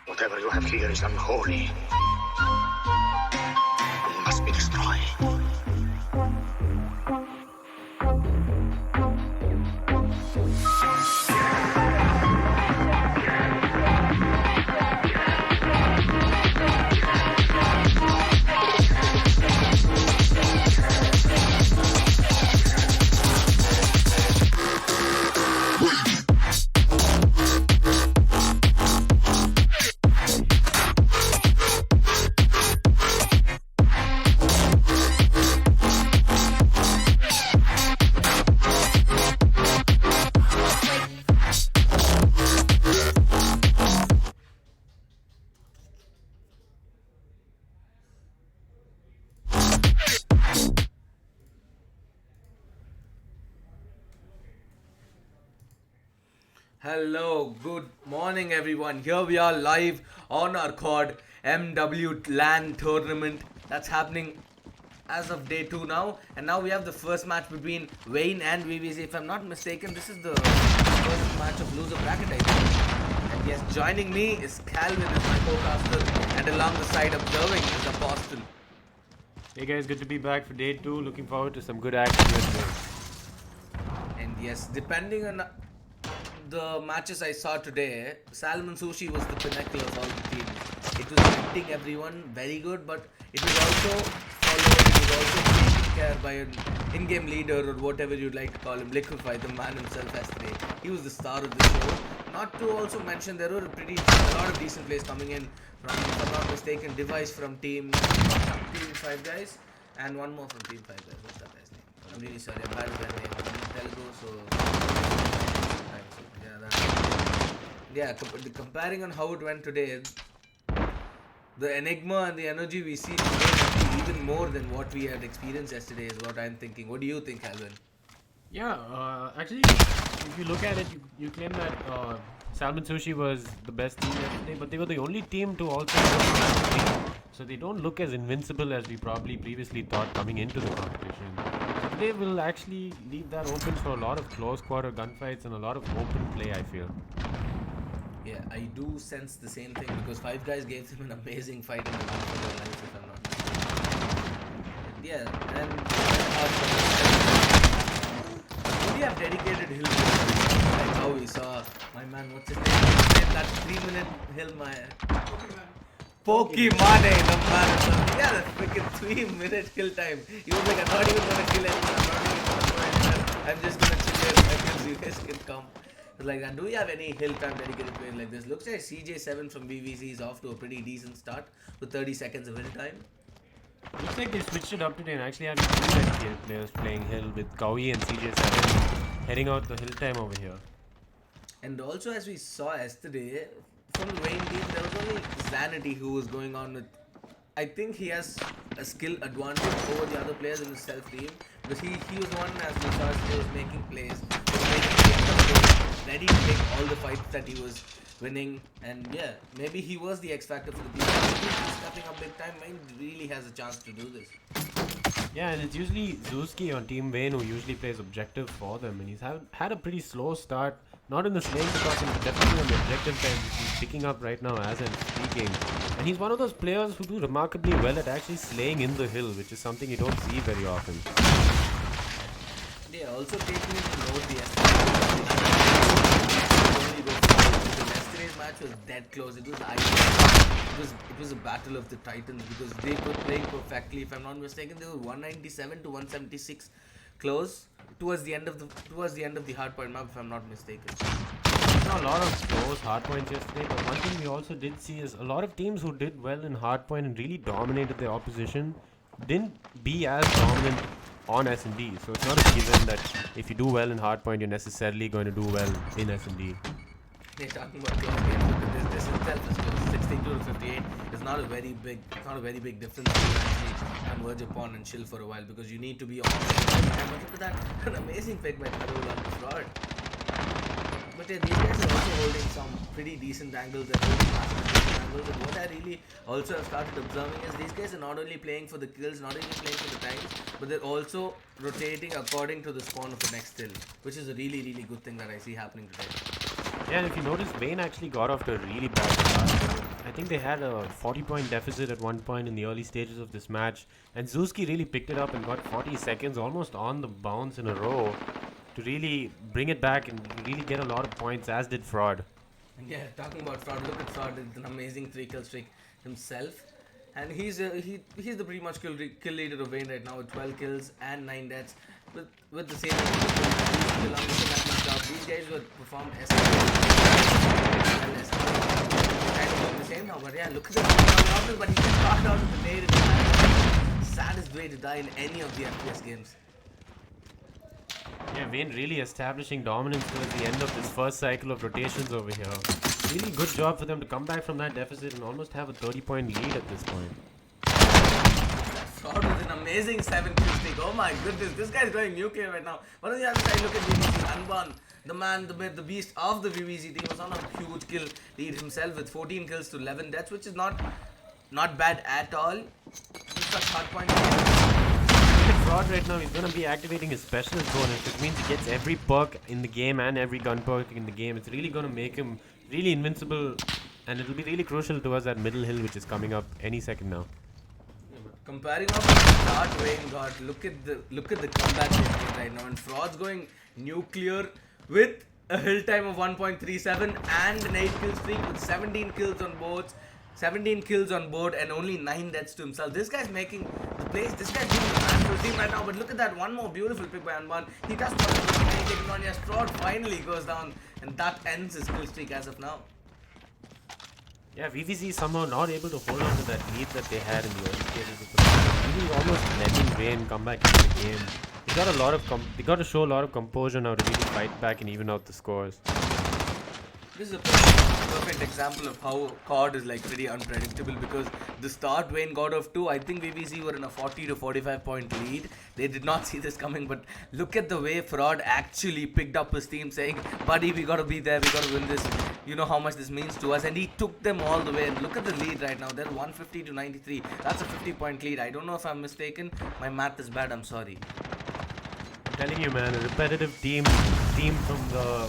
Whatever you have here is unholy and must be destroyed. Hello, good morning everyone. Here we are live on our COD MW LAN tournament that's happening as of day 2 now. And now we have the first match between Wayne and VVC. If I'm not mistaken, this is the first match of loser bracket, I think. And yes, joining me is Calvin as my co-caster, and along the side observing is Apostle. Hey guys, good to be back for day 2. Looking forward to some good action today. And yes, depending on the matches I saw today, Salmon Sushi was the pinnacle of all the teams. It was hitting everyone very good, but it was also followed, it was also taken care by an in-game leader or whatever you'd like to call him, Liquify, the man himself yesterday. He was the star of the show. Not to also mention there were a lot of decent plays coming in from, if I'm not mistaken, Device from Team 5 Guys and one more from Team 5 Guys. What's that guy's name? I'm really sorry, I'm bad with that name. I'm in Telugu, so... comparing on how it went today, the enigma and the energy we see today might be even more than what we had experienced yesterday is what I'm thinking. What do you think, Alvin? Yeah, actually, if you look at it, you claim that Salmon Sushi was the best team yesterday, but they were the only team to also win. So they don't look as invincible as we probably previously thought coming into the competition. So today will actually leave that open for a lot of close quarter gunfights and a lot of open play, I feel. Yeah, I do sense the same thing because 5 Guys gave them an amazing fight in the last of their lives, if I'm not mistaken. Yeah, and we have dedicated hill players, like how we saw my man, what's his name? That 3-minute hill, my Pokemon, the man. Yeah, that freaking 3-minute hill time. He was like, I'm not even gonna kill anyone, I'm not even gonna throw anyone, I'm just gonna chill here until you guys can come. Like that. Do we have any hill time dedicated players like this? Looks like CJ7 from BVC is off to a pretty decent start with 30 seconds of hill time. Looks like they switched it up today and actually having 2 players playing hill with Kawi and CJ7 heading out the hill time over here. And also, as we saw yesterday, from the Wayne team, there was only Zanity who was going on with. I think he has a skill advantage over the other players in the self team because he was one as he was making plays, ready to take all the fights that he was winning, and yeah, maybe he was the X factor for the team. He's stepping up big time. Wayne really has a chance to do this. Yeah, and it's usually Zuski on Team Wayne who usually plays objective for them, and he's had a pretty slow start. Not in the slaying department, but definitely on the objective side, which he's picking up right now as I'm speaking. And he's one of those players who do remarkably well at actually slaying in the hill, which is something you don't see very often. Yeah, also taking into note the yesterday's match was dead close. It was a battle of the Titans because they were playing perfectly. If I'm not mistaken, they were 197 to 176 close towards the end of the Hardpoint map, if I'm not mistaken. We saw a lot of close hardpoints yesterday, but one thing we also did see is a lot of teams who did well in hardpoint and really dominated their opposition didn't be as dominant on S&D. So it's not a given that if you do well in hardpoint, you're necessarily going to do well in S&D. They're talking about close games. This itself is close. 62 to 58 is not a very big difference to actually converge upon and chill for a while because you need to be on. And look at that, an amazing pick by Karol on the fraud. But yeah, these guys are also holding some pretty decent angles. They're holding massive angles. And what I really also have started observing is these guys are not only playing for the kills, not only playing for the times, but they're also rotating according to the spawn of the next hill, which is a really, really good thing that I see happening today. Yeah, and if you notice, Wayne actually got off to a really bad start. I think they had a 40-point deficit at one point in the early stages of this match, and Zuski really picked it up and got 40 seconds almost on the bounce in a row to really bring it back and really get a lot of points, as did Fraud. Yeah, talking about Fraud, look at Fraud, it's an amazing 3-kill streak himself. And he's the pretty much kill leader of Wayne right now with 12 kills and 9 deaths. With the same these guys would perform kind of the same now, but yeah, look at the but he gets caught out of the nade. Saddest way to die in any of the FPS games. Yeah, Wayne really establishing dominance towards the end of this first cycle of rotations over here. Really good job for them to come back from that deficit and almost have a 30-point lead at this point. Fraud was an amazing 7-kill streak. Oh my goodness, this guy's going nuclear right now. But on the other side, look at VVZ. Unborn, the man, the myth, the beast of the VVZ team was on a huge kill lead himself with 14 kills to 11 deaths, which is not bad at all. Such Hardpoint. Fraud right now, he's going to be activating his specialist bonus, which means he gets every perk in the game and every gun perk in the game. It's really going to make him really invincible, and it'll be really crucial towards that middle hill, which is coming up any second now. Comparing off the start Wayne got, look at the comeback right now, and Fraud's going nuclear with a hill time of 1.37 and an 8-kill streak with 17 kills on boards, 17 kills on board and only 9 deaths to himself. This guy's making the plays. This guy's doing the man for the team right now. But look at that, one more beautiful pick by Anban. He does not taking on. Yes, Fraud finally goes down, and that ends his kill streak as of now. Yeah, VVZ somehow not able to hold on to that lead that they had in the early stages of the match. Really almost letting Wayne come back into the game. They got to show a lot of composure now to really fight back and even out the scores. This is a perfect example of how COD is like pretty unpredictable because the start Wayne got off to, I think VVZ were in a 40 to 45 point lead. They did not see this coming, but look at the way Fraud actually picked up his team saying, buddy, we gotta be there, we gotta win this. You know how much this means to us, and he took them all the way. And look at the lead right now, they're 150 to 93. That's a 50-point lead. I don't know if I'm mistaken. My math is bad, I'm sorry. I'm telling you, man, a repetitive theme from the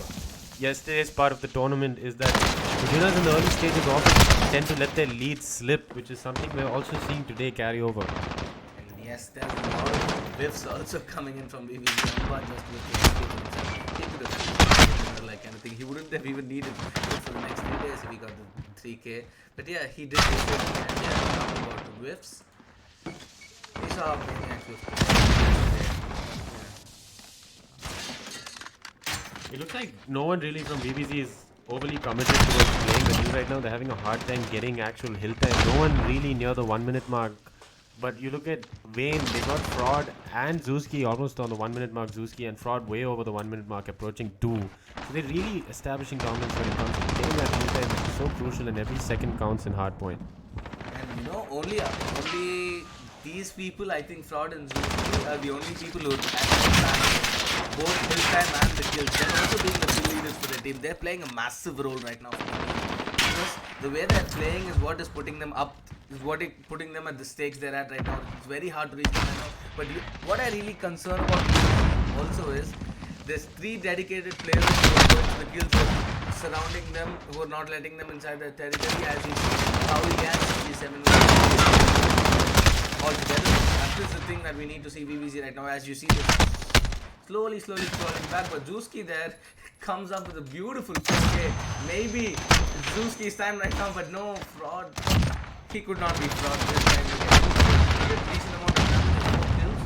yesterday's part of the tournament is that the winners in the early stages often tend to let their leads slip, which is something we're also seeing today carry over. And yes, there's a lot of whiffs also coming in from VVZ, but just with the like anything. He wouldn't have even needed it for the next 3 days if he got the 3K. But yeah, he did this and yeah, talking about the whiffs. These are maniac whiffs. It looks like no one really from VVZ is overly committed towards playing the hill right now. They're having a hard time getting actual hill time. No one really near the 1 minute mark But you look at Vayne, they got Fraud and Zuski almost on the 1 minute mark. Zuski and Fraud way over the 1 minute mark, approaching 2. So they're really establishing dominance when it comes to playing that defense, which is so crucial, and every second counts in Hardpoint. And only these people, I think Fraud and Zuki are the only people who have both kill time and the kills. They're also being the kill leaders for the team. They're playing a massive role right now for the team. Because the way they're playing is what is putting them up, is what is putting them at the stakes they're at right now. It's very hard to reach them right now. But what I really concern about also is there's 3 dedicated players who are going to the kills surrounding them, who are not letting them inside their territory, as you see how he has CG7 altogether. That is the thing that we need to see VVZ right now. As you see this slowly crawling back, but Zuski there comes up with a beautiful 4K. Maybe it's Zuski's time right now, but no, Fraud. He could not be Fraud this time. He get decent amount of damage kills.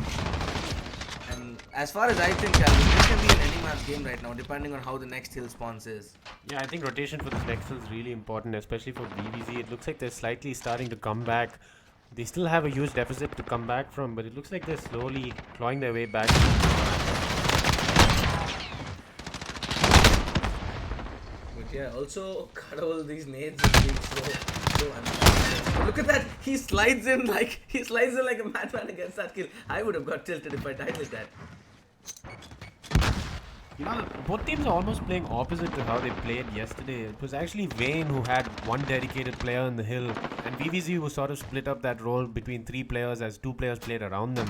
And as far as I think, Calvin, this can be an any match game right now, depending on how the next hill spawns is. Yeah, I think rotation for this next hill is really important, especially for VVZ. It looks like they're slightly starting to come back. They still have a huge deficit to come back from, but it looks like they're slowly clawing their way back. But yeah, also cut all these nades are being so unbalanced. Look at that! He slides in like a madman against that kill. I would have got tilted if I died with that. You know, both teams are almost playing opposite to how they played yesterday. It was actually Vayne who had one dedicated player in the hill, and VVZ was sort of split up that role between 3 players as 2 players played around them.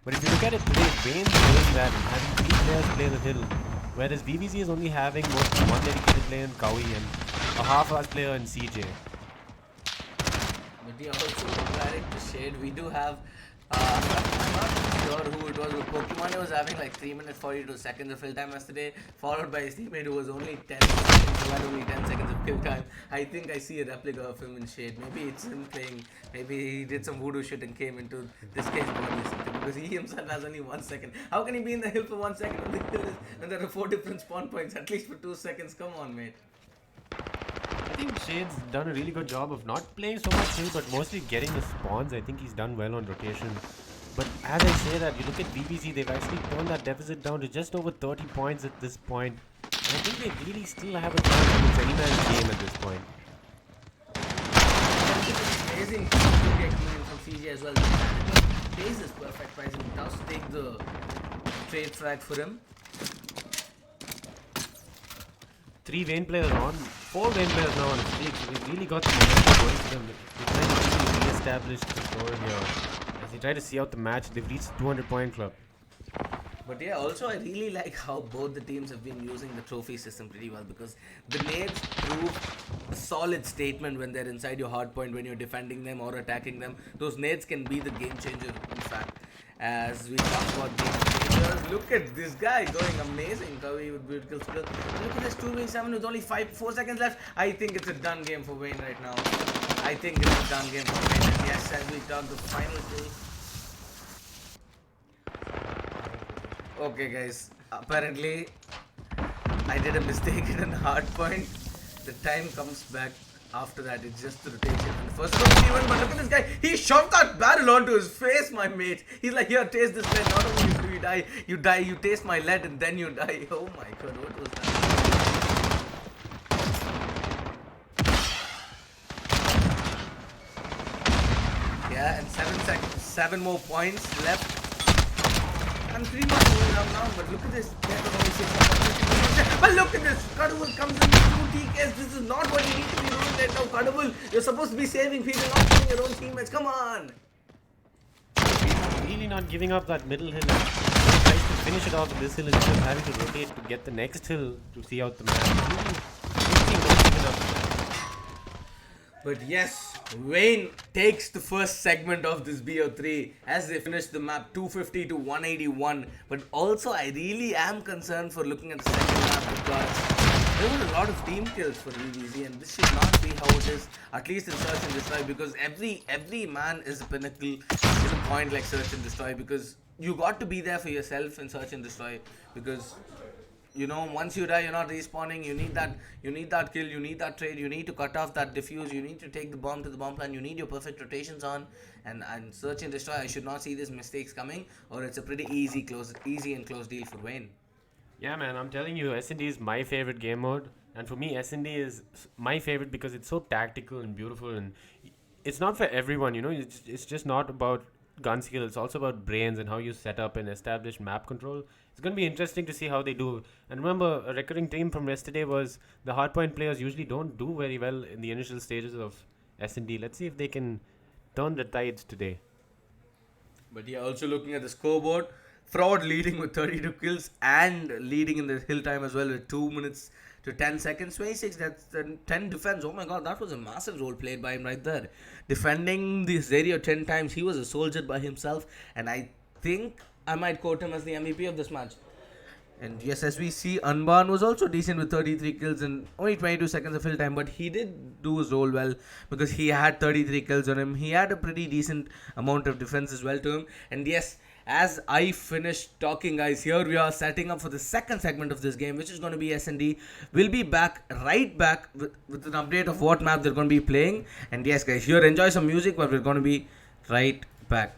But if you look at it today, Vayne's doing that and having 3 players play the hill, whereas VVZ is only having mostly 1 dedicated player in Kawi and a half-assed player in CJ. But yeah, also comparing to Shade, we do have I'm not sure who it was, but Pokemon was having like 3 minutes 42 seconds of fill time yesterday, followed by his teammate who was only 10 seconds, who had only 10 seconds of kill time. I think I see a replica of him in Shade. Maybe it's him playing, maybe he did some voodoo shit and came into this case body or something, because he himself has only 1 second. How can he be in the hill for 1 second when the hill is, and there are 4 different spawn points, at least for 2 seconds? Come on, mate. I think Shade's done a really good job of not playing so much hill, but mostly getting the spawns. I think he's done well on rotation. But as I say that, you look at VVZ, they've actually turned that deficit down to just over 30 points at this point. And I think they really still have a chance to win any man's game at this point. Amazing from CJ as well. The base is perfect pricing. He does take the trade frag for him. 3 Vayne players on, 4 Vayne players now on the streak. So they've really got the momentum going for them. They're trying to really re-establish the score here. As they try to see out the match, they've reached the 200 point club. But yeah, also I really like how both the teams have been using the trophy system pretty well, because the nades prove a solid statement when they're inside your hard point, when you're defending them or attacking them. Those nades can be the game changer, in fact. As we talk about game changers, look at this guy going amazing. Kavi with beautiful skills. Look at this 2v7 with only 4 seconds left. I think it's a done game for Vayne right now. I think it's a done game for Vayne. And yes, as we talk the final kill. Okay guys, apparently I did a mistake in a hard point. The time comes back after that. It's just the rotation. And the first one, but look at this guy. He shoved that barrel onto his face, my mate. He's like, here, taste this lead. Not only do you die, you taste my lead and then you die. Oh my god, what was that? Yeah, and 7 seconds, 7 more points left. And 3 more going around now, but look at this. But look at this. Kadabul comes in with 2 TKs. This is not what you need to be doing right now, Kadabul. You're supposed to be saving people, not killing your own teammates. Come on. Really not giving up that middle hill. He tries to finish it off with this hill instead of having to rotate to get the next hill to see out the match. But yes, Vayne takes the first segment of this BO3 as they finish the map 250 to 181. But also I really am concerned for looking at the second map, because there were a lot of team kills for VVZ, and this should not be how it is, at least in Search and Destroy, because every man is a pinnacle in a point like Search and Destroy, because you got to be there for yourself in Search and Destroy, because once you die, you're not respawning. You need that kill, you need that trade, you need to cut off that defuse, you need to take the bomb to the bomb plant, you need your perfect rotations on, and search and destroy. I should not see these mistakes coming, or it's a pretty easy and close deal for Wayne. Yeah, man, I'm telling you, S&D is my favorite game mode. And for me, S&D is my favorite because it's so tactical and beautiful. And it's not for everyone, It's just not about gun skill. It's also about brains and how you set up and establish map control. It's going to be interesting to see how they do. And remember, a recurring theme from yesterday was the Hardpoint players usually don't do very well in the initial stages of S&D. Let's see if they can turn the tides today. But yeah, also looking at the scoreboard, Fraud leading with 32 kills and leading in the hill time as well with 2 minutes to 10 seconds. 26, that's 10 defense. Oh my god, that was a massive role played by him right there. Defending this area 10 times. He was a soldier by himself, and I think I might quote him as the MVP of this match. And yes, as we see, Unban was also decent with 33 kills and only 22 seconds of fill time, but he did do his role well because he had 33 kills on him. He had a pretty decent amount of defense as well to him. And yes, as I finish talking, guys, here we are setting up for the second segment of this game, which is going to be S&D. We'll be right back with an update of what map they're going to be playing. And yes, guys, here enjoy some music, but we're going to be right back.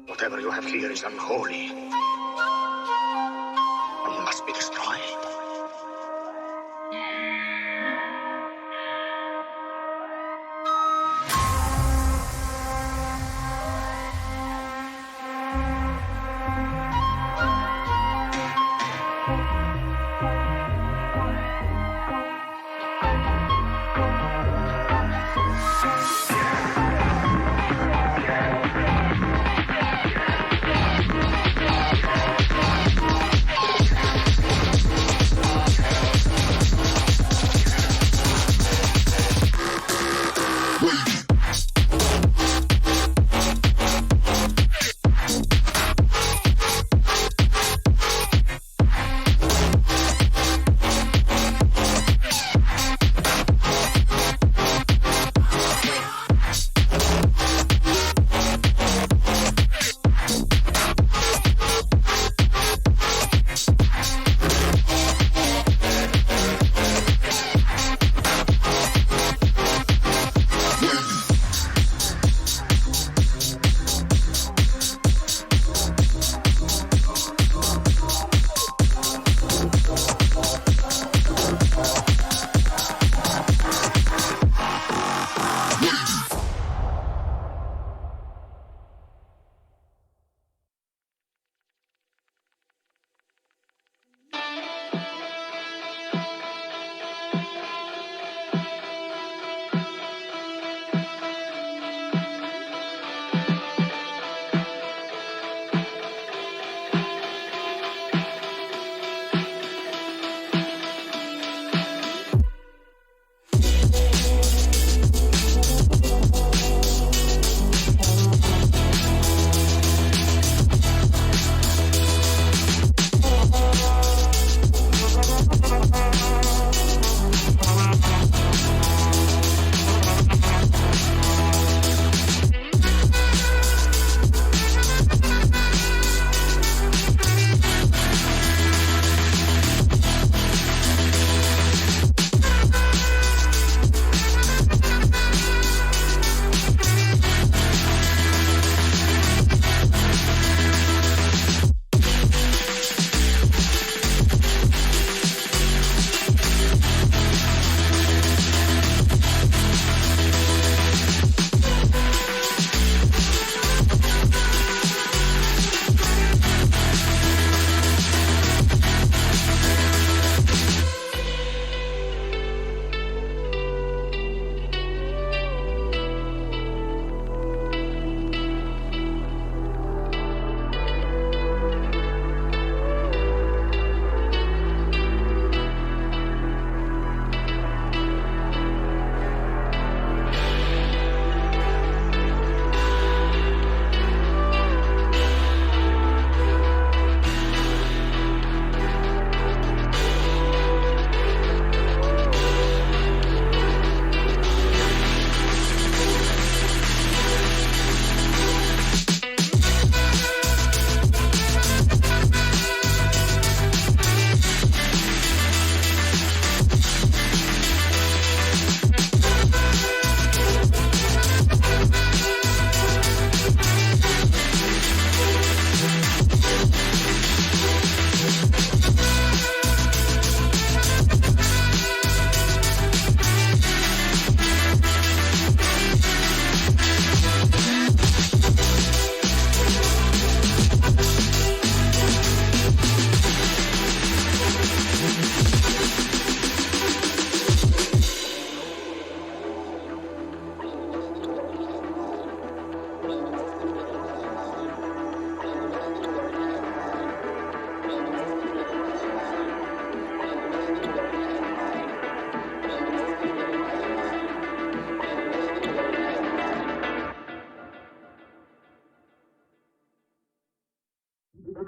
Whatever you have here is unholy and must be destroyed. I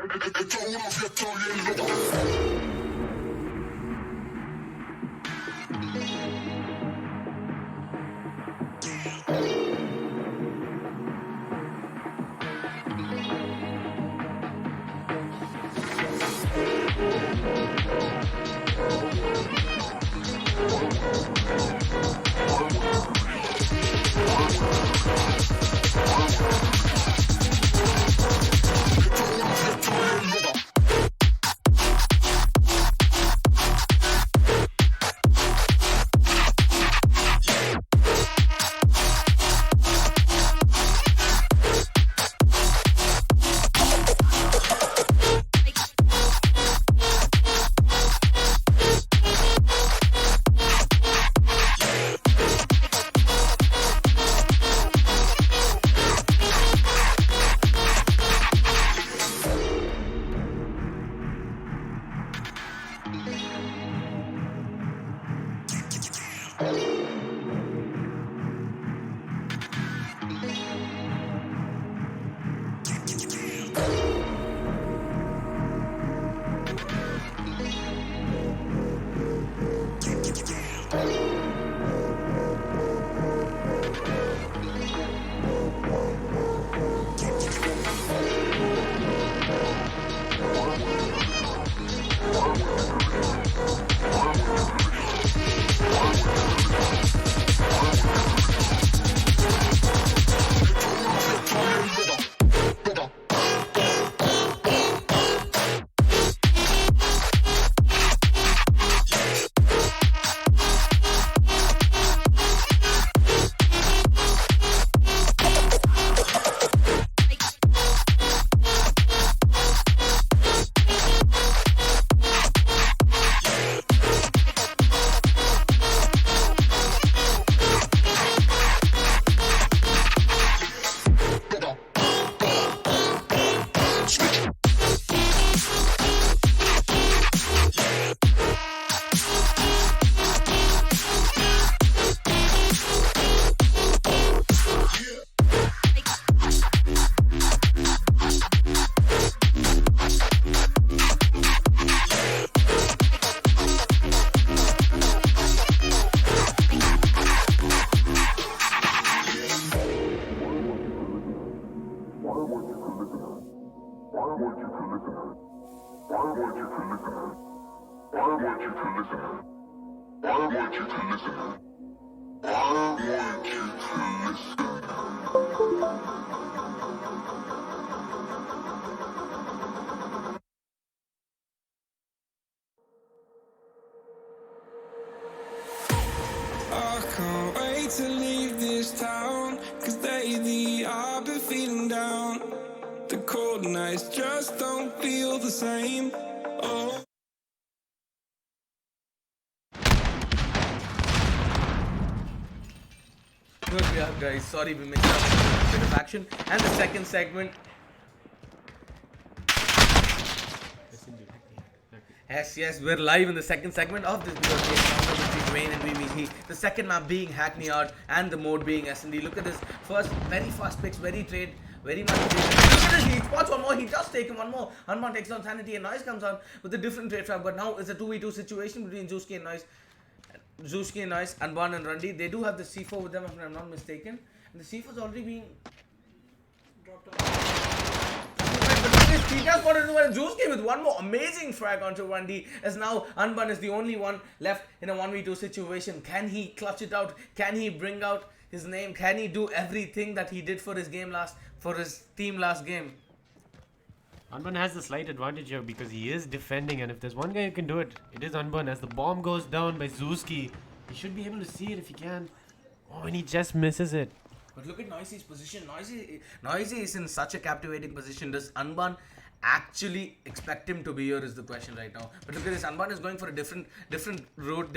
can't wait to leave this town, 'cause lately I've been feeling down. The cold nights just don't feel the same. Oh. Good, yeah, guys. Sorry, we missed out a bit of action. And the second segment. Yes, we're live in the second segment of this because the encounter between Wayne and VVC. The second map being Hackney Art and the mode being S&D. Look at this first, very fast picks, very trade, very much trade. Look at this, he spots one more, he just taken one more. Unbound takes down Sanity and Noise comes on with a different trade trap. But now it's a 2v2 situation between Zuski and Noise. Zuski and Noise, Unbound and Rundy. They do have the C4 with them if I'm not mistaken. And the C4 is already being dropped off. He just got into a Zuski with one more amazing frag onto 1D, as now Unbun is the only one left in a 1v2 situation. Can he clutch it out? Can he bring out his name? Can he do everything that he did for his team last game? Unbun has the slight advantage here because he is defending, and if there's one guy who can do it, it is Unbun. As the bomb goes down by Zuski, he should be able to see it if he can. Oh, and he just misses it. But look at Noisy's position. Noisy is in such a captivating position. Does Unban actually expect him to be here is the question right now. But look at this. Unban is going for a different route.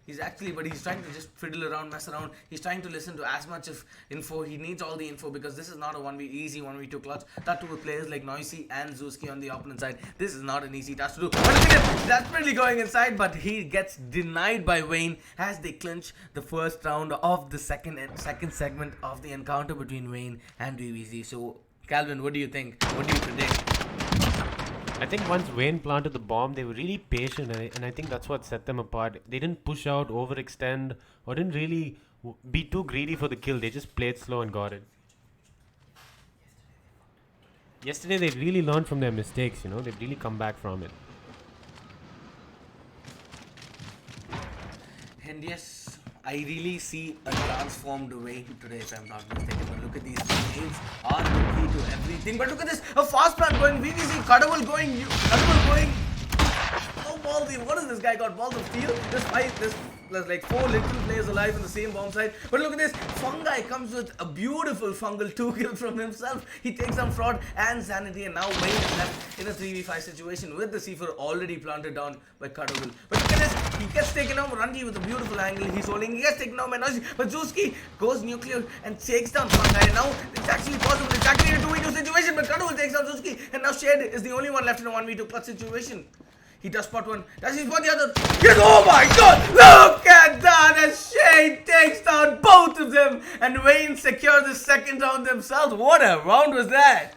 He's trying to just fiddle around, mess around. He's trying to listen to as much of info. He needs all the info because this is not a easy 1v2 clutch. That too with players like Noisy and Zuski on the opponent side. This is not an easy task to do. But look at him, desperately going inside, but he gets denied by Wayne as they clinch the first round of the second segment of the encounter between Wayne and VVZ. So, Calvin, what do you think? What do you predict? I think once Wayne planted the bomb, they were really patient, and I think that's what set them apart. They didn't push out, overextend, or didn't really be too greedy for the kill. They just played slow and got it. Yesterday, they really learned from their mistakes, you know. They've really come back from it. And yes, I really see a transformed Wayne today, if I'm not mistaken. But look at these games are the key to everything. But look at this, a fast plant going, VVC, Cuddable going, oh ballsy, what is this guy got? Balls of steel? There's like 4 little players alive in the same bomb site. But look at this, Fungi comes with a beautiful fungal 2 kill from himself. He takes some fraud and sanity, and now Wayne is left in a 3v5 situation with the C4 already planted down by Cuddable. But look at this, he gets taken out, Rundy with a beautiful angle, he's holding, he gets taken out by Noisy, but Zuski goes nuclear and takes down Fungi, and now it's actually possible, it's actually a 2v2 situation, but Cuddable takes down Zuski, and now Shade is the only one left in a 1v2 clutch situation. He does spot one. Does he spot the other? Yes, oh my god! Look at that! As Shade takes down both of them, and Wayne secures the second round themselves. What a round was that!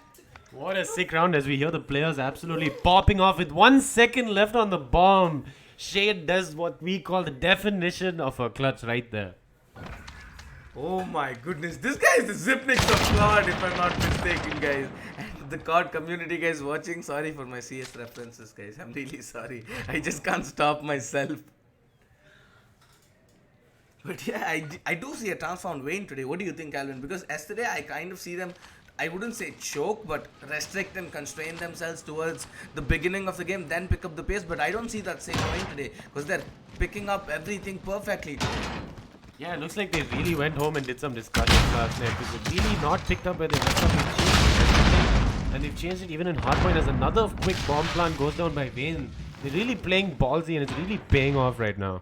What a sick round as we hear the players absolutely popping off with 1 second left on the bomb. Shade does what we call the definition of a clutch right there. Oh my goodness, this guy is the Zipnix of COD, if I'm not mistaken, guys. And the COD community guys watching, sorry for my CS references, guys. I'm really sorry. I just can't stop myself. But yeah, I do see a transformed Wayne today. What do you think, Alvin? Because yesterday I kind of see them, I wouldn't say choke, but restrict and constrain themselves towards the beginning of the game, then pick up the pace. But I don't see that same Wayne today, because they're picking up everything perfectly today. Yeah, it looks like they really went home and did some discussions last night, because they've really not picked up where they left off. And they've changed it even in Hardpoint as another quick bomb plant goes down by Wayne. They're really playing ballsy and it's really paying off right now.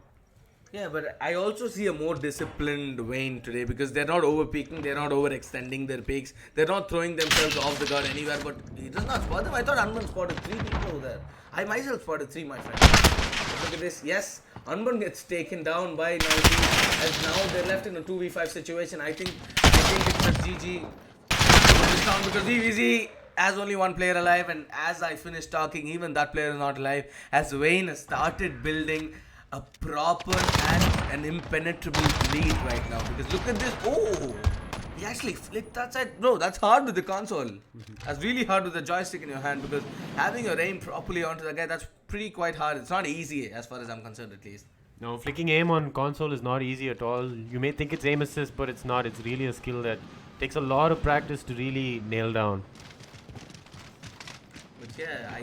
Yeah, but I also see a more disciplined Wayne today, because they're not over peaking, they're not overextending their peaks, they're not throwing themselves off the guard anywhere. But he does not spot them. I thought Unburn spotted 3 people over there. I myself spotted 3, my friend. Look at this. Yes, Unburn gets taken down by Noisy, as now they're left in a 2v5 situation. I think it's a GG this round, because VVZ has only 1 player alive, and as I finish talking, even that player is not alive, as Wayne has started building a proper and an impenetrable lead right now. Because look at this. Oh, he actually flicked that side. Bro, that's hard with the console. That's really hard with the joystick in your hand, because having your aim properly onto the guy, that's pretty quite hard. It's not easy as far as I'm concerned, at least. No, flicking aim on console is not easy at all. You may think it's aim assist, but it's not. It's really a skill that takes a lot of practice to really nail down. But yeah,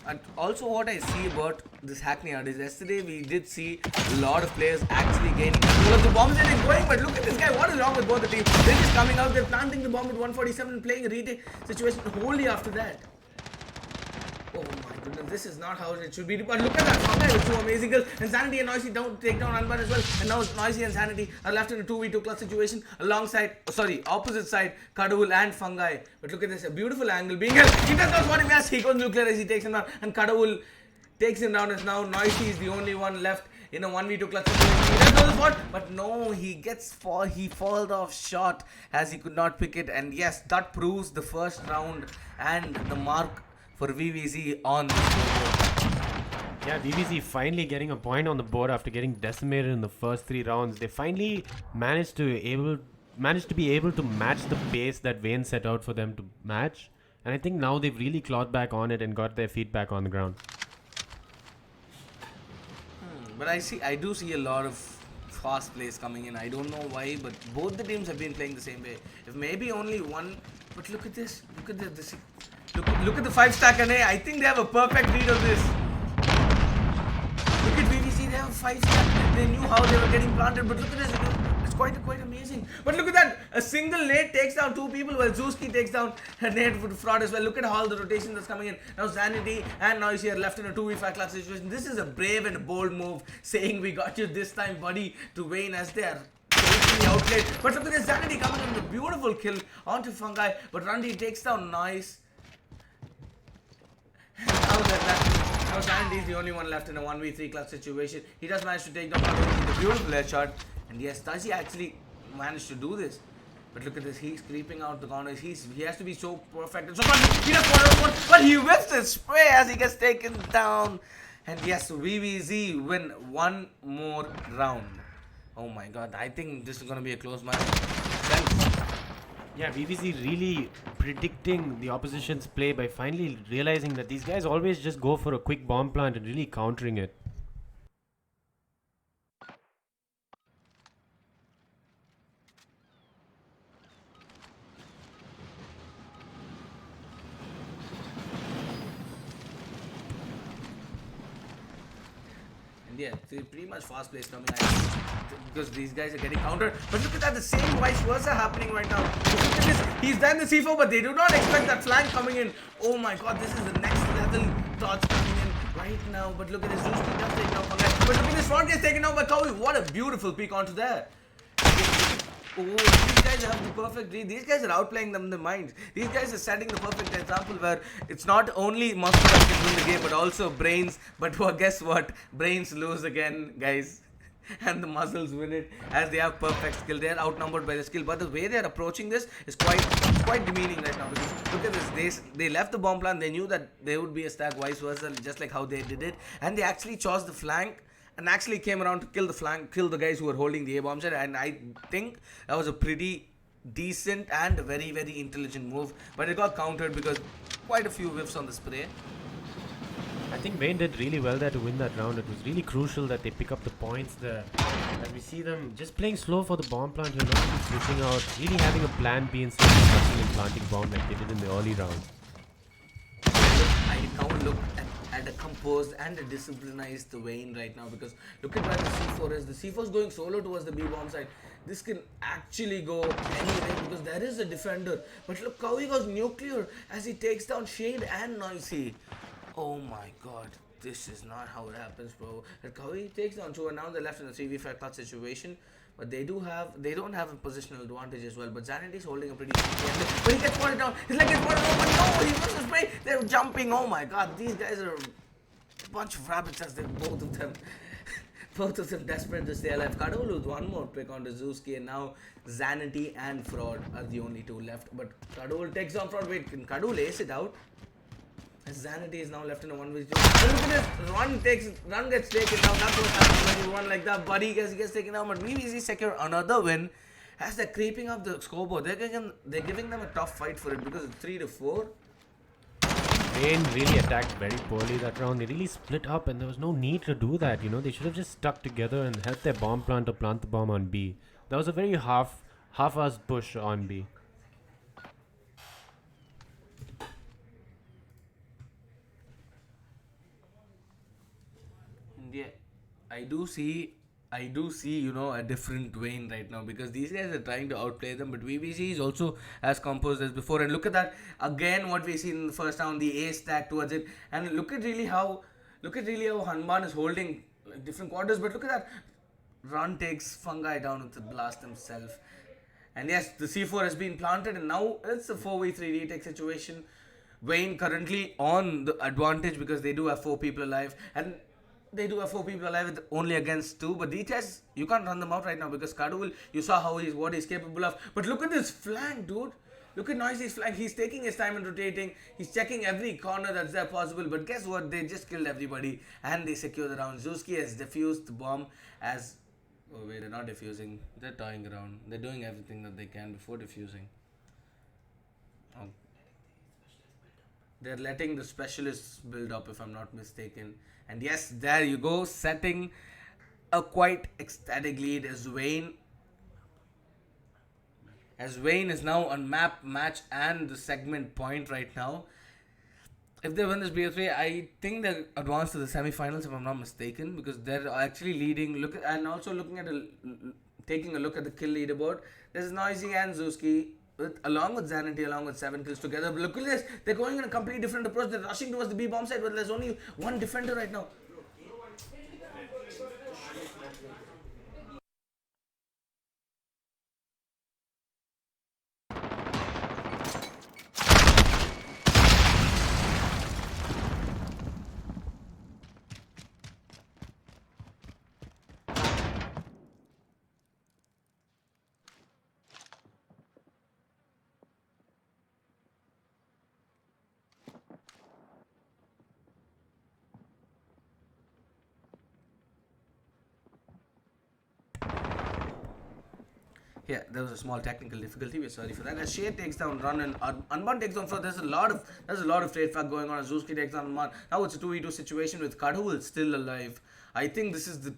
and also what I see about this Hackney yard is, yesterday we did see a lot of players actually gaining control of the bombs that is going. But look at this guy, what is wrong with both the teams? They're just coming out, they're planting the bomb at 147 and playing a retake situation wholly after that. Oh my goodness, this is not how it should be. But look at that, Fungi with 2 amazing kills. And Sanity and Noisy take down Unban as well. And now Noisy and Sanity are left in a 2v2 clutch situation alongside, opposite side, Cuddable and Fungi. But look at this, a beautiful angle being held. He does not spot him. Yes, he goes nuclear as he takes him down. And Cuddable takes him down, as now Noisy is the only one left in a 1v2 clutch situation. He does know the spot, but no, he falls off short as he could not pick it. And yes, that proves the first round and the mark for VVZ on the board. Yeah, VVZ finally getting a point on the board after getting decimated in the first 3 rounds. They finally managed to be able to match the pace that Wayne set out for them to match. And I think now they've really clawed back on it and got their feet back on the ground. But I do see a lot of fast plays coming in. I don't know why, but both the teams have been playing the same way. If maybe only one, but look at this. Look at this. Look at the 5-stack, and I think they have a perfect read of this. Look at VVC, they have a 5-stack. They knew how they were getting planted, but look at this. It's quite amazing. But look at that. A single nade takes down 2 people, while Zuski takes down a nade for fraud as well. Look at all the rotation that's coming in. Now Sanity and Noisy are left in a 2v5 clutch situation. This is a brave and bold move, saying we got you this time, buddy, to Wayne, as they are outplayed. But look at this, Sanity coming in with a beautiful kill onto Fungi, but Rundy takes down Noise. Now Sandy is the only one left in a 1v3 clutch situation. He does manage to take down the beautiful headshot. And yes, Tashi actually managed to do this. But look at this, he's creeping out the corners. He has to be so perfect. So he does one, but he whips his spray as he gets taken down. And yes, VVZ win one more round. Oh my god, I think this is gonna be a close match. Yeah, VVZ really predicting the opposition's play by finally realizing that these guys always just go for a quick bomb plant and really countering it. Yeah, pretty much fast plays coming because these guys are getting countered. But look at that, the same vice versa happening right now. Look at this, he's done the C4, but they do not expect that flank coming in. Oh my god, this is the next level thoughts coming in right now. But look at this, Sushi does take down. But look at this, front gets taken down by Kawi. What a beautiful peek onto there. Oh, these guys have the perfect read. These guys are outplaying them in the minds. These guys are setting the perfect example where it's not only muscle that can win the game, but also brains. But guess what? Brains lose again, guys. And the muscles win it as they have perfect skill. They are outnumbered by the skill. But the way they are approaching this is quite demeaning right now. Because look at this. They left the bomb plant. They knew that there would be a stack vice versa, just like how they did it. And they actually chose the flank. And actually came around to kill the guys who were holding the A-bomb set. And I think that was a pretty decent and very, very intelligent move. But it got countered because quite a few whiffs on the spray. I think Wayne did really well there to win that round. It was really crucial that they pick up the points there. As we see them just playing slow for the bomb plant, not really switching out, really having a plan B instead of rushing and planting bomb like they did in the early rounds. I now look at a composed and a disciplinized Wayne right now, because look at where the C4 is. The C4 is going solo towards the B-bomb side. This can actually go anywhere because there is a defender. But look how he goes nuclear as he takes down Shade and Noisy. Oh my god, this is not how it happens, bro. Like how he takes down two, and now they're left in a 3v5 clutch situation. But they don't have a positional advantage as well. But Zanity is holding a pretty good. But he gets spotted down. He's like, gets spotted down. But no, he misses spray. They're jumping. Oh my god, these guys are a bunch of rabbits as they both of them desperate to stay alive. Kadol with one more pick on the Zuski, and now Zanity and Fraud are the only two left. But Kadol takes on Fraud. Wait, can Kadol ace it out? Zanity is now left in a 1v2. Look at this. Run gets taken down. That's what happens when you run like that. Buddy gets taken down. But VVZ secure another win as they're creeping up the scoreboard. They're giving them a tough fight for it because it's 3-4. Wayne really attacked very poorly that round. They really split up and there was no need to do that. They should have just stuck together and helped their bomb plant to plant the bomb on B. That was a very half-assed push on B. Yeah, I do see, a different Wayne right now, because these guys are trying to outplay them, but VBC is also as composed as before. And look at that again, what we see in the first round, the A stack towards it, and look at really how Hanban is holding like different quarters. But look at that, Run takes Fungi down with the blast himself, and yes, the C4 has been planted, and now it's a 4v3 retake situation. Wayne currently on the advantage because they do have 4 people alive, and they do have 4 people alive with only against 2, but these guys, you can't run them out right now because Kadul, you saw what he's capable of. But look at this flank, dude. Look at Noisy's flank. He's taking his time and rotating. He's checking every corner that's there possible. But guess what? They just killed everybody and they secure the round. Zuski has defused the bomb as... Oh wait, they're not defusing. They're toying around. They're doing everything that they can before defusing. Oh. They're letting the specialists build up, if I'm not mistaken. And yes, there you go, setting a quite ecstatic lead as Wayne is now on map, match and the segment point right now. If they win this BO3, I think they'll advance to the semi-finals, if I'm not mistaken, because they're actually leading. And also looking at taking a look at the kill leaderboard. There's Noisy and Zuski along with Zanity, along with 7 kills together. But look at this, they're going in a completely different approach. They're rushing towards the B bomb side, but there's only one defender right now. Yeah, there was a small technical difficulty. We're sorry for that. As Shea takes down Run and Unbound takes down Flood, there's a lot of trade fight going on. As Zuski takes down Unbound. Now it's a 2v2 situation with Kadhul still alive. I think this is the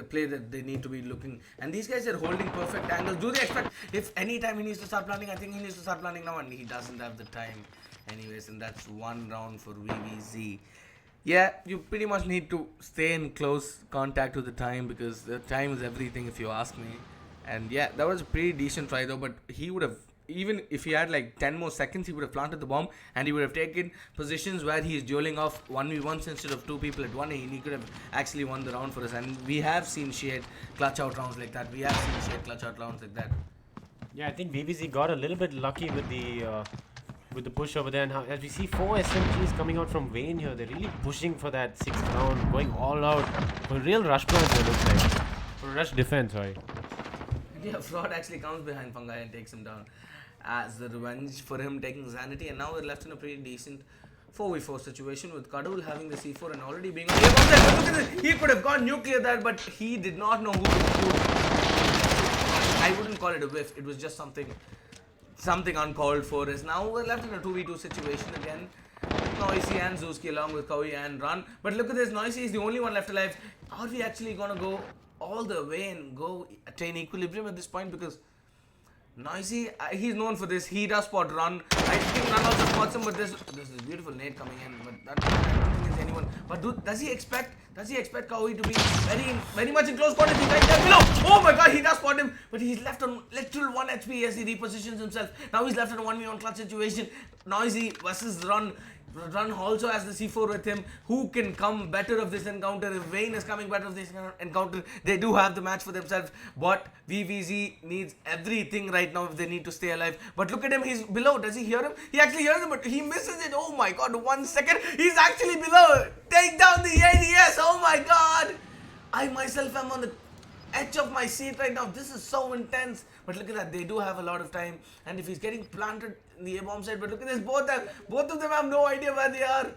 play that they need to be looking. And these guys are holding perfect angles. Do they expect if any time he needs to start planning? I think he needs to start planning now, and he doesn't have the time. Anyways, and that's one round for VVZ. Yeah, you pretty much need to stay in close contact with the time, because the time is everything if you ask me. And yeah, that was a pretty decent try though, but he would have, even if he had like 10 more seconds, he would have planted the bomb and he would have taken positions where he is dueling off 1v1s instead of 2 people at 1, and he could have actually won the round for us. And we have seen Shade clutch out rounds like that. Yeah, I think VVZ got a little bit lucky with the push over there, and as we see 4 SMGs coming out from Vayne here, they're really pushing for that 6th round, going all out for real rush plans, it looks like. For rush defense, sorry. Yeah, Fraud actually comes behind Fungi and takes him down as the revenge for him taking Sanity, and now we're left in a pretty decent 4v4 situation with Kadul having the C4 and already being on. Look at this! He could have gone nuclear there, but he did not know who to shoot. I wouldn't call it a whiff, it was just something uncalled for. Is now we're left in a 2v2 situation again. Noisy and Zuski along with Kawi and Run. But look at this, Noisy is the only one left alive. Are we actually gonna go all the way and go attain equilibrium at this point? Because Noisy, he's known for this. He does spot Run. I think Run also spots him, but there's this beautiful nade coming in. But that, I don't think there's anyone. But does he expect Kawi to be very much in close quarters? He's right there below. Oh my god, he does spot him. But he's left on literal 1 HP as he repositions himself. Now he's left in a 1v1 clutch situation. Noisy versus Run. Run also has the C4 with him. Who can come better of this encounter? If Vayne is coming better of this encounter, they do have the match for themselves. But VVZ needs everything right now if they need to stay alive. But look at him, he's below. Does he hear him? He actually hears him, but he misses it. Oh my god, 1 second. He's actually below. Take down the ADS. Oh my god. I myself am on the edge of my seat right now. This is so intense. But look at that, they do have a lot of time. And if he's getting planted in the A-bomb side, but look at this, both of them have no idea where they are.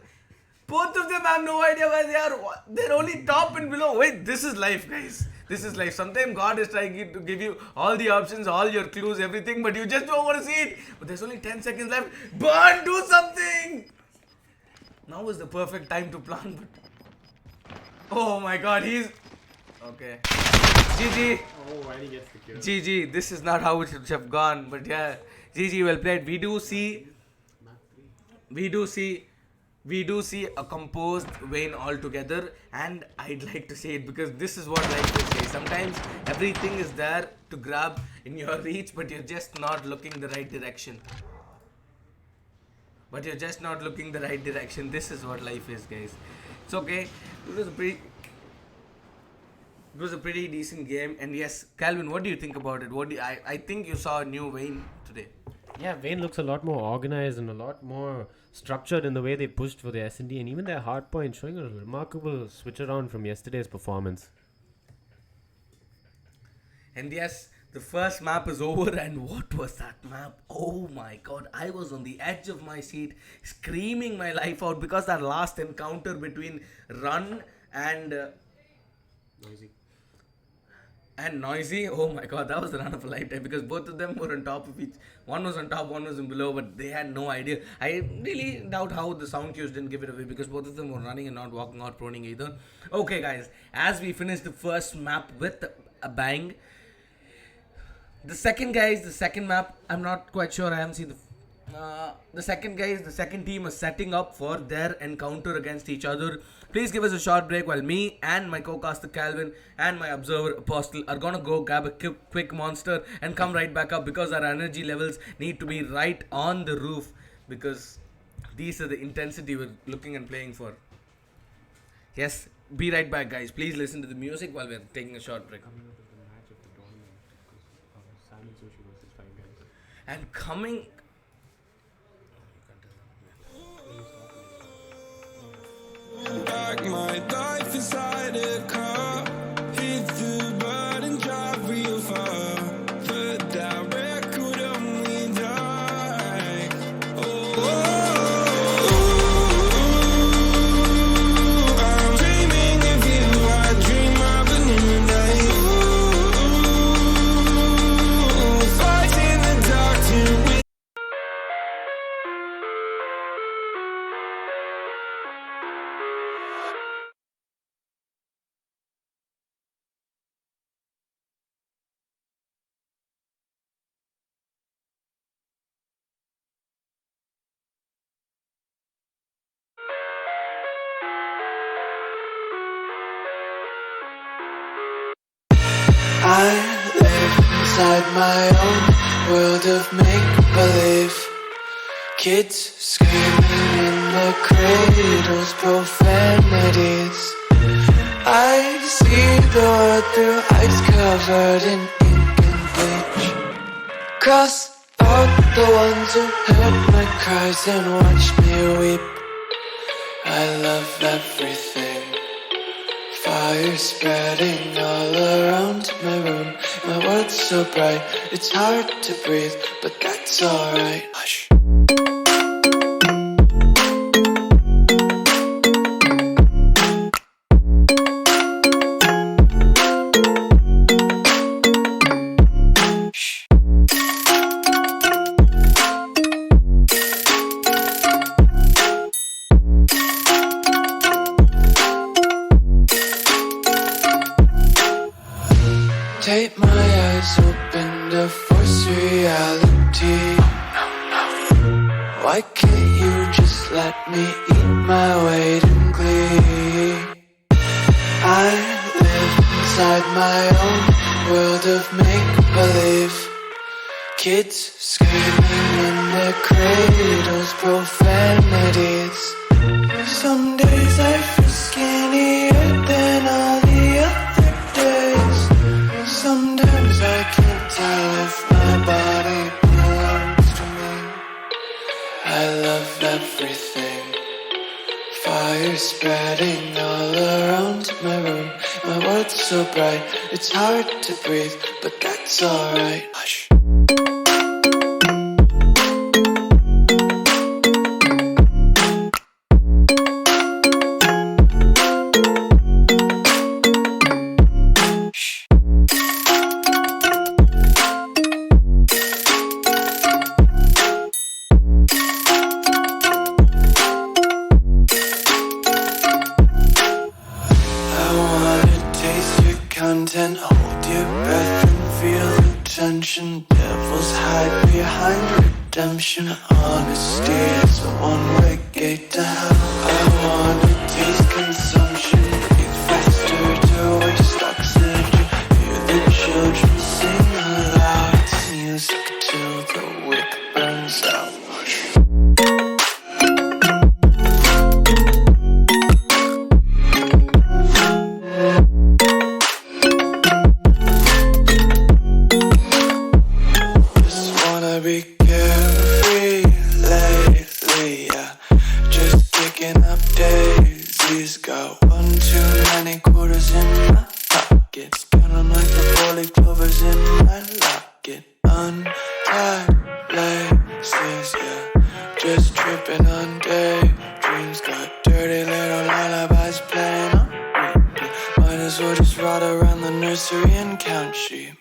They're only top and below. Wait, this is life, guys. This is life. Sometimes God is trying to give you all the options, all your clues, everything, but you just don't want to see it. But there's only 10 seconds left. Burn, do something! Now is the perfect time to plant, but... Oh my god, he's... Okay. GG. Oh, and he gets the kill. GG. This is not how it should have gone, but yeah. GG, well played. We do see a composed Vayne altogether, and I'd like to say it because this is what life is, guys. Sometimes everything is there to grab in your reach, but you're just not looking the right direction. This is what life is, guys. It's okay. It was a pretty decent game, and yes, Calvin, what do you think about it? I think you saw a new Vayne today. Yeah, Vayne looks a lot more organized and a lot more structured in the way they pushed for the S&D, and even their hardpoint showing a remarkable switch around from yesterday's performance. And yes, the first map is over, and what was that map? Oh my god, I was on the edge of my seat screaming my life out because that last encounter between Run and Noisy, oh my god, that was the run of a lifetime because both of them were on top of each. One was on top, one was in below, but they had no idea. I really doubt how the sound cues didn't give it away because both of them were running and not walking out proning either. Okay guys, as we finish the first map with a bang, the second map, I'm not quite sure, I haven't seen the second team is setting up for their encounter against each other. Please give us a short break while me and my co-caster Calvin and my observer Apostle are gonna go grab a quick monster and come right back up because our energy levels need to be right on the roof because these are the intensity we're looking and playing for. Yes, be right back guys. Please listen to the music while we're taking a short break. Coming up with the match of the Domination because Salmon, Sushi versus 5 guys. And coming... Back my life inside a car, hit the button, drive real far. Put that record on me, die. I'm dreaming of you. I dream of a new night. I live inside my own world of make-believe. Kids screaming in their cradles, profanities. I see the world through ice covered in ink and bleach. Cross out the ones who heard my cries and watched me weep. I love everything. Fire spreading all around my room. My world's so bright, it's hard to breathe, but that's alright. Hush. Tape my eyes open to force reality. Why can't you just let me eat my weight in glee? I live inside my own world of make-believe. Kids screaming in their cradles, profanities. Some days I feel skinnier than all the other days. Sometimes I can't tell if my body belongs to me. I love everything. Fire spreading all around my room. My world's so bright, it's hard to breathe, but that's alright. Hush. Content, hold your breath and feel the tension. Devils hide behind redemption. Honesty is a one-way gate to hell. I wanna taste consumption. Breathe faster to waste oxygen. Hear the children sing aloud. It's music till the wick burns out. Be carefree lately, yeah. Just picking up daisies. Got one too many quarters in my pocket. Spin 'em like the 4-leaf clovers in my locket. Untied laces, yeah. Just tripping on daydreams. Got dirty little lullabies playing on repeat. Might as well just ride around the nursery and count sheep.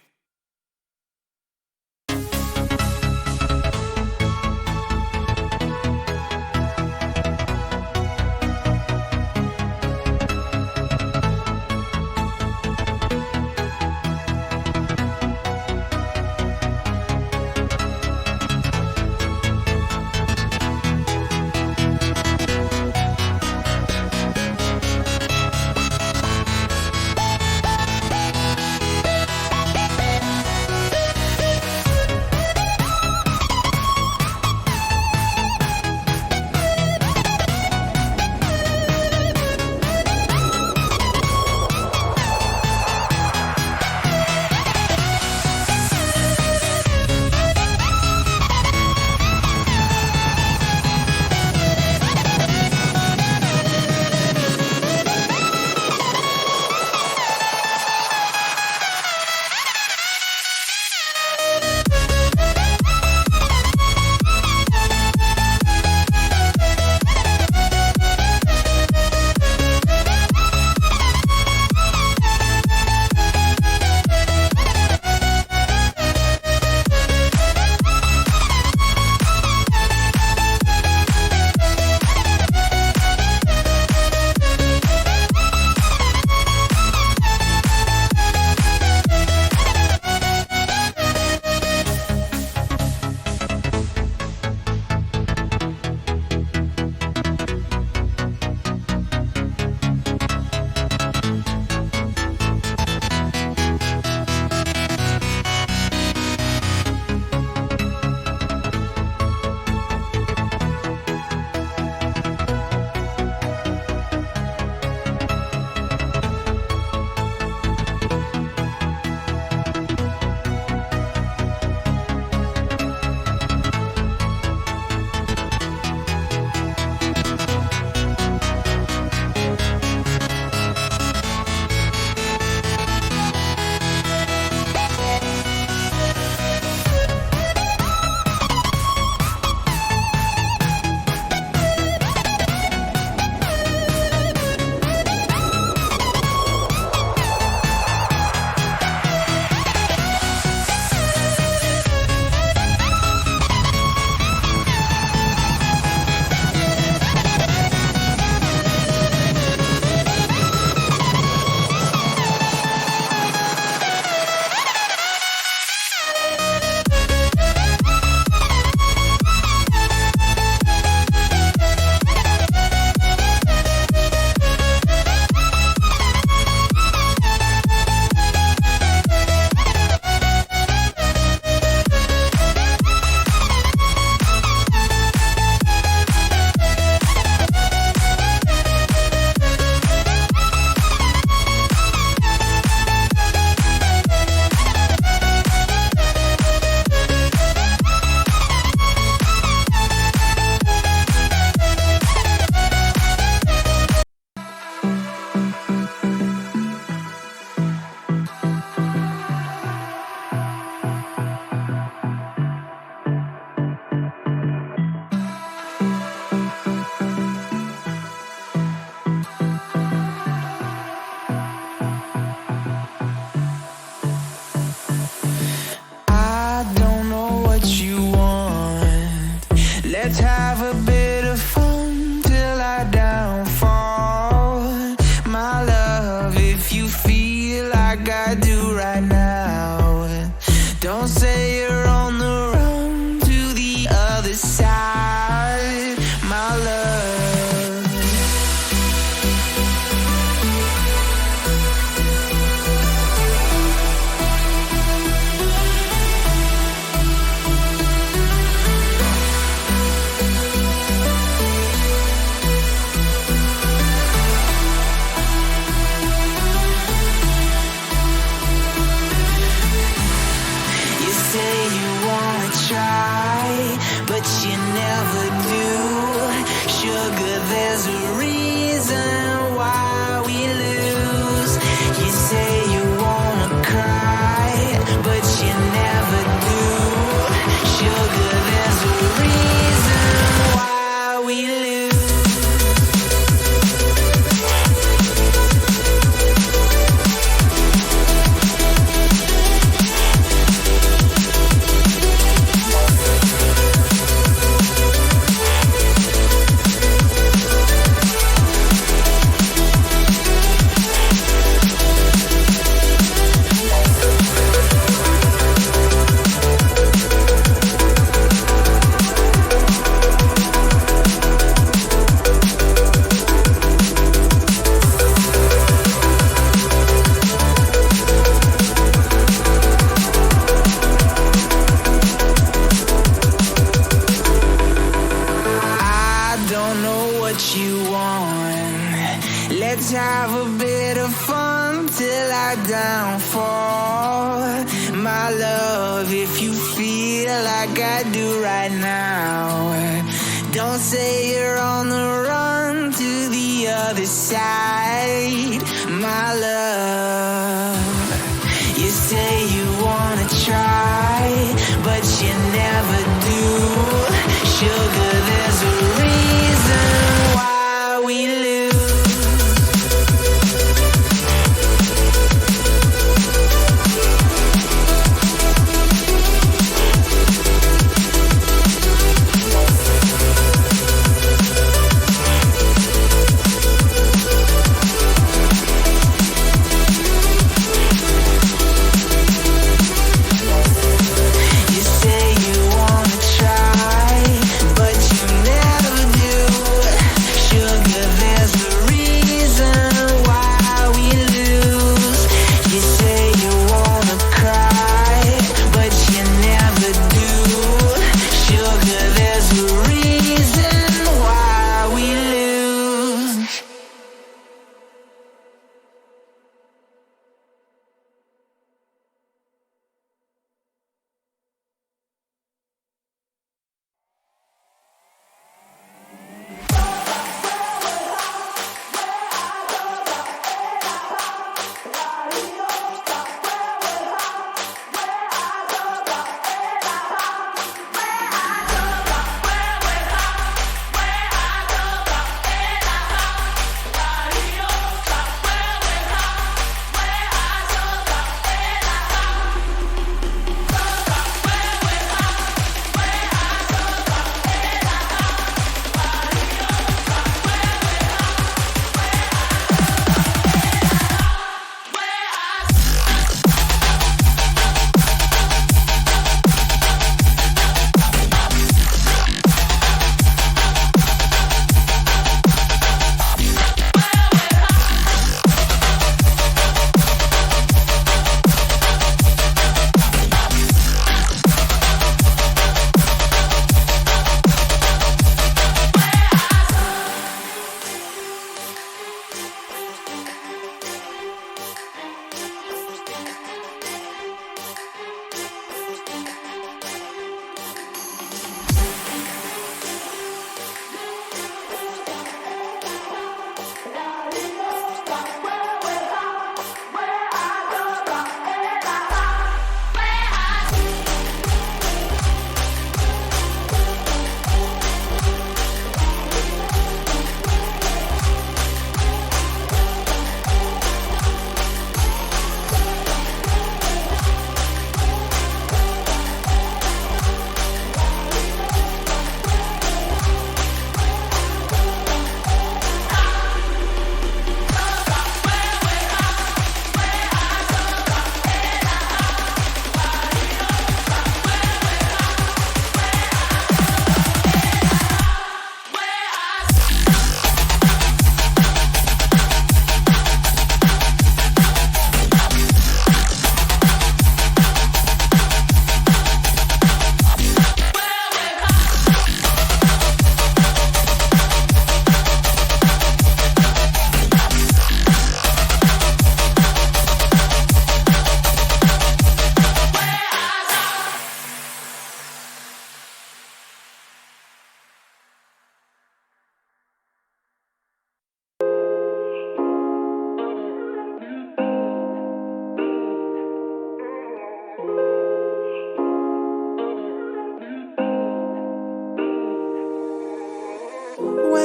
Let's have a bit of fun till I downfall. My love, if you feel like I do right now, don't say you're on the run to the other side, my love. But you never do. Sugar, there's a reason why we lose. You say you wanna cry, but you never do. Sugar, there's a reason why we lose. Let's have a bit of fun till I downfall. My love, if you feel like I do right now, don't say you're on the run to the other side, my love. You say you wanna try, but you never do. Sugar, there's a reason why we lose.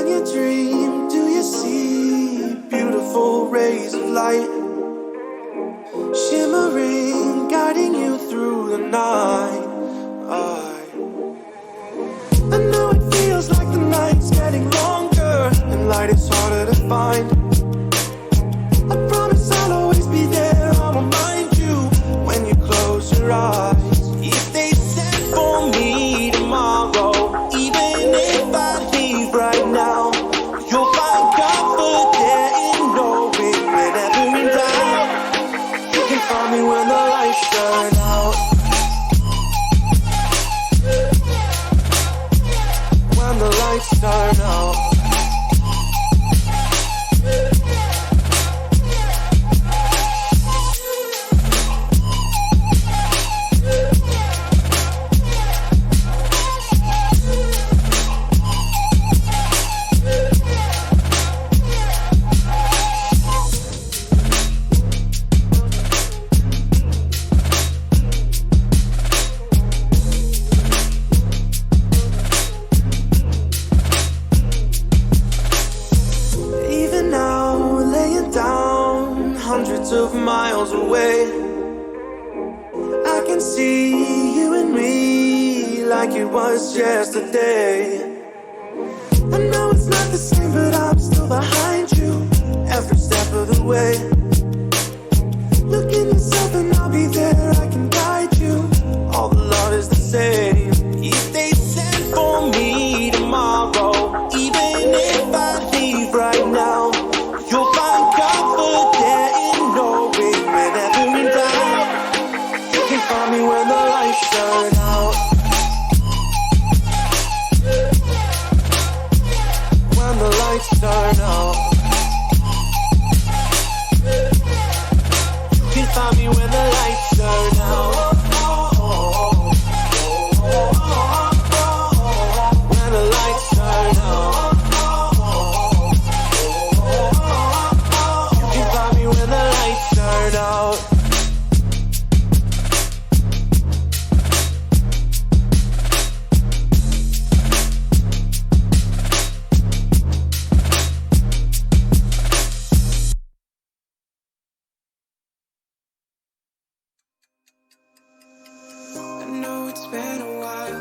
When you dream, do you see beautiful rays of light shimmering, guiding you through the night? I know it feels like the night's getting longer and light is harder to find. I promise I'll always be there, I'll remind you when you close your eyes. If they send for me tomorrow, even if I leave right now, you'll find comfort there in knowing whenever in doubt, you can find me when the lights turn out. When the lights turn out. Of miles away, I can see you and me like it was yesterday. I know it's not the same, but I'm still behind you every step of the way. Look in yourself and I'll be there, I can guide you. All the love is the same. If they send for me tomorrow, even if I leave right now, you'll find comfort there in knowing whenever in doubt, you can find me when the lights turn out. When the lights turn out, you can find me when the lights turn out. When the lights turn out. When the lights turn out. I know it's been a while.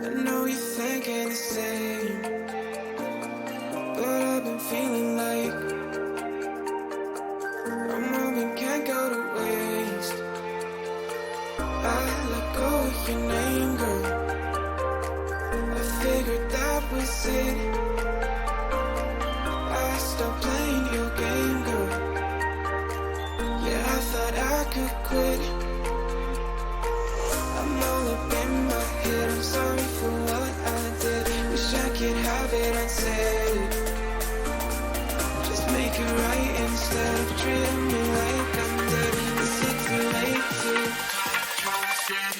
I know you're thinking the same, but I've been feeling like a moment can't go to waste. I let go of your name, girl. I figured that was it. I stopped playing your game, girl. Yeah, I thought I could quit. I'm all up in my head, I'm sorry for what I did. Wish I could have it unsaid. Just make it right instead of treating me like I'm dead. Is it too late to trust it?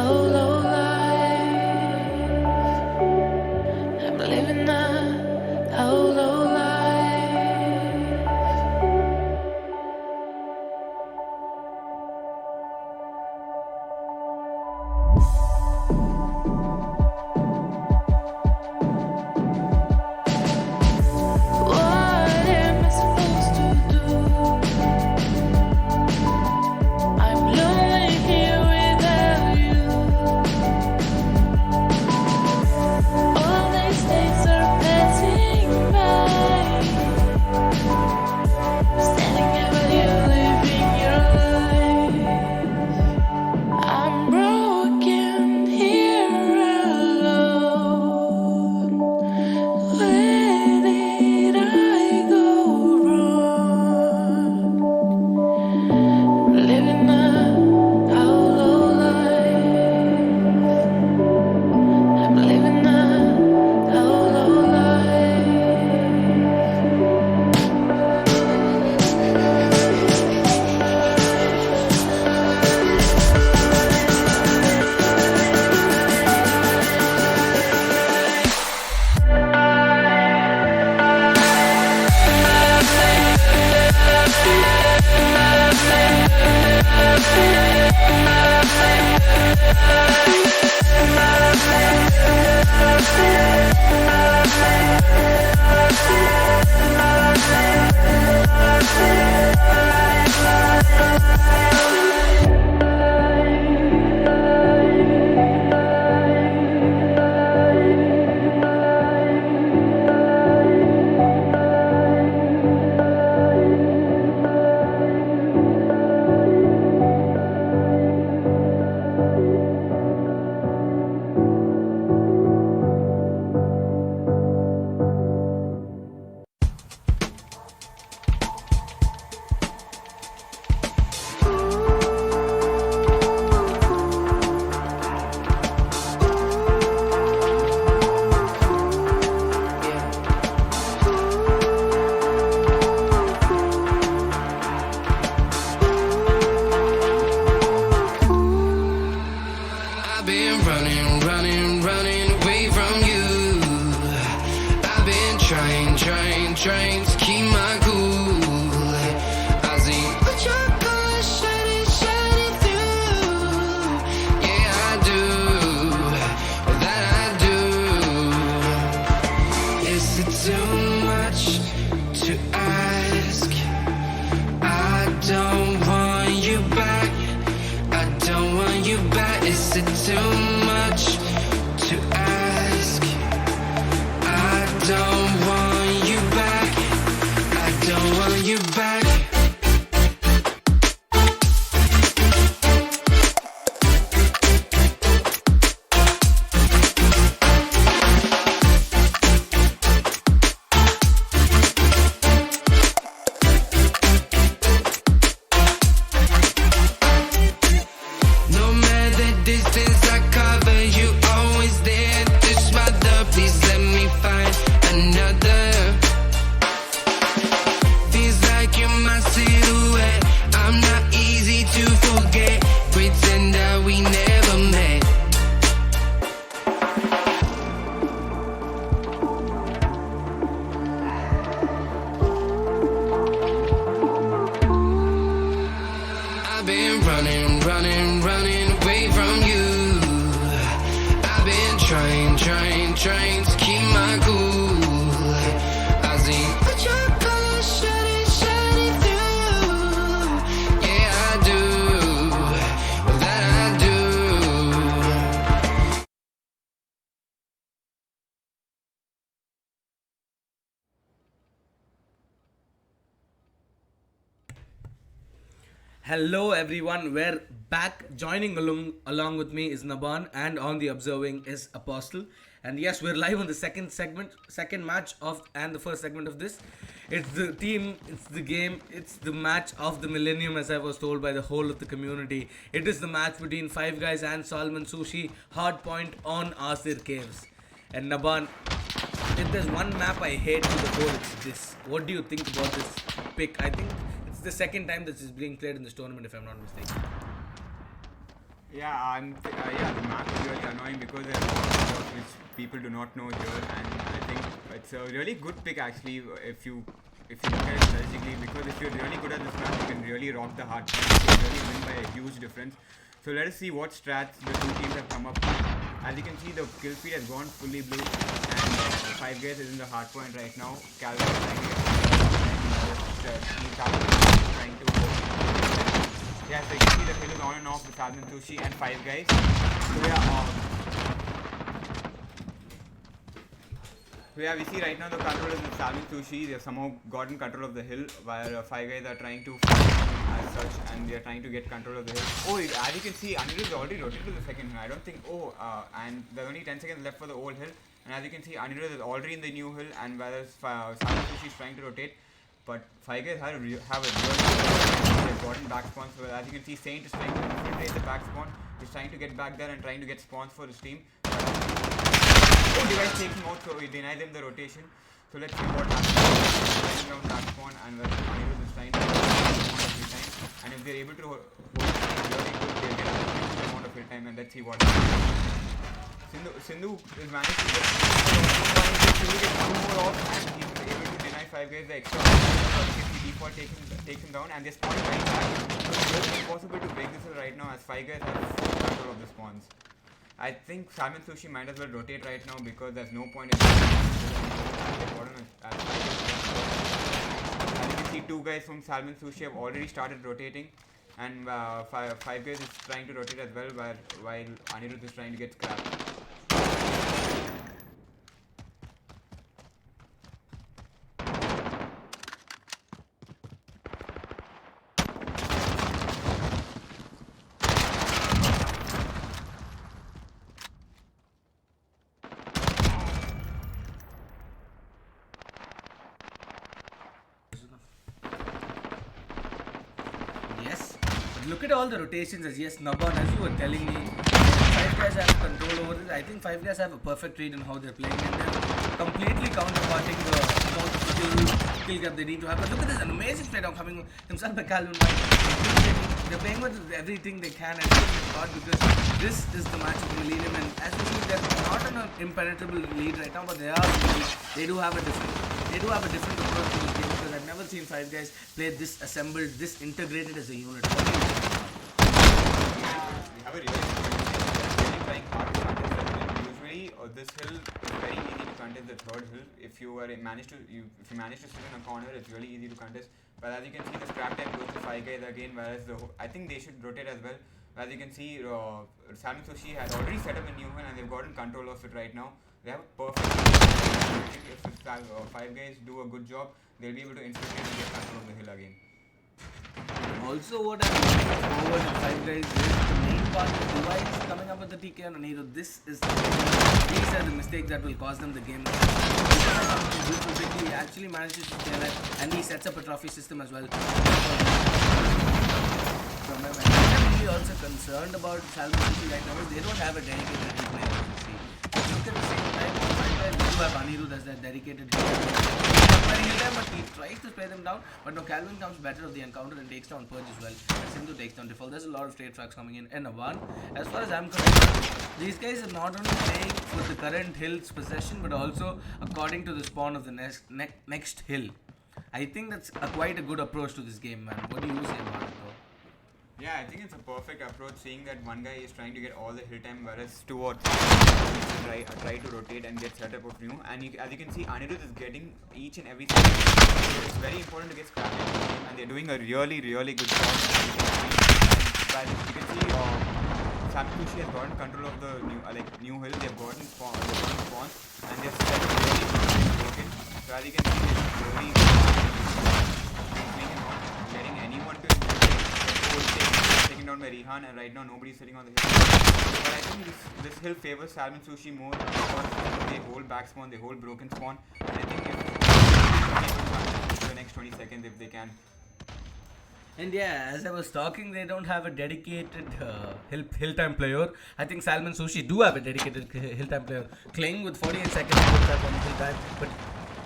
low life. I'm living a how low life. What am I supposed to do? I'm lonely here without you. All these days are passing by. Standing about you, living your life. I'm broken here alone. Where did I go wrong? Living a how low life. I'm living a how low life. I've been running away from you. I've been trying to keep my cool. I see what you're going shining through. Yeah, I do. That I do. Is it too much to ask? I don't want you back. I don't want you back. Is it too much to ask? I don't want you back. I don't want you back. No matter the distance I cover, you always there. Just mother, please let me find another. Feels like you're my silhouette. I'm not easy to forget. Pretend that we never met. I've been running away from you. I've been trying to keep my cool. I see what you're going shining through. Yeah, I do. That I do. Hello everyone, we're back. Joining along with me is Naban, and on the observing is Apostle. And yes, we're live on the second match of, and the first segment of this. It's the team, it's the game, it's the match of the millennium, as I was told by the whole of the community. It is the match between Five Guys and Salmon Sushi, Hardpoint on Asir Caves. And Naban, if there's one map I hate to the core, it's this. What do you think about this pick? I think it's the second time this is being played in this tournament, if I'm not mistaken. Yeah, the map is really annoying because there's a lot of stuff which people do not know here, and I think it's a really good pick actually if you look at it strategically, because if you're really good at this map, you can really rock the hard point. You can really win by a huge difference. So let us see what strats the two teams have come up with. As you can see, the kill feed has gone fully blue, and 5guys is in the hard point right now. Calvin is trying to trying to go. Yeah, so you can see the hill is on and off with Salmon, Sushi and 5guys. So yeah, we see right now the control is with Salmon, Sushi. They have somehow gotten control of the hill, while 5guys are trying to as such, and they are trying to get control of the hill. Oh, as you can see, Anirudh is already rotated to the second hill. I don't think, and there's only 10 seconds left for the old hill. And as you can see, Anirudh is already in the new hill, and whereas Salmon, Sushi is trying to rotate. But 5guys have a real they've gotten back spawns. So as you can see, Saint is trying to infiltrate the back spawn. He's trying to get back there and trying to get spawns for his team. Oh, device taking out, so he denied them the rotation. So let's see what happens. Trying down back spawn, and Anirudh is trying to spawn every time. And if they're able to hold it really good, they'll get a huge amount of hit time, and let's see what happens. Sindhu is managed to get one more off, and he's able to deny 5guys the extra. Default takes him down, and they're spawning right back. So it's impossible to break this right now, as 5guys have full control of the spawns. I think Salmon, Sushi might as well rotate right now, because there's no point in as you can see, 2 guys from Salmon, Sushi have already started rotating, and 5guys is trying to rotate as well, while Anirudh is trying to get scrapped. Look at all the rotations, as Naban, as you were telling me, 5guys have control over it. I think 5guys have a perfect read on how they're playing, and they're completely counterparting the amount of kill gap they need to have. But look at this, an amazing play down coming himself by Calvin. They're playing with everything they can, and it's hard because this is the match of the millennium, and as you see, they're not on an impenetrable lead right now, but they do have a different approach to this game, because I've never seen 5guys play this assembled, this integrated as a unit. We have a really trying hard to contest the hill. Usually, this hill is very easy to contest. The third hill, if you manage to sit in a corner, it's really easy to contest. But as you can see, the scrap time goes to 5guys again, whereas I think they should rotate as well. As you can see, Salmon, Sushi has already set up a new one, and they've gotten control of it right now. They have a perfect. If 5guys do a good job, they'll be able to infiltrate and get control of the hill again. Also, what I'm looking forward to 5guys is the main part of the device coming up with the TK on Nero. These are the mistakes that will cost them the game. He actually manages to stay alive, and he sets up a trophy system as well. I'm really also concerned about Salmon right now. They don't have a dedicated player. Look at the same time, 5guys do have Anirudh as their dedicated but he tries to spray them down, but no, Calvin comes better of the encounter and takes down Purge as well. Sindhu takes down Default. There's a lot of straight tracks coming in. And one, as far as I'm concerned, these guys are not only playing for the current hill's possession, but also according to the spawn of the next hill. I think that's quite a good approach to this game, man. What do you say about it, though? Yeah, I think it's a perfect approach, seeing that one guy is trying to get all the hill time, whereas 2 or 3 try to rotate and get set up of new. And as you can see, Anirudh is getting each and every second. So it's very important to get scrapped in the game, and they're doing a really good job. As you can see, Salmon, Sushi has gotten control of the new hill. They've gotten spawns, and they've set up really broken. So as you can see, it's really letting anyone to taken down by Rihan, and right now nobody's sitting on the hill. But I think this hill favors Salmon, Sushi more, because they hold back spawn, they hold broken spawn, and I think if the next 20 seconds if they can. And yeah, as I was talking, they don't have a dedicated hill time player. I think Salmon, Sushi do have a dedicated hill time player. Kling with 48 seconds on hill time, but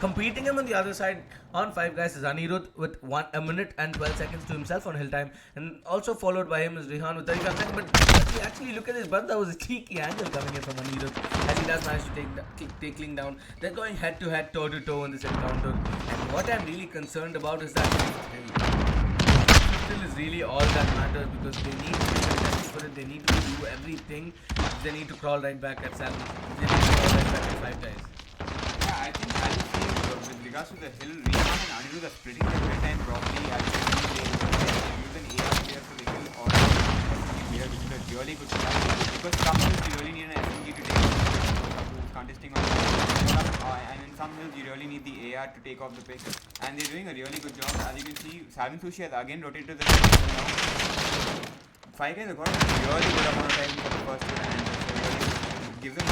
Competing him on the other side on 5 guys is Anirudh with 1 minute and 12 seconds to himself on hill time, and also followed by him is Rehan with 35 seconds. But if you actually look at this, but that was a cheeky angle coming in from Anirudh as he does manage to take Ling down. They're going head to head, toe to toe in this encounter, and what I'm really concerned about is that still is really all that matters, because they need to be contested for it. They need to do everything. They need to crawl right back at Salmon. They need to crawl right back at 5 guys. Yeah, I think with regards to the hill, Rehan and Anirudh are splitting their hill time properly. I think they use an AR player for the hill or here, which is a really good strategy, because some hills you really need an SMG to take off who's contesting on and in some hills you really need the AR to take off the pick, and they're doing a really good job. As you can see, Salmon Sushi has again rotated to the now. 5 guys have got a really good amount of time for the first hill, and really gives them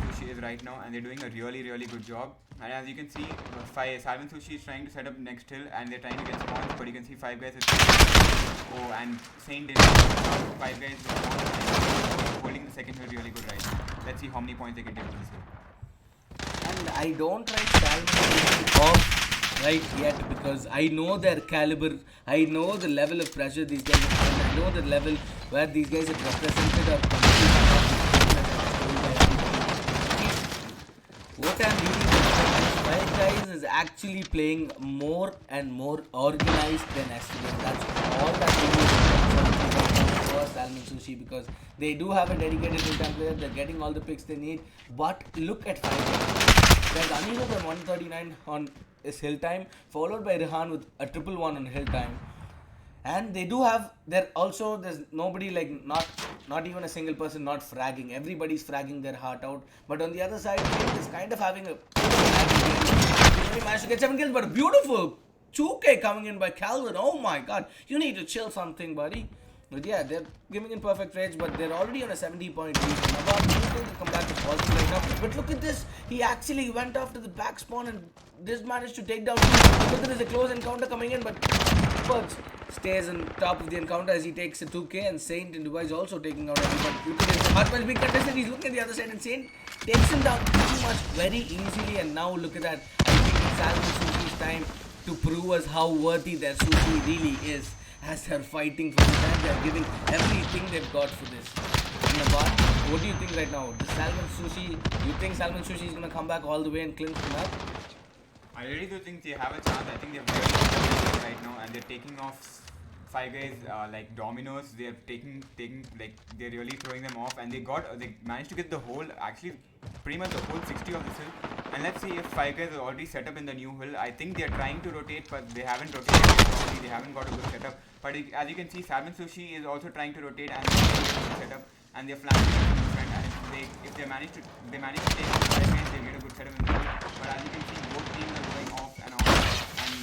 Sushi is right now, and they're doing a really good job. And as you can see, Salmon Sushi is trying to set up next hill, and they're trying to get spawns, but you can see 5 guys and Saint didn't 5 guys with spawns, holding the second hill really good right now. Let's see how many points they can take with this hill. And I don't write Salmon off right yet, because I know their caliber, I know the level of pressure these guys have, I know the level where these guys have represented or what I'm reading is 5 guys is actually playing more and more organized than yesterday. That's all that we need for Salmon Sushi, because they do have a dedicated full-time player. They're getting all the picks they need. But look at 5 guys. There's Anirudh at 139 on his hill time, followed by Rehan with a 111 on hill time. And they do have, there's nobody like, not even a single person not fragging. Everybody's fragging their heart out. But on the other side, King is kind of having a he managed to get 7 kills, but a beautiful 2K coming in by Calvin. Oh my god, you need to chill something, buddy. But yeah, they're giving in perfect rage, but they're already on a 70-point lead. Nabab is going to come back to Falcon right now. But look at this, he actually went after the back spawn and just managed to take down. Because there is a close encounter coming in, but Bugs stays on top of the encounter as he takes a 2K, and Saint in Dubai is also taking out everybody. Look at this, Hardpoint being contested, he's looking at the other side, and Saint takes him down pretty much very easily. And now look at that, I think it's Salmon Sushi's time to prove us how worthy their sushi really is. As they're fighting for the time, they're giving everything they've got for this. Nabab, what do you think right now? The Salmon Sushi, you think Salmon Sushi is going to come back all the way and clinch the map? I really do think they have a chance. I think they're very good right now, and they're taking off 5 guys like dominoes. They're taking like they're really throwing them off, and they managed to get the whole, actually pretty much the whole 60 of this hill. And let's see if 5 guys are already set up in the new hill. I think they're trying to rotate, but they haven't rotated properly. They haven't got a good setup. But as you can see, Salmon Sushi is also trying to rotate and set up, and they're flanking in the front. And if they manage to take 5 guys, they get a good setup in the hill. But as you can see, both teams are going off and on. And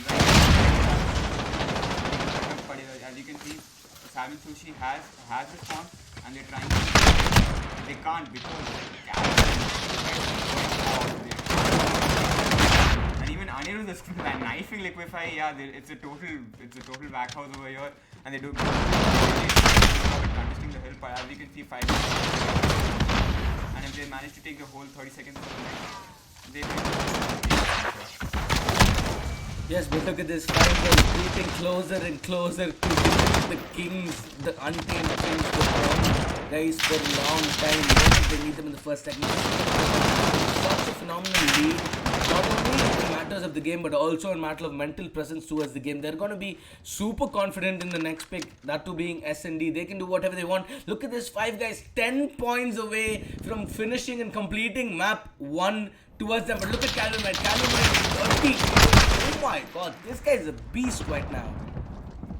but as you can see, Salmon Sushi has response, and they're trying to. They can't because and even Anirudh is knifing Liquify. Yeah, it's a total back house over here, and they do contesting the hill. But as you can see, 5 and if they manage to take the whole 30 seconds, they Yes, but look at this 5 guys creeping closer and closer to the Kings, the untamed Kings, the strong guys for a long time. Once they meet them in the first segment. Such a phenomenal lead, not only in matters of the game, but also in matter of mental presence towards the game. They're going to be super confident in the next pick, that too being S&D. They can do whatever they want. Look at this 5 guys, 10 points away from finishing and completing map 1 towards them. But look at Calvin White. Calvin White is 30. Oh my god, this guy is a beast right now.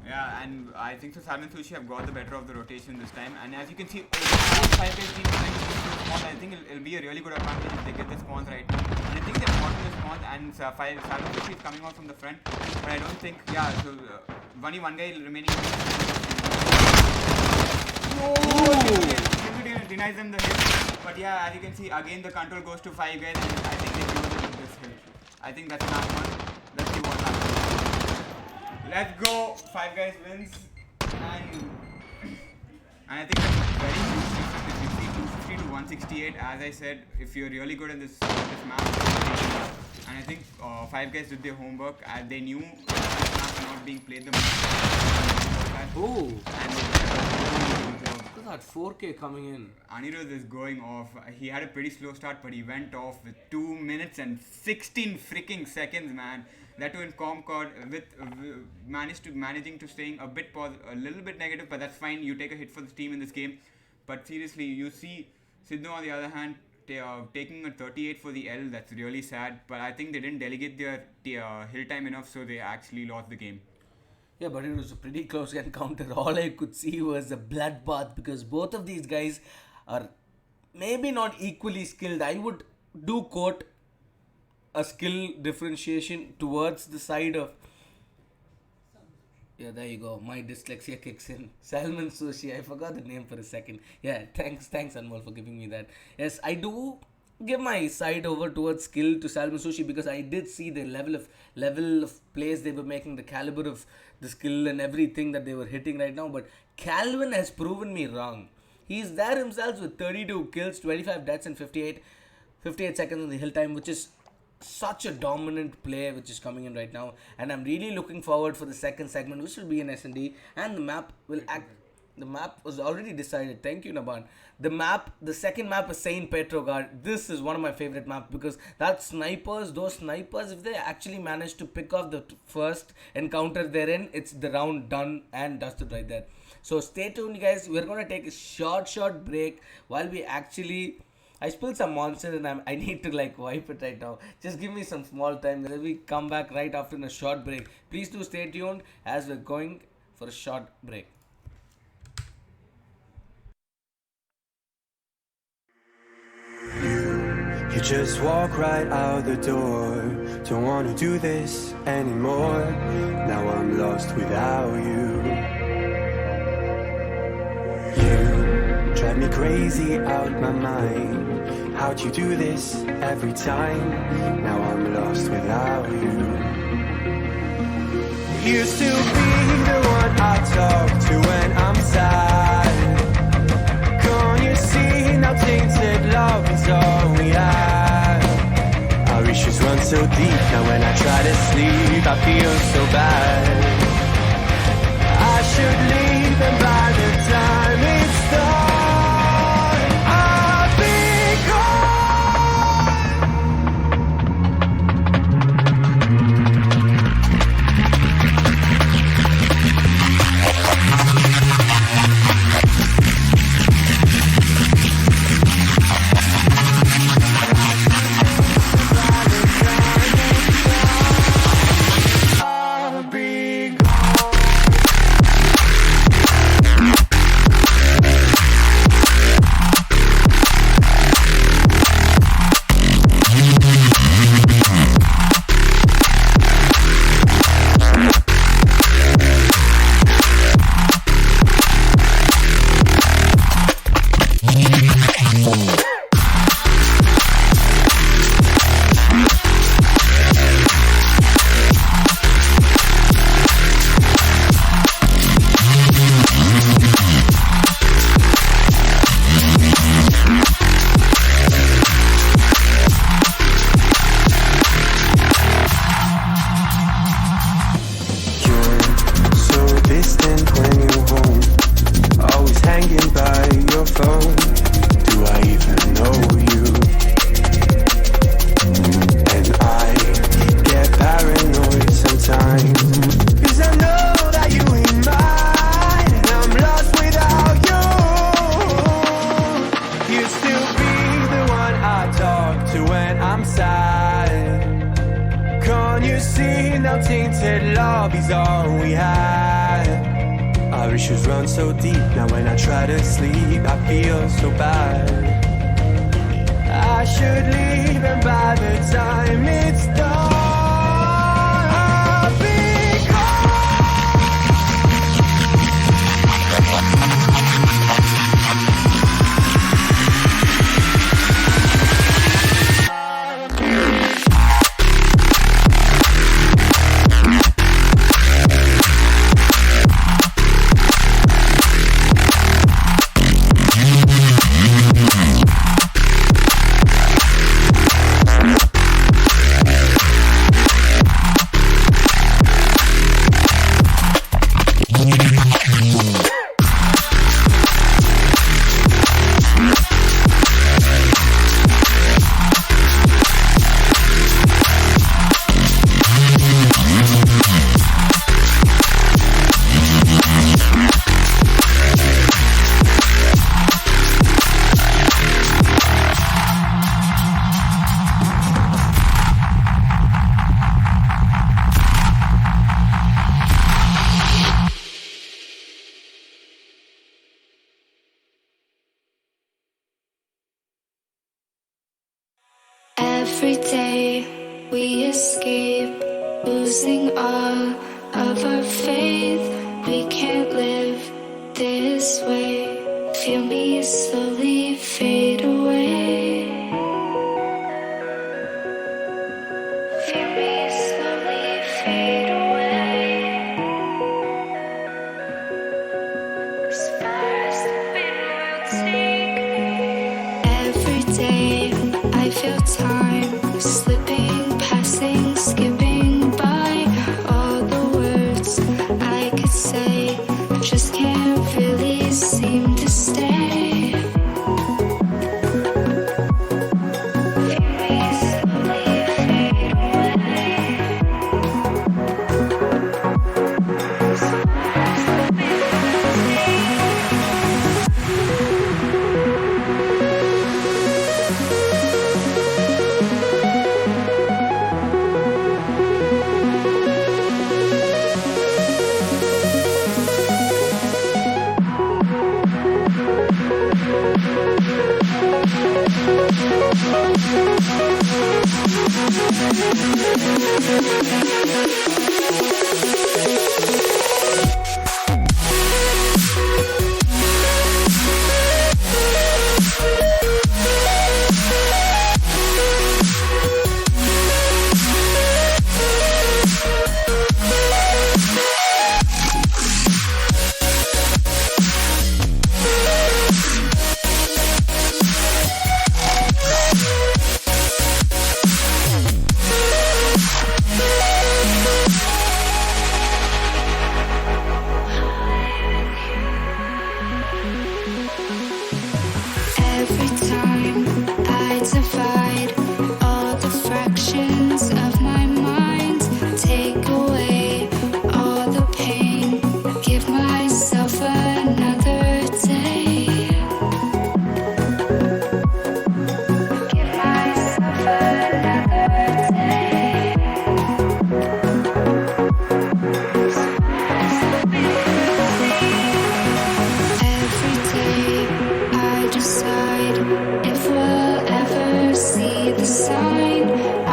Yeah, and I think so Salmon Sushi have got the better of the rotation this time. And as you can see, all 5 guys being trying to get the spawn. I think it'll be a really good advantage if they get the spawns right now. And I think they've gotten the spawns, and Salmon Sushi is coming out from the front. But I don't think, yeah, so only one guy remaining. Denies them the hit. But yeah, as you can see, again the control goes to 5 guys, and I think they close it with this hit. I think that's enough one. Let's see what happens. Let's go. 5 guys wins, and I think that's very huge. 250 to 68. As I said, if you're really good in this map, and I think Five Guys did their homework and they knew this map was not being played the most. Oh! And Look at that 4K coming in. Anirudh is going off. He had a pretty slow start, but he went off with 2 minutes and 16 freaking seconds, man. That too in Comcord with managing to staying a little bit negative, but that's fine. You take a hit for the team in this game. But seriously, you see Sidhu on the other hand taking a 38 for the L. That's really sad. But I think they didn't delegate their hill time enough, so they actually lost the game. Yeah, but it was a pretty close encounter. All I could see was a bloodbath because both of these guys are maybe not equally skilled. I would do quote a skill differentiation towards the side of... Yeah, there you go. My dyslexia kicks in. Salmon Sushi. I forgot the name for a second. Yeah, thanks Anmol for giving me that. Yes, I do give my side over towards skill to Salmon Sushi because I did see the level of plays they were making, the caliber of the skill and everything that they were hitting right now. But Calvin has proven me wrong. He's there himself with 32 kills, 25 deaths and 58 seconds on the hill time, which is such a dominant play which is coming in right now. And I'm really looking forward for the second segment, which will be in S&D, and the map will act... The map was already decided. Thank you, Naban. The second map is Saint Petrograd. This is one of my favorite maps because those snipers, if they actually manage to pick off the first encounter they're in, it's the round done and dusted right there. So stay tuned, guys. We're going to take a short break while we actually... I spilled some monster and I need to wipe it right now. Just give me some small time. Then we come back right after a short break. Please do stay tuned as we're going for a short break. You just walk right out the door. Don't wanna do this anymore. Now I'm lost without you. You drive me crazy out my mind. How'd you do this every time? Now I'm lost without you. Used to be the one I talk to when I'm sad. Can't you see now tainted love is all we have? Our issues run so deep, now when I try to sleep I feel so bad. I should leave and by the time it's done I'll be Every day we escape, losing all of our faith. We can't live this way. Feel me slowly fade away. Feel me slowly fade away. As far as the wind will take me. Every day I feel time slipping, passing, skipping by. All the words I could say just can't really seem to stay. Feel me slowly fade away. As far as the wind will take me. Every time I divide all the fractions of my mind, take away all the pain, give myself another day. Give myself another day. Every day I decide if we'll ever see the sign. I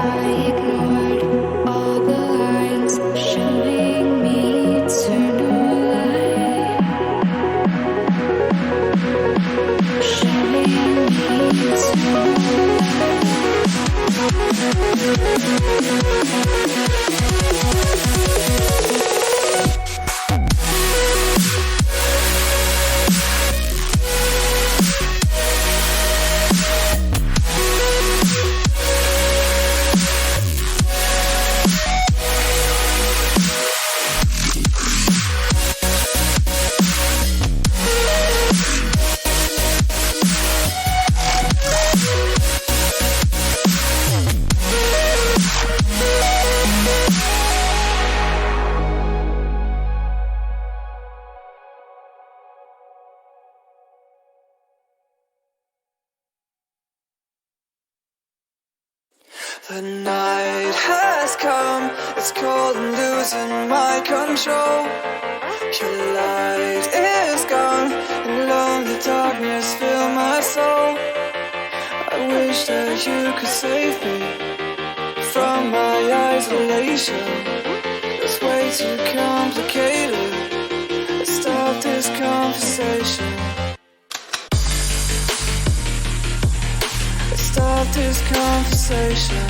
ignored all the lines showing me eternal light. Showing me eternal The night has come, it's cold and losing my control. Your light is gone, and lonely darkness fill my soul. I wish that you could save me from my isolation. It's way too complicated. Let's stop this conversation. Let's stop this conversation.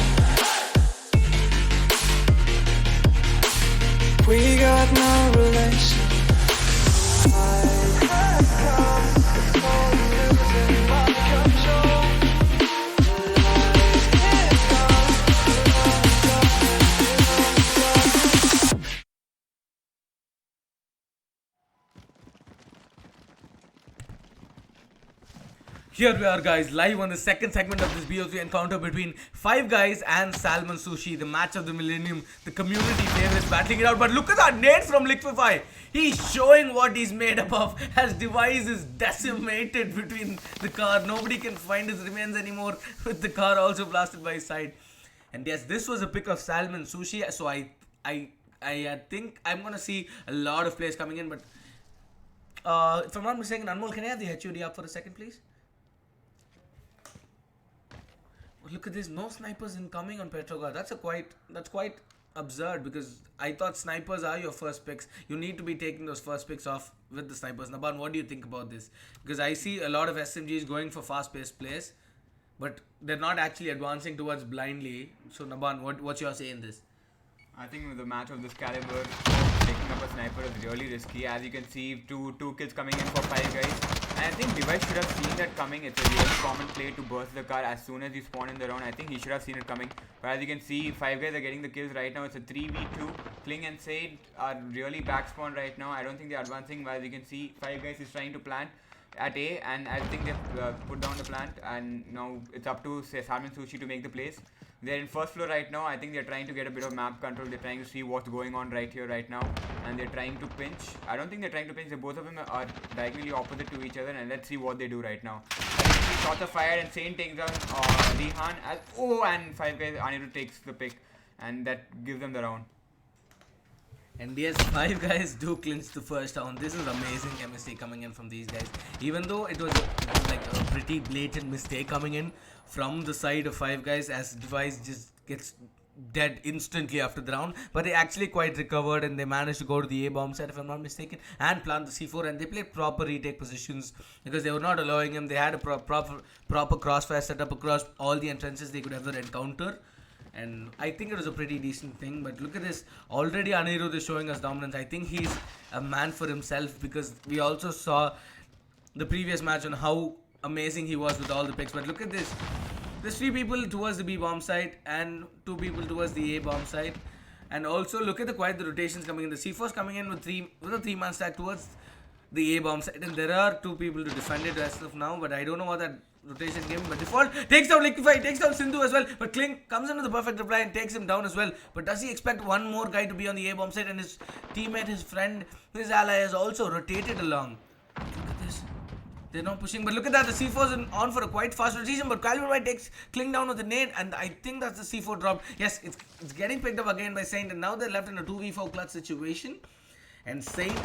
We got no relation. I have come, it's cold and losing my control. The light is gone, Here we are, guys, live on the second segment of this BOC encounter between Five Guys and Salmon Sushi, the match of the millennium, the community favorites battling it out. But look at that nades from Lxg. He's showing what he's made up of, as device is decimated between the car. Nobody can find his remains anymore, with the car also blasted by his side. And yes, this was a pick of Salmon Sushi, so I think I'm gonna see a lot of players coming in. But if I'm not mistaken, Anmol, can I have the HUD up for a second, please? Look at this, no snipers incoming on Petrograd. That's quite absurd, because I thought snipers are your first picks. You need to be taking those first picks off with the snipers. Naban, what do you think about this? Because I see a lot of SMGs going for fast-paced plays, but they're not actually advancing towards blindly. So Naban, what's your say in this? I think with a match of this caliber, taking up a sniper is really risky. As you can see, two kills coming in for 5 guys. And I think Device should have seen that coming. It's a really common play to burst the car as soon as you spawn in the round. I think he should have seen it coming. But as you can see, 5 guys are getting the kills right now. It's a 3v2. Kling and Said are really back spawn right now. I don't think they're advancing. But as you can see, 5 guys is trying to plant at A, and I think they've put down the plant, and now it's up to Salmon Sushi to make the plays. They're in first floor right now. I think they're trying to get a bit of map control. They're trying to see what's going on right here, right now, and they're trying to pinch. I don't think they're trying to pinch. Both of them are diagonally opposite to each other, and let's see what they do right now. Shots are fired, and Saint takes down Rihan. And 5 guys, Anirudh takes the pick, and that gives them the round. And yes, 5 guys do clinch the first round. This is amazing chemistry coming in from these guys. Even though it was like a pretty blatant mistake coming in from the side of 5 guys, as Device just gets dead instantly after the round. But they actually quite recovered, and they managed to go to the A bomb side, if I'm not mistaken, and plant the C4. And they played proper retake positions, because they were not allowing him. They had a proper crossfire set up across all the entrances they could ever encounter. And I think it was a pretty decent thing. But look at this. Already Anirudh is showing us dominance. I think he's a man for himself, because we also saw the previous match on how amazing he was with all the picks. But look at this. There's 3 people towards the B bomb side and 2 people towards the A bomb side. And also look at the rotations coming in. The C4's coming in with a 3-man stack towards the A bomb side. And there are 2 people to defend it as of now. But I don't know what that rotation gave him. But default takes down Liquify, takes down Sindhu as well. But Kling comes into the perfect reply and takes him down as well. But does he expect one more guy to be on the A bomb side? And his teammate, his friend, his ally has also rotated along. Look at this. They're not pushing, but look at that. The C4 is on for a quite fast rotation, but Calvin White takes Kling down with a nade, and I think that's the C4 drop. Yes, it's getting picked up again by Saint, and now they're left in a 2v4 clutch situation. And Saint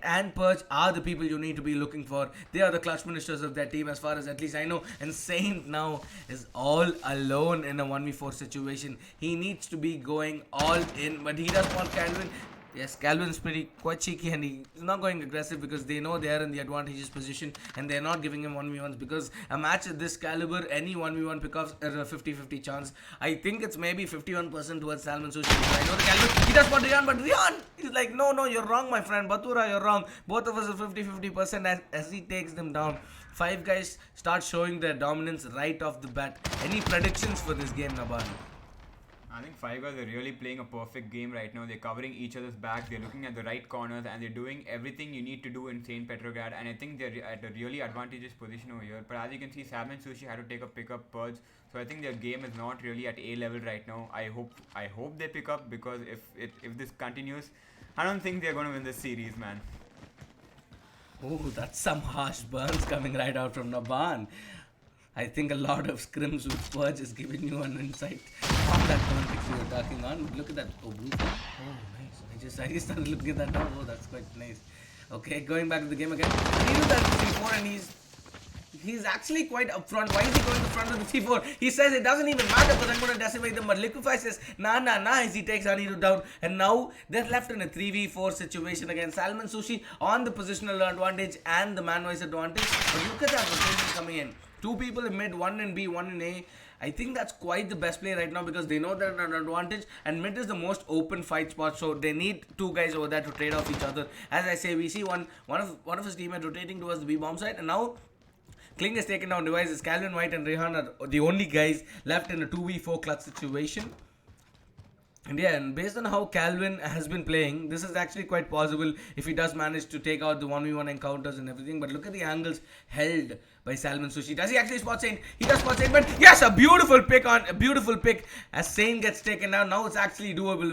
and Purge are the people you need to be looking for. They are the clutch ministers of their team, as far as at least I know. And Saint now is all alone in a 1v4 situation. He needs to be going all in, but he does want Calvin. Yes, Calvin's quite cheeky, and he's not going aggressive, because they know they are in the advantageous position, and they're not giving him 1v1s, because a match at this caliber, any 1v1 pickoffs are a 50-50 chance. I think it's maybe 51% towards Salmon Sushi. I know the Calvin, he does spot Rihan, but Rihan, he's like, no, you're wrong, my friend. Batura, you're wrong. Both of us are 50-50% as he takes them down. 5 guys start showing their dominance right off the bat. Any predictions for this game, Naban? I think 5 guys are really playing a perfect game right now. They're covering each other's back. They're looking at the right corners, and they're doing everything you need to do in St. Petrograd. And I think they're at a really advantageous position over here. But as you can see, Salmon Sushi had to take a pick-up Purge. So I think their game is not really at A level right now. I hope they pick up, because if this continues, I don't think they're going to win this series, man. Oh, that's some harsh burns coming right out from Naban. I think a lot of scrims with Purge is giving you an insight on that context you were talking on. Look at that. Oh, blue. Oh, nice. I just started looking at that now. Oh, that's quite nice. Okay, going back to the game again. He knew that C4, and he's actually quite upfront. Why is he going to front of the C4? He says it doesn't even matter, because I'm going to decimate them. But Liquify says, nah, as he takes Anirudh down. And now they're left in a 3v4 situation against Salmon Sushi on the positional advantage and the man-wise advantage. But look at that rotation coming in. 2 people in mid, 1 in B, 1 in A. I think that's quite the best play right now, because they know they're at an advantage, and mid is the most open fight spot, so they need 2 guys over there to trade off each other. As I say, we see one of his teammates rotating towards the B bomb side, and now Kling has taken down Devices. Calvin White and Rehan are the only guys left in a 2v4 clutch situation. And yeah, and based on how Calvin has been playing, this is actually quite possible if he does manage to take out the 1v1 encounters and everything. But look at the angles held by Salmon Sushi. Does he actually spot Saint? He does spot Saint, but yes, a beautiful pick as Saint gets taken down. Now it's actually doable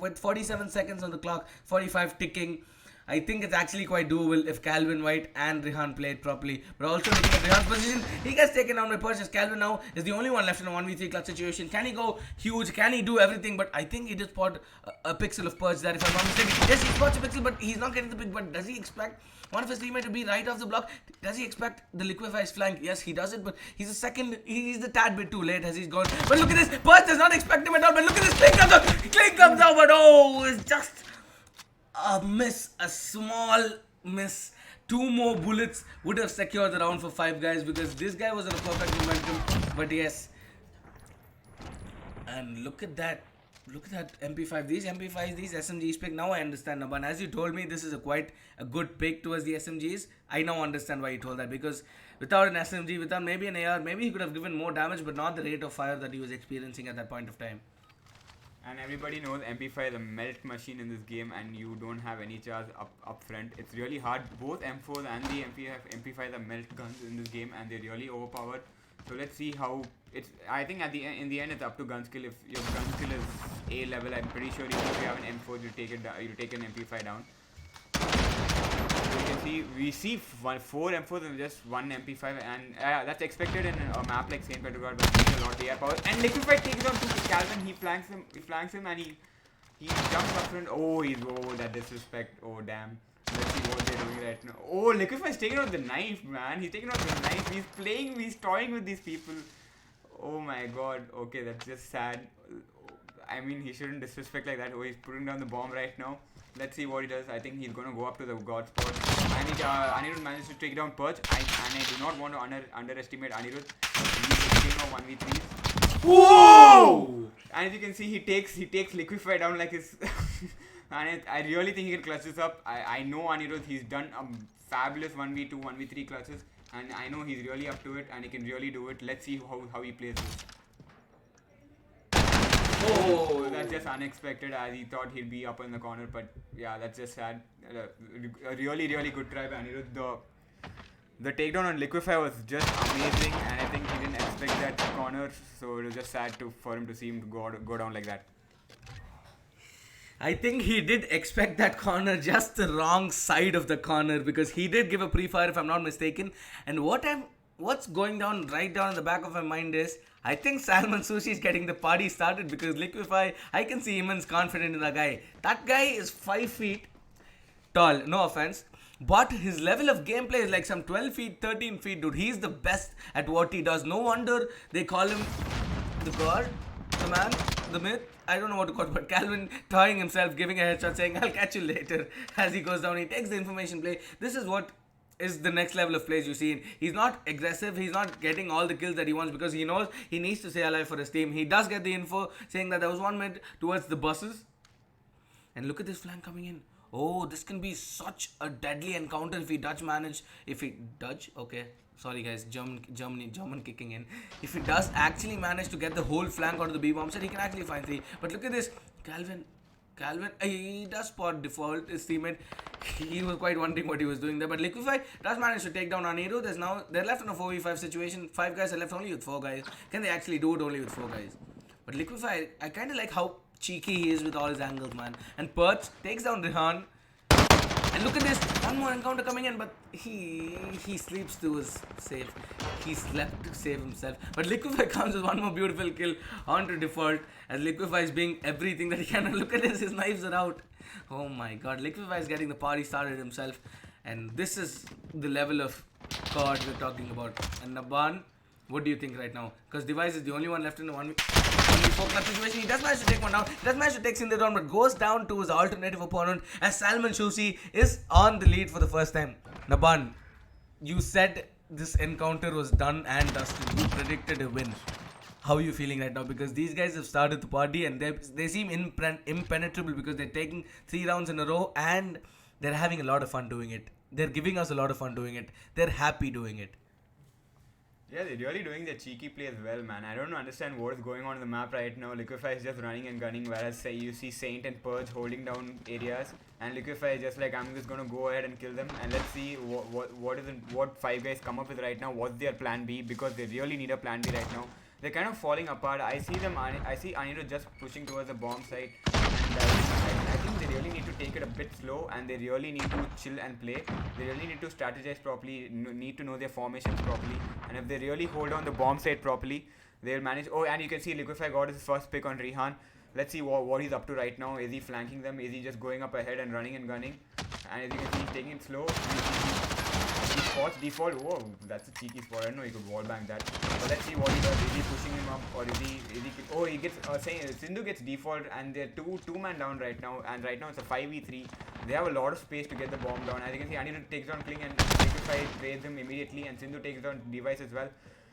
with 47 seconds on the clock, 45 ticking. I think it's actually quite doable if Calvin White and Rehan played properly. But also looking at Rehan's position, he gets taken down by Purchase. Calvin now is the only one left in a 1v3 clutch situation. Can he go huge? Can he do everything? But I think he did spot a pixel of Purge there, if I'm not mistaken. Yes, he spots a pixel, but he's not getting the pick. But does he expect one of his teammates to be right off the block? Does he expect the Liquify's flank? Yes, he does it, but he's the tad bit too late as he's gone. But look at this, Purge does not expect him at all. But look at this, Kling comes out, but oh, it's just a miss, a small miss. 2 more bullets would have secured the round for 5 guys, because this guy was in a perfect momentum. But yes, and look at that MP5, these MP5s, these SMGs pick. Now I understand, Naban, as you told me this is quite a good pick towards the SMGs. I now understand why you told that, because without an SMG, without maybe an AR, maybe he could have given more damage, but not the rate of fire that he was experiencing at that point of time. And everybody knows MP5 is a melt machine in this game, and you don't have any charge up front. It's really hard. Both M4s and the MP5 are melt guns in this game, and they're really overpowered. So let's see how it's. I think in the end it's up to gun skill. If your gun skill is A level, I'm pretty sure even if you have an M4, you take an MP5 down. So you can see we see 4 M4s and just 1 MP5, and that's expected in a map like St. Petrograd, but he needs a lot of air power. And Liquify takes down Calvin. He flanks him, and he jumps up front. Oh, that disrespect. Oh damn. Let's see what they're doing right now. Oh, Liquify is taking out the knife, man. He's taking out the knife. He's toying with these people. Oh my god. Okay, that's just sad. I mean, he shouldn't disrespect like that. Oh, he's putting down the bomb right now. Let's see what he does. I think he's going to go up to the god spot. Anirudh managed to take down Perch. And I do not want to underestimate Anirudh. He's king of 1v3s. Whoa! And as you can see, he takes Liquify down like his... And I really think he can clutch this up. I know Anirudh, he's done a fabulous 1v2, 1v3 clutches. And I know he's really up to it, and he can really do it. Let's see how he plays this. Oh, that's just unexpected, as he thought he'd be up in the corner. But yeah, that's just sad. A really good try by Anirudh. The takedown on Liquify was just amazing, and I think he didn't expect that corner. So it was just sad for him to see him go down like that. I think he did expect that corner, just the wrong side of the corner, because he did give a pre-fire, if I'm not mistaken. And what's going down right down in the back of my mind is, I think Salmon Sushi is getting the party started, because Liquify, I can see immense confidence in that guy. That guy is 5 feet tall, no offense, but his level of gameplay is like some 12 feet, 13 feet, dude. He's the best at what he does. No wonder they call him the god, the man, the myth. I don't know what to call it, but Calvin toying himself, giving a headshot, saying, I'll catch you later. As he goes down, he takes the information play. This is what is the next level of plays you see. He's not aggressive. He's not getting all the kills that he wants, because he knows he needs to stay alive for his team. He does get the info saying that there was one mid towards the buses. And look at this flank coming in. Oh, this can be such a deadly encounter if he okay. Sorry guys, German kicking in. If he does actually manage to get the whole flank out of the B-bomb set, he can actually find 3. But look at this, Calvin, he does spot default his teammate. He was quite wondering what he was doing there. But Liquify does manage to take down Anirudh. They're left in a 4v5 situation. 5 guys are left only with 4 guys. Can they actually do it only with 4 guys? But Liquify, I kind of like how cheeky he is with all his angles, man. And Perch takes down Rehan. And look at this, one more encounter coming in, but he sleeps to his save. He slept to save himself. But Liquify comes with one more beautiful kill onto default, as Liquify is being everything that he can. And look at this, his knives are out. Oh my god, Liquify is getting the party started himself. And this is the level of COD we're talking about. And Naban, what do you think right now? Because Device is the only one left in the 1v4 clutch situation. He does manage to take one down. He does manage to take Cinder down, but goes down to his alternative opponent, as Salmon Sushi is on the lead for the first time. Naban, you said this encounter was done and dusted. You predicted a win. How are you feeling right now? Because these guys have started the party, and they seem impenetrable, because they're taking 3 rounds in a row, and they're having a lot of fun doing it. They're giving us a lot of fun doing it. They're happy doing it. Yeah, they're really doing their cheeky play as well, man. I don't understand what is going on in the map right now. Liquify is just running and gunning, whereas you see Saint and Purge holding down areas, and Liquify is just like, I'm just gonna go ahead and kill them, and let's see what 5 guys come up with right now. What's their plan B? Because they really need a plan B right now. They're kind of falling apart. I see Anirudh just pushing towards the bomb site, and I think they really need to take it a bit slow, and they really need to chill and play. They really need to strategize properly, need to know their formations properly, and if they really hold on the bomb site properly, they'll manage. Oh, and you can see Liquify got his first pick on Rihan. Let's see what he's up to right now. Is he flanking them? Is he just going up ahead and running and gunning? And as you can see, he's taking it slow. He spots default. Whoa, that's a cheeky spot. I didn't know he could wall bang that. But let's see what he does. Is he pushing him up, or is he oh, he gets saying Sindhu gets default, and they're two man down right now. And right now it's a 5v3. They have a lot of space to get the bomb down. As you can see, Anirudh takes down Kling and Liquify trades him immediately, and Sindhu takes down Device as well.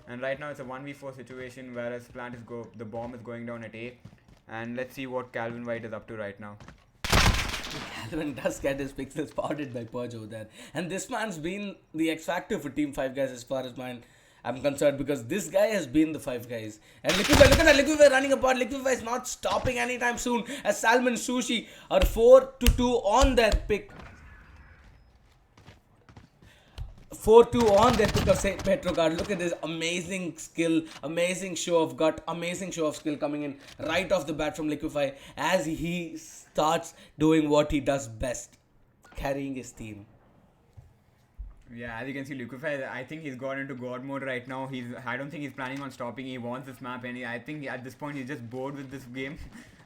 And right now it's a 1v4 situation, whereas the bomb is going down at A. And let's see what Calvin White is up to right now. Calvin does get his pixel spotted by Purge over there. And this man's been the X factor for Team 5 guys as far as I'm concerned, because this guy has been the 5 guys. And Liquify, look at that, Liquify running apart. Liquify is not stopping anytime soon, as Salmon Sushi are 4-2 on their pick. 4-2 on their pick of St. Petrograd. Look at this amazing skill, amazing show of gut, amazing show of skill coming in right off the bat from Liquify as he starts doing what he does best, carrying his team. Yeah, as you can see, Liquify, I think he's got into God mode right now. I don't think he's planning on stopping. He wants this map, and I think at this point he's just bored with this game,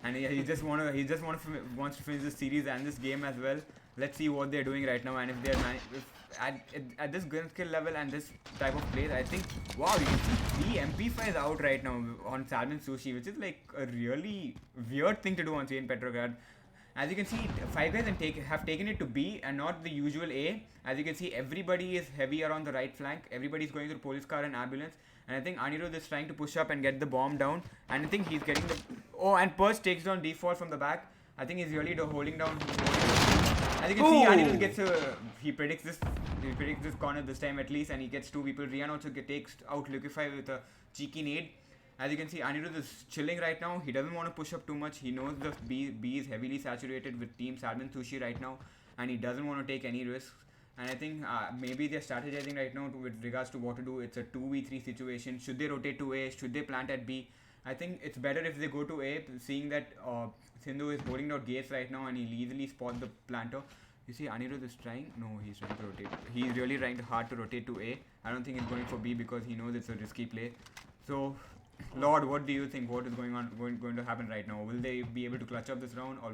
and he just wants to finish this series and this game as well. Let's see what they're doing right now, and if they're at this gun skill level and this type of plays, I think, wow, you can see the MP5 is out right now on Salmon Sushi, which is like a really weird thing to do on St. Petrograd. As you can see, 5 guys have taken it to B and not the usual A. As you can see, everybody is heavy around the right flank. Everybody's going through police car and ambulance. And I think Anirudh is trying to push up and get the bomb down. And I think he's getting the... Oh, and Purge takes down default from the back. I think he's really holding down. As you can see, Anirudh gets he predicts this corner this time at least, and he gets 2 people. Rian also takes out Liquify with a cheeky nade. As you can see, Anirudh is chilling right now. He doesn't want to push up too much. He knows the B is heavily saturated with Team Salmon Sushi right now, and he doesn't want to take any risks. And I think maybe they're strategizing right now with regards to what to do. It's a 2v3 situation. Should they rotate to A? Should they plant at B? I think it's better if they go to A, seeing that Sindhu is holding out gates right now, and he'll easily spot the planter. You see, Anirudh is trying. No, he's trying to rotate. He's really trying hard to rotate to A. I don't think he's going for B because he knows it's a risky play. So, Lord, what do you think? What is going to happen right now? Will they be able to clutch up this round, or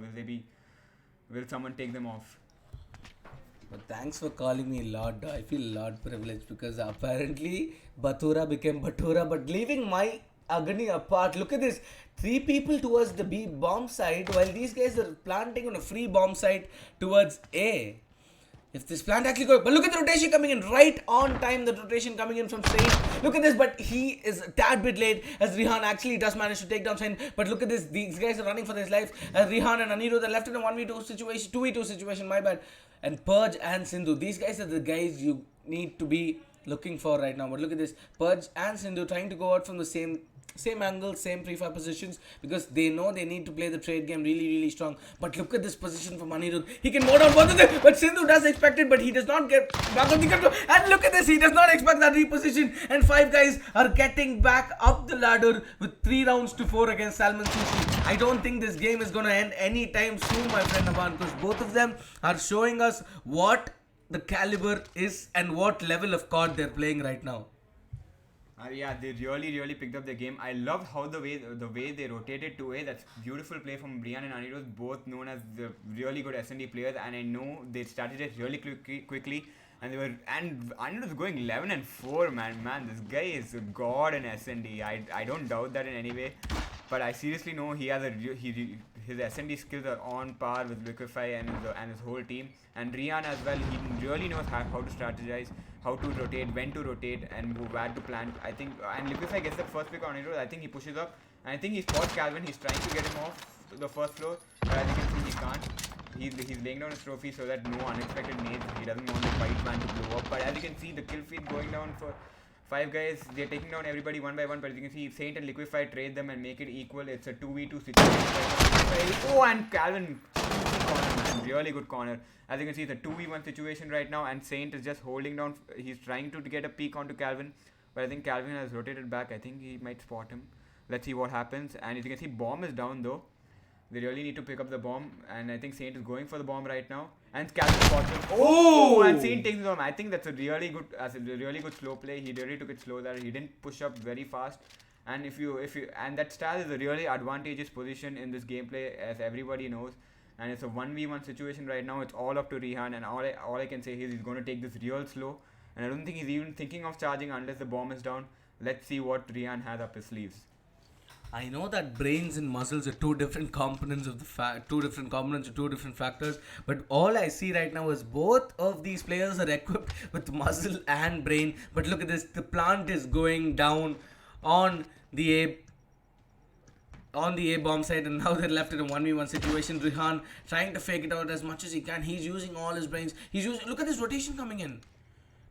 will someone take them off? But thanks for calling me Lord. I feel Lord privileged because apparently Batura became Batura, but leaving my agony apart. Look at this. 3 people towards the B bomb site, while these guys are planting on a free bomb site towards A. If this plant actually goes, but look at the rotation coming in right on time. The rotation coming in from Saint. Look at this, but he is a tad bit late as Rihan actually does manage to take down Saint. But look at this, these guys are running for their life. Rihan and Anirudh are left in a 1v2 situation, 2v2 situation, my bad. And Purge and Sindhu, these guys are the guys you need to be looking for right now. But look at this, Purge and Sindhu trying to go out from the same angle, same prefab positions, because they know they need to play the trade game really strong. But look at this position from Anirudh. He can mow down both of them, but Sindhu does expect it, but he does not get back on the control. And look at this, he does not expect that reposition. And 5 guys are getting back up the ladder with 3 rounds to 4 against Salmon Sushi. I don't think this game is going to end anytime soon, my friend Aman, because both of them are showing us what the caliber is and what level of COD they're playing right now. Yeah, they really picked up the game. I loved how the way they rotated to A. That's beautiful play from Brian and Anirudh, both known as the really good S&D players, and I know they strategized really quickly. And Anirudh is going 11-4, man. This guy is a god in S&D. I don't doubt that in any way, but I seriously know he has his S&D skills are on par with Liquify and his whole team. And Rian as well, he really knows how to strategize, how to rotate, when to rotate, and where to plant. I think, and Liquify gets the first pick on Anirudh. I think he pushes up, and I think he spots Calvin. He's trying to get him off the first floor, but as you can see, he can't. He's laying down his trophy so that no unexpected nades. He doesn't want the fight man to blow up. But as you can see, the kill feed going down for 5 guys. They're taking down everybody one by one. But as you can see, Saint and Liquify trade them and make it equal. It's a 2v2 situation. Oh, and Calvin, corner, man. Really good corner. As you can see, it's a 2v1 situation right now, and Saint is just holding down. He's trying to get a peek onto Calvin, but I think Calvin has rotated back. I think he might spot him. Let's see what happens. And as you can see, bomb is down though. They really need to pick up the bomb, and I think Saint is going for the bomb right now. And Calvin spots him. Oh! And Saint takes the bomb. I think that's a really good slow play. He really took it slow there. He didn't push up very fast. And and that style is a really advantageous position in this gameplay, as everybody knows. And it's a 1v1 situation right now. It's all up to Rihan, and all I can say is he's going to take this real slow. And I don't think he's even thinking of charging unless the bomb is down. Let's see what Rihan has up his sleeves. I know that brains and muscles are two different components of the two different factors. But all I see right now is both of these players are equipped with muscle and brain. But look at this, the plant is going down on the A bomb side, and now they're left in a 1v1 situation. Rihan trying to fake it out as much as he can. He's using all his brains. Look at this rotation coming in.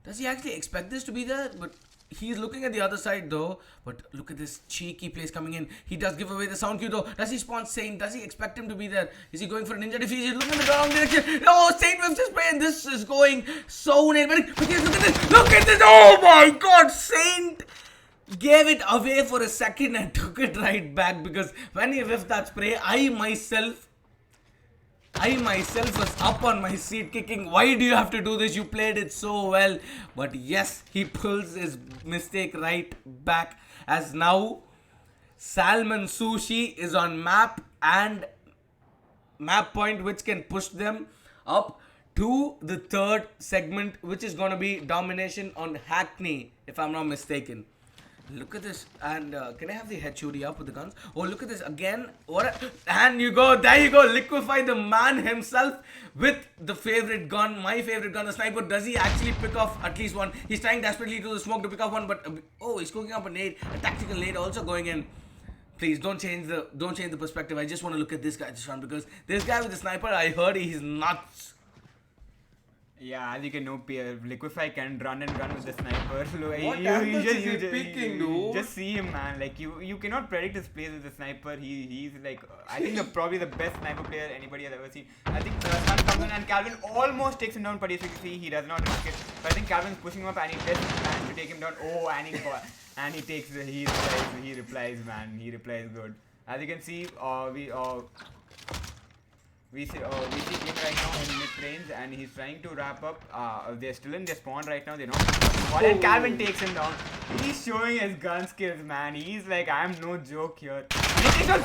Does he actually expect this to be there? But he's looking at the other side though. But look at this cheeky plays coming in. He does give away the sound cue though. Does he spawn Saint? Does he expect him to be there? Is he going for a ninja defeat? He's looking in the wrong direction. Oh, Saint whiffs his spray, and this is going so nail. But look at this. Look at this. Oh my god, Saint gave it away for a second and took it right back, because when he whiffed that spray, I myself was up on my seat kicking, why do you have to do this? You played it so well. But yes, he pulls his mistake right back, as now Salmon Sushi is on map point, which can push them up to the third segment, which is going to be Domination on Hackney, if I'm not mistaken. Look at this, and can I have the HUD up with the guns? Oh, look at this again. And you go, there you go, liquefy the man himself with the favorite gun, my favorite gun, the sniper. Does he actually pick off at least one? He's trying desperately to the smoke to pick off one, but he's cooking up a nade, a tactical nade also going in. Please don't change the perspective. I just want to look at this guy this round, because this guy with the sniper, I heard he's nuts. Yeah, as you can know, Liquefy can run and gun with the sniper. What angles is he picking, dude? Just see him, man. Like you cannot predict his plays with the sniper. He's like, I think probably the best sniper player anybody has ever seen. I think the Sun comes in and Calvin almost takes him down, but you can see he does not risk it. But I think Calvin's pushing him up and he does plan to take him down. Oh, and he takes he replies, man. He replies good. As you can see, we see Kim right now in mid-range, and he's trying to wrap up. They're still in their spawn right now. They're not. And Calvin takes him down. He's showing his gun skills, man. He's like, I'm no joke here. And he takes down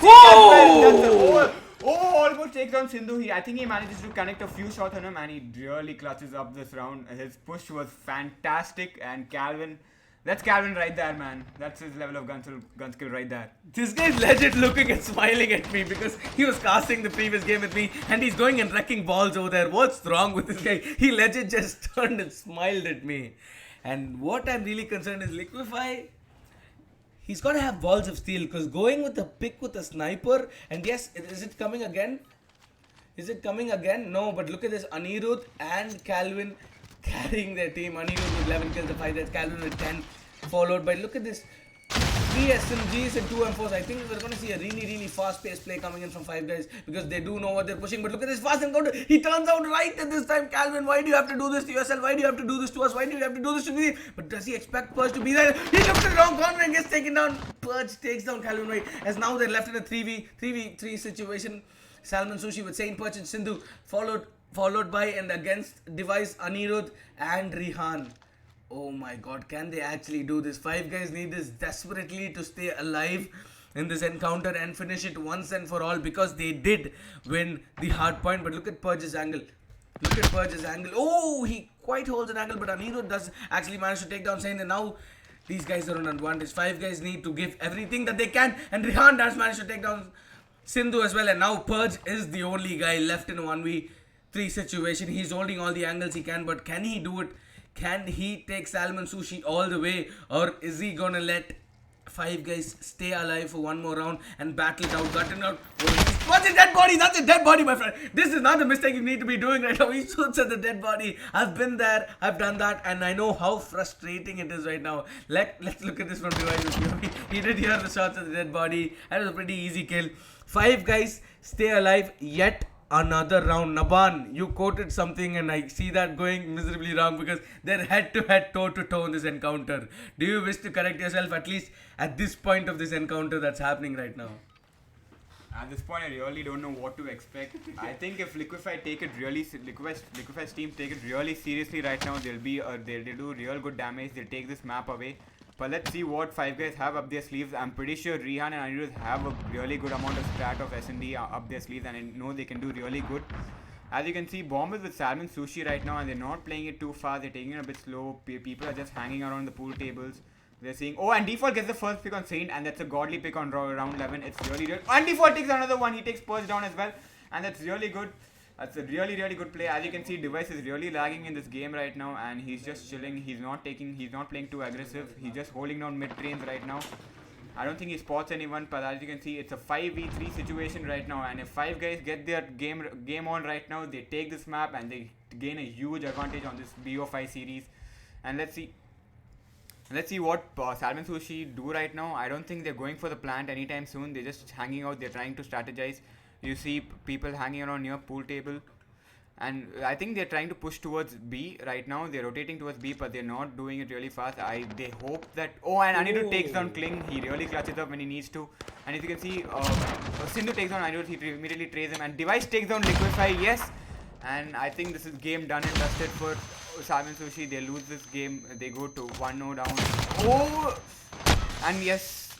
Sindhu. Almost takes down Sindhu. I think he manages to connect a few shots on him, and he really clutches up this round. His push was fantastic, and Calvin. That's Calvin right there, man. That's his level of gun skill right there. This guy's legit looking and smiling at me, because he was casting the previous game with me and he's going and wrecking balls over there. What's wrong with this guy? He legit just turned and smiled at me. And what I'm really concerned is Liquefy. He's got to have balls of steel, because going with a pick with a sniper, and yes, is it coming again? Is it coming again? No, but look at this. Anirudh and Calvin carrying their team. Anirudh with 11 kills, the 5 deaths, Calvin with 10, followed by, look at this, 3 SMGs and 2 M4s. I think we're going to see a really fast-paced play coming in from 5 guys, because they do know what they're pushing. But look at this fast encounter. He turns out right at this time. Calvin, why do you have to do this to yourself? Why do you have to do this to us? Why do you have to do this to me? But does he expect Purge to be there? He looks at the wrong corner and gets taken down. Purge takes down Calvin right, as now they're left in a 3v3 situation. Salmon Sushi with Saint, Purge and Sindhu, followed by and against device Anirudh and Rihan. Oh my god, can they actually do this? 5 guys need this desperately to stay alive in this encounter and finish it once and for all, because they did win the hard point. But look at Purge's angle. Oh, he quite holds an angle, but Anirudh does actually manage to take down Saint, and now these guys are on advantage. 5 guys need to give everything that they can, and Rihan does manage to take down Sindhu as well, and now Purge is the only guy left in a 1v3 situation. He's holding all the angles he can, but can he do it? Can he take Salmon Sushi all the way, or is he gonna let 5 guys stay alive for one more round and battle it out, gut it out? What's a dead body? That's a dead body, my friend. This is not the mistake you need to be doing right now. He shoots at the dead body. I've been there, I've done that, and I know how frustrating it is right now. Let's look at this from device. He did hear the shots at the dead body. That was a pretty easy kill. 5 guys stay alive yet another round. Naban, you quoted something and I see that going miserably wrong, because they're head-to-head, toe-to-toe in this encounter. Do you wish to correct yourself, at least at this point of this encounter that's happening right now? At this point, I really don't know what to expect. I think if Liquify take it really, Liquify's team take it really seriously right now, they'll do real good damage. They'll take this map away. But let's see what Five Guys have up their sleeves. I'm pretty sure Rihan and Anirudh have a really good amount of strat of S&D up their sleeves, and I know they can do really good. As you can see, Bomb is with Salmon Sushi right now, and they're not playing it too fast. They're taking it a bit slow. People are just hanging around the pool tables. They're seeing, oh, and Default gets the first pick on Saint, and that's a godly pick on round 11. It's really good. And Default takes another one. He takes Purge down as well, and that's really good. That's a really, really good play. As you can see, Device is really lagging in this game right now, and he's just chilling. He's not playing too aggressive. He's just holding down mid trains right now. I don't think he spots anyone, but as you can see, it's a 5v3 situation right now, and if Five Guys get their game on right now, they take this map and they gain a huge advantage on this BO5 series. And let's see what Salmon Sushi do right now. I don't think they're going for the plant anytime soon. They're just hanging out. They're trying to strategize. You see people hanging around near pool table. And I think they're trying to push towards B right now. They're rotating towards B, but they're not doing it really fast. They hope that... Oh, and Anirudh takes down Kling. He really clutches up when he needs to. And as you can see, Sindhu takes down Anirudh. He immediately trays him. And Device takes down Liquify. Yes. And I think this is game done and dusted for Salmon Sushi. They lose this game. They go to 1-0 down. Oh! And yes,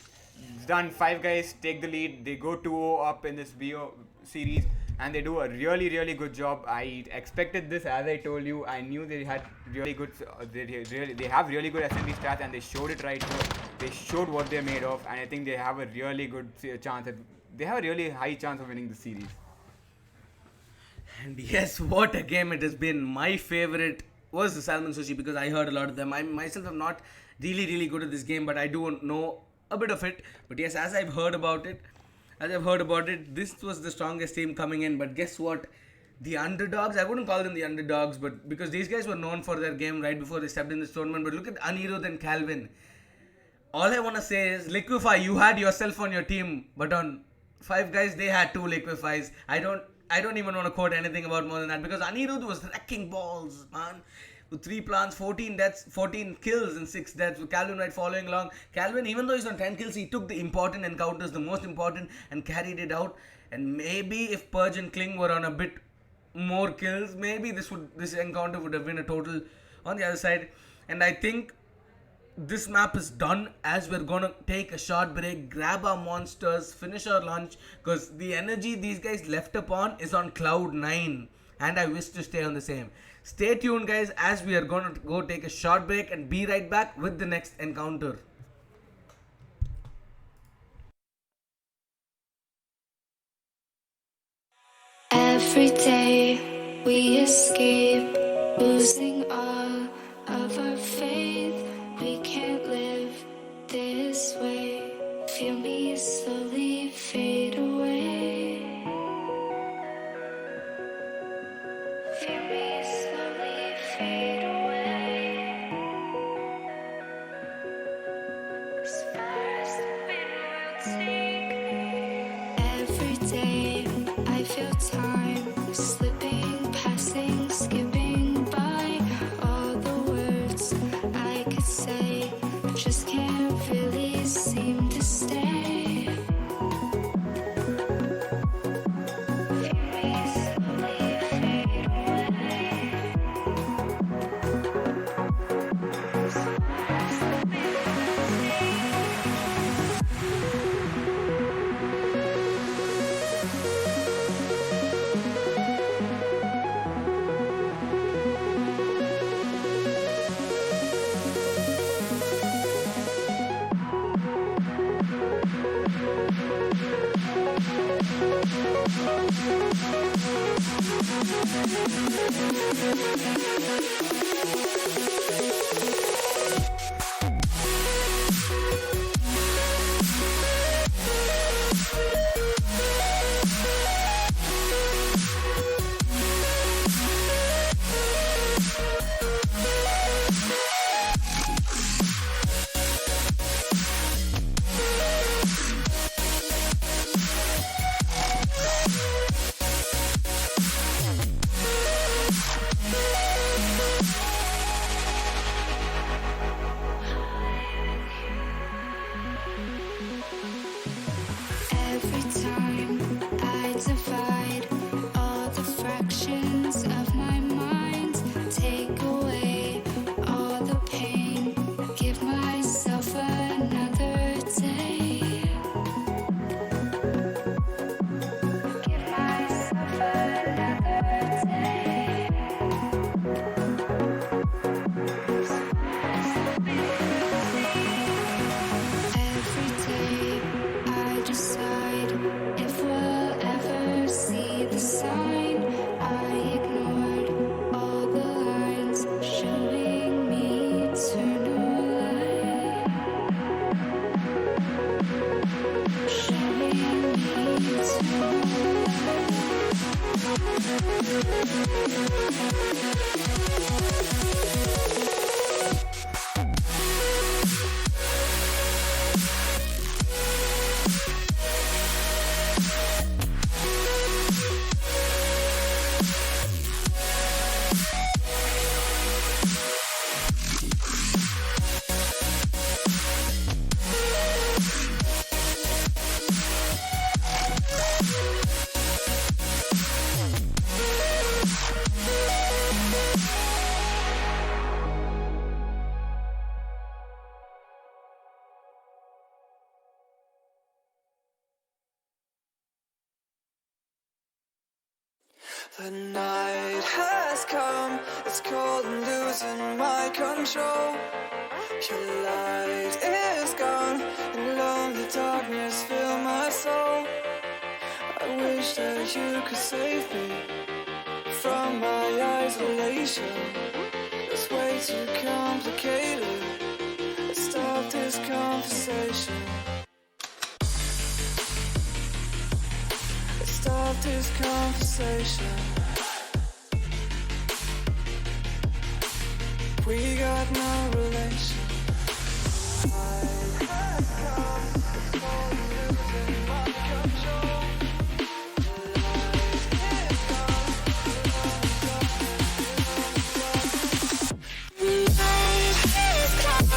it's done. Five Guys take the lead. They go 2-0 up in this BO series. And they do a really, really good job. I expected this, as I told you. I knew they had really good, they have really good SMB stats, and they showed it right here. They showed what they're made of, and I think they have a really good chance. They have a really high chance of winning the series. And yes, what a game it has been. My favorite was the Salmon Sushi because I heard a lot of them. I myself am not really good at this game, but I do know a bit of it. But yes, as I've heard about it, this was the strongest team coming in. But guess what? The underdogs, I wouldn't call them the underdogs, but because these guys were known for their game right before they stepped in this tournament. But look at Anirudh and Calvin. All I want to say is, Liquify, you had yourself on your team, but on Five Guys, they had two Liquifys. I don't even want to quote anything about more than that, because Anirudh was wrecking balls, man. With 3 plants, 14 deaths, 14 kills and 6 deaths, with Calvin right following along. Calvin, even though he's on 10 kills, he took the important encounters, the most important, and carried it out. And maybe if Purge and Kling were on a bit more kills, maybe this encounter would have been a total on the other side. And I think this map is done, as we're gonna take a short break, grab our monsters, finish our lunch, because the energy these guys left upon is on cloud 9, and I wish to stay on the same. Stay tuned, guys, as we are gonna go take a short break and be right back with the next encounter. Every day we escape, losing all of our faith. We can't live this way. Feel me slowly fade away. Feel me slowly fade away. As far as the wind will take me. Every day I feel time slipping, passing, skipping by. All the words I could say just can't really seem to stay. Feel me slowly fade away. As far as the wind will give myself another day. Give myself another day. Every day I decide if we'll ever see the sign. I ignored all the lines showing me eternal light. Showing me eternal The night has come, it's cold and losing my control. Your light is gone, and lonely darkness fill my soul. I wish that you could save me from my isolation. It's way too complicated. Let's stop this conversation. Let's stop this conversation. We got no relation. I have come, it's all losing my control. The light is gone, the night is gone,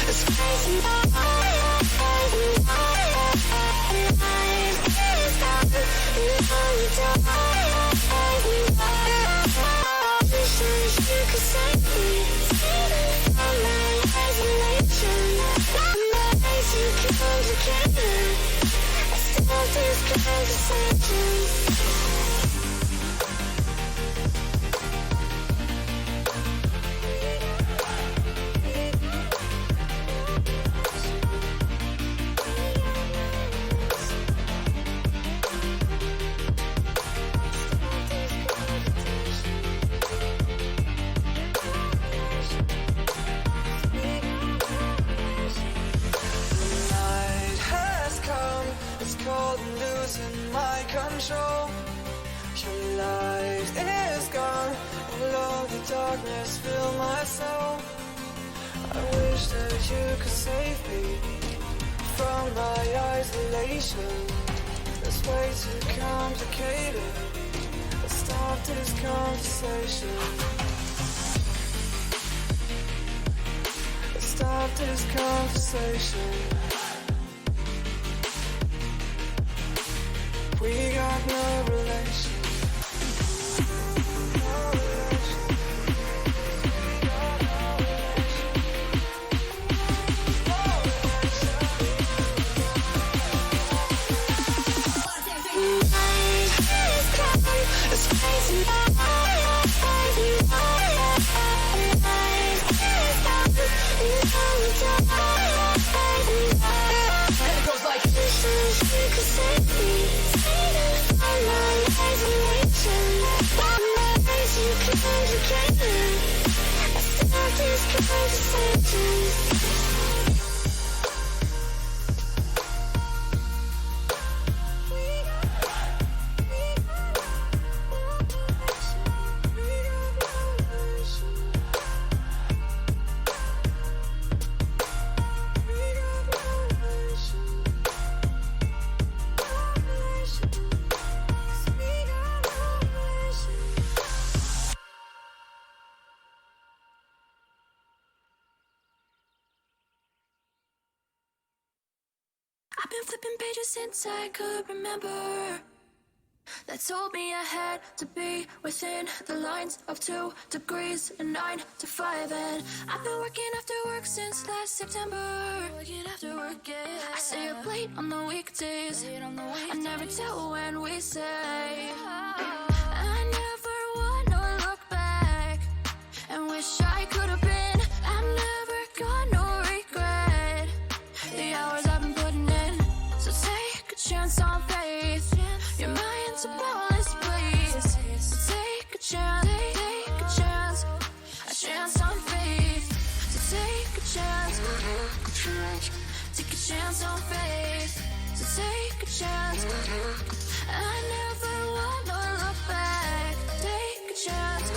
it's crazy. The night is gone, you could save me from my isolation. My life too complicated. I stop this conversation. Control. Your light is gone, and lonely darkness fill my soul. I wish that you could save me from my isolation. It's way too complicated. Let's stop this conversation. Let's stop this conversation. We got no relation. No relation. We got no relation. No relation. Night is gone, it's crazy. Night is gone, and it goes like this. You could save me. I've been flipping pages since I could remember. that told me I had to be within the lines of 2 degrees and 9 to 5. And I've been working after work since last September. Working after work, yeah. I stay up late on the weekdays. I never tell when we say. I never wanna look back and wish I could have been. I've never got no regret. The hours I've been putting in. So take a chance on faith. Your mind's a boundless place. So take a chance, a chance on faith. So take a chance, take a chance on faith. So take a chance. I never wanna look back. Take a chance,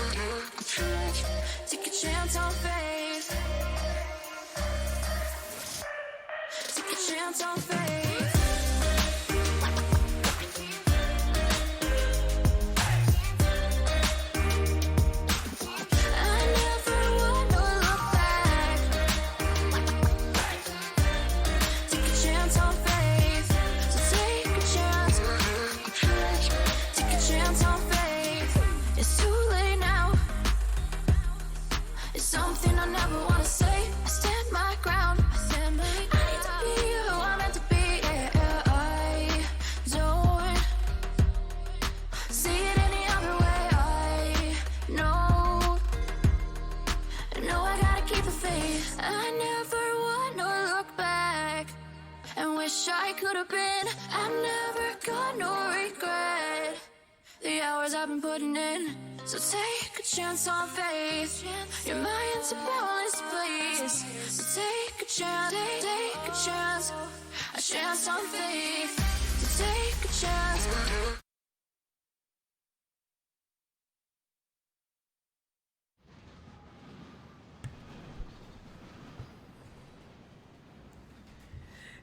take a chance on faith. Take a chance on faith. I never wanna look back. Take a chance on faith. So take a chance. Take a chance on faith. It's too late now. It's something I never wanna say. I stand my ground. I need to be who I'm meant to be. Yeah, I don't see it any other way. I know I gotta keep the faith. I never wanna look back and wish I could have been. I've never got no regret. The hours I've been putting in. So take a chance on faith. Your mind's a boundless place. So take a chance, take a chance on faith. So take a chance.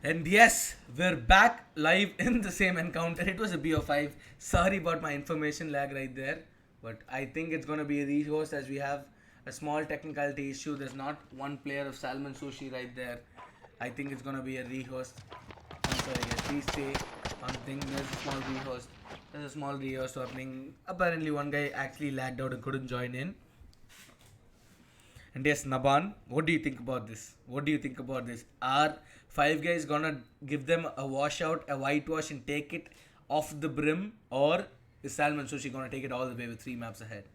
And yes, we're back live in the same encounter. It was a BO5. Sorry about my information lag right there. But I think it's going to be a rehost as we have a small technicality issue. There's not one player of Salmon Sushi right there. I think it's going to be a rehost. I'm sorry guys, please stay on thing. There's a small rehost. There's a small rehost happening. Apparently one guy actually lagged out and couldn't join in. And yes, Naban, what do you think about this? What do you think about this? Are Five Guys gonna give them a washout, a whitewash and take it off the brim? Or is Salmon Sushi gonna take it all the way with 3 maps ahead?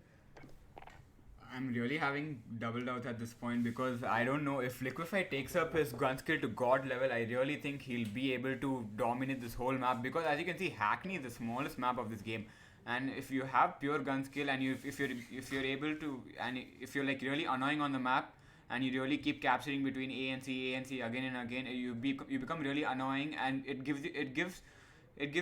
I'm really having double doubts at this point because I don't know if Liquify takes up his gun skill to god level. I really think he'll be able to dominate this whole map because as you can see, Hackney is the smallest map of this game. And if you have pure gun skill and if you're able to, and if you're like really annoying on the map and you really keep capturing between A and C again and again, you become really annoying, and it gives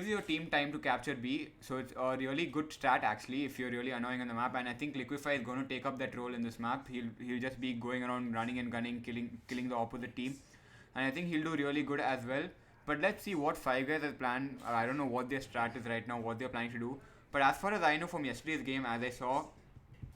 your team time to capture B. So it's a really good strat actually if you're really annoying on the map. And I think Liquify is going to take up that role in this map. He'll just be going around running and gunning, killing the opposite team, and I think he'll do really good as well. But let's see what Five Guys has planned. I don't know what their strat is right now, what they're planning to do. But as far as I know from yesterday's game, as I saw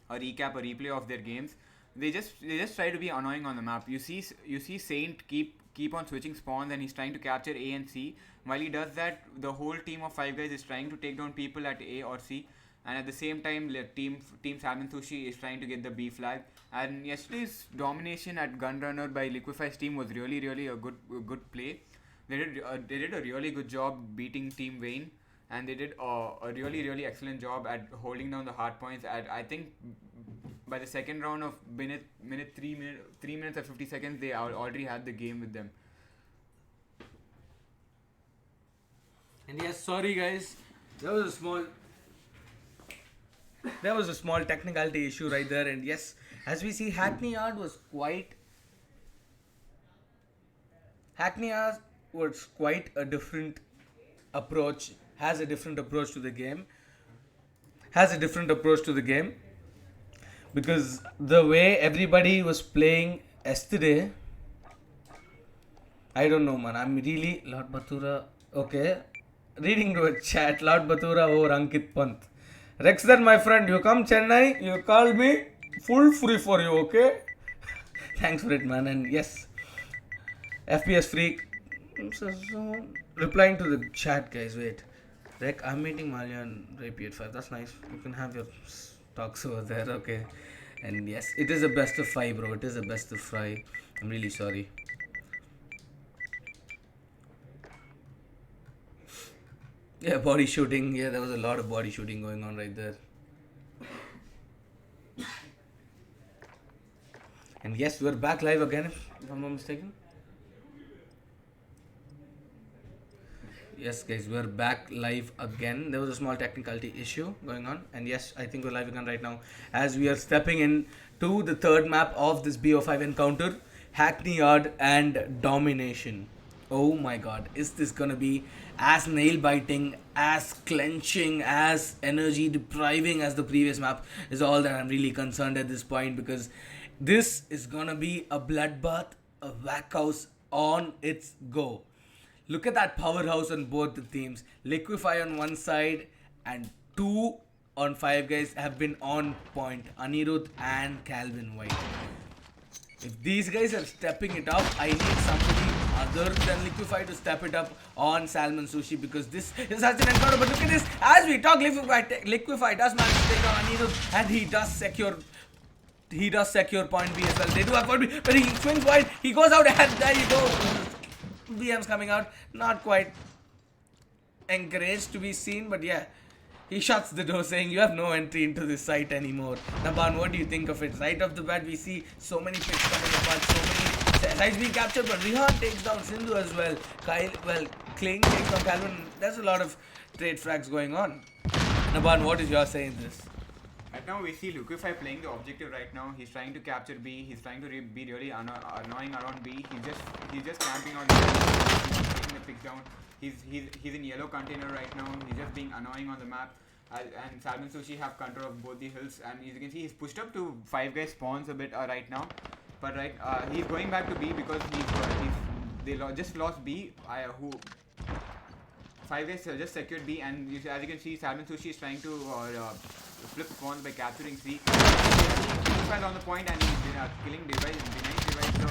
a replay of their games, they just try to be annoying on the map. You see Saint keep on switching spawns and he's trying to capture A and C. While he does that, the whole team of Five Guys is trying to take down people at A or C, and at the same time, team Salmon Sushi is trying to get the B flag. And yesterday's domination at Gunrunner by Liquify's team was really a good play. They did a really good job beating Team Vayne. And they did a really excellent job at holding down the hard points. I think by the second round of 3 minutes and 50 seconds, they already had the game with them. And yes, sorry guys, there was a small technicality issue right there. And yes, as we see, Hackney Yard was quite a different approach. Has a different approach to the game. Because the way everybody was playing yesterday, I don't know, man. I'm really Lord Bathura. Okay, reading to a chat. Lord Bathura over Ankit Pant. Rexter, my friend, you come Chennai. You call me. Full free for you. Okay. Thanks for it, man. And yes, FPS freak. Replying to the chat, guys. Wait. Rek, I'm meeting Malia and Rapi at 5. That's nice. You can have your talks over there, okay? And yes, it is a best of 5, bro. It is a best of 5. I'm really sorry. Yeah, body shooting. Yeah, there was a lot of body shooting going on right there. And yes, we're back live again, if I'm not mistaken. Yes, guys, we're back live again. There was a small technicality issue going on. And yes, I think we're live again right now. As we are stepping in to the third map of this BO5 encounter, Hackney Yard and Domination. Oh my god, is this gonna be as nail biting, as clenching, as energy depriving as the previous map? Is all that I'm really concerned at this point, because this is gonna be a bloodbath, a whack house on its go. Look at that powerhouse on both the teams. Liquify on one side and 2 on 5 guys have been on point. Anirudh and Calvin White. If these guys are stepping it up, I need somebody other than Liquify to step it up on Salmon Sushi, because this is such an encounter. But look at this, as we talk, Liquify does manage to take down Anirudh, and he does secure point B as well. They do have point B, but he swings wide, he goes out, and there you go. BM's coming out, not quite encouraged to be seen, but yeah. He shuts the door saying, you have no entry into this site anymore. Naban, what do you think of it? Right off the bat, we see so many picks coming apart, so many sites being captured, but Rihan takes down Sindhu as well. Kling takes down Calvin. There's a lot of trade frags going on. Naban, what is your say in this? Right now we see Liquify playing the objective right now. He's trying to capture B. He's trying to be really annoying around B. He's just camping on B. He's taking the pick down. He's in yellow container right now. He's just being annoying on the map. And Salmon Sushi have control of both the hills. And as you can see, he's pushed up to 5 guys spawns a bit right now. But he's going back to B because they just lost B. 5 guys just secured B, and as you can see, Salmon Sushi is trying to flip spawns by capturing C. He's on the point and he's killing denying device the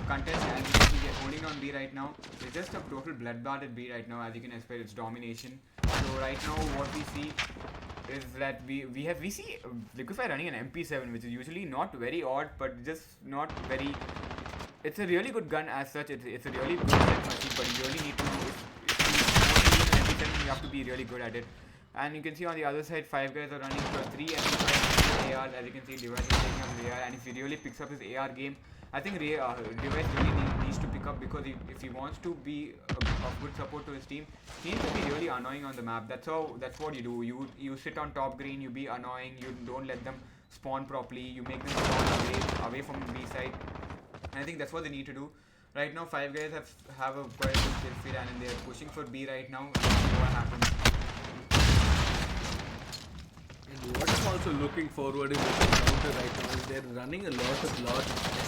contest, and you can see they're holding on B right now. It's just a total bloodbath at B right now, as you can expect. It's domination. So right now what we see is that we see Liquify running an MP7, which is usually not very odd, but just not very. It's a really good gun as such. It's a really good machine, but you really need to. You have to be really good at it. And you can see on the other side, 5 guys are running for 3 MP5 AR. As you can see, Device is taking up his AR, and if he really picks up his AR game, I think Device really needs to pick up, because if he wants to be of good support to his team, he needs to be really annoying on the map. That's what you do. You sit on top green, you be annoying, you don't let them spawn properly, you make them spawn away from the B side. And I think that's what they need to do. Right now, 5 guys have a quite good kill feed, and they're pushing for B right now. Let's see what happens. And what I'm also looking forward in this encounter right now is they're running a lot of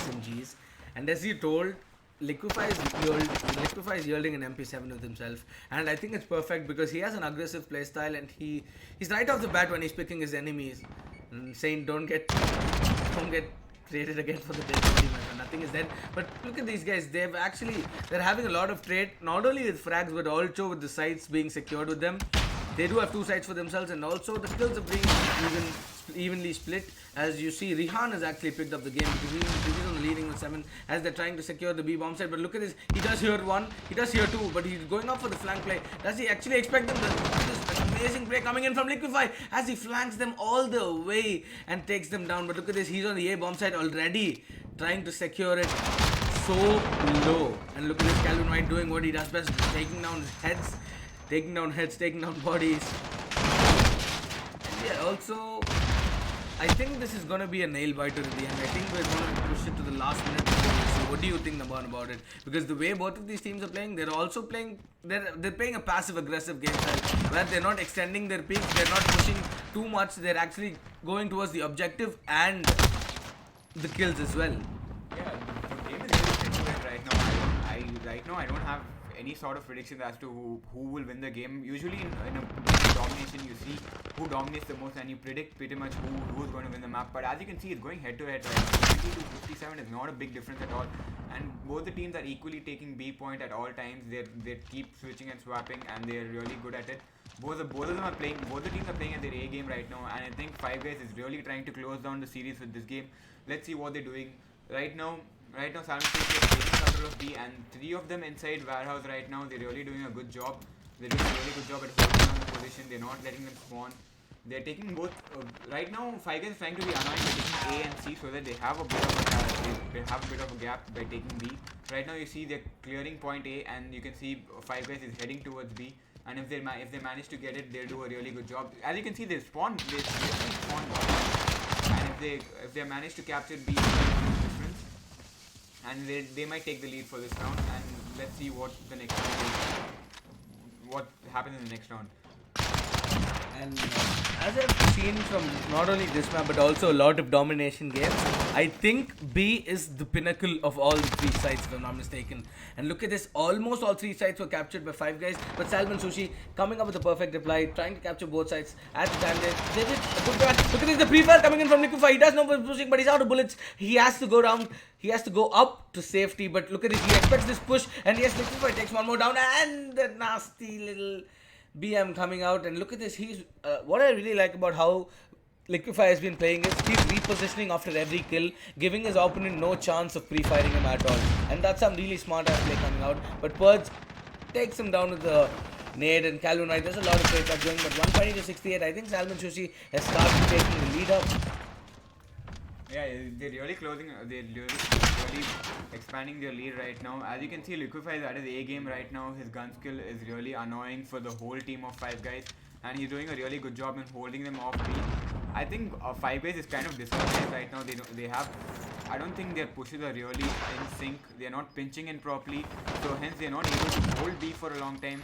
SMGs. And as you told, Liquify is yielding an MP7 with himself, and I think it's perfect because he has an aggressive playstyle, and he's right off the bat when he's picking his enemies and saying don't get traded again for the dead body, man. Nothing is dead. But look at these guys, they're having a lot of trade, not only with frags but also with the sites being secured with them. They do have 2 sites for themselves, and also the kills are being evenly split. As you see, Rihan has actually picked up the game because he's on the leading with 7 as they're trying to secure the B bomb site. But look at this, he does hear 1, he does hear 2, but he's going up for the flank play. Does he actually expect them to? This amazing play coming in from Liquify as he flanks them all the way and takes them down. But look at this, he's on the A bomb site already, trying to secure it so low. And look at this, Calvin White doing what he does best, taking down heads, taking down bodies. And yeah, also I think this is going to be a nail biter at the end. I think we're going to push it to the last minute. So what do you think about it? Because the way both of these teams are playing, they're also playing, they're playing a passive aggressive game style where they're not extending their peaks, they're not pushing too much, they're actually going towards the objective and the kills as well. Yeah, the game is really right now. I don't have any sort of predictions as to who will win the game. Usually in a domination, you see who dominates the most and you predict pretty much who's going to win the map. But as you can see, it's going head to head right now. 50 to 57 is not a big difference at all. And both the teams are equally taking B point at all times. They keep switching and swapping, and they're really good at it. Both the teams are playing at their A game right now, and I think Five Guys is really trying to close down the series with this game. Let's see what they're doing right now. Salmon is taking control of B, and 3 of them inside warehouse right now. They're really doing a good job. They're doing a really good job at holding on the position. They're not letting them spawn. They're taking both. Right now, Five Guys is trying to be annoying by taking A and C so that they have a bit of a gap by taking B. Right now, you see they're clearing point A, and you can see Five Guys is heading towards B. And if they manage to get it, they'll do a really good job. As you can see, they spawn bottom. And if they manage to capture B, and they might take the lead for this round. And let's see what the next round is. What happens in the next round. And as I've seen from not only this map but also a lot of domination games, I think B is the pinnacle of all the 3 sites, if I'm not mistaken. And look at this, almost all 3 sites were captured by Five Guys, but Salmon Sushi coming up with the perfect reply, trying to capture both sides at the time. They did a good job. Look at this, the pre-fire coming in from Liquify. He does know what's pushing, but he's out of bullets. He has to go down. He has to go up to safety, but look at this, he expects this push, and yes, Liquify takes one more down, and the nasty little BM coming out. And look at this, he's what I really like about how Liquify has been playing is he's repositioning after every kill, giving his opponent no chance of pre-firing him at all, and that's some really smart ass play coming out. But Purge takes him down with the nade, and Calvin White, there's a lot of play that's going, but 120 to 68, I think Salmon Sushi has started taking the lead up. Yeah, they're really they're really expanding their lead right now. As you can see, Liquify is at his A game right now. His gun skill is really annoying for the whole team of Five Guys, and he's doing a really good job in holding them off B. I think Five Guys is kind of disorganized right now. I don't think their pushes are really in sync. They're not pinching in properly, so hence they're not able to hold B for a long time.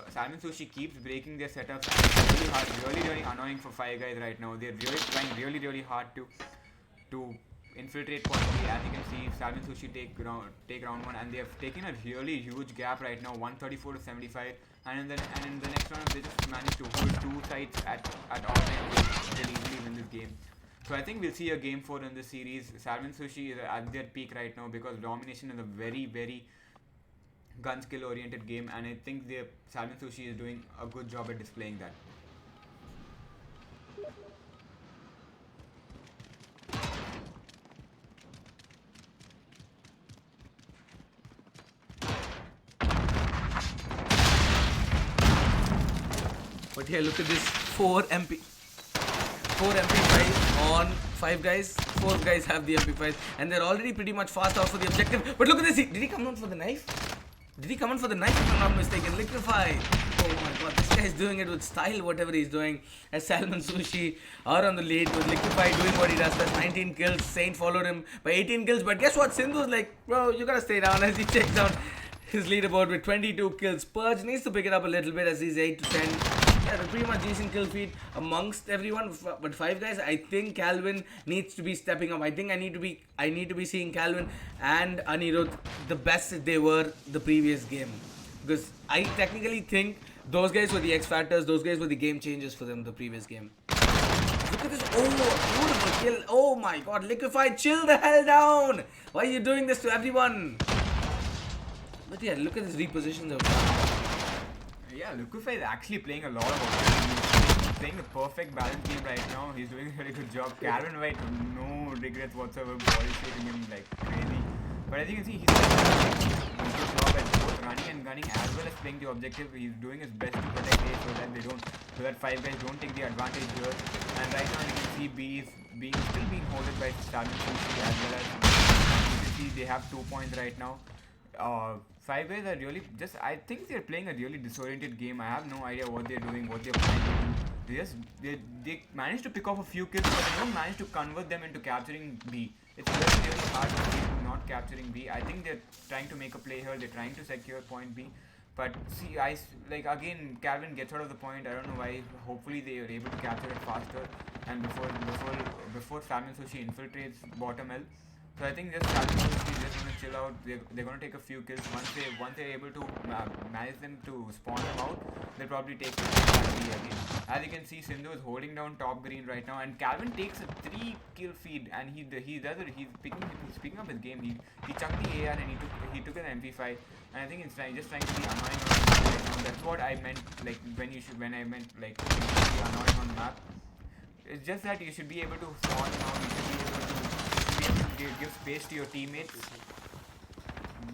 Salmon Sushi keeps breaking their setups. It's really hard, really annoying for Five Guys right now. They're really trying really hard to infiltrate point B. As you can see, Salmon Sushi take round 1, and they have taken a really huge gap right now, 134 to 75. And in the next round, they just managed to hold 2 sides at all times. They'll easily win this game. So I think we'll see a game 4 in this series. Salmon Sushi is at their peak right now because Domination is a very gun skill oriented game, and I think Salmon Sushi is doing a good job at displaying that. But here, look at this, 4 MP5 on Five Guys. 4 guys have the MP5, and they're already pretty much fast out for the objective. But look at this, did he come out for the knife? If I'm not mistaken? Liquify. Oh my god, this guy is doing it with style, whatever he's doing. As Salmon Sushi are on the lead with Liquify doing what he does. That's 19 kills. Saint followed him by 18 kills. But guess what? Sindhu's like, bro, you gotta stay down, as he checks down his leaderboard with 22 kills. Purge needs to pick it up a little bit as he's 8 to 10. Yeah, they're pretty much decent kill feed amongst everyone. But Five Guys, I think Calvin needs to be stepping up. I think I need to be seeing Calvin and Anirudh the best they were the previous game, because I technically think those guys were the X factors. Those guys were the game changers for them the previous game. Look at this. Oh, beautiful kill. Oh my god, Liquify, chill the hell down. Why are you doing this to everyone? But yeah, look at this repositions of Yeah, Liquify is actually playing a lot of offense. He's playing the perfect balance game right now. He's doing a very good job. Calvin White, no regrets whatsoever, body shaping him like crazy. But as you can see, he's doing a good job at both running and gunning as well as playing the objective. He's doing his best to protect A so that Five Guys don't take the advantage here. And right now you can see B is still being holded by Salmon Sushi, as well as you can see they have 2 points right now. Five Guys are really I think they're playing a really disoriented game. I have no idea what they're doing, what they're planning to do. They managed to pick off a few kills, but they don't manage to convert them into capturing B. It's really hard to see not capturing B. I think they're trying to make a play here. They're trying to secure point B. But see, again, Calvin gets out of the point. I don't know why. Hopefully they are able to capture it faster, and before Salmon Sushi infiltrates bottom L. So I think Salmon Sushi just going to chill out. They're going to take a few kills. Once they're able to manage them to spawn them out, they'll probably take the again. As you can see, Sindhu is holding down top green right now, and Calvin takes a 3-kill feed, and he does it. He's picking up his game. He chucked the AR and he took an MP5, and I think he's just trying to be annoying on the map right now. That's what I meant, like when I meant like be annoying on the map. It's just that you should be able to spawn now. You should be able to give space to your teammates.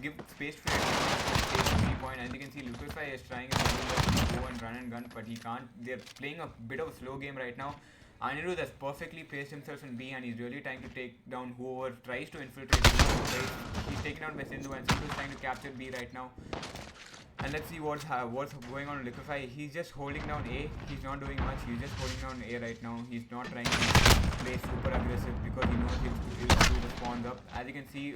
Give space to your teammates. Take a 3-point. As you can see, Lucasfy is trying to go and run and gun, but he can't. They're playing a bit of a slow game right now. Anirudh has perfectly placed himself in B, and he's really trying to take down whoever tries to infiltrate B. He's taken out by Sindhu, and Sindhu is trying to capture B right now. And let's see what's going on with Liquify. He's just holding down A. He's not doing much. He's just holding down A right now. He's not trying to play super aggressive because he knows he'll do the spawns up. As you can see,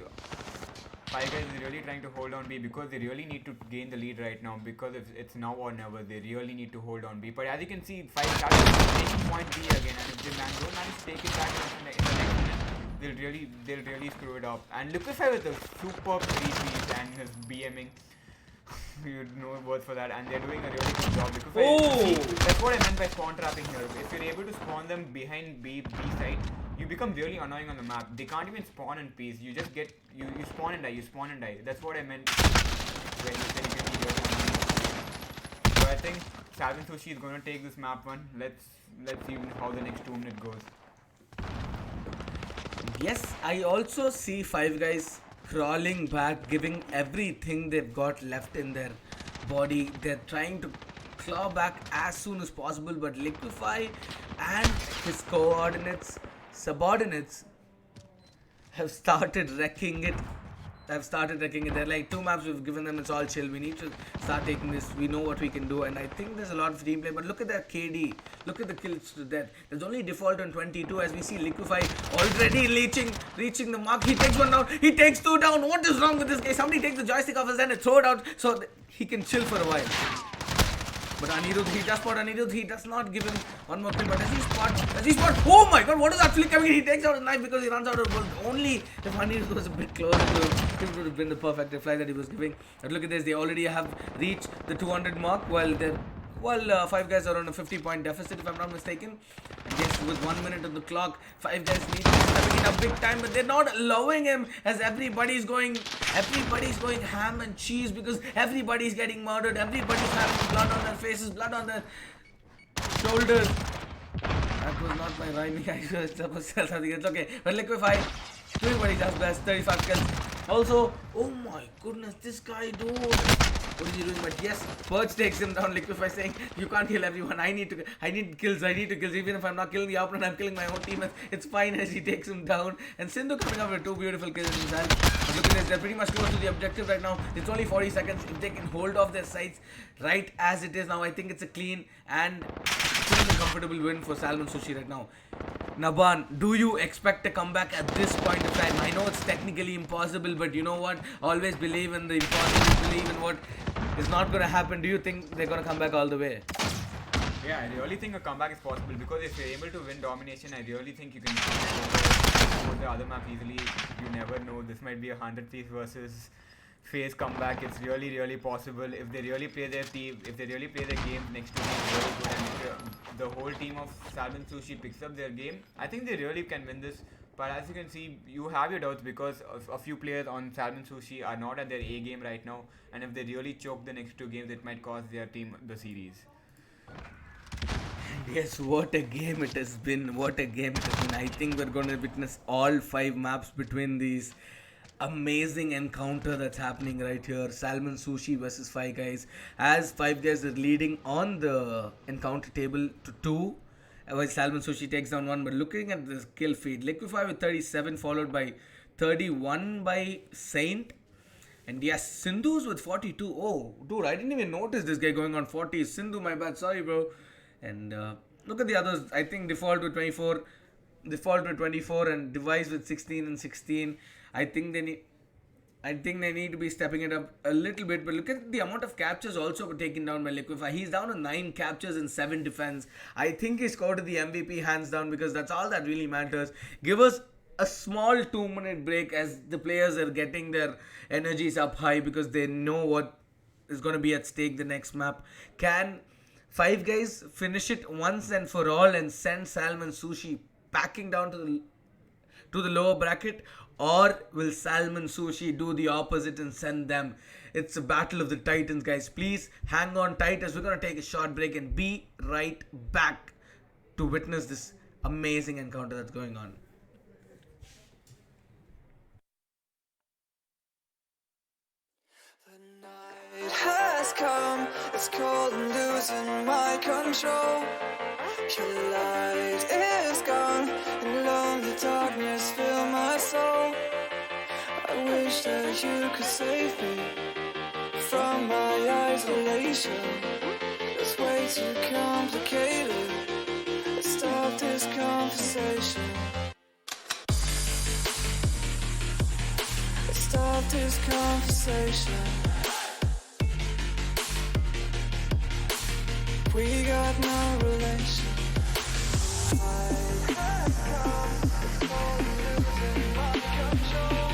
Five Guys is really trying to hold on B because they really need to gain the lead right now, because it's now or never. They really need to hold on B. But as you can see, Five started taking point B again, and if they don't manage to take it back in the next minute, they'll really screw it up. And Liquify with a superb 3 and his BMing. You know words for that, and they're doing a really good job. See, that's what I meant by spawn trapping here. If you're able to spawn them behind B side, you become really annoying on the map. They can't even spawn in peace. You just get you spawn and die. That's what I meant when you said you can be really annoying. So I think Salmon Sushi is going to take this map one. Let's see how the next 2 minutes goes. Yes, I also see Five Guys crawling back, giving everything they've got left in their body. They're trying to claw back as soon as possible, but Liquify and his subordinates have started wrecking it. They're like, 2 maps we've given them, it's all chill. We need to start taking this. We know what we can do, and I think there's a lot of team play. But look at their KD. Look at the kills to death. There's only default on 22 as we see Liquify already reaching the mark. He takes 1 down. He takes 2 down. What is wrong with this guy? Somebody take the joystick off his hand and throw it out so he can chill for a while. But Anirudh, he does spot Anirudh. He does not give him 1 more kill. But does he spot? Oh my god, what is that flick coming in? He takes out his knife because he runs out of bullets. Only if Anirudh was a bit closer to him, it would have been the perfect reply that he was giving. But look at this, they already have reached the 200 mark while Five Guys are on a 50-point deficit, if I'm not mistaken. And yes, with 1 minute on the clock, Five Guys need to be stepping it up big time, but they're not allowing him, as everybody's going ham and cheese because everybody's getting murdered. Everybody's having blood on their faces, blood on their shoulders. That was not my rhyming. That was something. It's okay. But Liquify doing what he does best. 35 kills. Also, oh my goodness, this guy, dude. What is he doing? But yes, Purge takes him down. Liquify saying, you can't kill everyone. I need kills. Even if I'm not killing the opponent, I'm killing my own team. It's fine, as he takes him down. And Sindhu coming up with 2 beautiful kills himself. But look at this, they're pretty much close to the objective right now. It's only 40 seconds. If they can hold off their sights right as it is now, I think it's a clean and comfortable win for Salmon Sushi right now. Naban, do you expect a comeback at this point of time? I know it's technically impossible, but you know what? Always believe in the impossible, believe in what is not going to happen. Do you think they're going to come back all the way? Yeah, I really think a comeback is possible, because if you're able to win Domination, I really think you can go the other map easily. You never know. This might be a 100-piece versus phase comeback. It's really possible if they really play their team, if they really play their game next to me very good, and if the whole team of Salmon Sushi picks up their game, I think they really can win this. But as you can see, you have your doubts because a few players on Salmon Sushi are not at their A game right now, and if they really choke the next 2 games, it might cost their team the series. Yes, what a game it has been. I think we're going to witness all 5 maps between these. Amazing encounter that's happening right here. Salmon Sushi versus Five Guys, as Five Guys are leading on the encounter table to 2, while Salmon Sushi takes down 1. But looking at this kill feed, Liquify with 37 followed by 31 by Saint, and yes, Sindhu's with 42. Oh dude, I didn't even notice this guy going on 40. Sindhu, my bad, sorry bro. And look at the others. I think Default with 24, and Device with 16 and 16. I think they need to be stepping it up a little bit. But look at the amount of captures also taken down by Liquify. He's down to 9 captures and 7 defense. I think he scored the MVP hands down, because that's all that really matters. Give us a small 2-minute break as the players are getting their energies up high because they know what is going to be at stake the next map. Can Five Guys finish it once and for all and send Salmon Sushi packing down to the lower bracket, or will Salmon Sushi do the opposite and send them? It's a battle of the titans, guys. Please hang on tight as we're going to take a short break and be right back to witness this amazing encounter that's going on. It has come, it's cold and losing my control. Your light is gone, and lonely darkness fill my soul. I wish that you could save me from my isolation. It's way too complicated. Let's start this conversation. Let's start this conversation. We got no relation. I have come, it's all losing my control.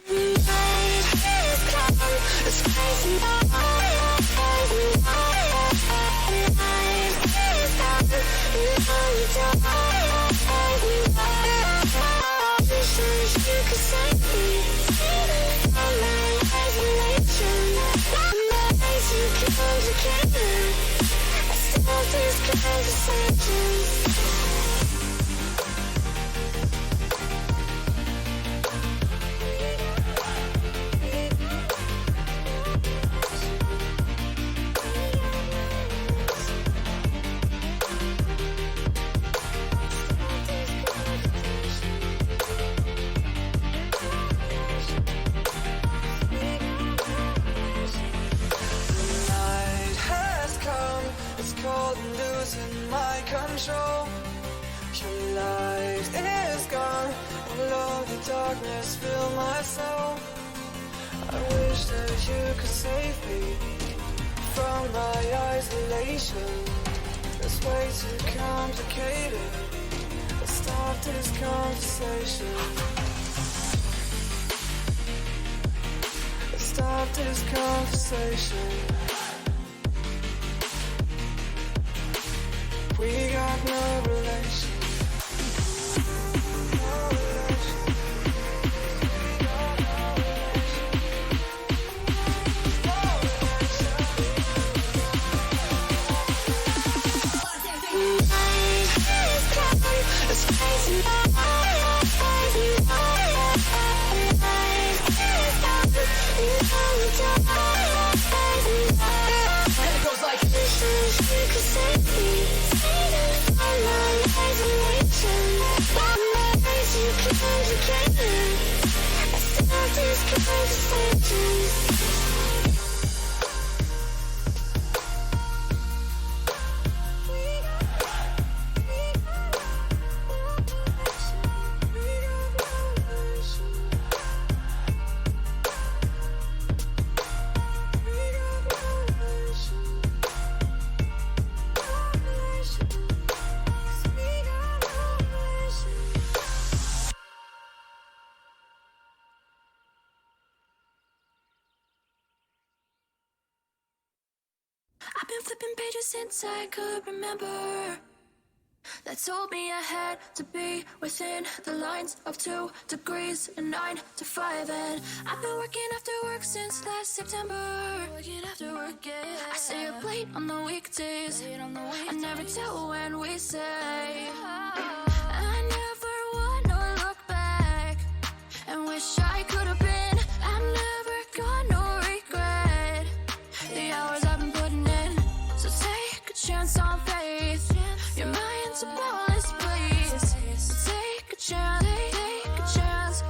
The light is gone, the night is gone, it's crazy now. The night is gone, you could save me. Control. Your light is gone, and lonely darkness fill my soul. I wish that you could save me from my isolation. It's way too complicated. Let's start this conversation. Let's start this conversation. We got no relation. No relation. We got no relation. No relation. The night is gone, it's crazy now. The night is gone, and it goes like this. You could save me. I've been flipping pages since I could remember. That told me I had to be within the lines of 2 degrees and 9 to 5. And I've been working after work since last September. Working after work, yeah. I stay up late on the weekdays. I never tell when we say. I never wanna look back and wish I could have been. I've never got no regret. The hours I've been putting in. So take a chance on faith. Your mind's a ballast, please. So take a chance,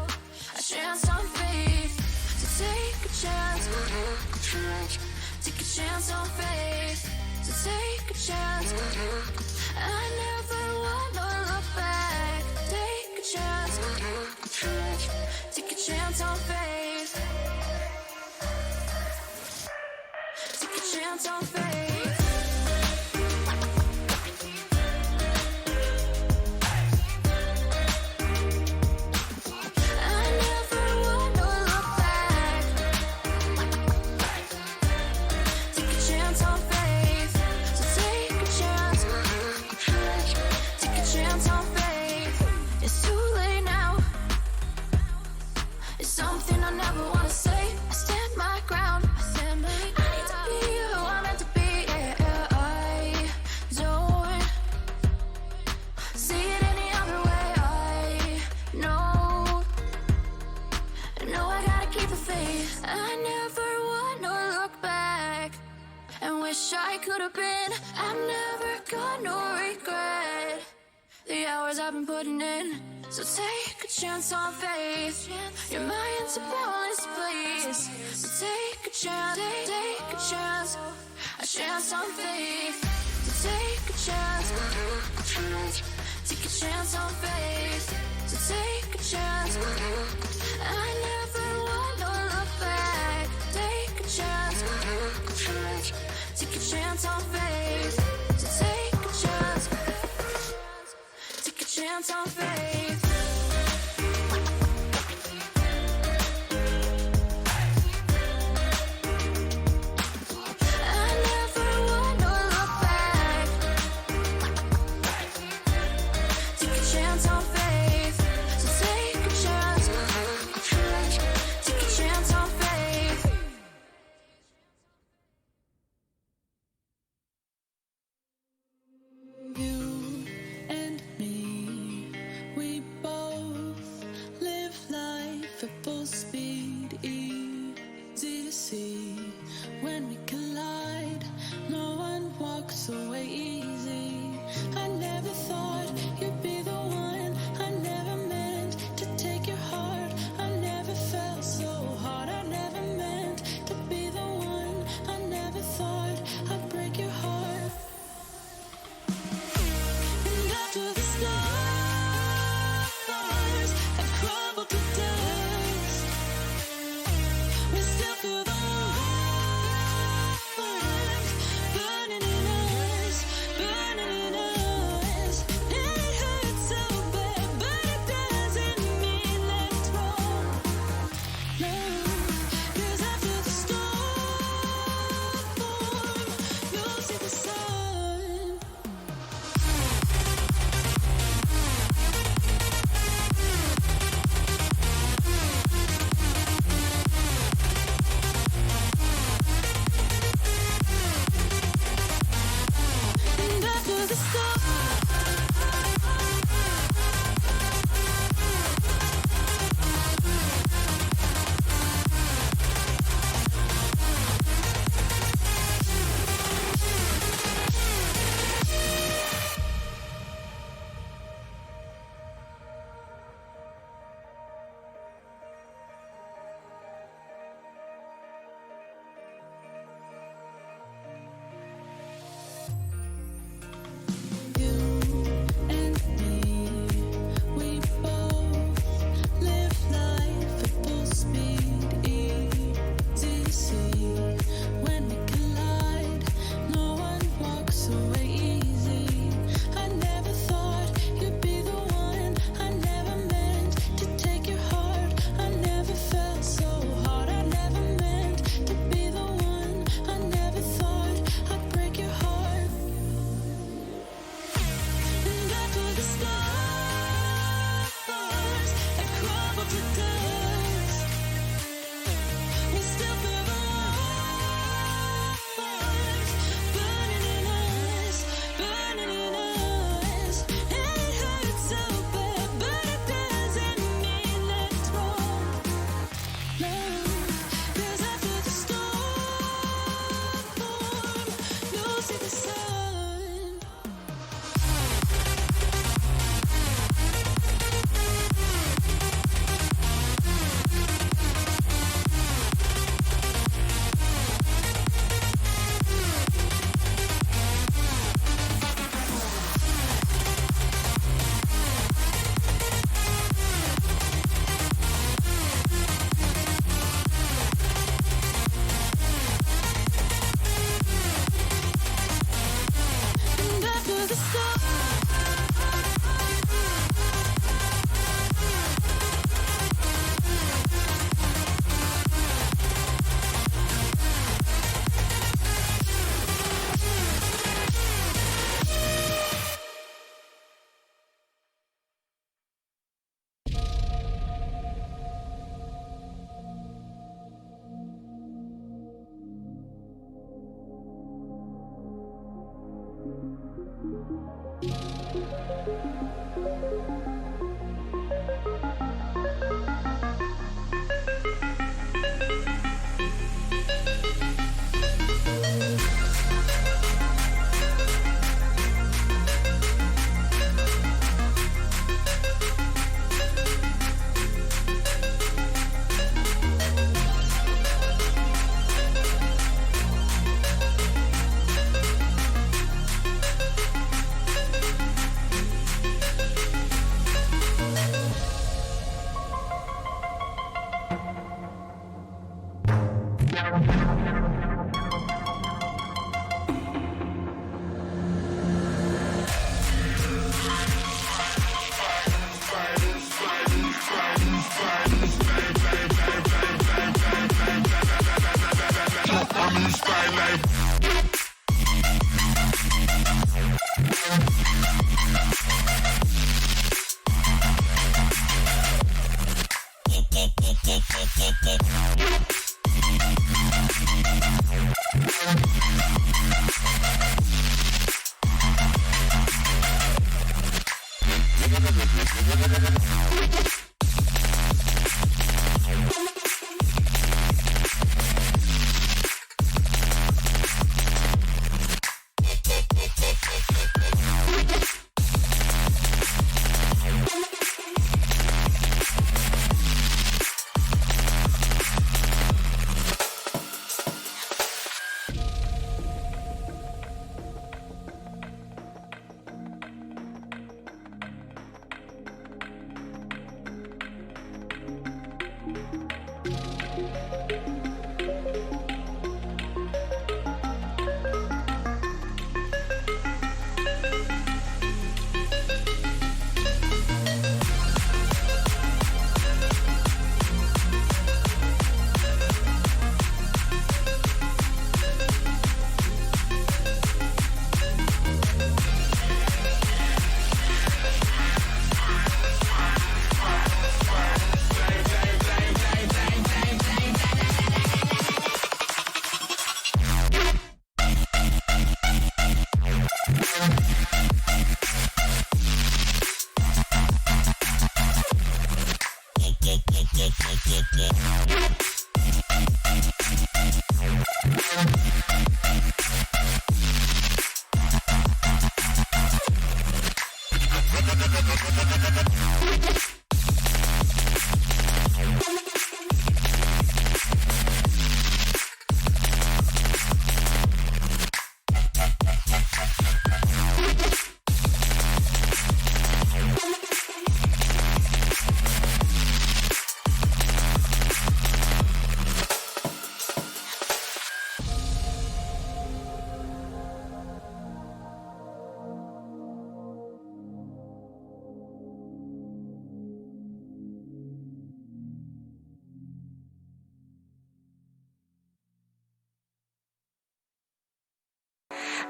a chance on faith. So take a chance, take a chance on faith. So take a chance. I never wanna look back. Take a chance, take a chance on faith. Take a chance on faith. in. So take a chance on faith. Your mind's a bonus, please. So take a chance, take a chance on faith. So take a chance on faith. So take a chance. I never want to look back. Take a chance on faith. So take a chance on faith.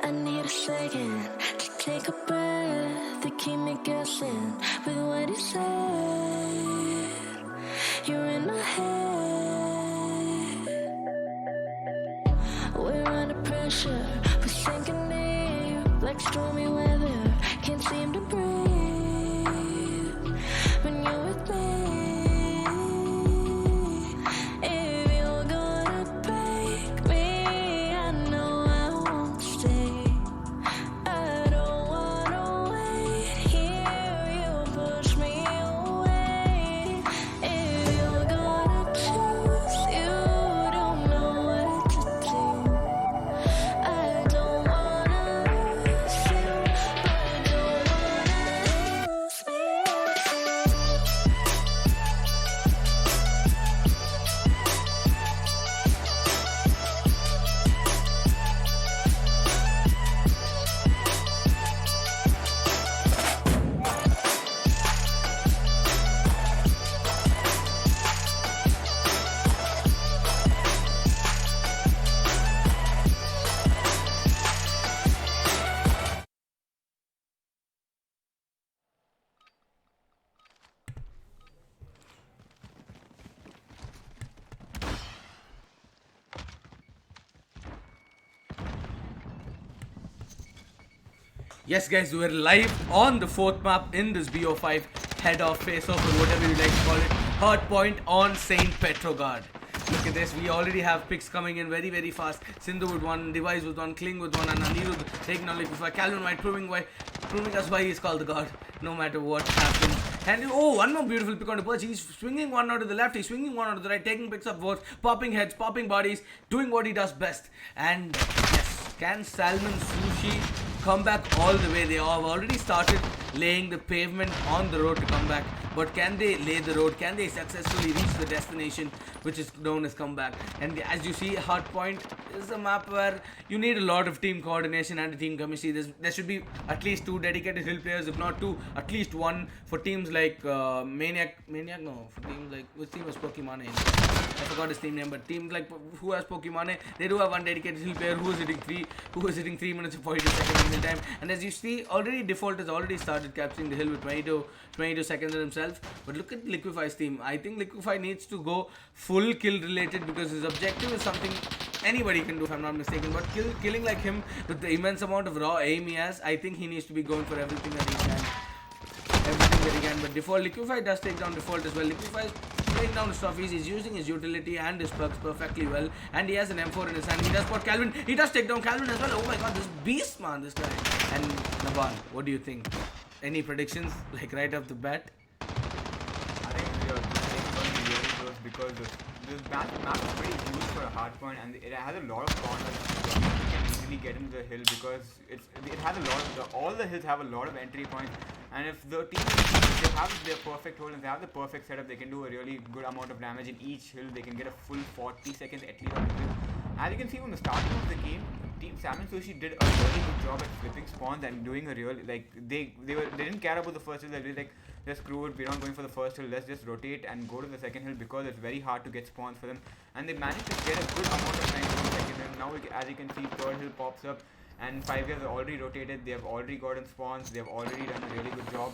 I need a second to take a breath, to keep me guessing with what you said. You're in my head. We're under pressure, we're sinking deep like stormy weather. Can't seem to breathe when you're with me. If you're gonna break me, I know I won't stay. I don't wanna wait here. You push me away. If you're gonna choose, you don't know what to do. I don't wanna lose you, but I don't wanna lose me Yes, guys, we're live on the fourth map in this BO5 head-off, face-off, or whatever you like to call it. Hardpoint on St. Petrograd. Look at this. We already have picks coming in very, very fast. Sindhu with one, Device with one, Kling with one, and Anirudh taking on Liquify. Calvin White proving us why he's called the god, no matter what happens. And oh, one more beautiful pick on the perch. He's swinging one out to the left, he's swinging one out to the right, taking picks up votes, popping heads, popping bodies, doing what he does best. And yes, can Salmon Sushi come back all the way? They have already started laying the pavement on the road to come back, but can they lay the road? Can they successfully reach the destination, which is known as comeback? And as you see, Hardpoint is a map where you need a lot of team coordination and team chemistry. There should be at least 2 dedicated hill players, if not 2, at least 1 for teams like Maniac, no, for teams like, which team was Pokemon in? I forgot his team name, but teams like who has Pokemon, they do have 1 dedicated hill player who is hitting 3 minutes and 42 seconds in the time. And as you see, already default has already started. started capturing the hill with 22 seconds himself. But look at Liquify's team. I think Liquify needs to go full kill related because his objective is something anybody can do if I'm not mistaken. But killing like him with the immense amount of raw aim he has, I think he needs to be going for everything that he can. But default Liquify does take down default as well. Liquify is playing down his trophies. He's using his utility and his perks perfectly well, and he has an M4 in his hand. He does spot Calvin. He does take down Calvin as well. Oh my god, this beast, man, this guy. And Naban, what do you think? Any predictions like right off the bat? I think we are going to be really close because this map is pretty huge for a hardpoint, and it has a lot of corners. You can easily get into the hill because it has a lot of all the hills have a lot of entry points. And if the team they have their perfect hold and they have the perfect setup, they can do a really good amount of damage in each hill. They can get a full 40 seconds at least on the hill. As you can see from the starting of the game, Team Salmon Sushi did a really good job at flipping spawns and doing a real they didn't care about the first hill. They were like, just screw it, we're not going for the first hill, let's just rotate and go to the second hill because it's very hard to get spawns for them. And they managed to get a good amount of time to the second hill. Now as you can see, third hill pops up. And 5 guys are already rotated, they have already gotten spawns, they have already done a really good job.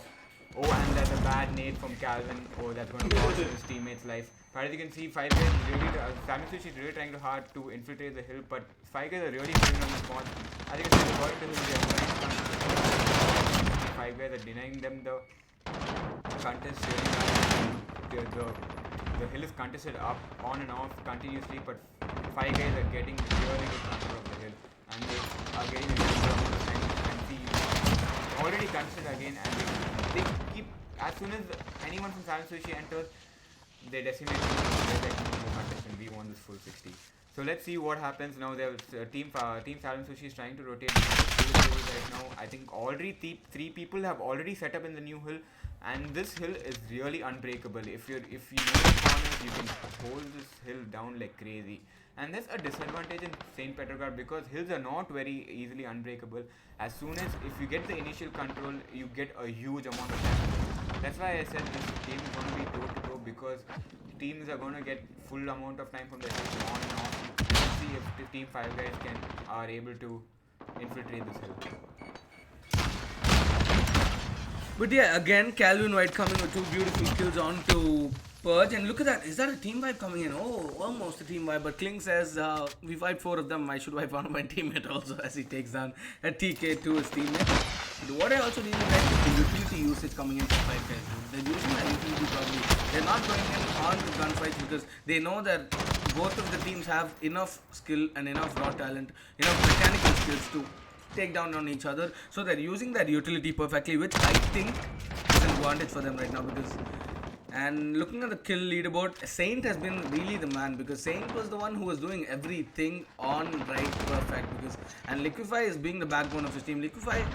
Oh, and there's a bad nade from Calvin. Oh, that's going to cost his teammates' life. But as you can see, 5 guys really, Salmon Sushi is really trying hard to infiltrate the hill, but 5 guys are really putting on the spawns. As you can see, according to him, they are trying to 5 guys are denying them the contest. The hill is contested up, on and off continuously, but 5 guys are getting really good control of the hill. And they are getting a good amount of time, and see, already contested again, and they keep, as soon as anyone from Salmon Sushi enters, they decimate the contest and we won this full 60. So let's see what happens now. There's Team Salmon Sushi is trying to rotate right now. I think already 3 people have already set up in the new hill, and this hill is really unbreakable. If you know the corners, you can hold this hill down like crazy. And there's a disadvantage in St. Petrograd because hills are not very easily unbreakable. As soon as if you get the initial control, you get a huge amount of damage. That's why I said this game is going to be toe to toe because teams are going to get full amount of time from the hills on and off. Let's see if the team 5 guys are able to infiltrate this hill. But yeah, again, Calvin White coming with 2 beautiful kills onto Purge, and look at that. Is that a team wipe coming in? Oh, almost a team wipe. But Kling says, we wiped 4 of them. I should wipe one of my teammate also as he takes down a TK to his teammate. But what I also really like is the utility usage coming in for 5 guys. They're using that utility probably. They're not going in on the gunfights because they know that both of the teams have enough skill and enough raw talent, enough mechanical skills to take down on each other. So they're using that utility perfectly, which I think is an advantage for them right now because. And looking at the kill leaderboard, Saint has been really the man because Saint was the one who was doing everything on right perfect because and Liquify is being the backbone of his team. Liquify,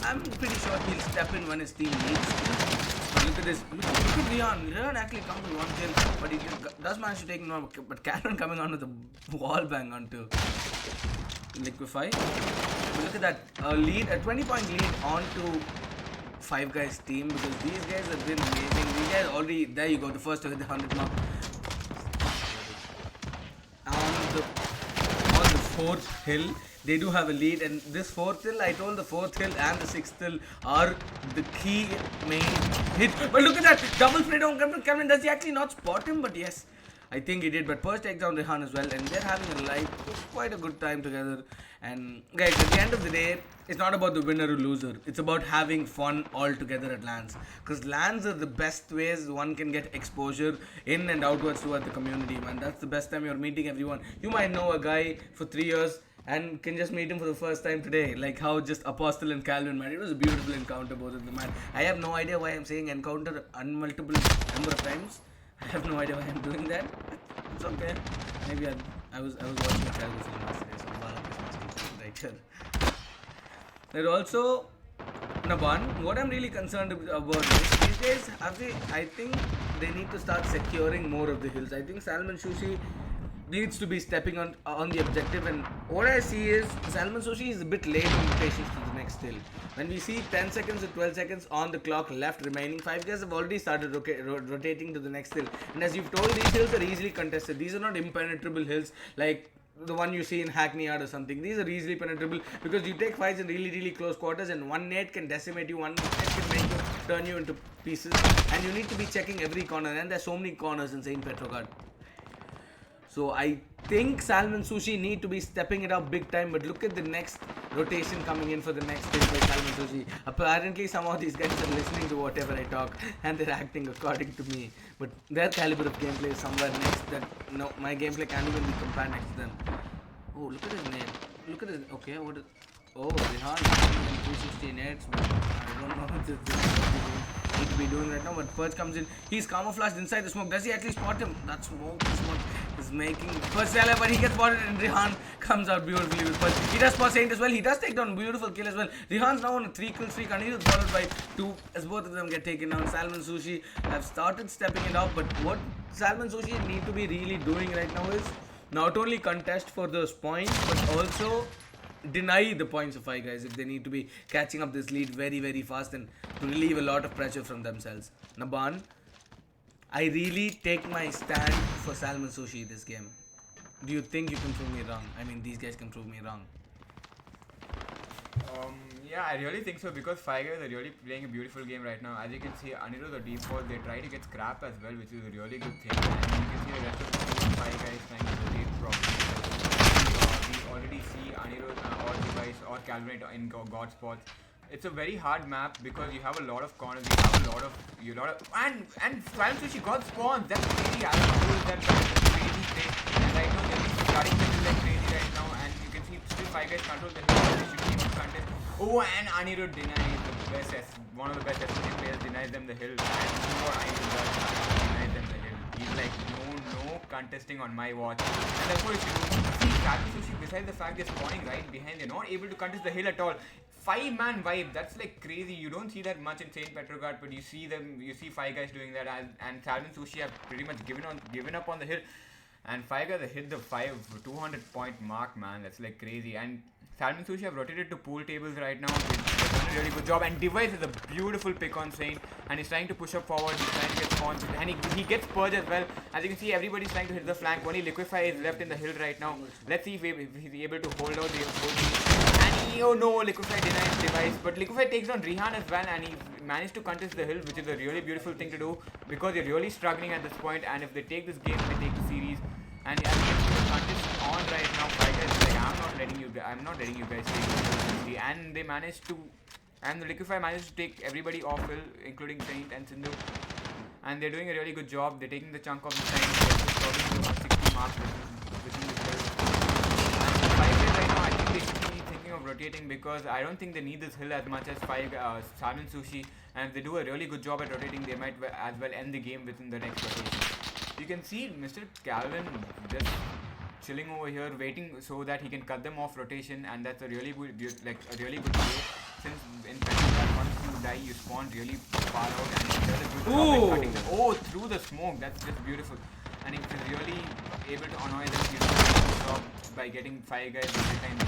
I'm pretty sure he'll step in when his team needs to. But look at this, look at Leon. Leon actually comes with 1 kill, but he does manage to take him on. But Cameron coming on with a wall bang onto Liquify. Look at that, a 20-point lead onto 5 guys team because these guys have been amazing. These guys already, there you go, the first to hit the 100 mark. On the 4th hill, they do have a lead, and this 4th hill, I told the 4th hill and the 6th hill are the key main hit. But look at that, double spray down Cameron. Does he actually not spot him? But yes, I think he did. But Purge takes down Rehan as well, and they're having quite a good time together. And guys, at the end of the day, it's not about the winner or loser. It's about having fun all together at LANs. Because LANs are the best ways one can get exposure in and outwards toward the community, man. That's the best time you're meeting everyone. You might know a guy for 3 years and can just meet him for the first time today. Like how just Apostle and Calvin, man. It was a beautiful encounter, both of them, man. I have no idea why I'm saying encounter multiple number of times. I have no idea why I'm doing that. It's okay. Maybe I was watching a Calvin film yesterday, so right here. There also, Naban, what I'm really concerned about is these days, I think they need to start securing more of the hills. I think Salmon Sushi needs to be stepping on the objective, and what I see is Salmon Sushi is a bit late in patience to the next hill. When we see 10 seconds or 12 seconds on the clock left remaining, 5 guys have already started rotating to the next hill. And as you've told, these hills are easily contested. These are not impenetrable hills like the one you see in Hackney Yard or something. These are easily penetrable because you take fights in really, really close quarters, and one nade can decimate you, one nade can make you, turn you into pieces, and you need to be checking every corner, and there's so many corners in St. Petrograd. So I think Salmon Sushi need to be stepping it up big time, but look at the next rotation coming in for the next stage by Salmon Sushi. Apparently some of these guys are listening to whatever I talk and they're acting according to me. But their caliber of gameplay is somewhere next that no, my gameplay can't even be compared next to them. Oh, look at his name. Look at his, okay, what is, oh, Rehan 260 nades, but I don't know if this need to be doing right now, but Purge comes in. He's camouflaged inside the smoke. Does he actually spot him? That smoke is making Purge style, but he gets spotted and Rehan comes out beautifully with Purge. He does spot Saint as well. He does take down beautiful kill as well. Rehan's now on a 3-kill streak and he is followed by 2 as both of them get taken down. Salmon Sushi have started stepping it up, but what Salmon Sushi need to be really doing right now is not only contest for those points, but also deny the points of Five Guys if they need to be catching up this lead very, very fast and to relieve a lot of pressure from themselves. Naban, I really take my stand for Salmon Sushi this game. Do you think you can prove me wrong? I mean, these guys can prove me wrong. Yeah, I really think so because Five Guys are really playing a beautiful game right now. As you can see, Anirudh the default, they try to get scrap as well, which is a really good thing. And you can see the rest of the Five Guys trying to rotate properly. We already see Anirudh or Device or Calvin in God spots. It's a very hard map because you have a lot of corners, you have a lot of and Salmon Sushi got spawns. That's crazy. I don't know who is that crazy thing. And right now they're starting to do like crazy right now, and you can see still Five Guys control the hill. They should keep on contest. Oh, and Anirudh denies the best, one of the best SPG players denies them the hill, and more Anirudh denies them the hill. He's like, no contesting on my watch, and that's what you should do. See, Salmon Sushi, besides the fact they're spawning right behind, they're not able to contest the hill at all. 5-man vibe, that's like crazy. You don't see that much in St. Petrograd, but you see Five Guys doing that, and Salmon Sushi have pretty much given up on the hill, and Five Guys have hit the 200 point mark, man. That's like crazy. And Salmon Sushi have rotated to pool tables right now. They've done a really good job, and Device is a beautiful pick on Saint, and he's trying to push up forward, he's trying to get spawns, and he gets Purge as well. As you can see, everybody's trying to hit the flank. Only Liquify is left in the hill right now. Let's see if he's able to hold out the whole. And oh no, Liquify denies Device, but Liquify takes down Rehan as well, and he managed to contest the hill, which is a really beautiful thing to do because they're really struggling at this point, and if they take this game, they take the series. And as you can see, the contest on right now. Five Guys is like, I'm not letting you guys take this, and they managed to, and the Liquify managed to take everybody off hill, including Saint and Sindhu, and they're doing a really good job. They're taking the chunk of the time, they're the 160 mark within the hill. And Five Guys right now, I think they should be thinking of rotating because I don't think they need this hill as much as Salmon Sushi, and if they do a really good job at rotating, they might as well end the game within the next rotation. You can see Mr. Calvin just chilling over here, waiting so that he can cut them off rotation, and that's a really good, play. Since in Petrograd, once you die, you spawn really far out, and he does a good job in cutting them. Oh, through the smoke, that's just beautiful. And he's really able to annoy them. He does a good job by getting Five Guys every time.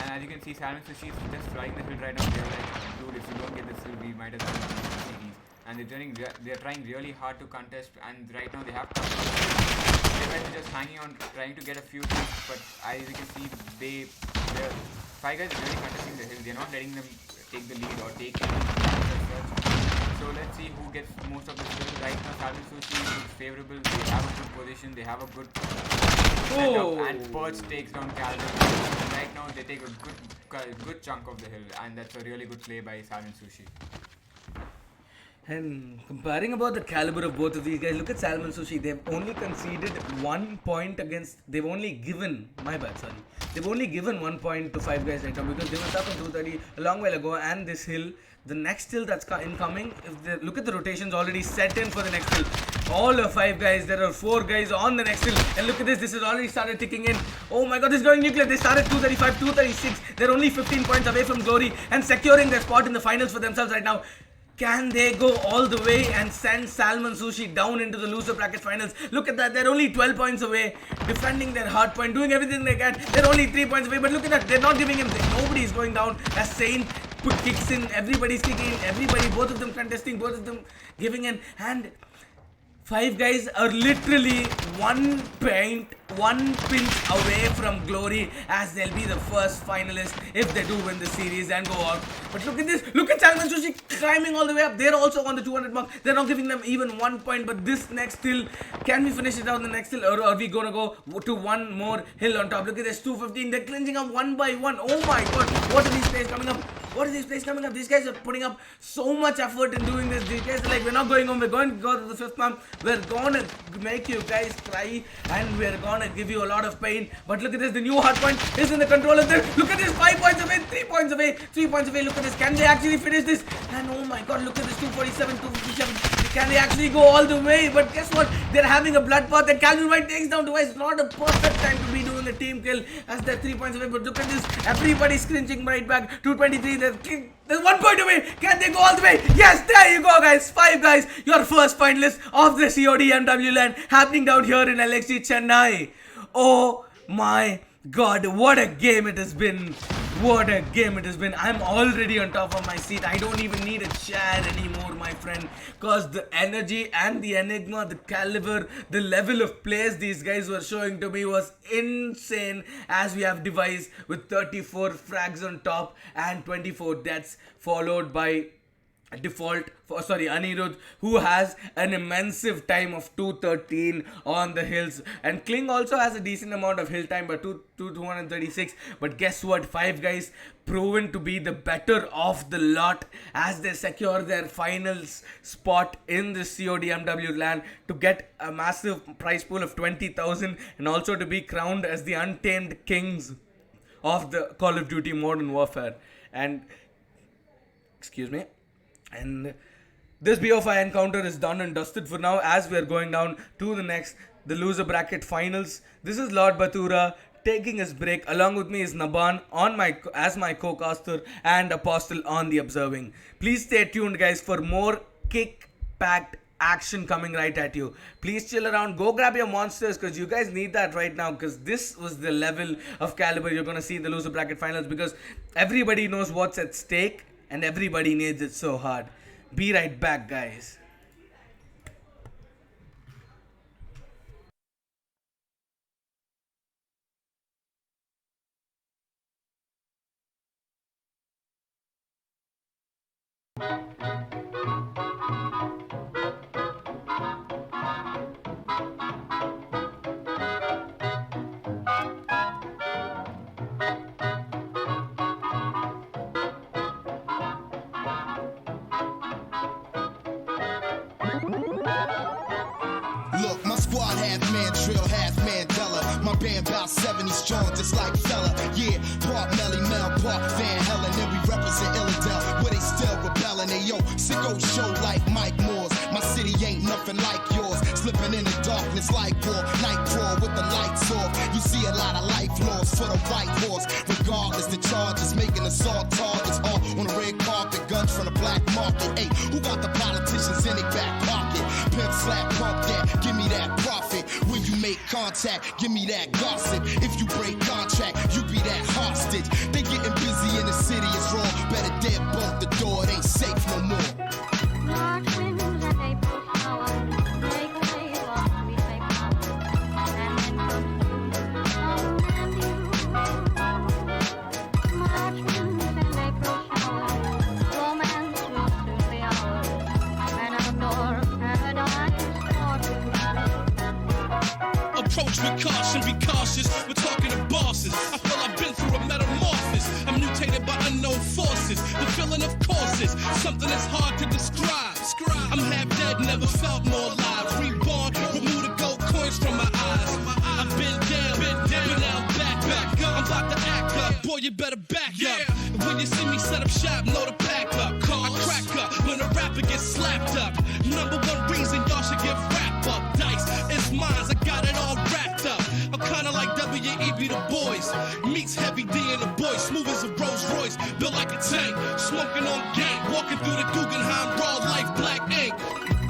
And as you can see, Salmon Sushi is just flying the hill right now. They're like, dude, if you don't get this hill, we might as well win the series. And they're trying really hard to contest, and right now they have to. They're just hanging on, trying to get a few things, but as you can see, Five Guys are really contesting the hill. They're not letting them take the lead or take any. So let's see who gets most of the hill. Right now, Salmon Sushi is favorable. They have a good position. They have a good setup, and Purge takes down Calvin. And right now, they take a good chunk of the hill, and that's a really good play by Salmon Sushi. And comparing about the caliber of both of these guys, look at Salmon Sushi. They've only conceded 1 point against. They've only given. They've only given 1 point to Five Guys right now because they were up on 230 a long while ago. And this hill, the next hill that's incoming. Look at the rotations already set in for the next hill. All of Five Guys. There are 4 guys on the next hill. And look at this. This has already started ticking in. Oh my God, this is going nuclear. They started 235, 236. They're only 15 points away from glory and securing their spot in the finals for themselves right now. Can they go all the way and send Salmon Sushi down into the loser bracket finals? Look at that, they're only 12 points away, defending their hardpoint, doing everything they can. They're only 3 points away, but look at that, they're not giving him. Nobody's going down as Saint put kicks in, everybody's kicking in, both of them contesting, both of them giving in, and Five Guys are literally one pinch away from glory, as they'll be the first finalist if they do win the series and go out. But look at this. Look at Salmon Sushi climbing all the way up. They're also on the 200 mark. They're not giving them even 1 point. But this next hill, can we finish it out the next hill, or are we going to go to one more hill on top? Look at this, 215. They're clinching up one by one. Oh my god. What are these players coming up? What are these plays coming up? These guys are putting up so much effort in doing this. These guys are like, we're not going home. We're going to go to the fifth map. We're going to make you guys cry, and we're going to give you a lot of pain. But look at this. The new Hardpoint is in the control of this. Look at this. 5 points away. 3 points away. 3 points away. Look at this. Can they actually finish this? And oh my god, look at this. 247, 257. Can they actually go all the way? But guess what? They're having a bloodbath, and Calvin White takes down Twice. Not a perfect time to be doing a team kill, as they're 3 points away. But look at this. Everybody's cringing right back. 223. There's 1 point away. Can they go all the way? Yes, there you go, guys. 5 Guys, your first finalist of the COD MW LAN, happening down here in Lxg Chennai. Oh my god, what a game it has been. What a game it has been. I'm already on top of my seat. I don't even need a chair anymore, my friend. Because the energy and the enigma, the caliber, the level of plays these guys were showing to me was insane. As we have devised with 34 frags on top and 24 deaths, followed by Anirudh, who has an immense time of 213 on the hills, and Kling also has a decent amount of hill time, but 236. But guess what? 5 Guys proven to be the better of the lot, as they secure their finals spot in the COD MW LAN to get a massive prize pool of 20,000, and also to be crowned as the untamed kings of the Call of Duty Modern Warfare. And and this BO5 encounter is done and dusted for now, as we are going down to the loser bracket finals. This is Lord Batura taking his break. Along with me is Naban as my co-caster, and Apostle on the observing. Please stay tuned, guys, for more kick-packed action coming right at you. Please chill around. Go grab your monsters, because you guys need that right now, because this was the level of caliber you're going to see in the loser bracket finals, because everybody knows what's at stake. And everybody needs it so hard. Be right back, guys. Look, my squad half man drill, half Mandela. My band about 70 strong, just like fella. Yeah, Park Melly, Mel, Park Van Helen. And we represent Illidale, where they still rebelling. They yo, sicko show like Mike Moore's. My city ain't nothing like yours. Slipping in the darkness like war. Night crawl with the lights off. You see a lot of life lost for the white horse. Regardless, the charges making assault targets all on the red carpet. Guns from the black market. Hey, who got the politicians in their back pocket? Pimp slap, pump that, give me that profit. When you make contact, give me that gossip. If you break contract, you be that hostage. They getting busy in the city, it's wrong. Better deadbolt the door, it ain't safe no more. March winds and April showers make way for we take power, and then comes and you. March winds and April showers, romance will soon be ours, and outdoor paradise for tomorrow. Approach with caution, be cautious. We're talking to bosses. I feel I've been through a metamorphosis. I'm mutated by unknown forces. The feeling of courses, something that's hard to describe. I'm half dead, never felt more alive. Reborn, remove the gold coins from my eyes. I've been down, but now I'm back up. I'm about to act up, boy, you better back up. When you see me set up shop, know to pack up. I crack up when a rapper gets slapped up. Number one reason y'all should give rap up. Dice, it's mine, I got it all wrapped up. I'm kinda like W.E.B. Du Bois. Meets Heavy D and the boys, smooth as a Rolls Royce, built like a tank. Smoking on gang, walking through the Guggenheim, raw life, black ink.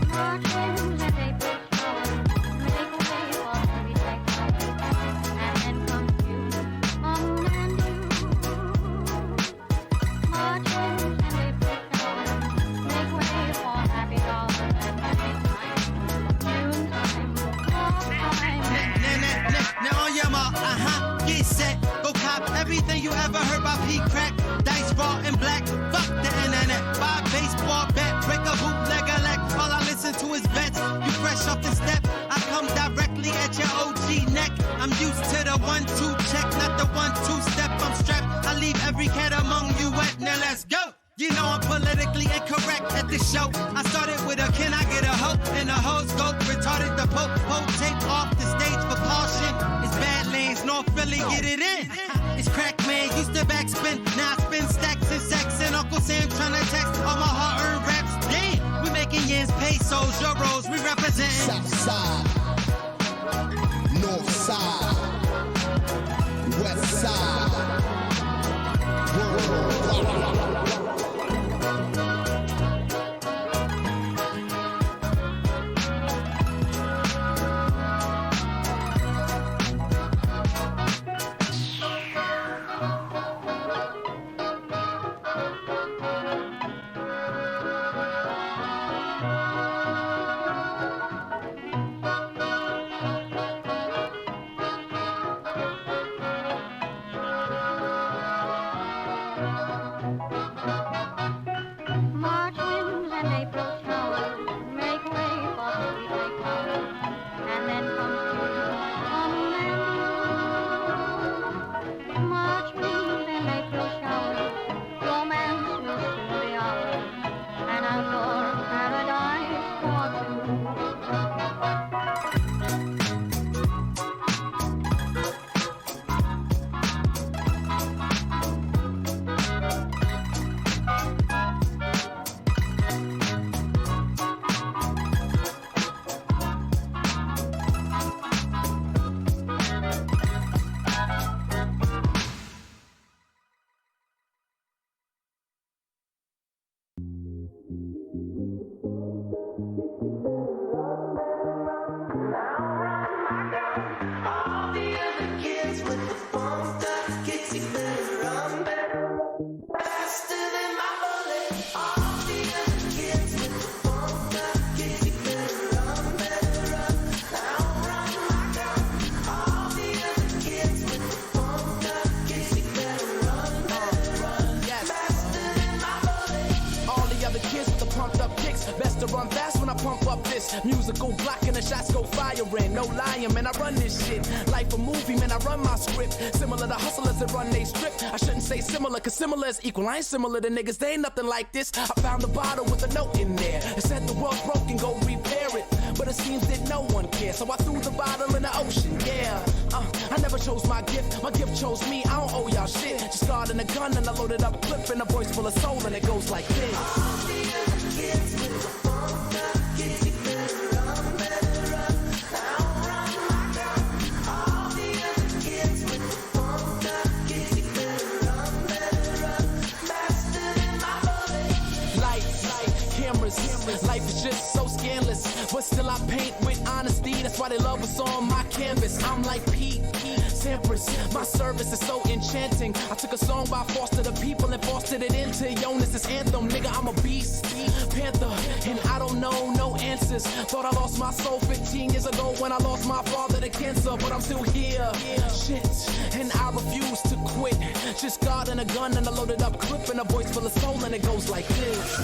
March winds and April showers make way for we take power, and then comes you, and you. March winds and ever heard about P crack? Dice raw and black. Fuck the internet. Buy a baseball bat. Break a bootleg a leg. All I listen to is bets. You fresh off the step. I come directly at your OG neck. I'm used to the 1-2 check, not the 1-2 step. I'm strapped. I leave every cat among you wet. Now let's go. You know I'm politically incorrect at the show. I started with a can I get a hoe? And the hoes go retarded the pope. Take off the stage for caution. It's bad lanes, North Philly, get it in. It's crack man, used to backspin. Now I spin stacks and sex. And Uncle Sam tryna text all my hard-earned raps. Damn, we making yens, pesos, euros, we representing South side, north side, west side. March winds and April showers make way for sweet flowers, and then comes June. March winds and April showers, romance will soon be ours, an outdoor paradise for two. Best to run fast when I pump up this musical block and the shots go firing. No lying, man, I run this shit. Life a movie, man, I run my script. Similar to hustlers that run they strip. I shouldn't say similar, cause similar is equal. I ain't similar to niggas, they ain't nothing like this. I found the bottle with a note in there. It said the world's broken, go repair it. But it seems that no one cares, so I threw the bottle in the ocean, yeah. I never chose my gift chose me. I don't owe y'all shit. Just guarding a gun and I loaded up a clip and a voice full of soul and it goes like this. Life is just so scandalous, but still I paint with honesty. That's why they love what's on my canvas. I'm like Pete Sampras. My service is so enchanting. I took a song by Foster the People and fostered it into Jonas' anthem. Nigga, I'm a beast, panther, and I don't know no answers. Thought I lost my soul 15 years ago when I lost my father to cancer, but I'm still here. Shit, and I refuse to quit. Just God and a gun and a loaded up clip and a voice full of soul and it goes like this.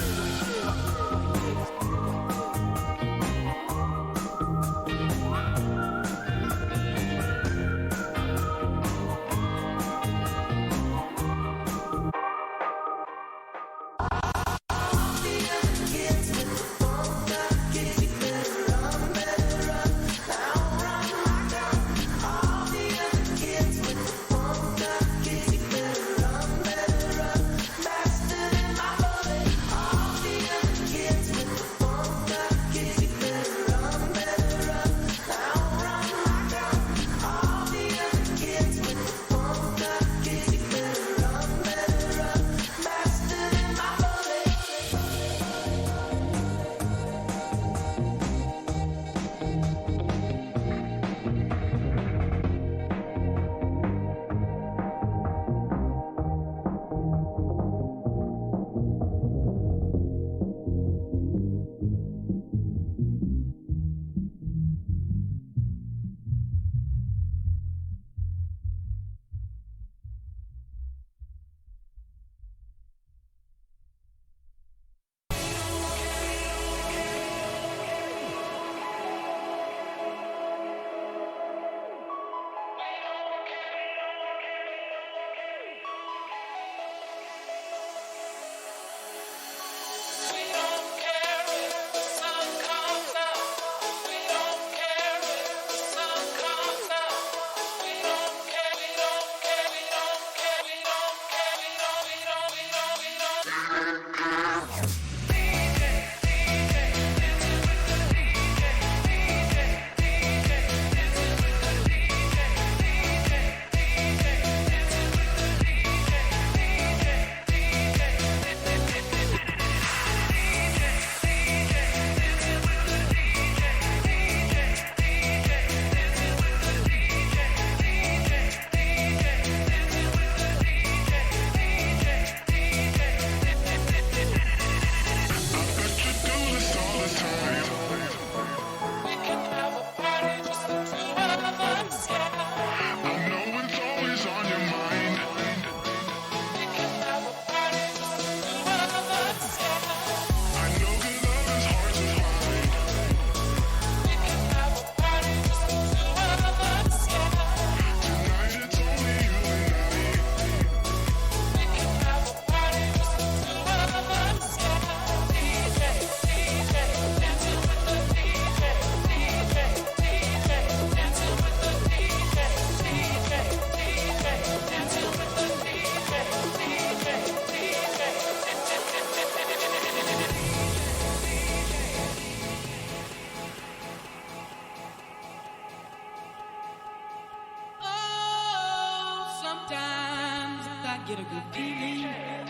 get a good feeling. Yeah.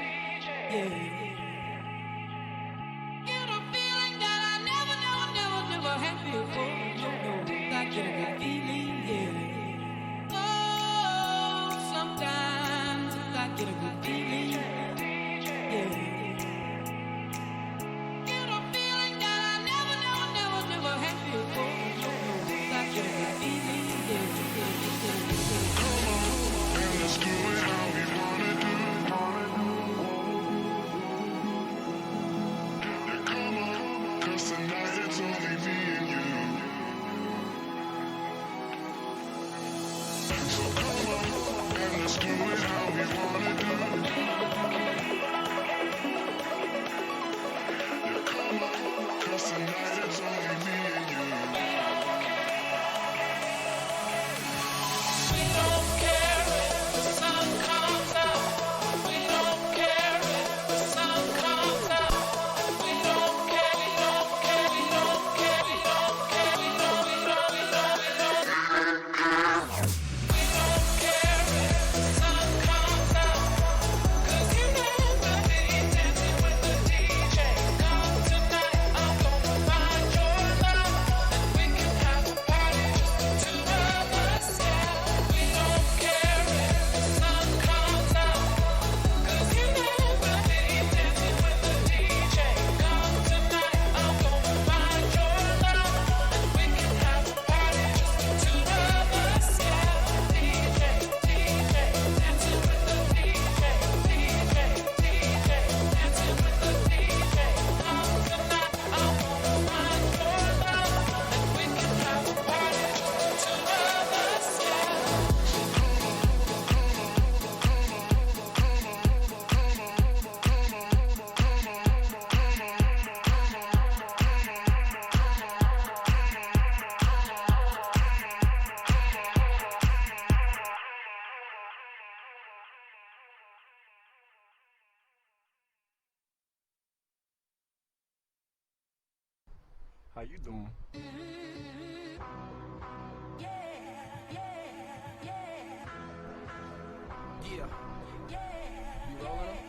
Get a feeling that I never had before. No, I get a good feeling. Yeah. Oh, sometimes I get a good feeling. Yeah. Get a feeling that I never had before. No, I get a good feeling. Come on, and let's do it how we wanna do. Yeah, come on, 'cause tonight it's only me and you. So come on, and let's do it how we wanna do. Yeah, come on, 'cause tonight it's only me and you. We don't care if the sun comes out. We don't care if the sun comes out. We don't care, we don't care, we don't care, we don't care, we don't care. We don't care if the sun comes out. 'Cause you never be dancing with the DJ. Come tonight, I'm gonna find your love. And we can have a party just the two of us, yeah. We don't care if the sun comes out. 'Cause you never be dancing with the DJ. Come tonight, I'm gonna find your love. And we can have a party just the two of us, yeah. DJ, DJ, dancing with the DJ. DJ, DJ, dancing with the DJ. Come tonight, I'm gonna find your love. And we can have a party just the two of us, yeah. How you doing? Yeah. You rolling?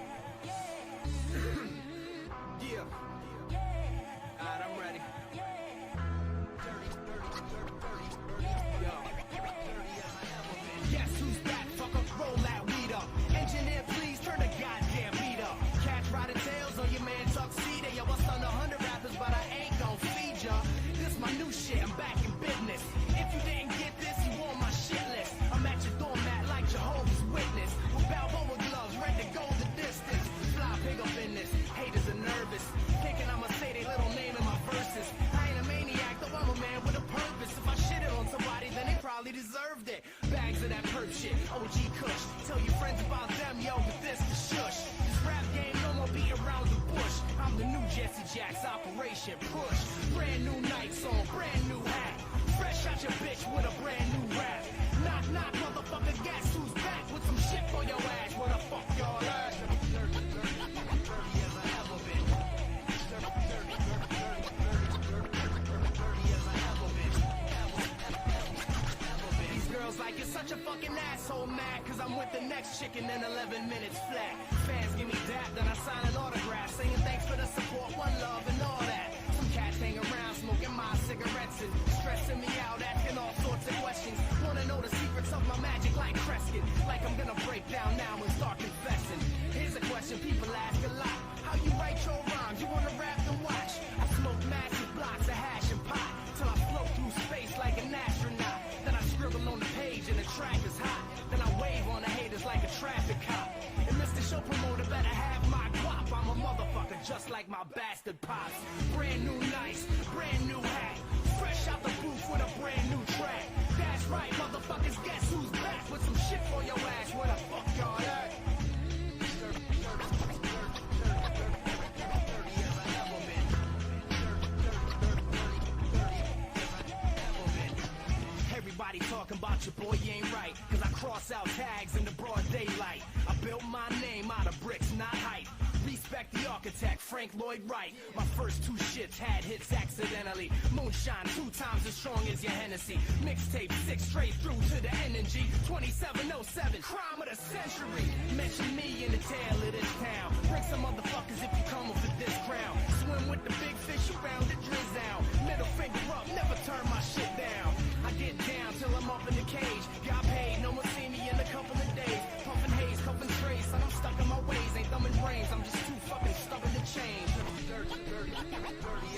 Yeah. Alright, I'm ready. Guess who's back? Fuck up, roll that weed up. Engineer, please turn the goddamn beat up. Catch riding tails on your man tuxedo. Yo, I stun 100 rappers, but I ain't gon' feed ya. This my new shit, I'm back in business. If you didn't get this, you on my shit list. I'm at your doormat like Jehovah's Witness. With Balboa gloves, ready to go the distance. Fly pig up in this, haters are nervous. Thinking I'ma say their little name in my verses. I ain't a maniac, though I'm a man with a purpose. If I shit it on somebody, then they probably deserved it. Bags of that perp shit, OG Kush. Tell your friends about them, yo, but this the shush. This rap game no more beat around the bush. I'm the new Jesse Jack's Operation Push. Brand new Nikes on, brand new hat. Fresh out your bitch with a brand new rap. Knock, knock, motherfucker, guess who's back? With some shit for your ass, where the fuck y'all at? Dirty as I ever been. Dirty as I ever been. These girls like you're such a fucking asshole, mad. Cause I'm with the next chicken in 11 minutes flat. Fans give me dap, then I sign an autograph. Saying thanks for the support, one love and all that. Some cats hang around smoking my cigarettes and stressing me out, asking all sorts of questions. Wanna know the secrets of my magic like Kreskin. Like I'm gonna break down now and start confessing. Here's a question people ask a lot. How you write your rhymes? You wanna rap and watch? I smoke massive blocks of hash and pot till I float through space like an astronaut. Then I scribble on the page and the track is hot. Then I wave on the haters like a traffic cop. And Mr. Show Promoter better have my guap. I'm a motherfucker just like my bastard pops. Brand new nice, brand new hat. Fresh out the booth with a brand new track. That's right, motherfuckers, guess who's back? With some shit for your ass, where the fuck y'all at? Everybody talking talking about your boy, you ain't right. Cause I cross out tags in the broad daylight. I built my name out of bricks, not hype. Respect the architect, Frank Lloyd Wright. My first 2 shits had hits accidentally. Moonshine 2 times as strong as your Hennessy. Mixtape 6 straight through to the energy. 2707, crime of the century. Mention me in the tail of this town. Bring some motherfuckers if you come with this crown. Swim with the big fish around the drizzle. Middle finger up, never turn my shit down. I get down till I'm up in the cage. Got paid, no one see me in a couple of days. Puffin' haze, cuffin' trace, and I'm stuck in my ways. Ain't thumbing brains, I'm just too fucking stubborn to change. Dirty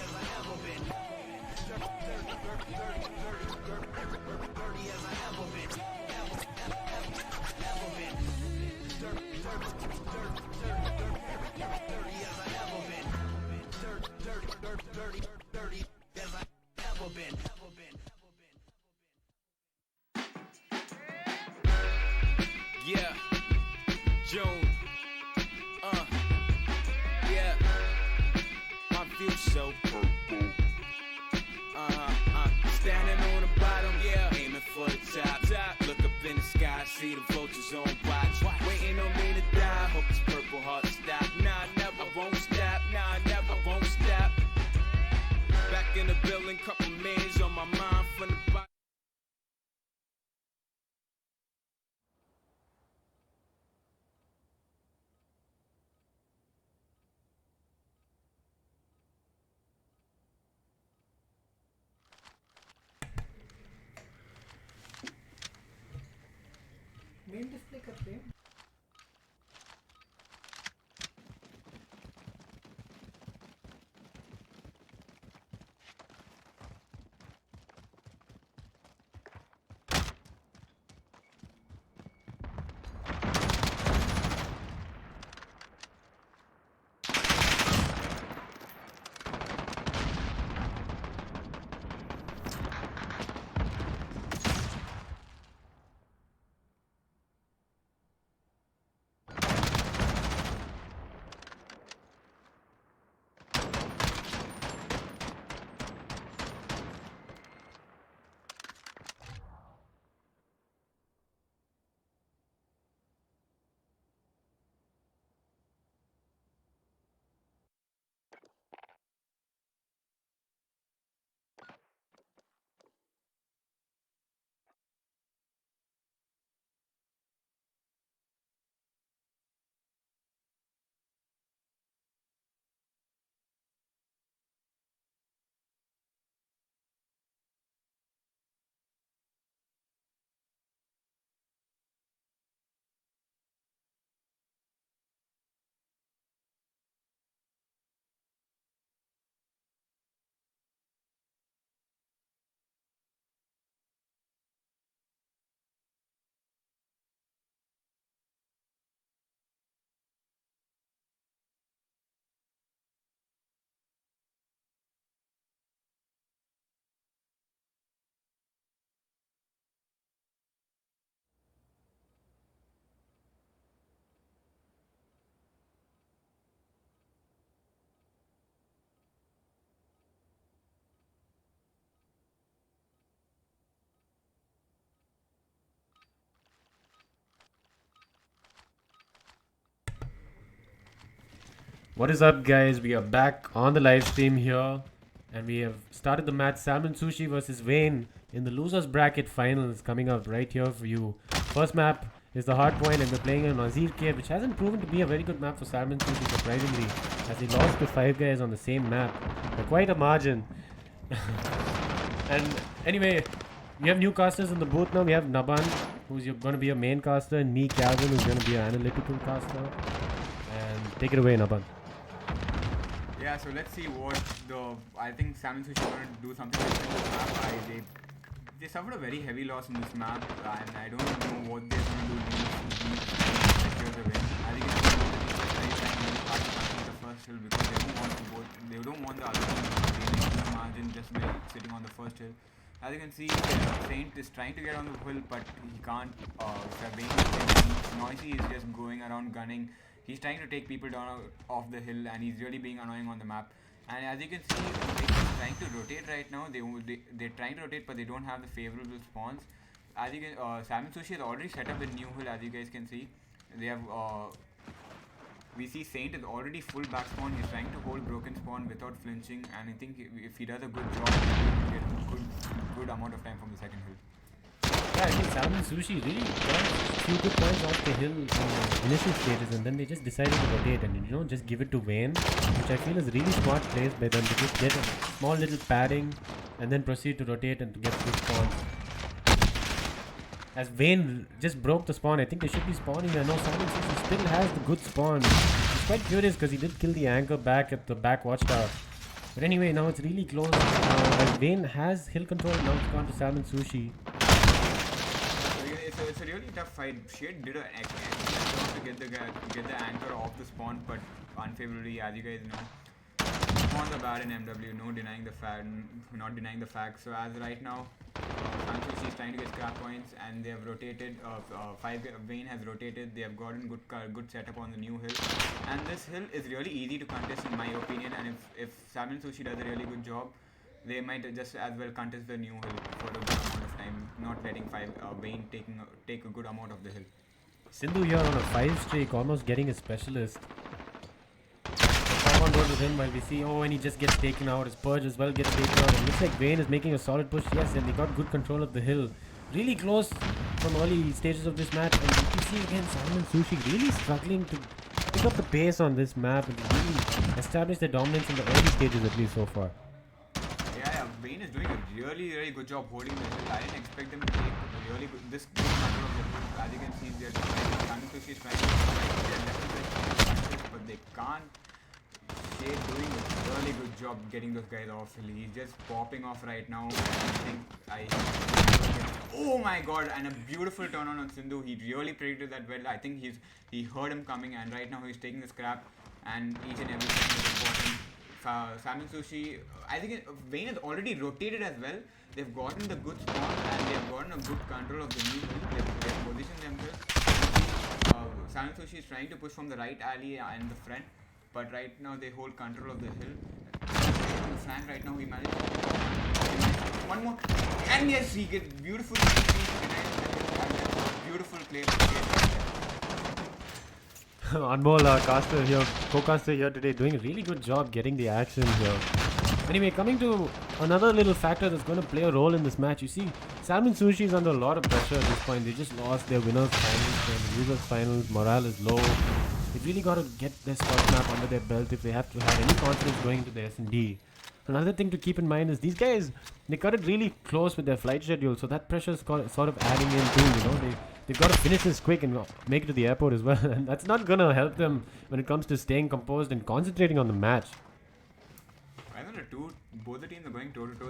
as I ever been. Dirty as I ever been. Ever been. Dirty as I ever been. Dirty as I ever been. Yeah, June. Yeah, my view so purple. Standing on the bottom, yeah, aiming for the top. Look up in the sky, see the vultures on watch. Waiting on me to die. Hope this purple heart stop. Nah, never. I won't stop. Nah, never. I won't stop. Back in the building, couple mins on my mind from the bottom. Main display करते हैं What is up, guys? We are back on the live stream here, and we have started the match Salmon Sushi versus Wayne in the losers bracket finals coming up right here for you. First map is the Hardpoint, and they're playing on Lxg Chennai, which hasn't proven to be a very good map for Salmon Sushi, surprisingly, as they lost to 5 guys on the same map by quite a margin. And anyway, we have new casters in the booth now. We have Naban, who's going to be a main caster, and me, Calvin, who's going to be an analytical caster. And take it away, Naban. Yeah, so let's see what I think Salmon Sushi are going to do something different in this map. They suffered a very heavy loss in this map, and I don't know what they're going to do to win. I think it's very trying the first hill because they don't want the other team to gain the margin just by sitting on the first hill. As you can see, Saint is trying to get on the hill, but he can't. Noisy is just going around gunning. He's trying to take people down off the hill, and he's really being annoying on the map. And as you can see, they're trying to rotate right now. They're trying to rotate, but they don't have the favorable spawns. as you can, Salmon Sushi is already set up in New Hill, as you guys can see. They have, we see Saint is already full back spawn. He's trying to hold broken spawn without flinching, and I think if he does a good job, he will get a good amount of time from the second hill. Yeah, I think Salmon Sushi really got a few good points off the hill in the initial stages, and then they just decided to rotate and just give it to Vayne, which I feel is really smart plays by them to just get a small little padding and then proceed to rotate and to get good spawns. As Vayne just broke the spawn, I think they should be spawning. I know Salmon Sushi still has the good spawn. It's quite curious because he did kill the anchor back at the back watchtower. But anyway, now it's really close. As Vayne has hill control, now it's gone to Salmon Sushi. It's a really tough fight. Shade did an excellent job to get the anchor off the spawn, but unfavorably, as you guys know. Spawns are bad in MW, not denying the fact. So as right now, Sushi is trying to get scrap points, and they have rotated. Vayne has rotated. They have gotten good setup on the new hill, and this hill is really easy to contest in my opinion. And if Salmon Sushi does a really good job, they might just as well contest the new hill for a good amount of time, not letting Vayne take a good amount of the hill. Sindhu here on a 5 streak, almost getting a specialist. On road with him while we see, and he just gets taken out. His purge as well gets taken out. It looks like Vayne is making a solid push. Yes, and they got good control of the hill. Really close from early stages of this match. And you can see again Salmon Sushi really struggling to pick up the pace on this map and really establish their dominance in the early stages at least so far. Yeah, Vayne is doing a really good job holding the hill. I didn't expect them to take this good control of the hill. As you can see, Salmon Sushi is trying to get left, but they can't. Shade doing a really good job getting those guys off hill. He's just popping off right now. Oh my god, and a beautiful turn on Sindhu. He really predicted that well. I think he heard him coming, and right now he's taking the scrap, and each and every thing is important. Salmon Sushi, I think Vayne has already rotated as well. They've gotten the good spawn, and they've gotten a good control of the new hill. They've positioned themselves. Salmon Sushi is trying to push from the right alley and the front. But right now they hold control of the hill. On the flank right now he managed one more, and yes, he gets beautiful beautiful play. Anmol caster here, co-caster here today, doing a really good job getting the action here. Anyway, coming to another little factor that's going to play a role in this match. You see, Salmon Sushi is under a lot of pressure at this point. They just lost their winners finals, their losers finals. Morale is low. They've really got to get this first map under their belt if they have to have any confidence going into the S&D. Another thing to keep in mind is these guys, they got it really close with their flight schedule, so that pressure is sort of adding in too, They've got to finish this quick and make it to the airport as well, and that's not going to help them when it comes to staying composed and concentrating on the match. I don't know, both the teams are going toe-to-toe.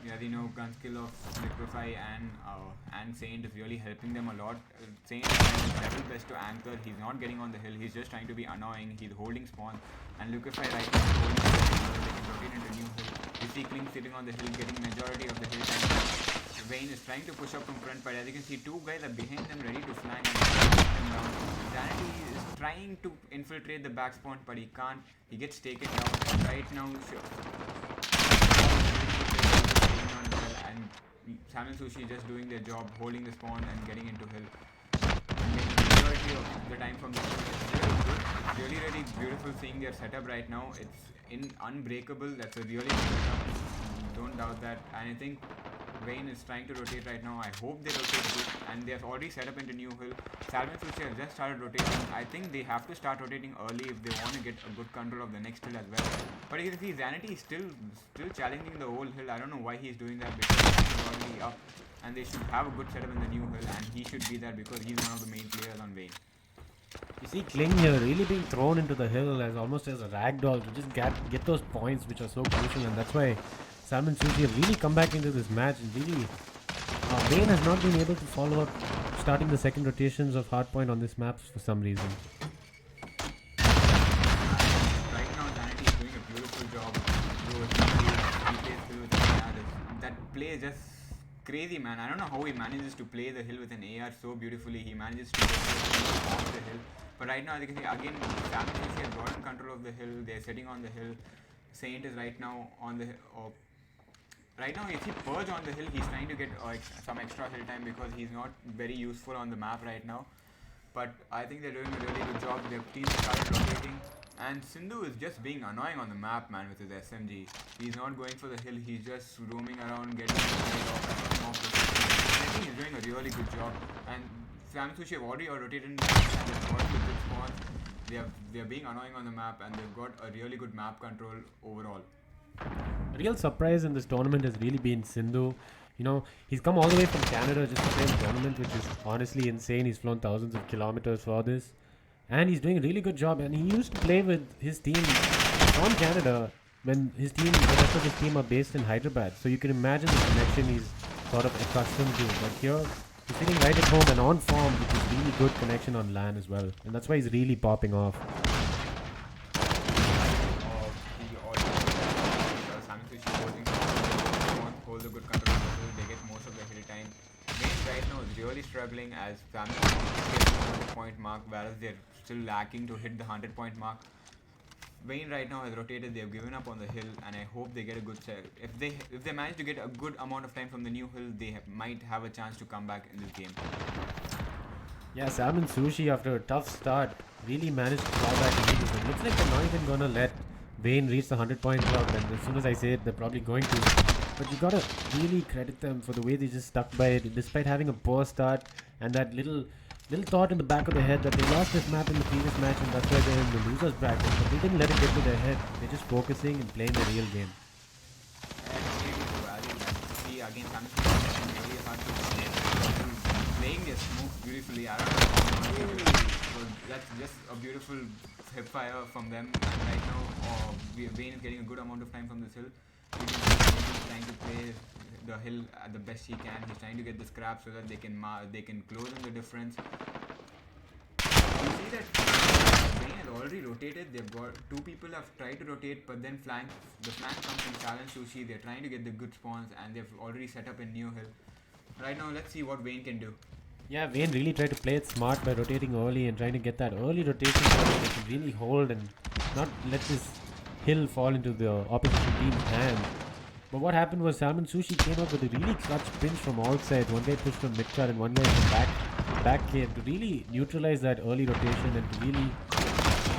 Yeah, gun skill of Liquify and Saint is really helping them a lot. Saint is trying his level best to anchor. He's not getting on the hill. He's just trying to be annoying. He's holding spawn. And Liquify right now is holding the hill. They can rotate into new hill. You see Kling sitting on the hill, getting majority of the hill time. Vayne is trying to push up from front, but as you can see, two guys are behind them, ready to flank and them down. Zanity is trying to infiltrate the back spawn, but he can't. He gets taken down. Right now, and Salmon Sushi just doing their job, holding the spawn and getting into hill. And making the majority of the time from the hill. It's really good. It's really beautiful seeing their setup right now. It's unbreakable. That's a really good setup. Don't doubt that. And I think Vayne is trying to rotate right now. I hope they rotate good, and they've already set up into new hill. Salmon Sushi has just started rotating. I think they have to start rotating early if they want to get a good control of the next hill as well. But you can see Zanity is still challenging the whole hill. I don't know why he's doing that, because he's already up, and they should have a good setup in the new hill, and he should be there because he's one of the main players on Vayne. You see Kling here really being thrown into the hill as almost as a ragdoll to just get those points which are so crucial, and that's why Salmon Sushi have really come back into this match, and really Vayne has not been able to follow up starting the second rotations of Hardpoint on this map for some reason. Right now Zanity is doing a beautiful job. That play is just crazy, man. I don't know how he manages to play the hill with an AR so beautifully. He manages to get off the hill. But right now, as you can see, again, Salmon Sushi has gotten control of the hill. They're sitting on the hill. Saint is right now on the Right now, if he Purge on the hill, he's trying to get some extra hill time because he's not very useful on the map right now. But I think they're doing a really good job. Their team started rotating. And Sindhu is just being annoying on the map, man, with his SMG. He's not going for the hill. He's just roaming around, getting off. I think he's doing a really good job. And Salmon Sushi have already rotated and they've got a good spawns. They're being annoying on the map and they've got a really good map control overall. A real surprise in this tournament has really been Sindhu. You know, he's come all the way from Canada just to play the tournament, which is honestly insane. He's flown thousands of kilometers for this. And he's doing a really good job. And he used to play with his team from Canada when the rest of his team are based in Hyderabad. So you can imagine the connection he's sort of accustomed to. But here, he's sitting right at home and on form, which is really good connection on LAN as well. And that's why he's really popping off. Hold a good control of the hill, they get most of the hill time. Main right now is really struggling as Salmon hit the 100-point mark, whereas they're still lacking to hit the 100-point mark. Vayne right now has rotated, they've given up on the hill, and I hope they get a good set. If they manage to get a good amount of time from the new hill, they might have a chance to come back in this game. Yeah, Salmon Sushi, after a tough start, really managed to claw back into this one. Looks like they're not even gonna let Vayne reach the 100-point club, and as soon as I say it, they're probably going to. But you gotta really credit them for the way they just stuck by it, despite having a poor start and that little thought in the back of their head that they lost this map in the previous match and that's why they're in the losers bracket. But they didn't let it get to their head. They're just focusing and playing the real game. Again, really hard to playing their smokes beautifully. I don't know. So that's just a beautiful hip fire from them. And right now, Vayne is getting a good amount of time from this hill. He's trying to play the hill at the best he can. He's trying to get the scrap so that they can close in the difference. You see that Vayne has already rotated. They've got two people have tried to rotate, but then the flank comes from Salmon Sushi. They're trying to get the good spawns, and they've already set up a new hill. Right now, let's see what Vayne can do. Yeah, Vayne really tried to play it smart by rotating early and trying to get that early rotation so that they can really hold and not let this hill fall into the opposition team's hand. But what happened was Salmon Sushi came up with a really clutch pinch from all sides. One guy pushed from mid-cut and one guy from back cave to really neutralize that early rotation and to really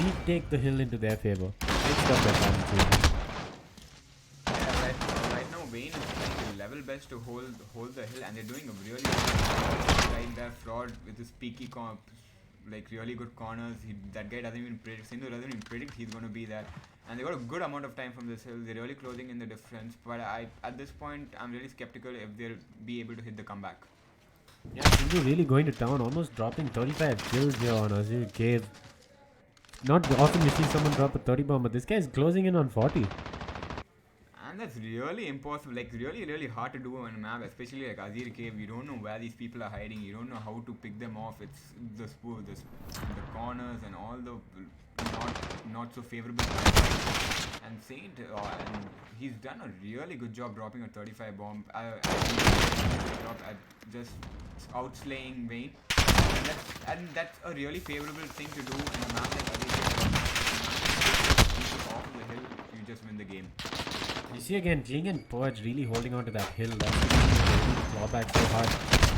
retake the hill into their favor. Great stuff by Salmon Sushi. Yeah, right now Vayne is trying to level best to hold the hill, and they're doing a really good job. Like that fraud with his peaky really good corners. That guy doesn't even predict. Sindhu doesn't even predict he's going to be there. And they got a good amount of time from this hill. They're really closing in the difference. But at this point, I'm really skeptical if they'll be able to hit the comeback. Yeah, Sindhu really going to town, almost dropping 35 kills here on Azir Cave. Not often you see someone drop a 30 bomb, but this guy is closing in on 40. And that's really impossible, really hard to do on a map, especially like Azir Cave. You don't know where these people are hiding. You don't know how to pick them off. It's the corners and all the not so favorable. And Saint, and he's done a really good job dropping a 35 bomb. Just outslaying Vayne. And that's a really favorable thing to do in a map like Azir Cave. Off the hill, you just win the game. You see again, Kling and Purge really holding on to that hill. That's really claw back so hard.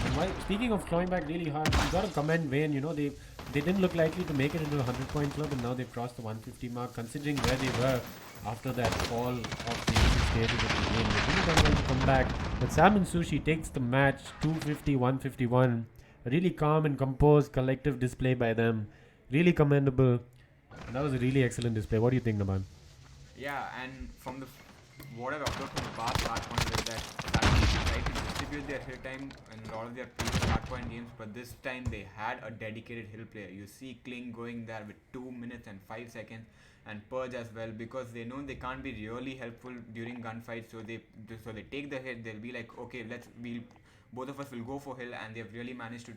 And speaking of clawing back really hard, you gotta commend Vayne. You know, they didn't look likely to make it into a 100-point club, and now they've crossed the 150 mark. Considering where they were after that fall of the initial stages of the game, they've really done well to come back. But Salmon Sushi takes the match 250-151. A really calm and composed collective display by them. Really commendable. And that was a really excellent display. What do you think, Naman? Yeah, and from what I've observed from the past Hardpoint is that Salmon tried to distribute their hill time in a lot of their previous Hardpoint games, but this time they had a dedicated hill player. You see Kling going there with 2 minutes and 5 seconds, and Purge as well, because they know they can't be really helpful during gunfights, so they take the hit. They'll be like, okay, both of us will go for hill, and they've really managed to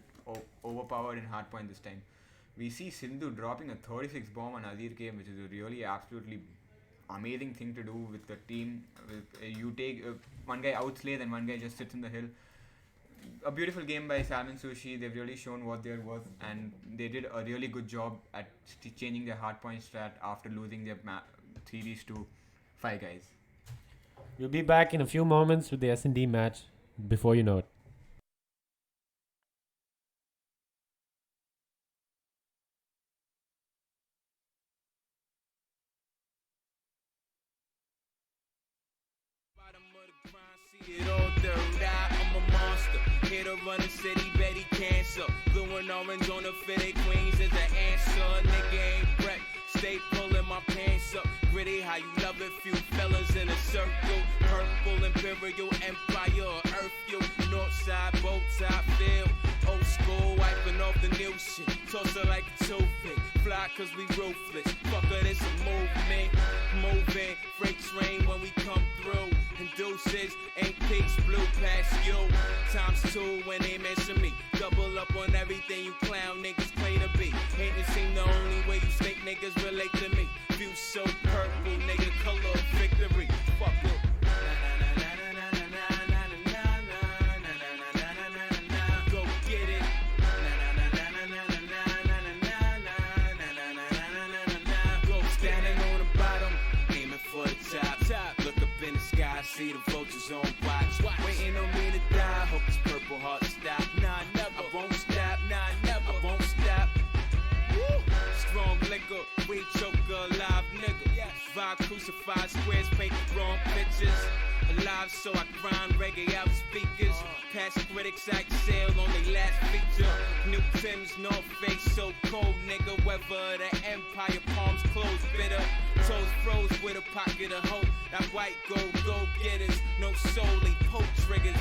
overpower in Hardpoint this time. We see Sindhu dropping a 36 bomb on Azir Cave, which is a really absolutely amazing thing to do with the team. You take one guy outslays and one guy just sits in the hill. A beautiful game by Salmon Sushi. They've really shown what they're worth, and they did a really good job at changing their hardpoint strat after losing their series to 5 guys. We'll be back in a few moments with the S&D match before you know it. See it all third eye, I'm a monster. Here to run the city, Betty cancer. Blue and orange on the fitted queens is the answer. Nigga ain't wreck, stay pulling my pants up. Gritty, how you love it, few fellas in a circle. Purple Imperial Empire, or Earth you. North side, both side, feel. Old school, wiping off the new shit. Toss her like a toothpick. Fly cause we ruthless. Fuck her, it's a movement. Moving, freight train when we come through. And deuces, ain't pigs blue past you. Times 2 when they mention me. Double up on everything you clown niggas claim to be. Hating seem the only way you snake niggas relate to me. View so purple, nigga, color of victory. Fuck it. Go get it. Go standing on the bottom, aiming for the top. Look up in the sky, see the vultures on watch. Waiting on me to die, hope this purple heart stop. Nah, never. I won't stop. Nah, never. I won't stop. Woo. Strong liquor, we choker, alive nigga. Vibe crucified, squares paint wrong pictures. Alive, so I grind reggae out speakers. Past critics act sale on their last feature. New Tim's, North Face, so cold, nigga. Weather the empire, palms closed, bitter. Toes froze with a pocket of hope. That white gold, go getters. No soul, they poke triggers.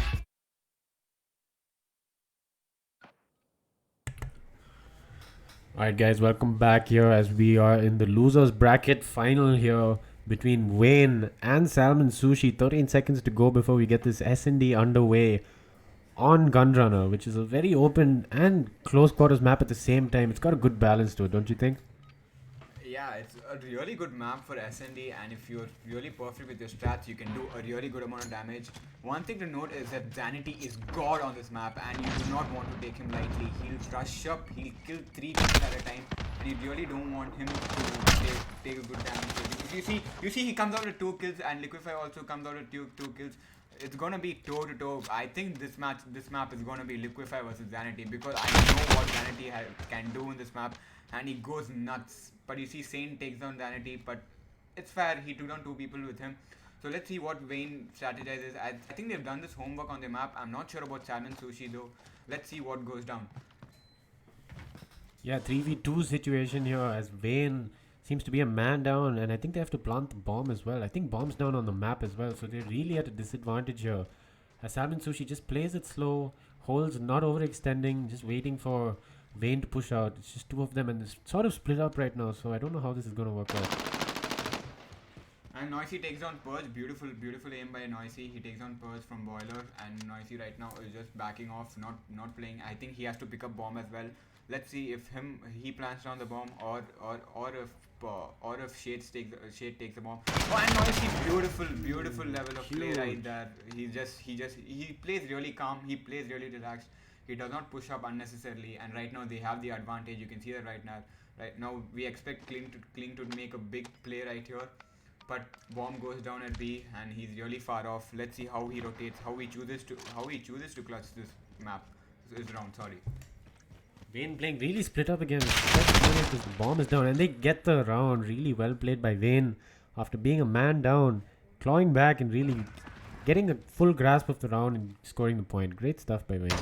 Alright guys, welcome back here as we are in the losers bracket final here between Wayne and Salmon Sushi. 13 seconds to go before we get this S&D underway on Gunrunner, which is a very open and close quarters map at the same time. It's got a good balance to it, don't you think? Yeah, it's a really good map for S&D, and if you're really perfect with your strats, you can do a really good amount of damage. One thing to note is that Zanity is god on this map, and you do not want to take him lightly. He'll rush up, he'll kill 3 people at a time, and you really don't want him to take a good damage. You see he comes out with 2 kills, and Liquify also comes out with 2 kills. It's gonna be toe to toe. I think this map is gonna be Liquify versus Zanity, because I know what Zanity can do in this map, and he goes nuts. But you see Saint takes down Zanity, but it's fair, he took down 2 people with him. So let's see what Wayne strategizes. I think they've done this homework on the map. I'm not sure about Salmon Sushi though. Let's see what goes down. Yeah, 3v2 situation here as Wayne seems to be a man down, and I think they have to plant the bomb as well. I think bomb's down on the map as well, so they're really at a disadvantage here. As Salmon Sushi just plays it slow, holds, not overextending, just waiting for Wayne to push out. It's just 2 of them, and it's sort of split up right now, so I don't know how this is going to work out. And Noisy takes down Purge. Beautiful aim by Noisy. He takes down Purge from Boiler, and Noisy right now is just backing off, not playing. I think he has to pick up bomb as well. Let's see if he plants down the bomb, or if Shade takes the bomb. Oh, and Noisy, beautiful level of play right there. He plays really calm. He plays really relaxed. He does not push up unnecessarily, and right now they have the advantage. You can see that right now. Right now we expect Kling to make a big play right here, but bomb goes down at B, and he's really far off. Let's see how he rotates, how he chooses to clutch this round. Sorry. Wayne playing really split up again. The bomb is down, and they get the round. Really well played by Wayne after being a man down, clawing back and really getting a full grasp of the round and scoring the point. Great stuff by Wayne.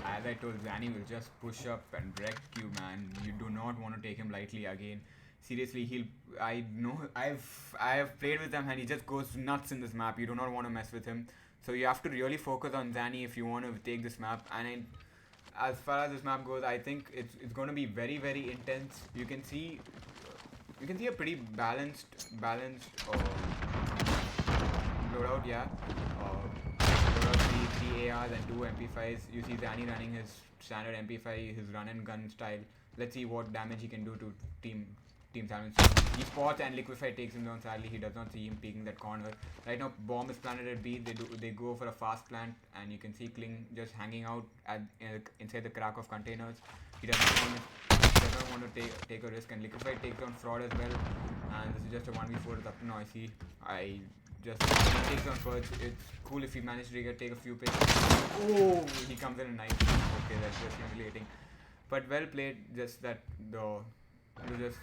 As I told, Zanny will just push up and wreck you, man. You do not want to take him lightly again. Seriously, I know I've played with him, and he just goes nuts in this map. You do not want to mess with him. So you have to really focus on Zanny if you want to take this map. And as far as this map goes, I think it's going to be very, very intense. You can see a pretty balanced loadout, yeah. Loadout 3 ARs and 2 MP5s. You see Zanny running his standard MP5, his run and gun style. Let's see what damage he can do to Team Salmon. He spots and Liquify takes him down. Sadly, he does not see him peeking that corner. Right now, bomb is planted at B. They go for a fast plant, and you can see Kling just hanging out inside the crack of containers. He does not want to take a risk, and Liquify takes down Fraud as well. And this is just a 1v4. It's up to Noisy. I just he takes on Purge. It's cool if he manages to take a few picks. Oh, he comes in a knife. Okay, that's just humiliating. But well played. Just that it was just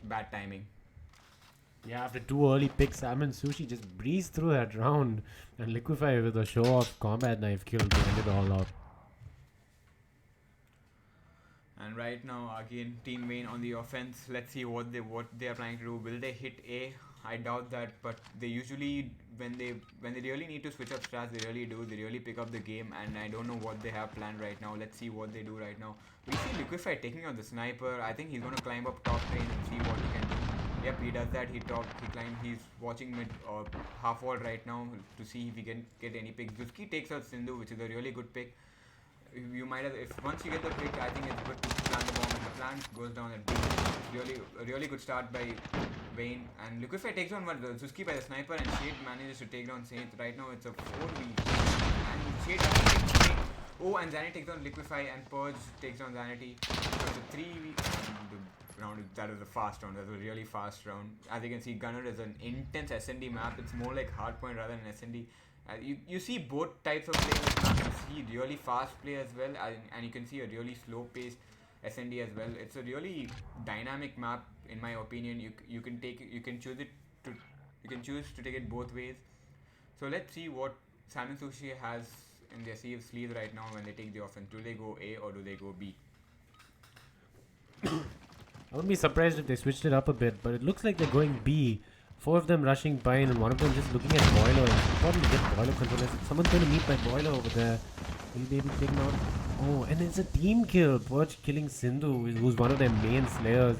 bad timing. Yeah, after 2 early picks, Salmon Sushi just breezed through that round, and Liquify with a show-off combat knife kill to end it all out. And right now, again, Team Wayne on the offense. Let's see what they are planning to do. Will they hit A? I doubt that, but they usually when they really need to switch up strats, they really do. They really pick up the game, and I don't know what they have planned right now. Let's see what they do right now. We see Liquify taking out the sniper. I think he's gonna climb up top lane and see what he can do. Yep, he does that. He climbs. He's watching mid or half wall right now to see if he can get any picks. Zuski takes out Sindhu, which is a really good pick. You might have, if once you get the pick, I think it's good to plant the bomb. If the plant goes down at B, a really good start by Wayne. And Liquify takes on Zuski by the sniper, and Shade manages to take down Saint. Right now it's a 4v. And Shade takes Saint. Oh, and Zanny takes on Liquify, and Purge takes on Zanity. So it's a 3v. That was a fast round. That was a really fast round. As you can see, Gunner is an intense SND map. It's more like Hardpoint rather than SND. You see both types of players. You see really fast play as well, and you can see a really slow paced SND as well. It's a really dynamic map in my opinion. You can choose to take it both ways. So let's see what Salmon Sushi has in their sleeves right now when they take the offense. Do they go A or do they go B? I wouldn't be surprised if they switched it up a bit, but it looks like they're going B. 4 of them rushing by, and one of them just looking at Boiler. Important to get Boiler control. Someone's going to meet by Boiler over there. Will he be able to take him out? Oh, and it's a team kill. Purge killing Sindhu, who's one of their main slayers.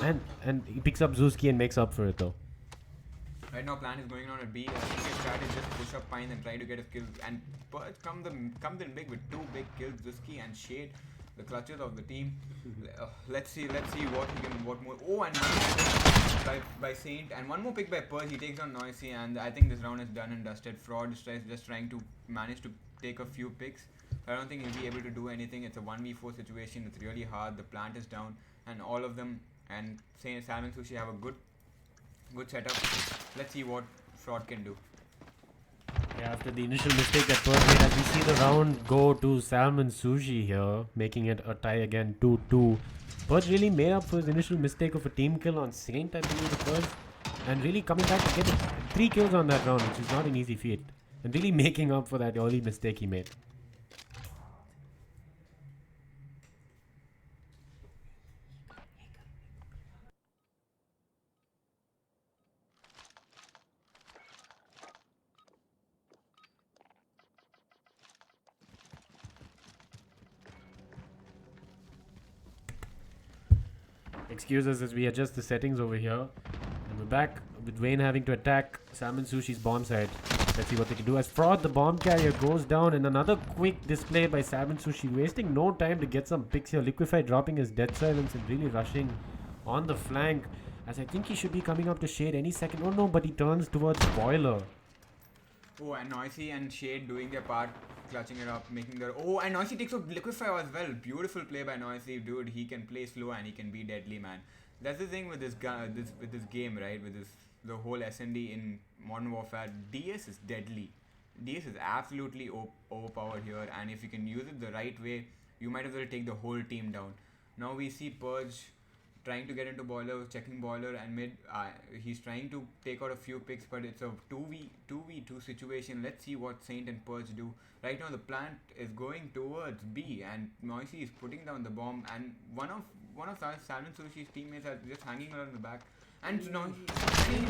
And he picks up Zuski and makes up for it though. Right now, plan is going on at B. I think his strat is just push up Pine and try to get his kills. And Purge comes in big with 2 big kills. Zuski and Shade, the clutches of the team. Let's see what more. Oh, and by Saint, and one more pick by Purge. He takes on Noisy, and I think this round is done and dusted. Fraud is just trying to manage to take a few picks. I don't think he'll be able to do anything. It's a 1v4 situation. It's really hard. The plant is down, and all of them and Salmon Sushi have a good setup. Let's see what Fraud can do. Yeah, after the initial mistake that Purge made, as we see the round go to Salmon Sushi here, making it a tie again 2-2. Purge really made up for his initial mistake of a team kill on Saint, I believe the first, and really coming back to get 3 kills on that round, which is not an easy feat, and really making up for that early mistake he made. Excuse us as we adjust the settings over here. And we're back with Wayne having to attack Salmon Sushi's bomb site. Let's see what they can do. As Fraud, the bomb carrier, goes down, and another quick display by Salmon Sushi, wasting no time to get some picks here. Liquify dropping his death silence and really rushing on the flank, as I think he should be coming up to Shade any second. Oh no, but he turns towards Boiler. Oh, and Noisy and Shade doing their part, clutching it up, making their... Oh, and Noisy takes out Liquify as well. Beautiful play by Noisy, dude. He can play slow and he can be deadly, man. That's the thing with this game, right? With the whole SND in Modern Warfare. DS is deadly. DS is absolutely overpowered here, and if you can use it the right way, you might as well take the whole team down. Now we see Purge trying to get into Boiler, checking Boiler and mid. He's trying to take out a few picks, but it's a 2v2 situation. Let's see what Saint and Purge do. Right now the plant is going towards B, and Noisy is putting down the bomb, and one of Salmon Sushi's teammates are just hanging around the back. And he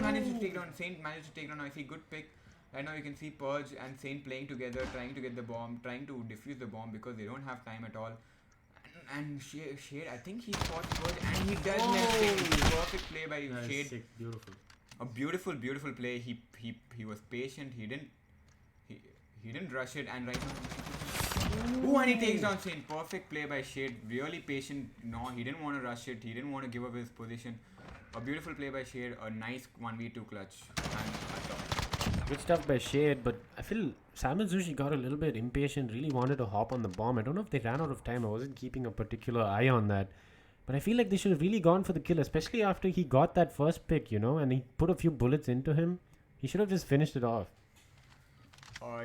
managed to take down Saint, managed to take down Noisy. Good pick. Right now you can see Purge and Saint playing together, trying to get the bomb, trying to defuse the bomb because they don't have time at all. And Shade, I think he fought Purge, and he does perfect play by Shade. Sick. Beautiful. A beautiful play. He was patient. He didn't rush it, and right now, oh, and he takes down Saint. Perfect play by Shade. Really patient. No, he didn't want to rush it. He didn't want to give up his position. A beautiful play by Shade. A nice 1v2 clutch. Good stuff by Shade, but I feel Salmon Sushi got a little bit impatient, really wanted to hop on the bomb. I don't know if they ran out of time. I wasn't keeping a particular eye on that. But I feel like they should have really gone for the kill, especially after he got that first pick, you know, and he put a few bullets into him. He should have just finished it off.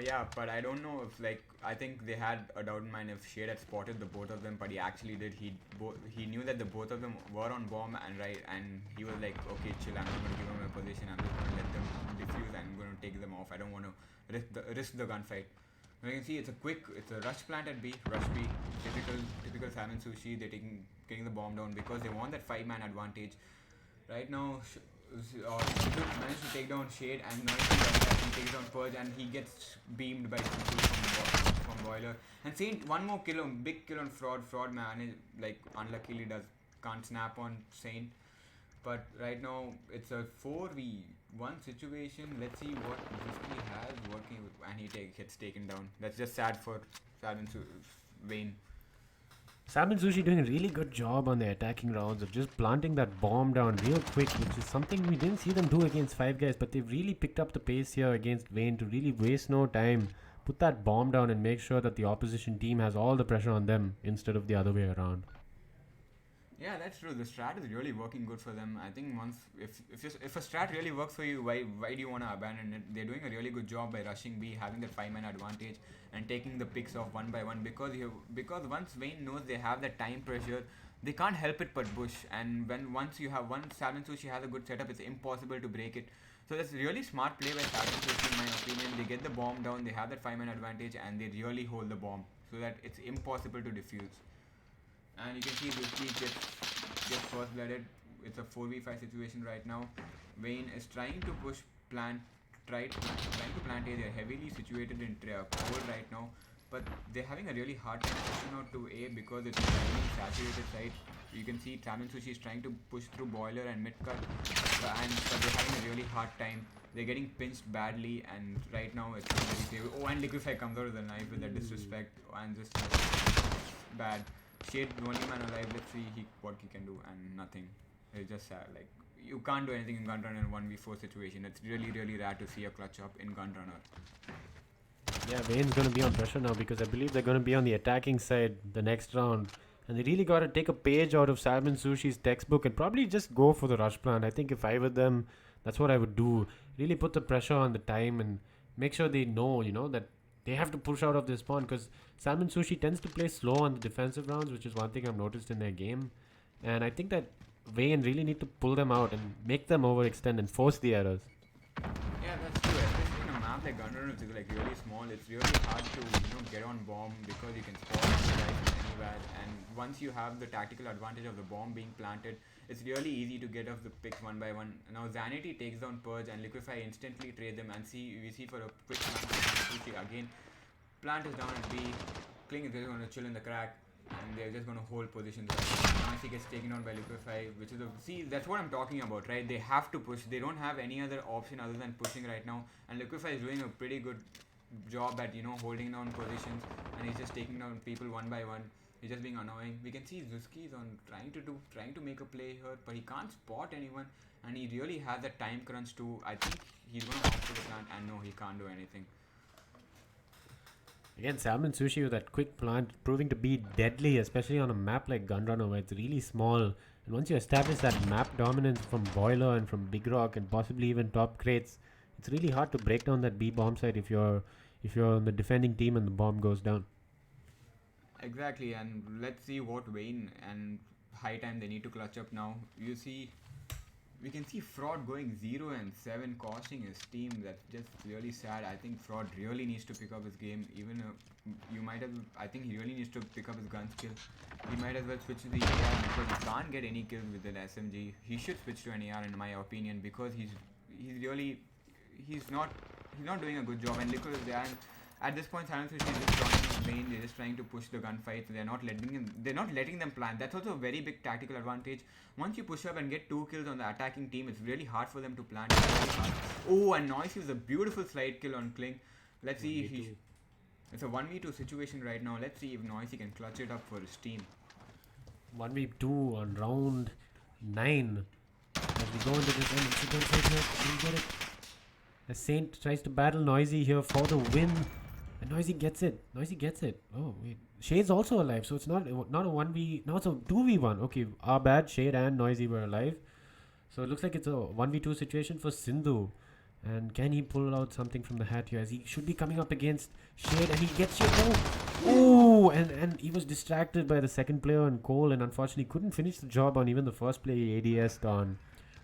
Yeah, but I don't know if I think they had a doubt in mind if Shade had spotted the both of them, but he actually did. He knew that the both of them were on bomb and he was like, okay, chill. I'm not going to give them a position. I'm just going to let them defuse and I'm going to take them off. I don't want to risk the gunfight. Now you can see it's a rush plant at B, rush B. Typical Salmon Sushi. They're getting the bomb down because they want that 5-man advantage. Right now, managed to take down Shade and now he takes down Purge and he gets beamed by from Boiler. And Saint, one more kill on, big kill on Fraud. Fraud man, unluckily can't snap on Saint. But right now it's a 4v1 situation. Let's see what Risky has working with, and he gets taken down. That's just sad for Vayne. Salmon Sushi doing a really good job on the attacking rounds of just planting that bomb down real quick, which is something we didn't see them do against Five Guys, but they've really picked up the pace here against Vayne to really waste no time, put that bomb down and make sure that the opposition team has all the pressure on them instead of the other way around. Yeah, that's true. The strat is really working good for them. I think if a strat really works for you, why do you want to abandon it? They're doing a really good job by rushing B, having that 5-man advantage and taking the picks off one by one because once Vayne knows they have that time pressure, they can't help it but push. And once Salmon Sushi has a good setup, it's impossible to break it. So that's really smart play by Salmon Sushi in my opinion. They get the bomb down, they have that 5-man advantage, and they really hold the bomb so that it's impossible to defuse. And you can see Risky gets first blooded. It's a 4v5 situation right now. Vayne is trying to push trying to plant A. They're heavily situated in cold right now, but they're having a really hard time pushing out to A because it's a really saturated site. You can see Salmon Sushi is trying to push through Boiler and mid-cut, but they're having a really hard time. They're getting pinched badly, and right now it's not very safe. Oh, and Liquify comes out with a knife with that disrespect, and just bad. Shade, the only man alive. Let's see what he can do, and nothing. It's just sad. You can't do anything in Gunrunner in 1v4 situation. It's really, really rare to see a clutch up in Gunrunner. Yeah, Vayne's going to be on pressure now because I believe they're going to be on the attacking side the next round. And they really got to take a page out of Salmon Sushi's textbook and probably just go for the rush plan. I think if I were them, that's what I would do. Really put the pressure on the time and make sure they know, that they have to push out of this spawn because Salmon Sushi tends to play slow on the defensive rounds, which is one thing I've noticed in their game. And I think that Vayne really need to pull them out and make them overextend and force the errors. Yeah, that's true. Especially in a map like Gunrunner, which is really small, it's really hard to get on bomb because you can spot guys anywhere. And once you have the tactical advantage of the bomb being planted, it's really easy to get off the picks one by one. Now Zanity takes down Purge and Liquify instantly trade them, and we see for a quick plant again. Plant is down at B. Kling is just going to chill in the crack, and they're just going to hold positions. Noisy gets taken out by Liquify, which is see, that's what I'm talking about, right? They have to push. They don't have any other option other than pushing right now, and Liquify is doing a pretty good job at holding down positions, and he's just taking down people one by one. He's just being annoying. We can see Zuski is trying to make a play here, but he can't spot anyone, and he really has that time crunch too. I think he's going to opt for the plant, and no, he can't do anything. Again, Salmon Sushi with that quick plant proving to be deadly, especially on a map like Gunrunner where it's really small. And once you establish that map dominance from Boiler and from Big Rock and possibly even top crates, it's really hard to break down that B bomb site if you're on the defending team and the bomb goes down. Exactly, and let's see what Vayne and High Time they need to clutch up now. We can see Fraud going 0-7, costing his team. That's just really sad. I think Fraud really needs to pick up his game. I think he really needs to pick up his gun skill. He might as well switch to the AR because he can't get any kills with an SMG. He should switch to an AR in my opinion because he's not doing a good job. And look at this point, Salmon Sushi is just joining Vayne. They're just trying to push the gunfight. They're not letting them plan. That's also a very big tactical advantage. Once you push up and get 2 kills on the attacking team, it's really hard for them to plan. Oh, and Noisy was a beautiful slide kill on Kling. Let's see. It's a 1v2 situation right now. Let's see if Noisy can clutch it up for his team. 1v2 on round 9. As we go into this incident right here, we get it. As Saint tries to battle Noisy here for the win. And Noisy gets it. Noisy gets it. Oh wait, Shade's also alive, so it's not a 1v, not a 2v1. Okay, our bad. Shade and Noisy were alive, so it looks like it's a 1v2 situation for Sindhu. And can he pull out something from the hat here, as he should be coming up against Shade, and he gets Shade. Oh, and he was distracted by the second player on Cole, and unfortunately couldn't finish the job on even the first player he ADS'd on.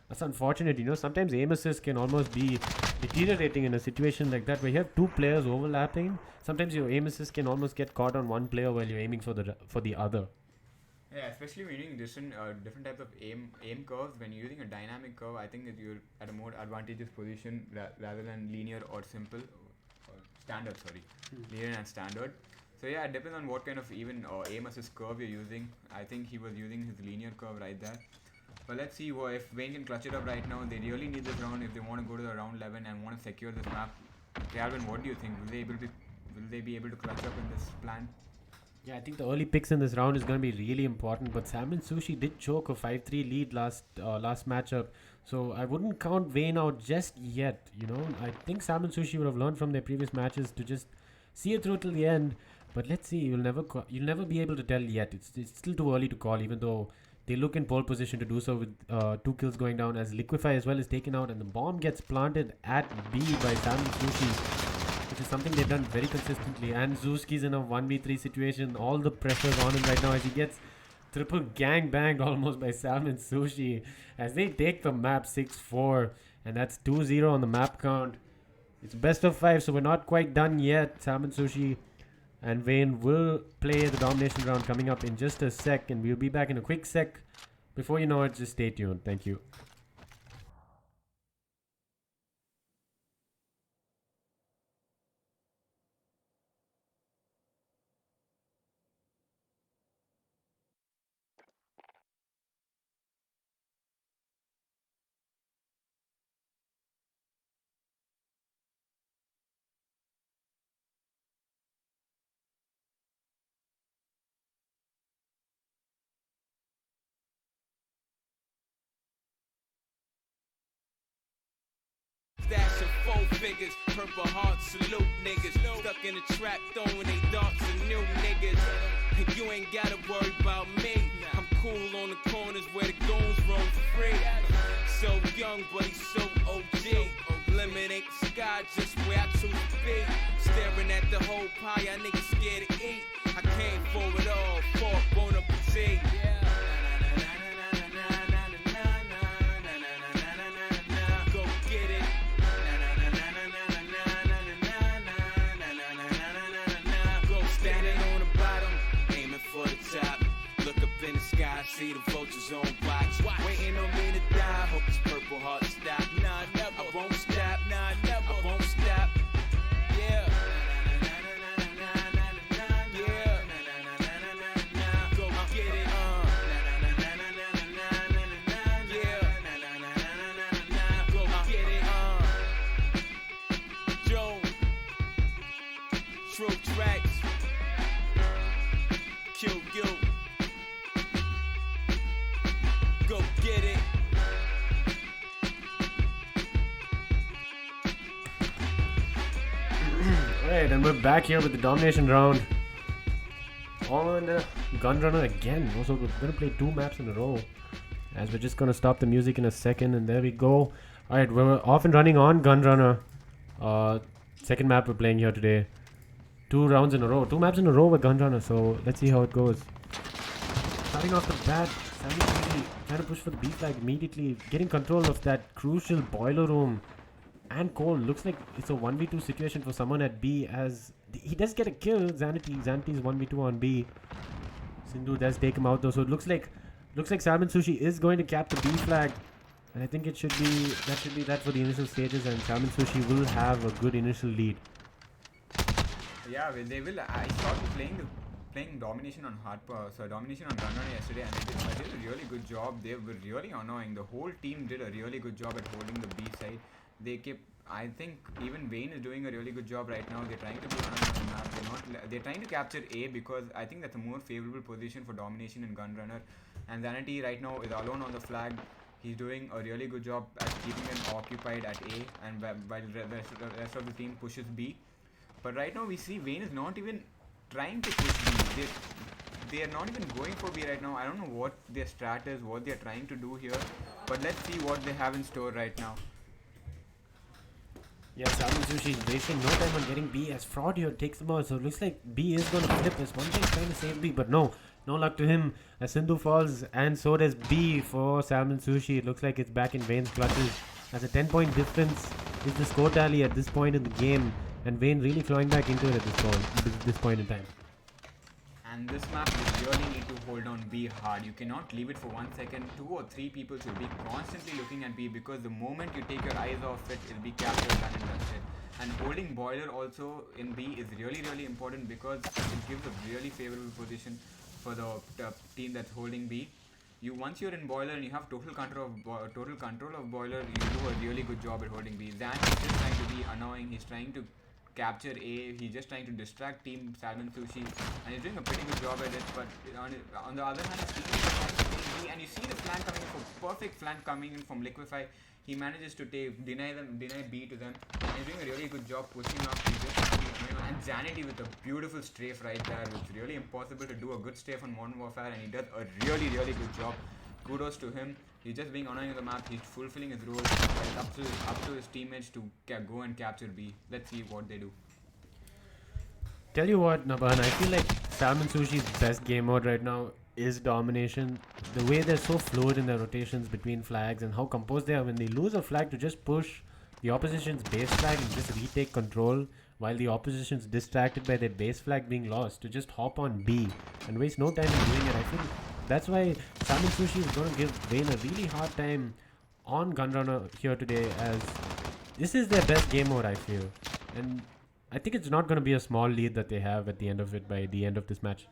That's unfortunate, you know. Sometimes aim assist can almost be deteriorating in a situation like that where you have two players overlapping. Sometimes your aim assist can almost get caught on one player while you're aiming for the other. Yeah, especially when you're using different types of aim curves. When you're using a dynamic curve, I think that you're at a more advantageous position rather than linear or simple or standard. Linear and standard. So yeah, it depends on what kind of even aim assist curve you're using. I think he was using his linear curve right there. But let's see if Wayne can clutch it up right now. They really need this round if they want to go to the round 11 and want to secure this map. Calvin, what do you think? Will they be able to clutch up in this plan? Yeah, I think the early picks in this round is going to be really important. But Salmon Sushi did choke a 5-3 lead last matchup, so I wouldn't count Wayne out just yet. You know, I think Salmon Sushi would have learned from their previous matches to just see it through till the end. But let's see, you'll never be able to tell yet. It's still too early to call, even though they look in pole position to do so with 2 kills going down, as Liquify as well is taken out, and the bomb gets planted at B by Salmon Sushi, which is something they've done very consistently. And Zuski's in a 1v3 situation. All the pressure's on him right now as he gets triple gang banged almost by Salmon Sushi as they take the map 6-4, and that's 2-0 on the map count. It's best of 5, so we're not quite done yet. Salmon Sushi and Wayne will play the domination round coming up in just a sec, and we'll be back in a quick sec. Before you know it, just stay tuned. Thank you. Stash of 4 figures, purple heart, salute niggas. Stuck in the trap, throwing they darts at new niggas. You ain't gotta worry about me. I'm cool on the corners where the goons roam free. So young, but he's so OG. Limit ain't the sky, just where I choose to be. Staring at the whole pie, y'all niggas scared to eat. I came for it all, fork, bone up the tea. See the vultures on watch, waiting on me to die. Hope this purple heart stop. Nah, never. I won't stop. Nah, never. I won't stop. Yeah. Yeah. Go get it. Yeah. Go get it. Joe. True tracks. Kill guilt. Go get it. Alright, and we're back here with the domination round on Gunrunner again. Also, we're going to play 2 maps in a row, as we're just going to stop the music in a second, and there we go. Alright, we're off and running on Gunrunner. Second map we're playing here today. 2 rounds in a row. 2 maps in a row with Gunrunner, so let's see how it goes. Starting off the bat, Sammy trying to push for the B flag immediately, getting control of that crucial boiler room. And Cole, looks like it's a 1v2 situation for someone at B, as he does get a kill. Xanity's 1v2 on B. Sindhu does take him out though, so it looks like Salmon Sushi is going to cap the B flag. And I think it should be that for the initial stages, and Salmon Sushi will have a good initial lead. Yeah, well, they will. I started playing Domination on Hardpoint, so Domination on Gunrunner yesterday, and they did a really good job. They were really annoying. The whole team did a really good job at holding the B side. They kept, I think even Wayne is doing a really good job right now. They're trying to be on the map. They're trying to capture A, because I think that's a more favorable position for Domination and Gunrunner. And Xanity right now is alone on the flag. He's doing a really good job at keeping them occupied at A, and while the rest of the team pushes B. But right now we see Vayne is not even trying to push B. They are not even going for B right now. I don't know what their strat is, what they are trying to do here. But let's see what they have in store right now. Yeah, Salmon Sushi is wasting no time on getting B as Fraud here takes them out. So it looks like B is going to flip as one guy trying to save B, but no luck to him as Sindhu falls, and so does B for Salmon Sushi. It looks like it's back in Vayne's clutches as a 10-point difference is the score tally at this point in the game, and Vayne really clawing back into it at this point in time. And this map you really need to hold on B hard. You cannot leave it for 1 second. 2 or 3 people should be constantly looking at B, because the moment you take your eyes off it, it'll be captured, done and dusted. And holding Boiler also in B is really important, because it gives a really favorable position for the team that's holding B. Once you're in Boiler and you have total control of Boiler, you do a really good job at holding B. Zan is just trying to be annoying. He's trying to capture A. He's just trying to distract Team Salmon Sushi, and he's doing a pretty good job at it. But on the other hand, B, and you see the flank coming in, for perfect flank coming in from Liquify. He manages to deny B to them, and he's doing a really good job pushing up. And Zanity with a beautiful strafe right there. It's really impossible to do a good strafe on Modern Warfare, and he does a really good job. Kudos to him. He's just being annoying on the map. He's fulfilling his role. It's up to his teammates to go and capture B. Let's see what they do. Tell you what, Naban, I feel like Salmon Sushi's best game mode right now is Domination. The way they're so fluid in their rotations between flags, and how composed they are when they lose a flag to just push the opposition's base flag and just retake control while the opposition's distracted by their base flag being lost, to just hop on B and waste no time in doing it. I feel that's why Salmon Sushi is going to give Vayne a really hard time on Gunrunner here today, as this is their best game mode, I feel. And I think it's not going to be a small lead that they have at the end of it by the end of this match.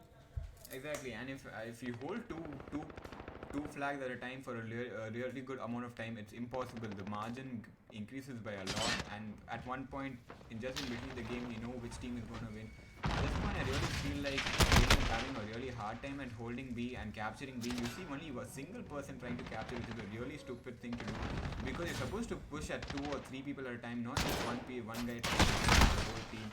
Exactly, and if you hold two flags at a time for a really good amount of time, it's impossible. The margin increases by a lot, and at one point, just in between the game, you know which team is going to win. At this point, I really feel like Vayne is having a really hard time at holding B and capturing B. You see only a single person trying to capture, which is a really stupid thing to do, because you're supposed to push at 2 or 3 people at a time, not just one guy trying to capture the whole team.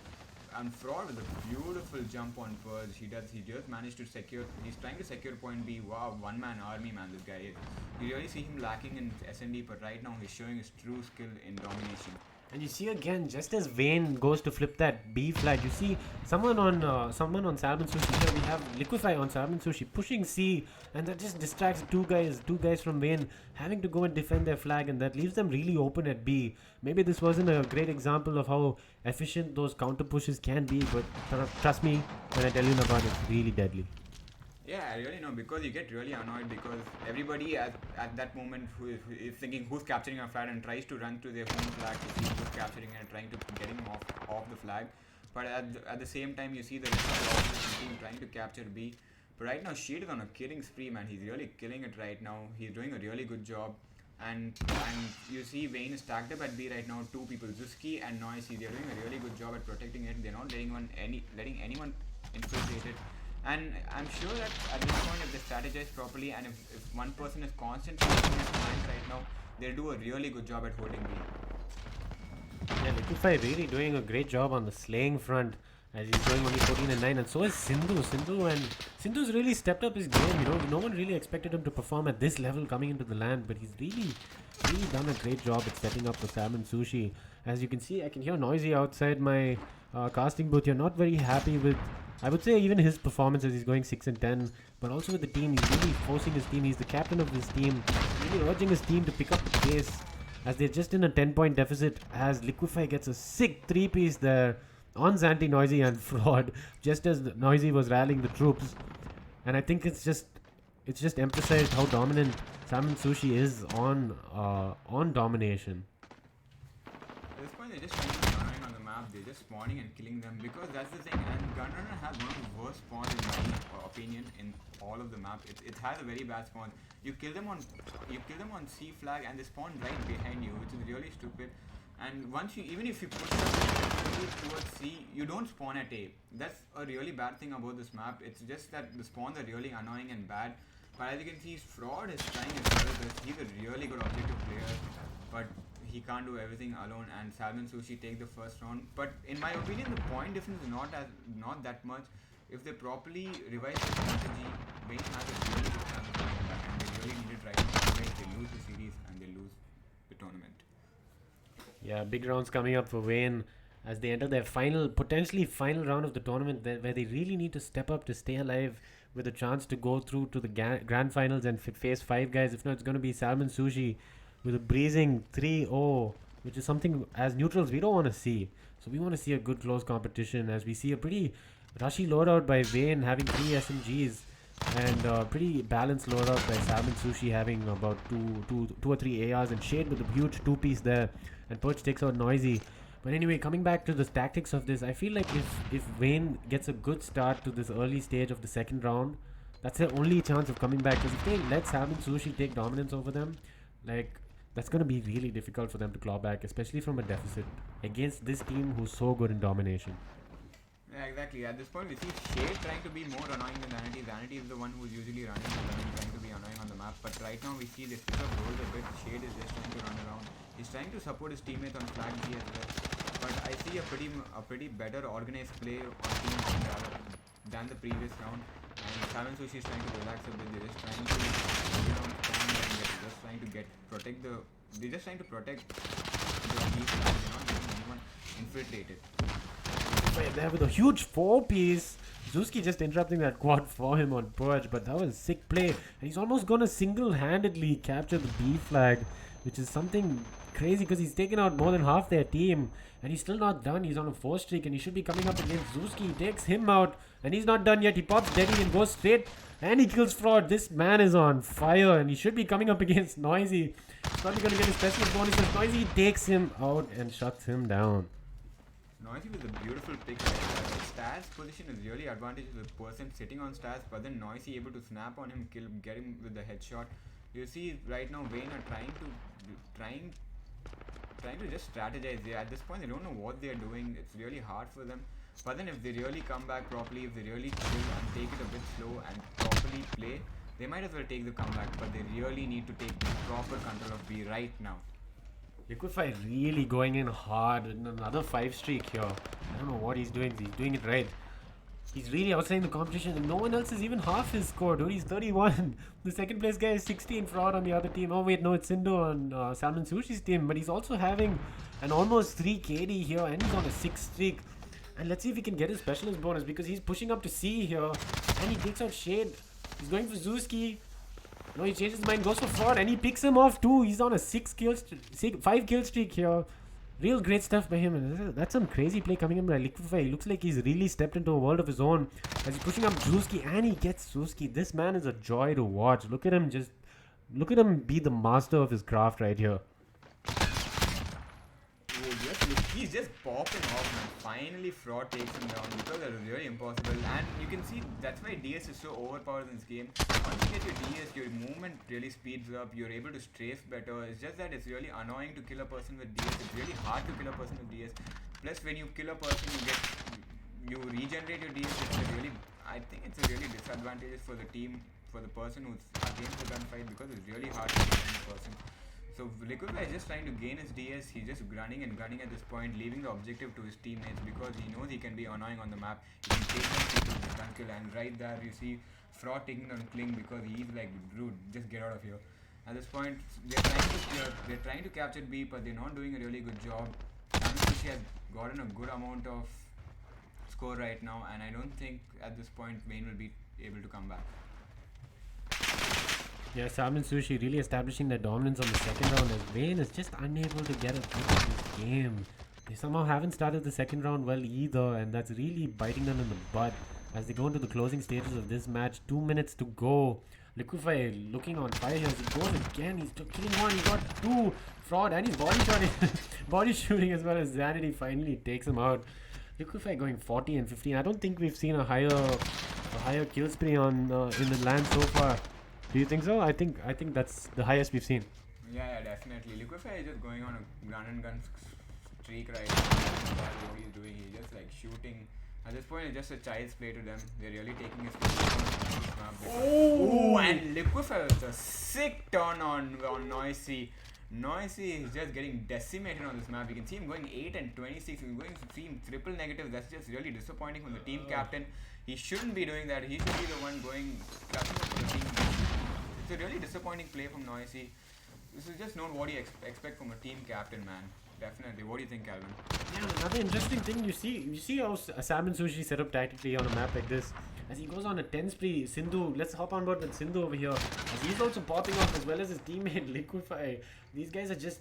And Fraud with a beautiful jump on Purge. He just managed to secure. He's trying to secure point B. Wow, one-man army, man, this guy is. You really see him lacking in SND, but right now he's showing his true skill in Domination. And you see again, just as Vayne goes to flip that B flag, you see someone on Salmon Sushi here. We have Liquify on Salmon Sushi pushing C, and that just distracts two guys from Vayne having to go and defend their flag, and that leaves them really open at B. Maybe this wasn't a great example of how efficient those counter pushes can be, but trust me when I tell you, Naban, it's really deadly. Yeah, I really know, because you get really annoyed, because everybody at that moment who is thinking who's capturing a flag and tries to run to their home flag to see who's capturing and trying to get him off the flag. But at the same time, you see the rest of the opposition team trying to capture B. But right now, Sheet is on a killing spree, man. He's really killing it right now. He's doing a really good job. And you see Vayne is stacked up at B right now. 2 people, Zuski and Noisy. They're doing a really good job at protecting it. They're not letting anyone infiltrate it. And I'm sure that at this point, if they strategize properly, and if one person is constantly looking at flanks right now, they'll do a really good job at holding B. Yeah, Liquify really doing a great job on the slaying front, as he's going only 14 and 9, and so is Sindhu. Sindhu's really stepped up his game. You know, no one really expected him to perform at this level coming into the land, but he's really done a great job at setting up the Salmon Sushi. As you can see, I can hear Noisy outside my casting booth. You're not very happy with, I would say, even his performance as he's going 6 and 10, but also with the team. He's really forcing his team. He's the captain of his team, really urging his team to pick up the pace, as they're just in a 10-point deficit, as Liquify gets a sick 3-piece there on Zanti, Noisy and Fraud, just as Noisy was rallying the troops. And I think it's just emphasized how dominant Salmon Sushi is on Domination. At this point, they're just trying to run on the map. They're just spawning and killing them, because that's the thing. And Gunrunner has one of the worst spawns in my opinion in all of the map. It has a very bad spawn. You kill them on C flag, and they spawn right behind you, which is really stupid. And even if you push them towards C, you don't spawn at A. That's a really bad thing about this map. It's just that the spawns are really annoying and bad. But as you can see, Fraud is trying his very best. He's a really good objective player, but he can't do everything alone, and Salmon Sushi take the first round. But in my opinion, the point difference is not that much. If they properly revise the strategy, Wayne has a really good chance of coming back, and they really need it right now. Otherwise, they lose the series and they lose the tournament. Yeah, big rounds coming up for Wayne as they enter their potentially final round of the tournament, where they really need to step up to stay alive with a chance to go through to the grand finals and face 5 guys. If not, it's going to be Salmon Sushi with a breezing 3-0, which is something as neutrals we don't want to see. So we want to see a good close competition as we see a pretty rushy loadout by Wayne having 3 SMGs and pretty balanced loadout by Salmon Sushi having about two or three ARs and Shade with a huge 2-piece there, and Perch takes out Noisy. But anyway, coming back to the tactics of this, I feel like if Wayne gets a good start to this early stage of the second round, that's their only chance of coming back. Because if they let Salmon Sushi take dominance over them, like, that's going to be really difficult for them to claw back, especially from a deficit against this team who's so good in domination. Yeah, exactly. At this point, we see Shade trying to be more annoying than Zanity. Zanity is the one who's usually running, trying to be annoying on the map. But right now, we see they switch up roles a bit. Shade is just trying to run around. He's trying to support his teammates on flag G as well. But I see a pretty better organized play on team than the previous round. And Salmon Sushi is trying to relax a bit. They're just trying to, they're just trying to protect the G flag. They're not letting anyone infiltrate it. There with a huge 4-piece. Zuski just interrupting that quad for him on Purge, but that was a sick play. And he's almost gonna single-handedly capture the B flag, which is something crazy because he's taken out more than half their team. And he's still not done. He's on a 4 streak and he should be coming up against Zuski. He takes him out and he's not done yet. He pops Deadly and goes straight and he kills Fraud. This man is on fire and he should be coming up against Noisy. He's probably gonna get his specialist bonuses. Noisy takes him out and shuts him down. Noisy with a beautiful pick right there. Staz position is really advantageous with the person sitting on Staz, but then Noisy able to snap on him, get him with the headshot. You see right now Wayne are trying to just strategize. At this point they don't know what they're doing. It's really hard for them. But then if they really come back properly, if they really chill and take it a bit slow and properly play, they might as well take the comeback. But they really need to take proper control of B right now. Liquify really going in hard in another 5 streak here. I don't know what he's doing. He's doing it right. He's really outside the competition and no one else is even half his score, dude. He's 31. The second place guy is 16. Fraud on the other team. Oh wait, no, it's Sindo on Salmon Sushi's team. But he's also having an almost 3 KD here and he's on a 6 streak. And let's see if he can get his specialist bonus because he's pushing up to C here. And he takes out Shade. He's going for Zuski. No, he changes his mind, goes for Fraud, and he picks him off too. He's on a 5 kill streak here. Real great stuff by him. And that's some crazy play coming in by Liquify. He looks like he's really stepped into a world of his own as he's pushing up Zuski, and he gets Zuski. This man is a joy to watch. Look at him be the master of his craft right here. He's just popping off, man. Finally Fraud takes him down because that was really impossible, and you can see that's why DS is so overpowered in this game. Once you get your DS, your movement really speeds up, you're able to strafe better. It's just that it's really annoying to kill a person with DS. It's really hard to kill a person with DS. Plus when you kill a person, you regenerate your DS. I think it's a really disadvantageous for the team, for the person who's against the gunfight, because it's really hard to kill the person. So Liquify is just trying to gain his DS. He's just gunning and gunning at this point, leaving the objective to his teammates because he knows he can be annoying on the map. He can take them to the gun kill, and right there you see Fraud taking on Kling because he's like, dude, just get out of here. At this point, they're trying to capture B, but they're not doing a really good job. Sushi has gotten a good amount of score right now, and I don't think at this point Wayne will be able to come back. Yeah, Salmon Sushi really establishing their dominance on the second round as Wayne is just unable to get a grip of this game. They somehow haven't started the second round well either, and that's really biting them in the butt as they go into the closing stages of this match. 2 minutes to go. Liquify looking on fire here as he goes again. He's killing one, he got 2. Fraud, and he's body shooting as well as Zanity finally takes him out. Liquify going 40 and 15. I don't think we've seen a higher kill spree on in the land so far. Do you think so? I think that's the highest we've seen. Yeah, definitely. Liquify is just going on a gun and gun streak right now. That's what he's doing. He's just like shooting. At this point, it's just a child's play to them. They're really taking his Oh, and Liquify was a sick turn on Noisy. Noisy is just getting decimated on this map. You can see him going 8 and 26. We're going to see him triple negative. That's just really disappointing from the team captain. He shouldn't be doing that. He should be the one going clutching up for the team. It's a really disappointing play from Noisy. This is just not what you expect from a team captain, man. Definitely. What do you think, Calvin? Yeah, another interesting thing you see how Salmon Sushi set up tactically on a map like this. As he goes on a 10 spree, Sindhu, let's hop on board with Sindhu over here. As he's also popping off as well as his teammate Liquify. These guys are just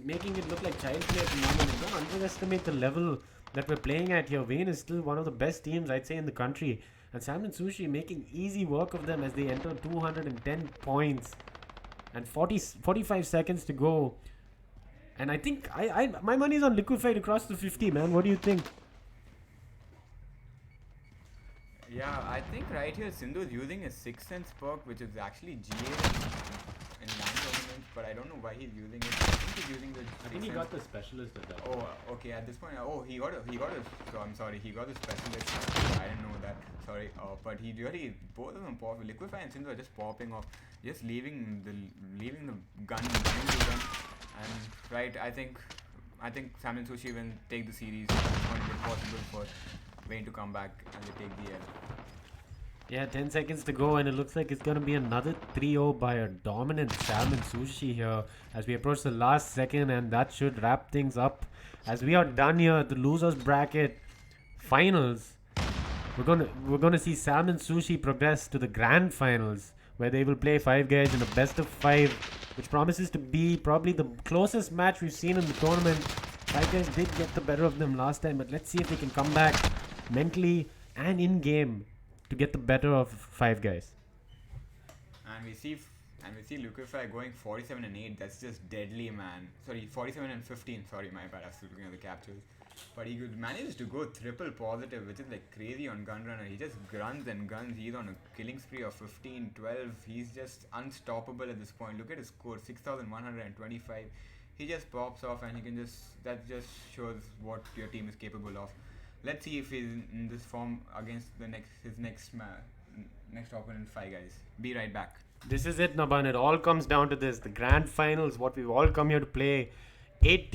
making it look like child's play at the moment. Don't underestimate the level that we're playing at here. Wayne is still one of the best teams, I'd say, in the country. And Salmon Sushi making easy work of them as they enter 210 points. And 45 seconds to go. And I think my money's on Liquify to cross the 50, man. What do you think? Yeah, I think right here Sindhu is using his 6th Sense perk, which is actually GA in land tournaments, but I don't know why he's using it. I think he's using the. I think he got the specialist at that. Oh, okay. At this point, he got a. So I'm sorry, he got the specialist. I didn't know that. Sorry. But he really, both of them pop. Liquify and Sindhu are just popping off, just leaving the gun, and right. I think Salmon Sushi will take the series. It's going to be possible for Wayne to come back and they take the L. Yeah, 10 seconds to go, and it looks like it's going to be another 3-0 by a dominant Salmon Sushi here as we approach the last second, and that should wrap things up. As we are done here, the losers bracket finals, we're gonna see Salmon Sushi progress to the grand finals, where they will play 5 guys in a best of 5, which promises to be probably the closest match we've seen in the tournament. 5 guys did get the better of them last time, but let's see if they can come back mentally and in game to get the better of 5 guys. And we see Liquify going 47 and 8. That's just deadly, man. Sorry, 47 and 15. Sorry, my bad. I was still looking at the captures. But he manages to go triple positive, which is like crazy on Gunrunner. He just gruns and guns. He's on a killing spree of 15, 12. He's just unstoppable at this point. Look at his score, 6,125. He just pops off, and that just shows what your team is capable of. Let's see if he's in this form against his next opponent, 5 guys. Be right back. This is it, Naban. It all comes down to this. The grand finals, what we've all come here to play. 8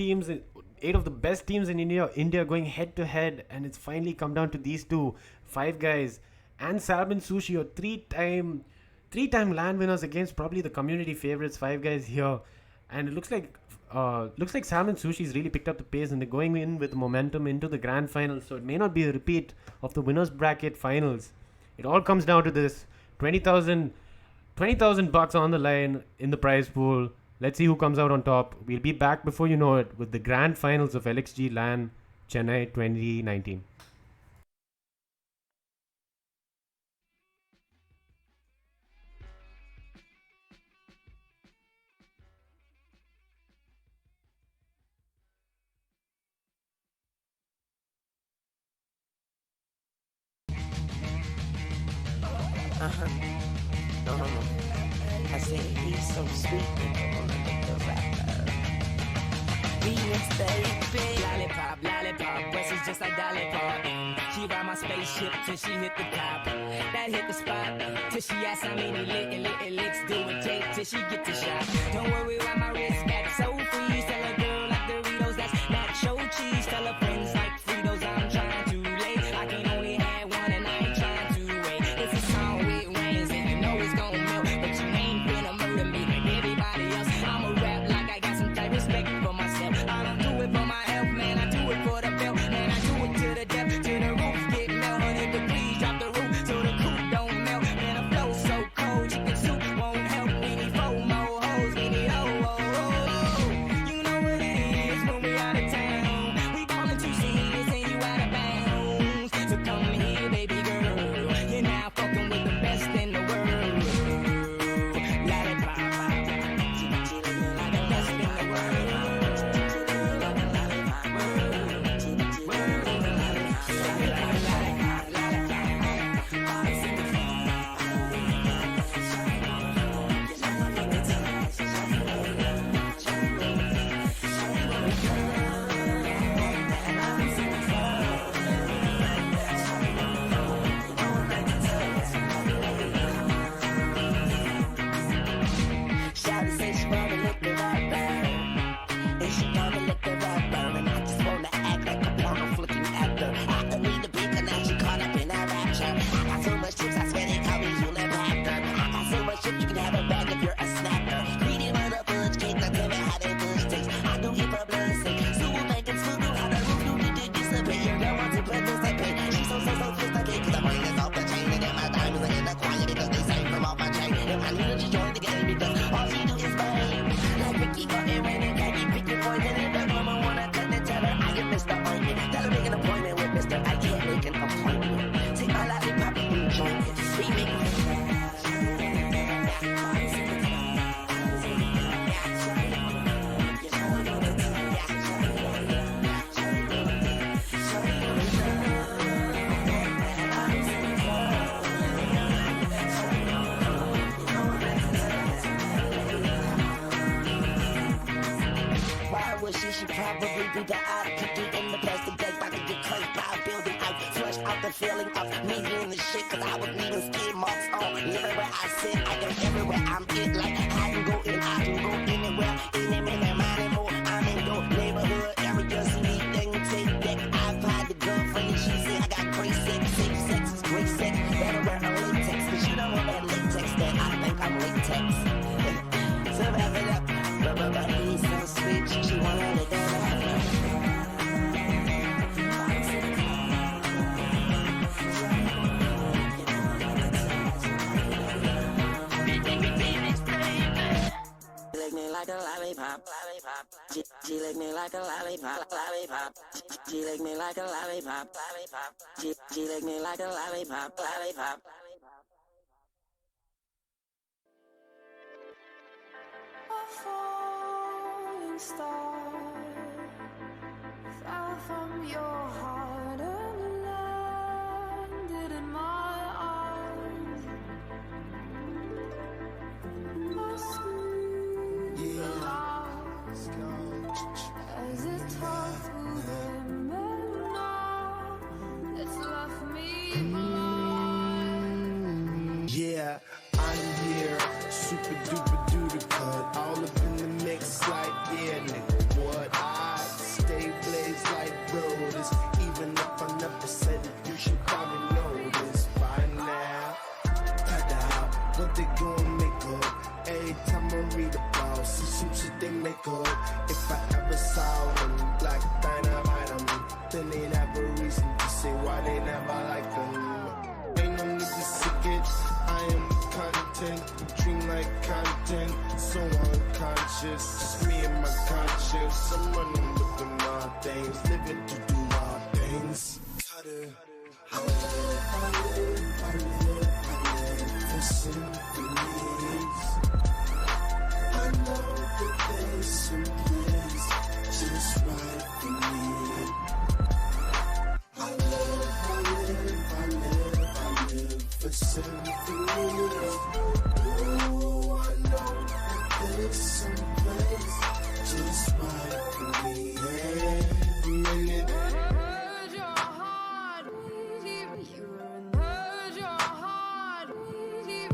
of the best teams in India going head to head, and it's finally come down to these two, 5 guys, and Salmon Sushi, or three-time land winners against probably the community favorites, 5 guys here. And it looks like Salmon Sushi's really picked up the pace, and they're going in with momentum into the grand finals. So it may not be a repeat of the winners bracket finals. It all comes down to this: $20,000 on the line in the prize pool. Let's see who comes out on top. We'll be back before you know it with the grand finals of Lxg Chennai 2019. No. I said he's so sweet. Lollipop, breast is just like Dolly Parton. She ride my spaceship till she hit the top. That hit the spot till she asks how many licks do it take till she get the shot. Don't worry about my wrist got so free. Tell a girl like Doritos, that's nacho cheese. Tell her friends like Fritos, I'm trying to late. I can only have one and I ain't trying to wait. It's a song with rains and you know it's gonna melt, but you ain't finna murder me like everybody else. I'ma rap like I got some type of respect for myself. I don't do it for my health, man. I do it for the belt, man. I do it to the depth, till the roof get melt. 100 degrees, drop the roof so the coop don't melt. Man, the flow so cold, chicken soup won't help. We need 4 more hoes, we need oh. be the eye picking in the plastic bag, about to get cranked by a building. I flushed out the feeling of me being the shit, cause I was leaving skid marks on everywhere I sit. I go everywhere I'm in, like I can go anywhere, in money more. I'm in your neighborhood area, see me thing, take that. I've had the girlfriend, and she said I got great sex is great sex. Better wear a latex, cause she don't want that latex that I think I'm latex. So wrap it up, but he's so sweet, she wanted it down. Like a lollipop. She lick me like a lollipop. She lick me like a lollipop. She lick me like a lollipop. A falling star fell from your heart and landed in my arms. My sweet lost as it tore through them, and now it's left me blind. Yeah, I'm here, super duper duper cut, all up in the mix like, yeah, nigga, what? I stay blazed like brothers, even if I never said it, you should probably know this by now. Cut out what they gon' make up, every time I read about some shit they make up. If I ever saw them black dynamite them, then they'd have a reason to say why they never like them. Ain't no need to seek it, I am content, dream like content, so unconscious, just me and my conscience. I'm running with the my things, living to do my things. Cutter. I live for symphonies. I know that there's some place just right for me. I live for symphonies. Ooh, I know that there's some place just right for me. Yeah, a minute. Heard your heart beat, you heard your heart beat,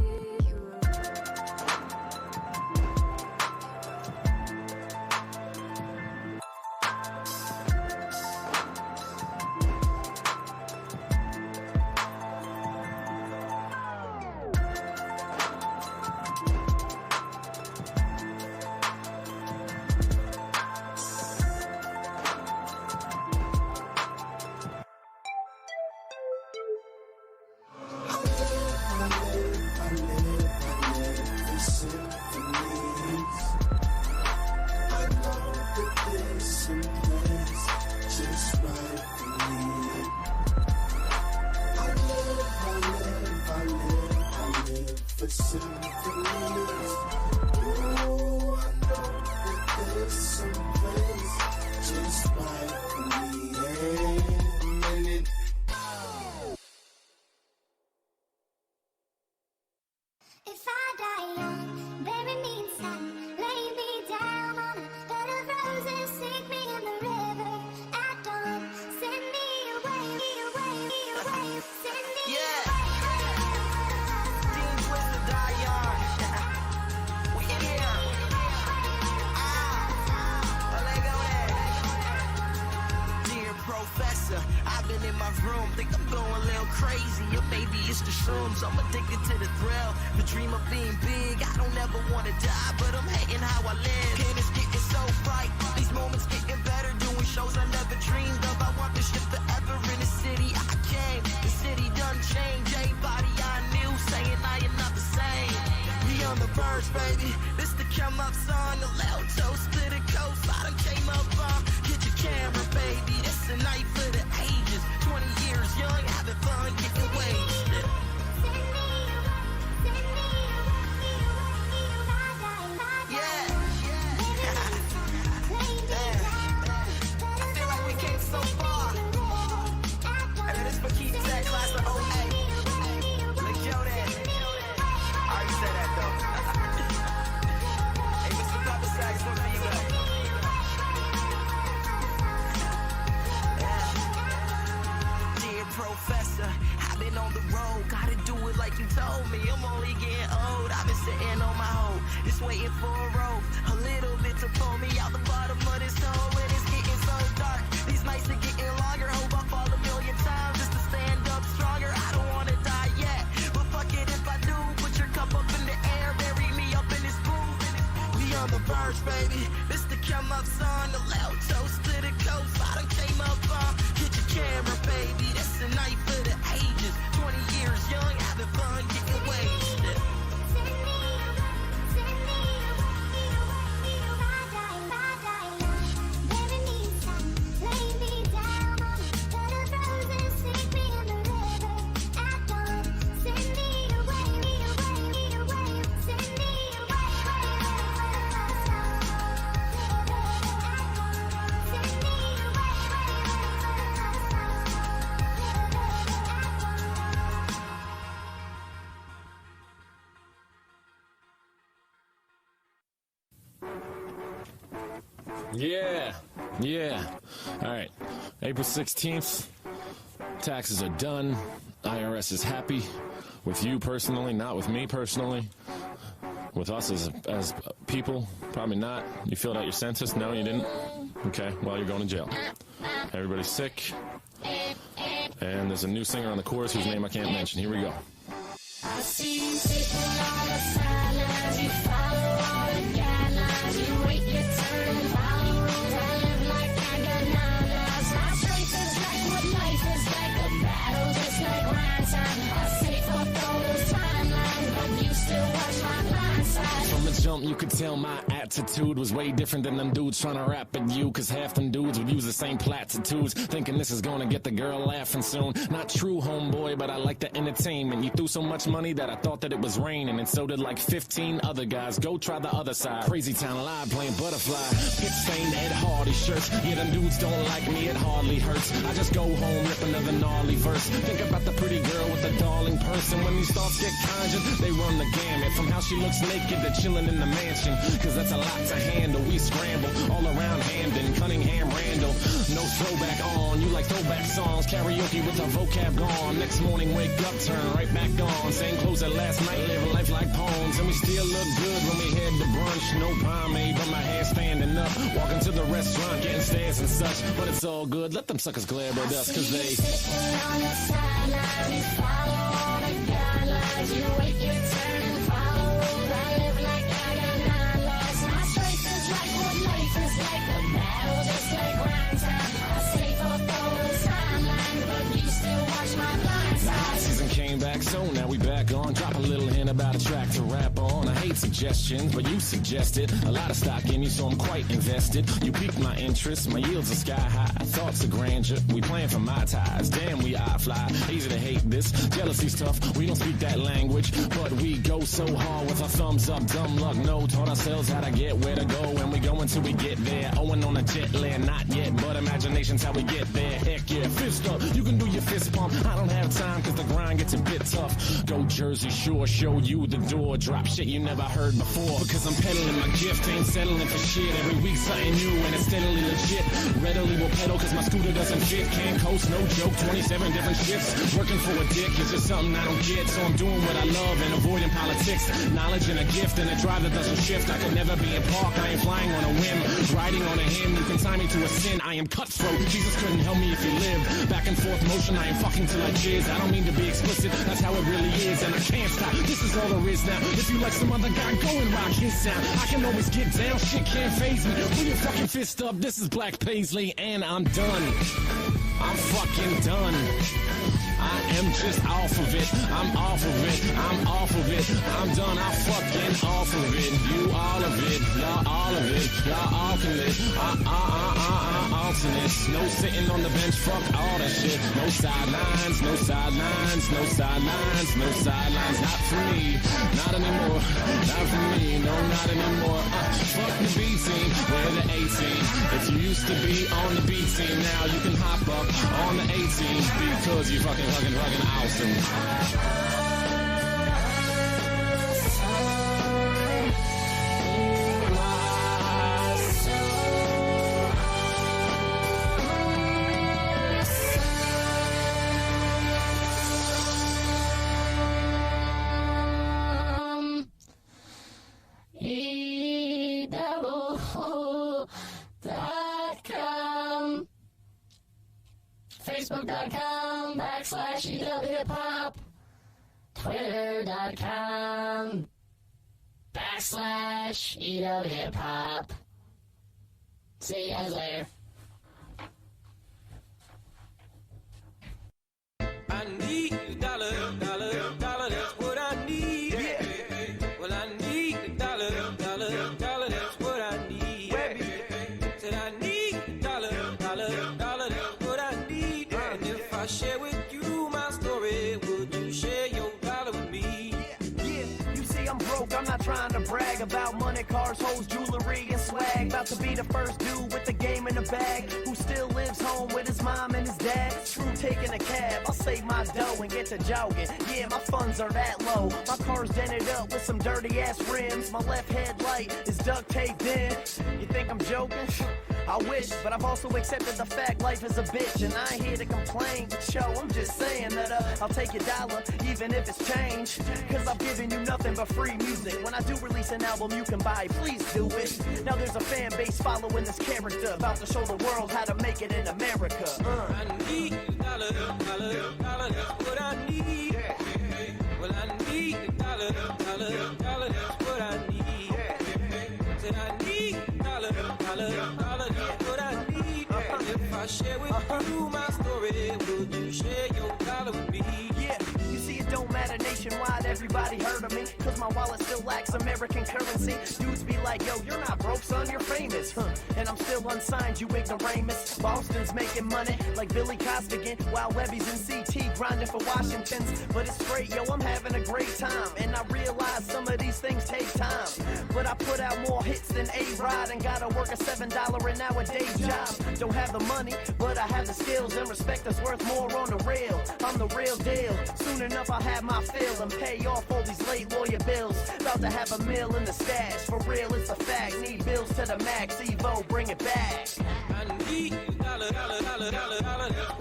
If I die young, bury me in sun, lay me down on a bed of roses, sink me in the river at dawn, send me away, send me away. Team Twister die young. We in here. Let go there. Dear Professor, I've been in my room, think I'm going a little crazy, or maybe it's the shrooms. I'm addicted to the thrill, the dream of being big. I don't ever want to die, but I'm hating how I live. And it's getting so bright, these moments getting better, doing shows I never dreamed of. I want this shit forever in the city I came. The city done changed, everybody I knew saying I am not the same. We on the verge, baby, this the come up song, a little toast to the coast I done came up on. Get your camera, baby, this a night for the ages. 20 years young, having fun, getting wasted. Yeah. I feel cold. Gotta do it like you told me. I'm only getting old. I've been sitting on my hoe, just waiting for a rope. A little bit to pull me out the bottom of this hole. And it's getting so dark. These nights are getting longer. Hope I fall a million times just to stand up stronger. I don't wanna die yet, but fuck it if I do. Put your cup up in the air, bury me up in this booth. We on the verge, baby. This the come up song, the loud toast to the coast. I done came up on. Get your camera, baby. This a night for the ages. 20 years young, having fun, getting wasted. Yeah. All right. April 16th. Taxes are done. IRS is happy. With you personally, not with me personally. With us as people, probably not. You filled out your census? No, you didn't? Okay, well, you're going to jail. Everybody's sick. And there's a new singer on the chorus whose name I can't mention. Here we go. I see you sitting on the sidelines. You follow all the guidelines. You wait your turn and follow rules. I live like I got 9 lives. My strength is like what life is like. A battle just like rhyme time. I say fuck all those timelines, but you still watch my blind side. From the jump, you could tell my attitude was way different than them dudes trying to rap at you. Cause half them dudes would use the same platitudes, thinking this is gonna get the girl laughing soon. Not true, homeboy, but I like the entertainment. You threw so much money that I thought that it was raining, and so did like 15 other guys. Go try the other side. Crazy Town Live playing Butterfly. Pit stained Ed Hardy shirts. Yeah, them dudes don't like me, it hardly hurts. I just go home, rip another gnarly verse. Think about the pretty girl with the darling purse, and when these thoughts get conjured, they run the gamut. From how she looks naked to chilling in the mansion, cause that's a lot to handle. We scramble all around Hamden, Cunningham, Randall. No throwback on, you like throwback songs. Karaoke with the vocab gone. Next morning wake up, turn right back on. Same clothes as last night, living life like poems. And we still look good when we head to brunch. No pomade, but my hair standing up. Walking to the restaurant, getting stares and such. But it's all good, let them suckers glare at us, cause they sitting on the sidelines. You follow all the guidelines. You wait your turn and follow rules. I live like I got 9 lives. My strength is like what life is like. A battle just like grind time. I say fuck all those timelines, but you still watch my blind side. season came back, so now we back on. Drop a little hint about a track to rap on. I hate suggestions, but you suggested a lot of stock in me, so I'm quite invested. You piqued my interest, my yields are sky high. Thoughts of grandeur, we playing for my ties. Damn, we eye fly, easy to hate this. Jealousy's tough, we don't speak that language, but we go so hard with our thumbs up. Dumb luck, no, taught ourselves how to get where to go, and we go until we get there. Owing on a jet land, not yet, but imagination's how we get there. Heck yeah, fist up, you can do your fist pump. I don't have time, cause the grind gets a bit tough. Go Jersey Shore, show you the door. Drop shit you never heard before, because I'm peddling my gift, ain't settling for shit. Every week something new, and it's steadily legit. Readily will pedal, cause my scooter doesn't fit. Can't coast, no joke, 27 different shifts. Working for a dick is just something I don't get, so I'm doing what I love and avoiding politics. Knowledge and a gift, and a drive that doesn't shift. I could never be in park, I ain't flying on a whim. Riding on a hymn, you can tie me to a sin. I am cutthroat, Jesus couldn't help me if he lived. Back and forth motion, I am fucking till I jizz. I don't mean to be explicit, that's how it really is, and I can't stop. This is all there is now. If you like some other guy, go and rock his sound. I can always get down, shit can't faze me. Put your fucking fist up, this is Black Paisley, and I'm done. I'm fucking done. I am just off of it. I'm off of it. I'm off of it. I'm done. I'm fucking off of it. You all of it. Y'all all of it. Y'all all can live. Alternates. No sitting on the bench. Fuck all that shit. No sidelines. No sidelines. No sidelines. No sidelines. Not for me. Not anymore. Not for me. No, not anymore. Fuck the B team. We're the A team. If you used to be on the B team, now you can hop up on the A team because you fucking awesome. Facebook.com/EWHipHop. Twitter.com/EWHipHop. See you guys later. I need a dollar, that's what I need. Well, I need a dollar, that's what I need. Said I need a dollar, that's what I need. And if I share with you my story, would you share your dollar with me? You see, I'm broke, I'm not trying to brag about money, cars, hoes, jewelry, and swag. About to be the first dude with the game in the bag, who still lives home with his mom and his dad. True, taking a cab, I'll save my dough and get to jogging. Yeah, my funds are that low. My car's dented up with some dirty ass rims. My left headlight is duct taped in. You think I'm joking? I wish, but I've also accepted the fact life is a bitch. And I ain't here to complain, show, I'm just saying that I'll take your dollar, even if it's change. Cause I've given you nothing but free music. When I do release an album you can buy, please do it. Now there's a fan base following this character, about to show the world how to make it in America. I need a dollar, that's what I need. Well, I need a dollar, that's what I need. Said I need a dollar, that's what I need. And if I share with you my story, would you share your dollar with me? Yeah, you see it don't matter nationwide, everybody heard of me. Cause my wallet still lacks American currency. Dudes be like, yo, you're not broke, son, you're famous. And I'm still unsigned, you ignoramus. Boston's making money like Billy Costigan, while Webby's in CT grinding for Washington's. But it's great, yo, I'm having a great time. And I realize some of these things take time. But I put out more hits than A-Rod and gotta work a $7 an hour day job. Don't have the money, but I have the skills, and respect is worth more on the real. I'm the real deal. Soon enough I'll have my fill and pay off all these late lawyer bills. About to have a meal in the stash. For real, it's a fact. Need bills to the max. Evo, bring it back. I need a dollar, that's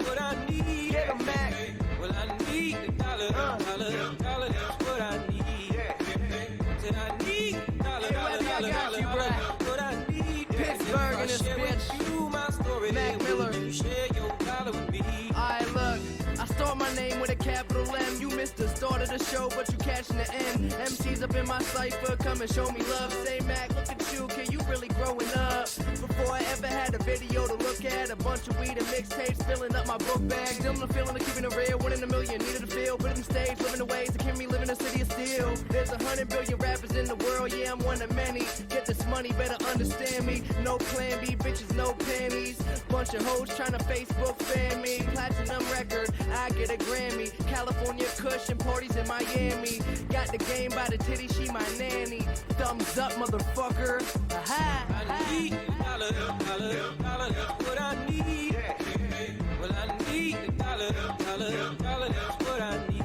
what I need. Get 'em back. Well, I need a dollar, that's what I need. Said I need a dollar, that's what I need. Pittsburgh in this bitch. You my story, Mac Miller. you share your dollar with me? Alright, look, I start my name with a capital M. You missed the start of the show, but you catching the end. MC's up in my cipher, come and show me love. Say, Mac, look at you, kid, you really growing up. Before I ever had a video to look at, a bunch of weed and mixtapes filling up my book bag. Still the feeling of keeping it real, 1 in a million, needed to feel. Put it in stage, living the ways that keep me living in a city of steel. There's 100 billion rappers in the world, yeah, I'm one of many. Get this money, better understand me. No plan B, bitches, no panties. Bunch of hoes trying to Facebook fan me. Platinum record, I get a Grammy. California Kush and parties in Miami. Got the game by the titty, she my nanny. Thumbs up, motherfucker. Aha. I need a dollar, that's what I need. Well, I need a dollar, that's what I need.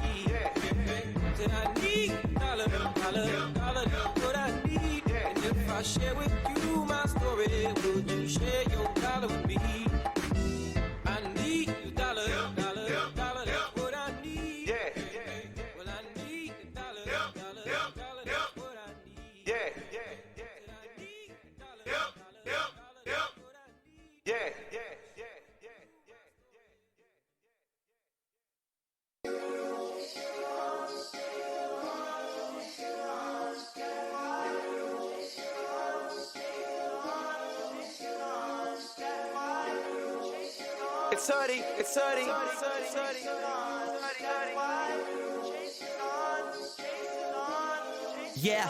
Said I need a dollar, that's what I need. And if I share with you my story, would you share your dollar with me? I need a dollar, that's what I need. Well, I need a dollar, that's what I need. It's Huddy, it's Huddy. Yeah.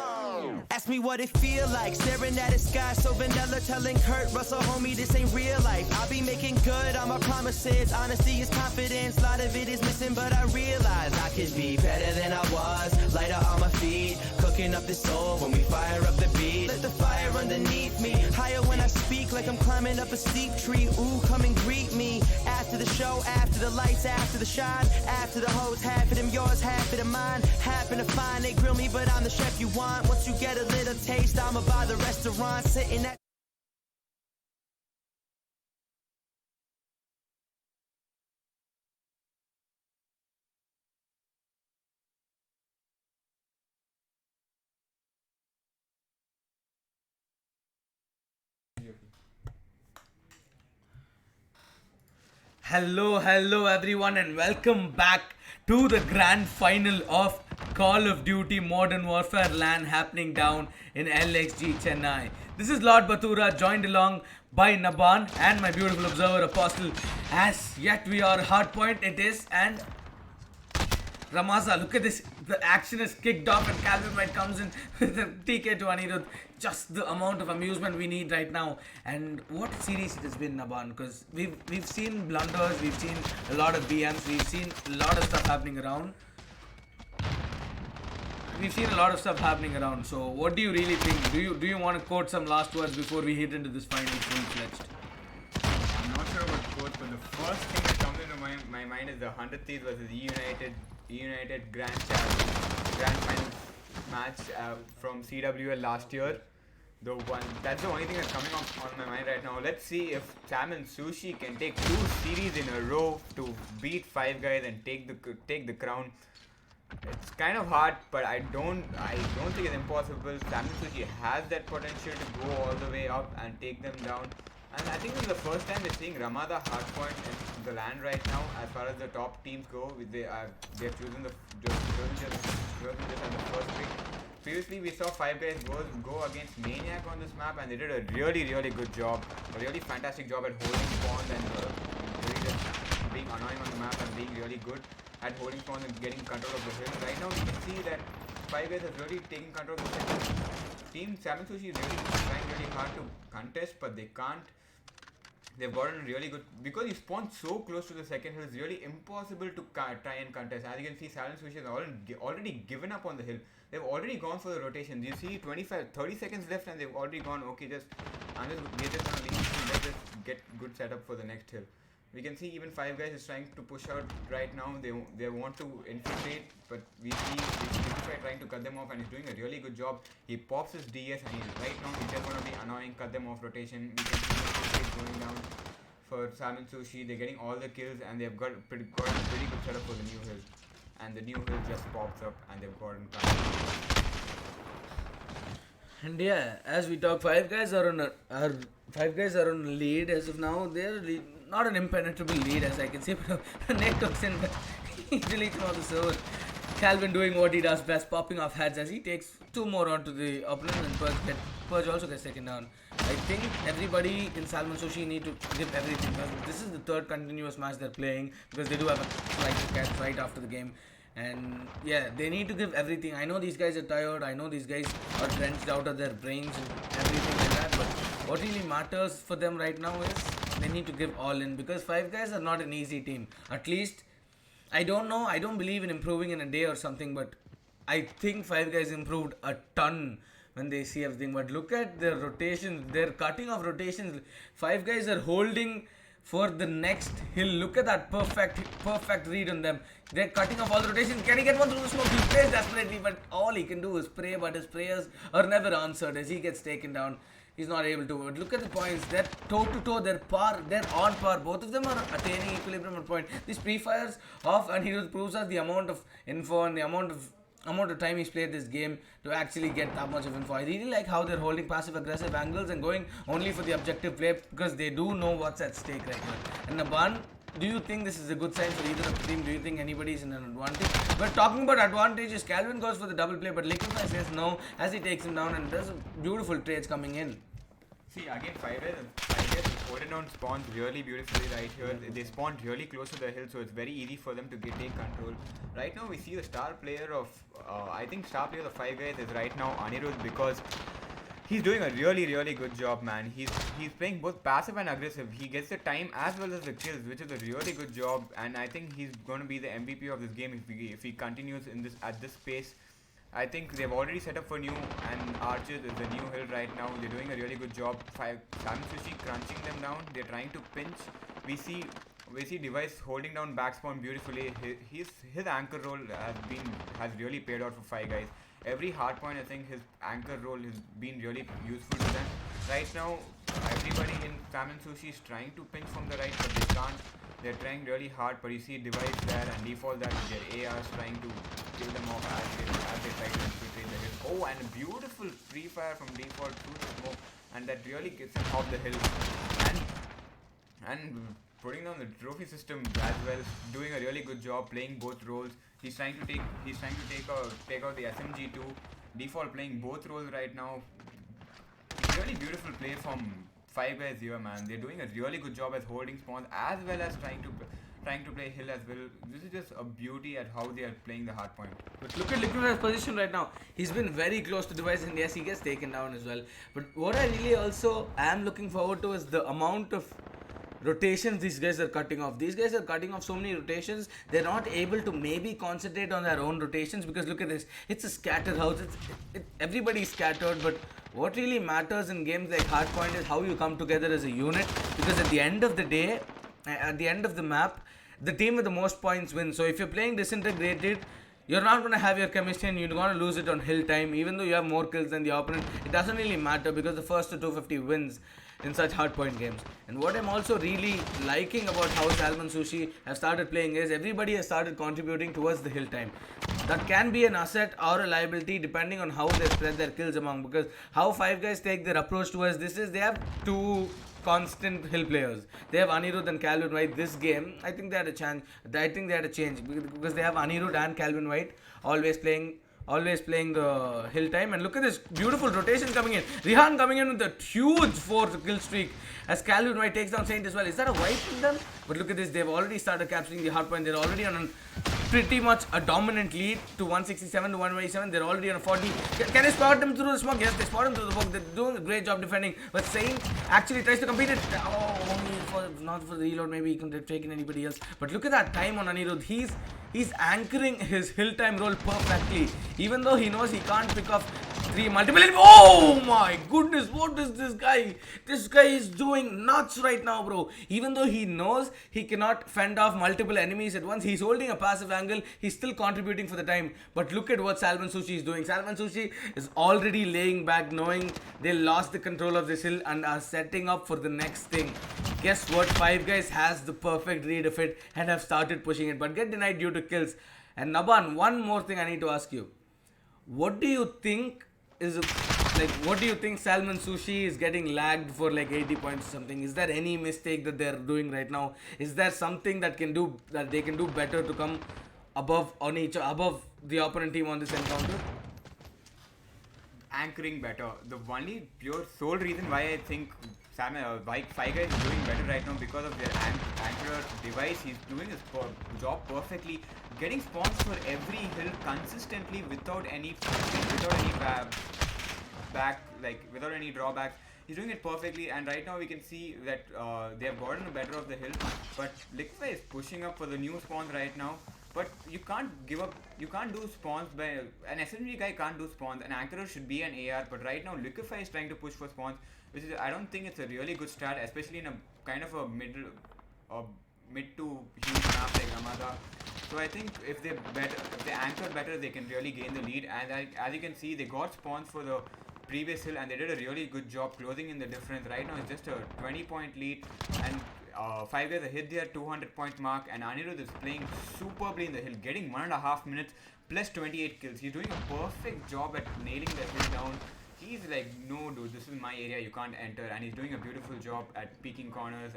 Ask me what it feel like, staring at the sky so vanilla, telling Kurt Russell, homie, this ain't real life. I'll be making good on my promises. Honesty is confidence, a lot of it is missing, but I realize I could be better than I was. Lighter on my feet, cooking up the soul when we fire up the beat. Let the fire underneath me, higher when I speak, like I'm climbing up a steep tree. Ooh, come and greet me. After the show, after the lights, after the shine, after the hoes, half of them yours, half of them mine. Happen to find they grill me, but I'm the chef you want. Once you get a little taste, I'ma buy the restaurant, sitting at Hello everyone, and welcome back to the grand final of Call of Duty Modern Warfare LAN happening down in Lxg Chennai. This is Lord Batura, joined along by Naban and my beautiful observer Apostle. As yet we are Hardpoint it is, and Ramaza, look at this. The action is kicked off and Calvin White comes in with a TK to Anirudh. Just the amount of amusement we need right now. And what a series it has been, Naban, because we've seen blunders, we've seen a lot of BMs, we've seen a lot of stuff happening around. So what do you really think? Do you want to quote some last words before we hit into this final full-fledged? I'm not sure about quotes, but the first thing that comes into my mind is the 100 Thieves versus United Grand Finals match from CWL last year. That's the only thing that's coming on my mind right now. Let's see if Salmon Sushi can take 2 series in a row to beat 5 guys and take the crown. It's kind of hard, but I don't think it's impossible. Salmon Sushi has that potential to go all the way up and take them down. And I think this is the first time we're seeing Ramada Hardpoint in the land right now. As far as the top teams go, they've chosen just as the first pick. Previously, we saw 5 guys go against Maniac on this map, and they did a really good job, a really fantastic job at holding spawns and really just being annoying on the map and being really good at holding spawns and getting control of the hill. Right now, we can see that 5 guys have really taken control of the second. Team Salmon Sushi is really trying really hard to contest, but they can't. They've gotten really good because you spawn so close to the second hill. It's really impossible to try and contest. As you can see, Salmon Sushi has already given up on the hill. They've already gone for the rotations. You see 30 seconds left and they've already gone, okay, we're just gonna leave, let's just get good setup for the next hill. We can see even 5 guys is trying to push out right now. They want to infiltrate, but we see Simplify trying to cut them off, and he's doing a really good job. He pops his DS, and right now he's just going to be annoying, cut them off rotation. We can see the going down for Salmon Sushi. They're getting all the kills, and they've got a pretty good setup for the new hill. And the new hill just pops up, and they've gotten cut. And yeah, as we talk, 5 guys are on a lead as of now. They're not an impenetrable lead, as I can say, but Nick comes in, but he deletes all the server. Calvin doing what he does best, popping off heads as he takes 2 more onto the opponent, and Purge also gets taken down. I think everybody in Salmon Sushi need to give everything. This is the 3rd continuous match they're playing, because they do have a flight to catch right after the game. And yeah, they need to give everything. I know these guys are tired. I know these guys are drenched out of their brains and everything like that. But what really matters for them right now is they need to give all in, because 5 guys are not an easy team. At least, I don't know. I don't believe in improving in a day or something. But I think 5 guys improved a ton when they see everything. But look at their rotations. They're cutting off rotations. 5 guys are holding for the next hill. Look at that perfect read on them. They're cutting off all the rotations. Can he get one through the smoke? He plays desperately, but all he can do is pray, but his prayers are never answered as he gets taken down. He's not able to. But look at the points. They're toe-to-toe. They're on par. Both of them are attaining equilibrium at point. These pre-fires off, and he proves us the amount of info and the amount of time he's played this game to actually get that much of info. I really like how they're holding passive-aggressive angles and going only for the objective play, because they do know what's at stake right now. And Naban, do you think this is a good sign for either of the team? Do you think anybody's in an advantage? We're talking about advantages. Calvin goes for the double play, but Liquify says no as he takes him down, and there's beautiful trades coming in. See, again, 5 guys holding down spawns really beautifully right here. They spawned really close to the hill, so it's very easy for them to take control. Right now, we see the star player of, I think star player of 5 guys is right now Anirudh, because he's doing a really good job, man. He's playing both passive and aggressive. He gets the time as well as the kills, which is a really good job. And I think he's going to be the MVP of this game if he continues at this pace. I think they've already set up for new, and Archers is the new hill right now. They're doing a really good job. Salmon Sushi crunching them down. They're trying to pinch. We see Device holding down backspawn beautifully. His anchor role has really paid out for 5 guys. Every hardpoint, I think his anchor role has been really useful to them. Right now, everybody in Salmon Sushi is trying to pinch from the right, but they can't. They're trying really hard, but you see Device there and Default there with their ARs trying to kill them off as they try to infiltrate the hill. Oh, and a beautiful free fire from Default through the smoke, and that really gets him off the hill. And putting down the trophy system as well, doing a really good job playing both roles. He's trying to take out the SMG2. Default playing both roles right now. Really beautiful play from Five Guys here, man. They're doing a really good job as holding spawns as well as trying to play hill as well. This is just a beauty at how they are playing the hardpoint. But look at Liquid's position right now. He's been very close to device, and yes, he gets taken down as well. But what I really also am looking forward to is the amount of rotations these guys are cutting off. These guys are cutting off so many rotations. They're not able to maybe concentrate on their own rotations, because look at this. It's a scattered house. Everybody's scattered, but what really matters in games like Hardpoint is how you come together as a unit, because at the end of the day, at the end of the map, the team with the most points wins. So if you're playing disintegrated, you're not going to have your chemistry and you're going to lose it on hill time. Even though you have more kills than the opponent, it doesn't really matter, because the first to 250 wins in such hardpoint games. And what I'm also really liking about how Salmon Sushi have started playing is everybody has started contributing towards the hill time. That can be an asset or a liability depending on how they spread their kills among, because how Five Guys take their approach towards this is they have two constant hill players. They have Anirudh and Calvin White. This game, I think they had a chance. I think they had a change, because they have Anirudh and Calvin White always playing the hill time. And look at this beautiful rotation coming in. Rihan coming in with a huge 4th kill streak as Calvin White takes down Saint as well. Is that a wipe in them? But look at this, they've already started capturing the hardpoint. They're already on a pretty much a dominant lead to 167 to 127. They're already on a 40. Can they spot them through the smoke? Yes, they spot them through the smoke. They're doing a great job defending. But Saint actually tries to compete it. Oh, only not for the reload. Maybe he couldn't have taken anybody else. But look at that time on Anirudh. He's anchoring his hill time role perfectly. Even though he knows he can't pick up 3 multiple. Oh my goodness, what is this guy? This guy is doing nuts right now, bro. Even though he knows he cannot fend off multiple enemies at once, he's holding a passive angle. He's still contributing for the time. But look at what Salmon Sushi is doing. Salmon Sushi is already laying back, knowing they lost the control of this hill and are setting up for the next thing. Guess what? Five Guys has the perfect read of it and have started pushing it, but get denied due to kills. And Naban, one more thing I need to ask you. What do you think what do you think Salmon Sushi is getting lagged for like 80 points or something? Is there any mistake that they're doing right now? Is there something that they can do better to come above the opponent team on this encounter? Anchoring better. The only pure sole reason why I think Five Guys is doing better right now, because of their anchor device. He's doing his job perfectly, getting spawns for every hill consistently without any without any drawbacks. He's doing it perfectly, and right now we can see that they have gotten the better of the hill. But Liquify is pushing up for the new spawns right now. But you can't give up. You can't do spawns by an SMG guy can't do spawns. An anchorer should be an AR. But right now Liquify is trying to push for spawns, which is, I don't think it's a really good start, especially in a kind of a mid to huge map like Ramada. So I think if they anchor better, they can really gain the lead. And as you can see, they got spawns for the previous hill, and they did a really good job closing in the difference. Right now it's just a 20-point lead, and Five Guys have hit their 200-point mark, and Anirudh is playing superbly in the hill, getting 1.5 minutes plus 28 kills. He's doing a perfect job at nailing the hill down. He's like, no dude, this is my area, you can't enter. And he's doing a beautiful job at peeking corners,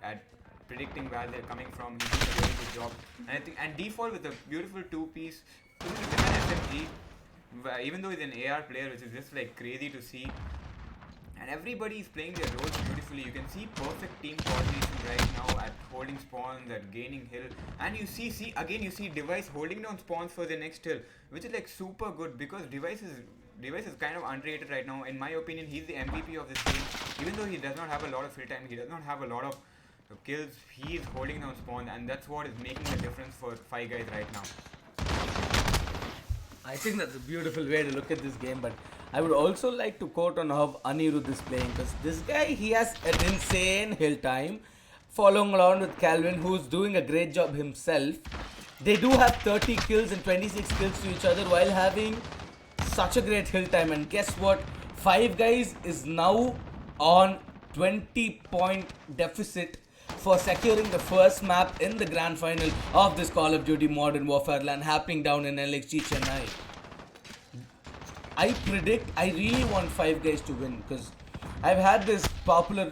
at predicting where they're coming from. He's doing a really good job. And I think, and default with a beautiful two-piece, with an SMG, even though he's an AR player, which is just like crazy to see. And everybody is playing their roles beautifully. You can see perfect team coordination right now at holding spawns, at gaining hill. And you see again you see Device holding down spawns for the next hill, which is like super good, because Device is kind of underrated right now. In my opinion, he's the MVP of this game. Even though he does not have a lot of free time, he does not have a lot of kills, he is holding down spawn, and that's what is making the difference for Five Guys right now. I think that's a beautiful way to look at this game, but I would also like to quote on how Anirudh is playing, because this guy, he has an insane hill time, following along with Calvin, who's doing a great job himself. They do have 30 kills and 26 kills to each other while having such a great hill time. And guess what? Five Guys is now on 20-point deficit for securing the first map in the grand final of this Call of Duty Modern Warfare LAN, happening down in Lxg Chennai. I really want Five Guys to win, because I've had this popular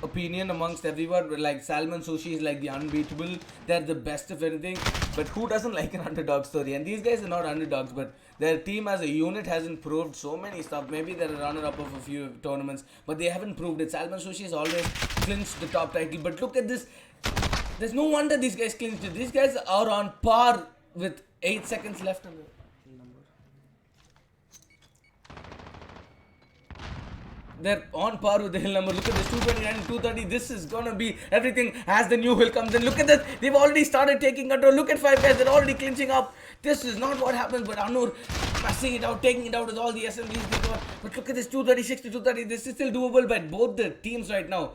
opinion amongst everyone, where like Salmon Sushi is like the unbeatable. They're the best of anything. But who doesn't like an underdog story? And these guys are not underdogs, but their team as a unit hasn't proved so many stuff. Maybe they're a runner-up of a few tournaments, but they haven't proved it. Salmon Sushi has always clinched the top title. But look at this. There's no wonder these guys clinched it. These guys are on par with 8 seconds left on the number. They're on par with the hill number. Look at this, 229 and 230. This is gonna be everything as the new hill comes in. Look at this. They've already started taking control. Look at 5 guys. They're already clinching up. This is not what happens, but Anur passing it out, taking it out with all the assemblies they got. But look at this, 236 to 230. This is still doable by both the teams right now.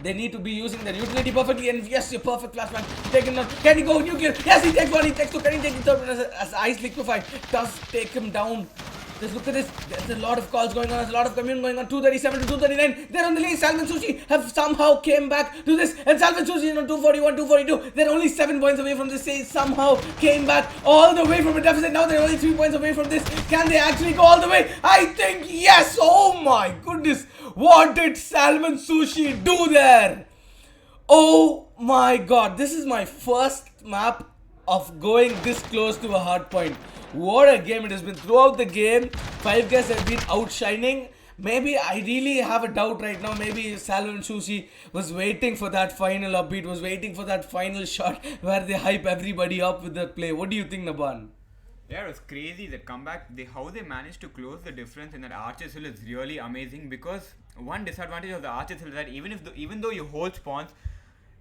They need to be using their utility perfectly, and yes, your perfect flashbang. Take him down. Can he go nuclear? Yes, he takes one, he takes two. Can he take the third one as Ice Liquefy does take him down? Just look at this. There's a lot of calls going on. There's a lot of commune going on. 237 to 239. They're on the lead. Salmon Sushi have somehow came back to this. And Salmon Sushi is on 241, 242. They're only 7 points away from this. They somehow came back all the way from a deficit. Now they're only 3 points away from this. Can they actually go all the way? I think yes. Oh my goodness. What did Salmon Sushi do there? Oh my god. This is my first map of going this close to a hard point. What a game it has been. Throughout the game, 5 guys have been outshining. Maybe I really have a doubt right now. Maybe Salmon Sushi was waiting for that final upbeat, was waiting for that final shot where they hype everybody up with that play. What do you think, Naban? Yeah, it was crazy that comeback. How they managed to close the difference in that Archer's Hill is really amazing, because one disadvantage of the Archer's Hill is that even though you hold spawns,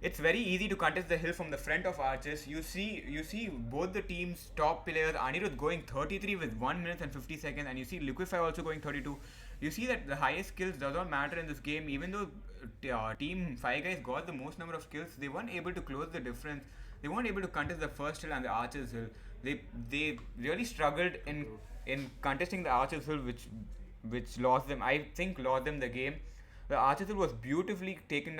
it's very easy to contest the hill from the front of Arches. You see both the teams' top players, Anirudh going 33 with 1 minute and 50 seconds, and you see Liquefy also going 32. You see that the highest kills does not matter in this game. Even though team 5 guys got the most number of kills, they weren't able to close the difference. They weren't able to contest the first hill and the Archer's Hill. They really struggled in contesting the Archer's Hill, which lost them. I think lost them the game. The Archer's Hill was beautifully taken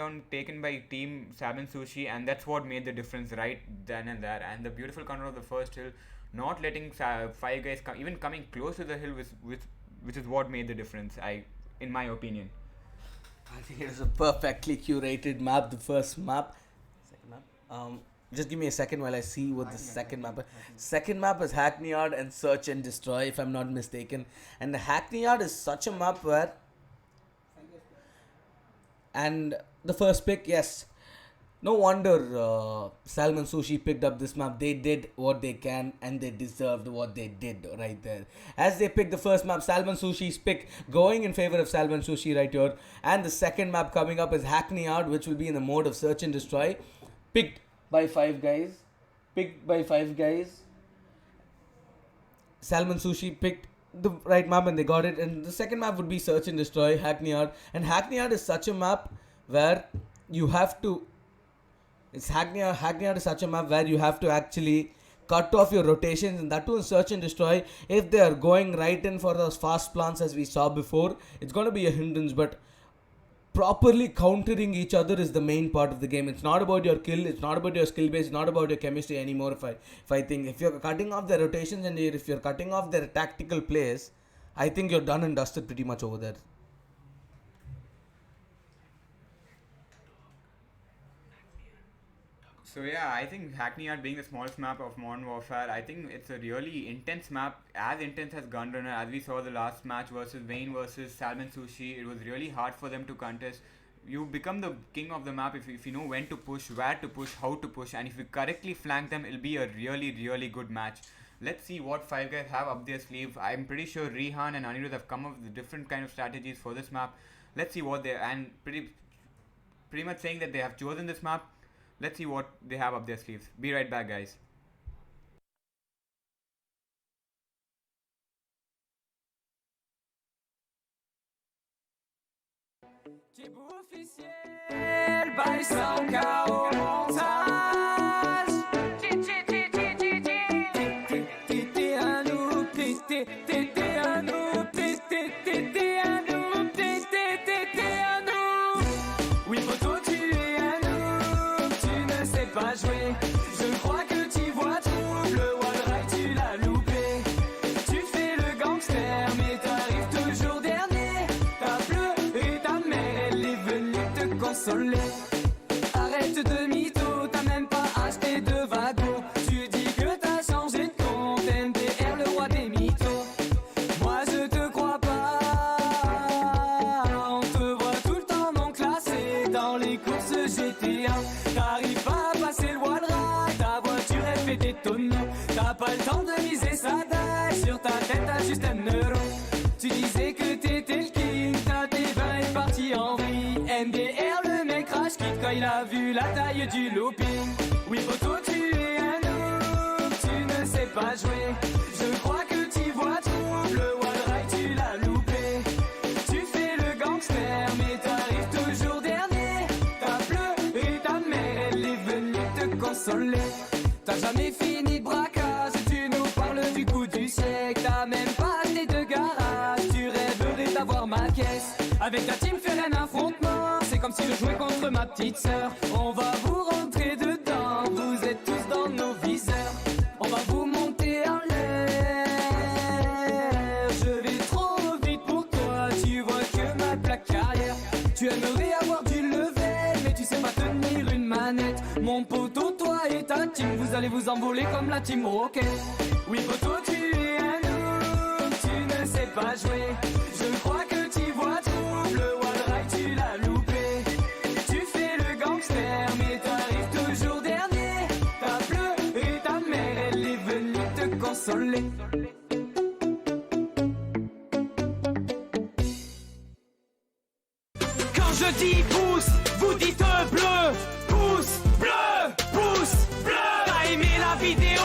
by team Salmon Sushi, and that's what made the difference right then and there. And the beautiful control of the first hill, not letting 5 guys even coming close to the hill, which is what made the difference, in my opinion. I think it is a perfectly curated map, the first map. Second map. Just give me a second while I see what the second map is. Second map is Hackney Yard and Search and Destroy, if I'm not mistaken. And the Hackney Yard is such a map where... And the first pick, yes. No wonder Salmon Sushi picked up this map. They did what they can, and they deserved what they did right there. As they picked the first map, Salmon Sushi's pick going in favor of Salmon Sushi right here. And the second map coming up is Hackney Yard, which will be in the mode of Search and Destroy. Picked by 5 guys. Salmon Sushi picked the right map and they got it. And the second map would be Search and Destroy, Hackney Yard. And Hackney Yard is such a map where you have to... Hackney Yard is such a map where you have to actually cut off your rotations, and that too in Search and Destroy. If they are going right in for those fast plants as we saw before, it's going to be a hindrance, but properly countering each other is the main part of the game. It's not about your kill, it's not about your skill base, it's not about your chemistry anymore. If I think if you're cutting off their rotations and if you're cutting off their tactical plays, I think you're done and dusted pretty much over there. So yeah, I think Hackney Yard being the smallest map of Modern Warfare, I think it's a really intense map, as intense as Gunrunner, as we saw the last match versus Vayne versus Salmon Sushi. It was really hard for them to contest. You become the king of the map if you know when to push, where to push, how to push, and if you correctly flank them, it'll be a really, really good match. Let's see what 5 guys have up their sleeve. I'm pretty sure Rehan and Anirudh have come up with different kind of strategies for this map. Let's see what and pretty much saying that they have chosen this map. Let's see what they have up their sleeves. Be right back, guys. Je crois que tu vois tout, le wall ride tu l'as loupé. Tu fais le gangster mais t'arrives toujours dernier. T'as pleuré consoler. Arrête de mytho, t'as même pas acheté de wagon. Tu dis que t'as changé de compte, NDR le roi des mythos. Moi je te crois pas, on te voit tout le temps non classé dans les courses GTA. T'arrives pas à passer le wallride, ta voiture elle fait des tonneaux. T'as pas le temps de miser sa dalle, sur ta tête t'as juste un euro. Tu disais que t'étais le king, ta T20 est parti en vrille. MDR le mec crash quitte quand il a vu la taille du looping. Oui photo tu es un noob, tu ne sais pas jouer. Je crois que tu vois trouble, le wallride tu l'as loupé. Tu fais le gangster mais t'arrives toujours dernier. T'as pleuré ta mère, elle est venue te consoler. T'as jamais fini de braquage, tu nous parles du coup du siècle. T'as même pas acheté de garage, tu rêverais d'avoir ma caisse. Avec ta team faire un affrontement, c'est comme si je jouais contre ma petite sœur. On va vous rentrer dedans, vous êtes tous dans nos viseurs. On va vous monter en l'air, je vais trop vite pour toi, tu vois que ma plaque carrière. Tu aimerais avoir du level, mais tu sais pas tenir une manette. Mon poteau, toi et ta team, vous allez vous envoler comme la team Rocket. Oui poteau, tu es un noob, tu ne sais pas jouer. Je crois que tu vois trouble, le wallride tu l'as loupé. Tu fais le gangster mais t'arrives toujours dernier. T'as pleuré ta mère, elle est venue te consoler. Quand je dis pouce, vous dites bleu. Pouce bleu, pouce bleu. T'as aimé la vidéo?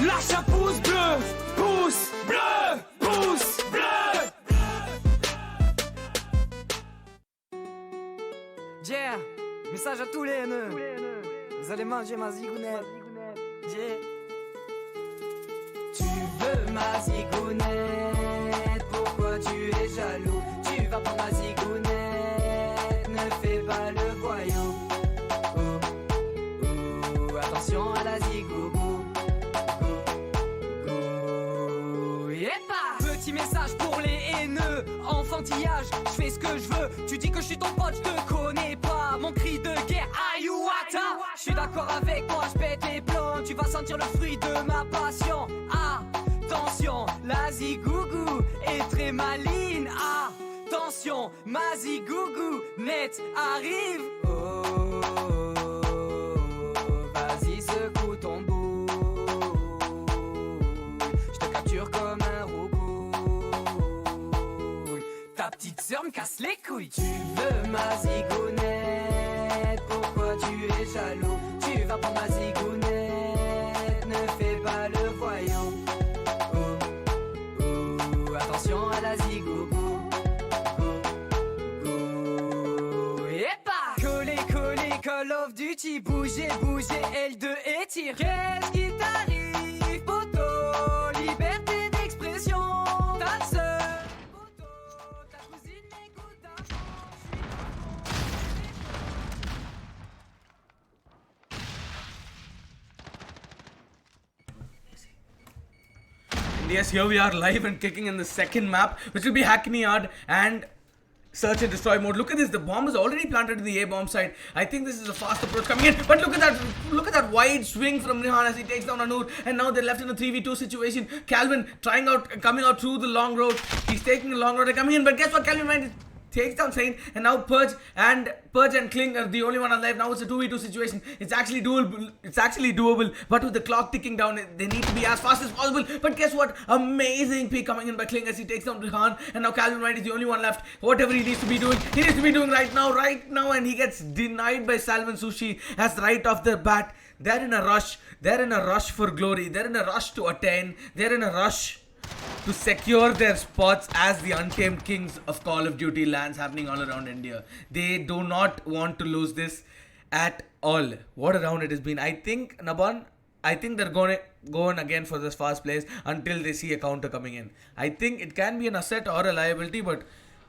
Lâche un pouce bleu. Pouce bleu, pouce bleu. Yeah, message à tous les haineux. Vous allez manger ma zigounette. Yeah. Tu veux ma zigounette? Pourquoi tu es jaloux? Tu vas prendre ma zigounette. Ne fais pas le voyou. Attention à la zigougou. Petit message pour les haineux. Enfantillage, je fais ce que je veux. Tu dis que je suis ton pote, je te connais pas. Mon cri de guerre, Ayuata. Je suis d'accord avec toi, je pète les plombs. Tu vas sentir le fruit de ma passion. Attention, la zigougou est très maligne. Attention, ma zigougou net arrive. Oh, vas-y secoue ton bout. Je te capture comme un roucou. Ta petite sœur me casse les couilles. Tu veux ma zigounette? Pourquoi tu es jaloux? Tu vas prendre ma zigounette. Ne fais pas le voyou. Attention à la zigougou. Coller, coller, Call of Duty. Bouger, bouger, L2 et tir. Qu'est-ce qui t'arrive, poteau? Liberté d'expression. Ta sœur, poteau, ta cousine m'écoute d'argent. And yes, here we are live and kicking in the second map, which will be Hackney Yard and search and destroy mode. Look at this, the bomb is already planted in the A bomb side. I think this is a fast approach coming in, but look at that wide swing from Rihan as he takes down Anur, and now they're left in a 3v2 situation. Calvin coming out through the long road. He's taking the long road and coming in, but guess what? Calvin Mind takes down Saint, and now Purge and Kling are the only one alive. Now it's a 2v2 situation. It's actually doable, but with the clock ticking down, they need to be as fast as possible. But guess what? Amazing pick coming in by Kling as he takes down Rihan, and now Calvin Wright is the only one left. Whatever he needs to be doing, right now, and he gets denied by Salmon Sushi as right off the bat. They're in a rush for glory. They're in a rush to attain. They're in a rush to secure their spots as the untamed kings of Call of Duty lands happening all around India. They do not want to lose this at all. What a round it has been. I think, Naban, they're going again for this fast plays until they see a counter coming in. I think it can be an asset or a liability, but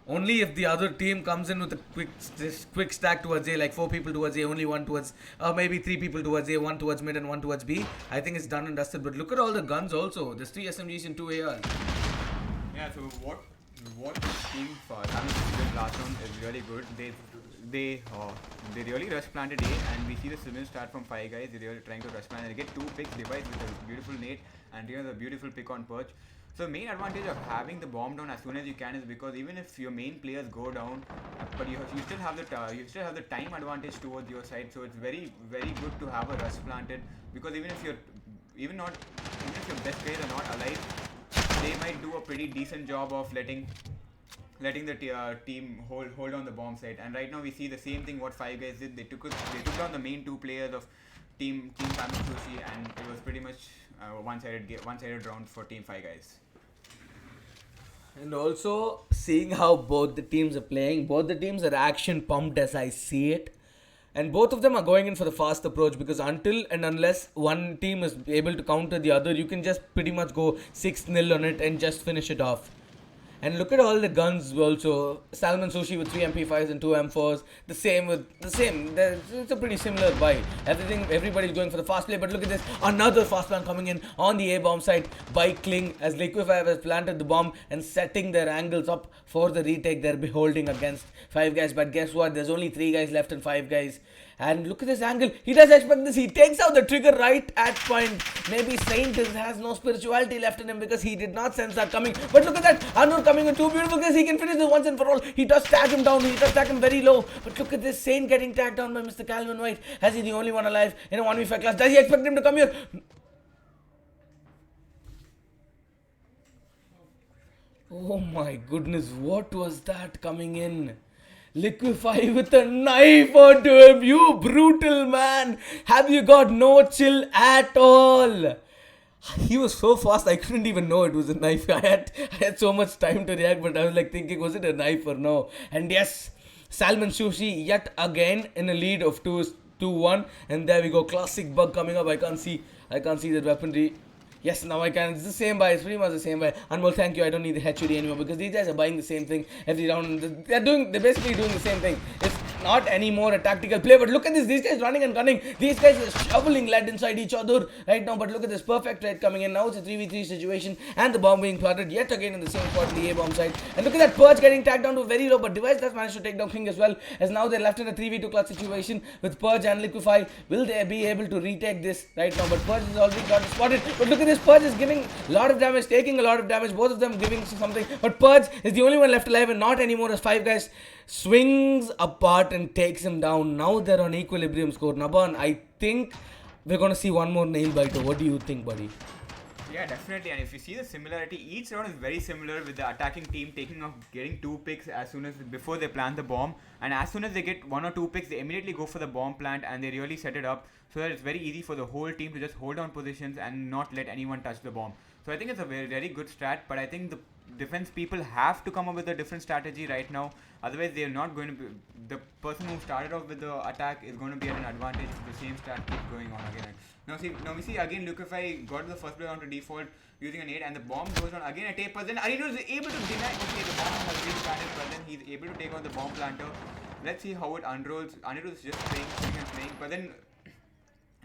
only if the other team comes in with a quick stack towards A, like 4 people towards A, only one towards, or maybe 3 people towards A, 1 towards mid and 1 towards B. I think it's done and dusted. But look at all the guns also. There's 3 SMGs and 2 ARs. Yeah, so what team for Salmon did last round is really good. they really rush planted A, and we see the similar start from Five Guys. They're really trying to rush plant, and they get 2 picks. Device with a beautiful nade, and the beautiful pick on perch. So main advantage of having the bomb down as soon as you can is because even if your main players go down, but you still have the time advantage towards your side. So it's very good to have a rush planted, because even if your best players are not alive, they might do a pretty decent job of letting the team hold on the bomb site. And right now we see the same thing what Five Guys did. They took down the main 2 players of team Salmon Sushi, and it was pretty much one-sided round for team Five Guys. And also, seeing how both the teams are playing, both the teams are action pumped as I see it. And both of them are going in for the fast approach, because until and unless one team is able to counter the other, you can just pretty much go 6-0 on it and just finish it off. And look at all the guns also. Salmon Sushi with 3 MP5s and 2 M4s. It's a pretty similar buy. Everybody's going for the fast play. But look at this. Another fast plan coming in on the A bomb side by Kling, as Liquify has planted the bomb and setting their angles up for the retake they're beholding against Five Guys. But guess what? There's only 3 guys left in Five Guys. And look at this angle. He does expect this. He takes out the trigger right at point. Maybe Saint has no spirituality left in him, because he did not sense that coming. But look at that. Anur coming in 2 beautiful kills. He can finish this once and for all. He does tag him down. He does tag him very low. But look at this. Saint getting tagged down by Mr. Calvin White. As he the only one alive in a 1v5 class. Does he expect him to come here? Oh my goodness. What was that coming in? Liquify with a knife onto him. You brutal man. Have you got no chill at all? He was so fast, I couldn't even know it was a knife. I had so much time to react, but I was like thinking, was it a knife or no? And yes, Salmon Sushi yet again in a lead of 2-1. And there we go. Classic bug coming up. I can't see that weaponry. Yes, now I can. It's the same buy. It's pretty much the same buy. Anmol, thank you. I don't need the HUD anymore, because these guys are buying the same thing every round. They're basically doing the same thing. It's not anymore a tactical play. But look at this. These guys running and gunning. These guys are shoveling lead inside each other right now. But look at this perfect trade coming in. Now it's a 3v3 situation, and the bomb being planted yet again in the same spot, the A bomb side. And look at that Purge getting tagged down to very low. But Device does manage to take down King as well, as now they're left in a 3v2 clutch situation with Purge and Liquify. Will they be able to retake this right now? But Purge has already got it spotted. But look at this. Purge is giving a lot of damage, taking a lot of damage, both of them giving something. But Purge is the only one left alive, and not anymore, as Five Guys swings apart and takes him down. Now they're on equilibrium score. Naban, I think we're going to see one more nail biter. What do you think, buddy? Yeah, definitely. And if you see the similarity, each round is very similar, with the attacking team getting 2 picks before they plant the bomb. And as soon as they get 1 or 2 picks, they immediately go for the bomb plant, and they really set it up so that it's very easy for the whole team to just hold on positions and not let anyone touch the bomb. So I think it's a very good strat, but I think the defense people have to come up with a different strategy right now. Otherwise, they're not going to be. The person who started off with the attack is going to be at an advantage if the same strat keeps going on again. Now we see again Liquify got the first player onto default using a nade, and the bomb goes on again at A, but then Arino is able to deny. Okay, the bomb has been planted, but then he's able to take on the bomb planter. Let's see how it unrolls. Anirudh is just playing, but then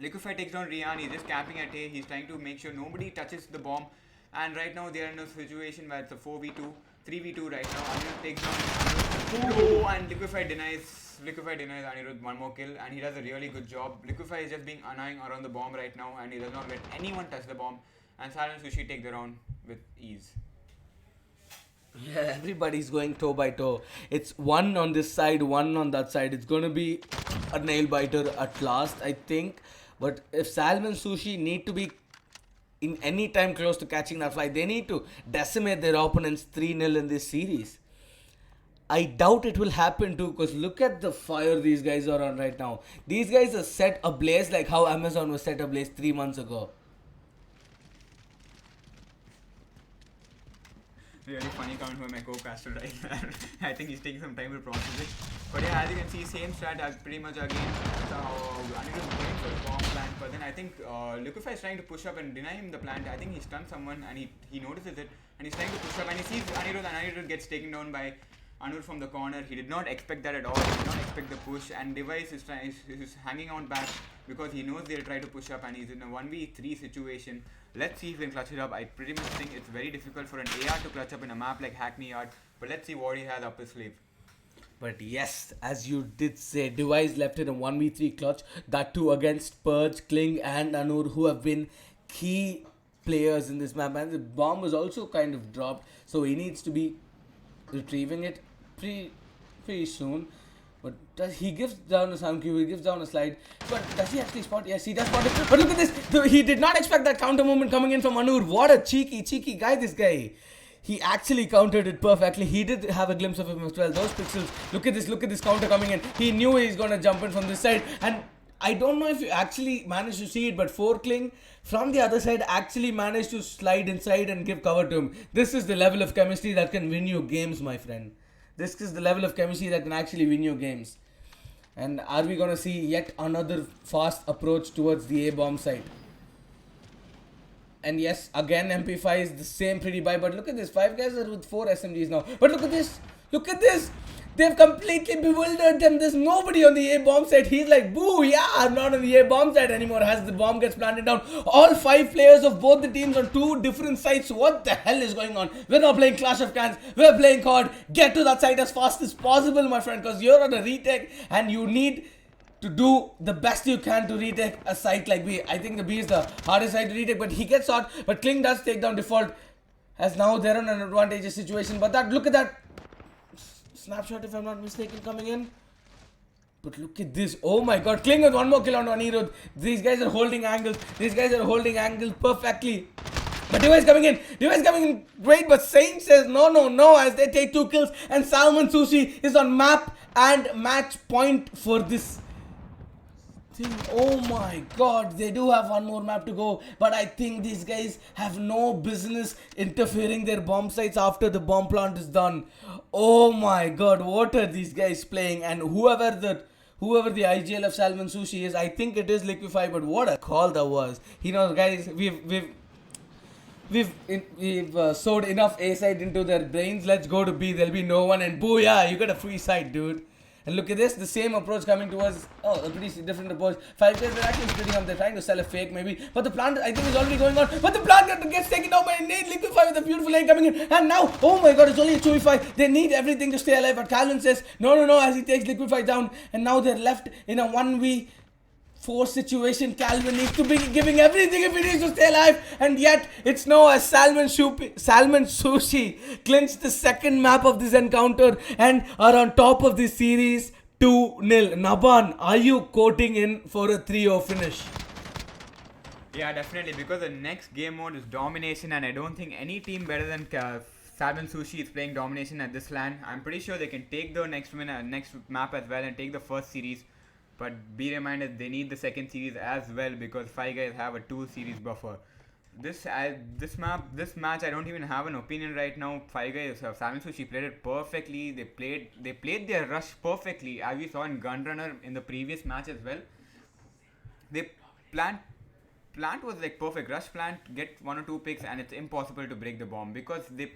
Liquify takes down Rian. He's just camping at A. He's trying to make sure nobody touches the bomb. And right now they are in a situation where it's a 4v2, 3v2 right now. Anirudh takes down Anirudh. And Liquify denies Anirudh one more kill, and he does a really good job. Liquify is just being annoying around the bomb right now, and he does not let anyone touch the bomb. And Salmon Sushi take the round with ease. Yeah, everybody's going toe by toe. It's one on this side, one on that side. It's going to be a nail biter at last, I think. But if Salmon Sushi need to be in any time close to catching that fly, they need to decimate their opponents 3-0 in this series. I doubt it will happen too, because look at the fire these guys are on right now. These guys are set ablaze like how Amazon was set ablaze 3 months ago. Really funny comment from my co-caster right there. I think he's taking some time to process it. But yeah, as you can see, same strat as pretty much again. Anirudh is going for the bomb plant, but then I think Liquify is trying to push up and deny him the plant. I think he stunned someone, and he notices it, and he's trying to push up, and he sees Anirudh, and Anirudh gets taken down by Anur from the corner. He did not expect that at all. He did not expect the push, and Device is hanging on back because he knows they'll try to push up, and he's in a 1v3 situation. Let's see if he can clutch it up. I pretty much think it's very difficult for an AR to clutch up in a map like Hackney Yard, but let's see what he has up his sleeve. But yes, as you did say, Device left in a 1v3 clutch. That too against Purge, Kling and Anur, who have been key players in this map. And the bomb was also kind of dropped. So he needs to be retrieving it pretty soon. But he gives down a sound cue, he gives down a slide. But does he actually spot? Yes, he does spot it. But look at this. He did not expect that counter movement coming in from Anur. What a cheeky guy, this guy. He actually countered it perfectly. He did have a glimpse of him as well. Those pixels. Look at this counter coming in. He knew he's going to jump in from this side. And I don't know if you actually managed to see it, but 4Kling from the other side actually managed to slide inside and give cover to him. This is the level of chemistry that can win you games, my friend. This is the level of chemistry that can actually win you games. And are we going to see yet another fast approach towards the A-bomb site? And yes, again MP5 is the same pretty buy, but look at this, 5 guys are with 4 SMGs now. But look at this, they've completely bewildered them. There's nobody on the A-bomb site. He's like, boo, yeah, I'm not on the A-bomb site anymore as the bomb gets planted down. All 5 players of both the teams on 2 different sites. What the hell is going on? We're not playing Clash of Clans, we're playing COD. Get to that site as fast as possible, my friend, because you're on a retake and you need to do the best you can to retake a site like B. I think the B is the hardest site to retake, but he gets shot. But Kling does take down default, as now they're in an advantageous situation. But look at that snapshot, if I'm not mistaken, coming in. But look at this. Oh my god, Kling with one more kill on Anirudh. These guys are holding angles. Perfectly. But Device coming in great, but Saint says no as they take 2 kills, and Salmon Sushi is on map and match point for this thing. Oh my god, they do have one more map to go, but I think these guys have no business interfering their bomb sites after the bomb plant is done. Oh my god, what are these guys playing? And whoever the IGL of Salmon Sushi is, I think it is Liquify, but what a call that was. You know, guys, we've sowed enough A side into their brains. Let's go to B. There'll be no one, and booyah, you got a free side, dude. And look at this, the same approach coming towards, a pretty different approach. 5 guys are actually splitting up, they're trying to sell a fake maybe. But the plant, I think, is already going on. But the plant gets taken down by Nate. Liquify with a beautiful lane coming in. And now, oh my god, it's only a 2v5. They need everything to stay alive. But Calvin says, no, as he takes Liquify down. And now they're left in a 1v4 situation. Calvin needs to be giving everything if he needs to stay alive. And yet, it's no as Salmon Sushi clinched the second map of this encounter and are on top of this series 2-0. Naban, are you quoting in for a 3-0 finish? Yeah, definitely, because the next game mode is Domination, and I don't think any team better than Salmon Sushi is playing Domination at this LAN. I'm pretty sure they can take the next map as well and take the first series. But be reminded, they need the second series as well, because 5 guys have a 2 series buffer. This match, I don't even have an opinion right now. 5 guys, Salmon Sushi played it perfectly. They played their rush perfectly, as we saw in Gunrunner in the previous match as well. They plant was like perfect. Rush plant, get 1 or 2 picks, and it's impossible to break the bomb, because they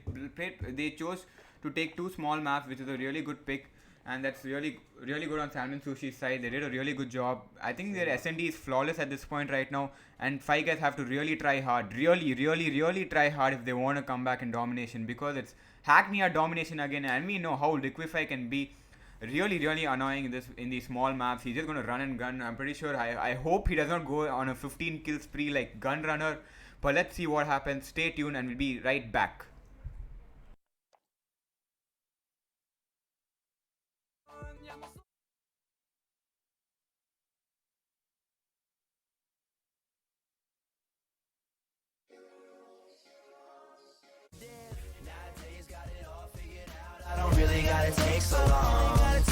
chose to take 2 small maps, which is a really good pick. And that's really good on Salmon Sushi's side. They did a really good job. I think their S&D is flawless at this point right now. And 5 guys have to really try hard. Really try hard if they want to come back in Domination. Because it's hack me at Domination again. And we know how Liquify can be really annoying in these small maps. He's just going to run and gun. I'm pretty sure. I hope he does not go on a 15 kill spree like Gunrunner. But let's see what happens. Stay tuned and we'll be right back. I don't really gotta take so long, but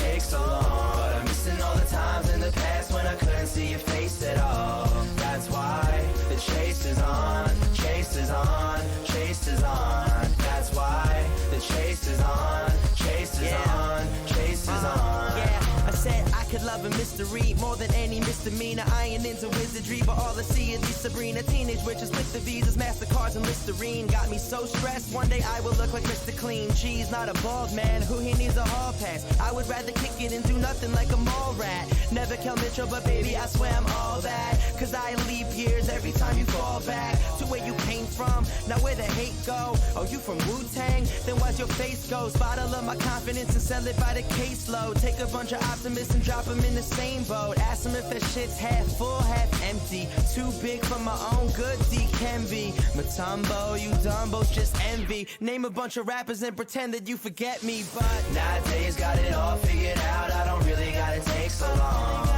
I'm missing all the times in the past when I couldn't see your face at all. That's why the chase is on. That's why the chase is on. Yeah, I said I could love a mystery more than any misdemeanor. I ain't into wizardry, but all I see is these Sabrina teenage witches with the visas, MasterCards, and Listerine. Got me so stressed, one day I will look like Mr. Clean. Cheese, not a bald man, who he needs a hall pass. I would rather kick it and do nothing like a mall rat. Never kill Mitchell, but baby, I swear I'm all that. Cause I leap years every time you fall back to where you came from. from? Now where the hate go? Oh, you from Wu-Tang? Then why'd your face go? Bottle of my confidence and sell it by the caseload. Take a bunch of optimists and drop them in the same boat. Ask them if that shit's half full, half empty. Too big for my own good, D can be. Matumbo, you dumbos just envy. Name a bunch of rappers and pretend that you forget me. But nowadays got it all figured out. I don't really gotta take so long.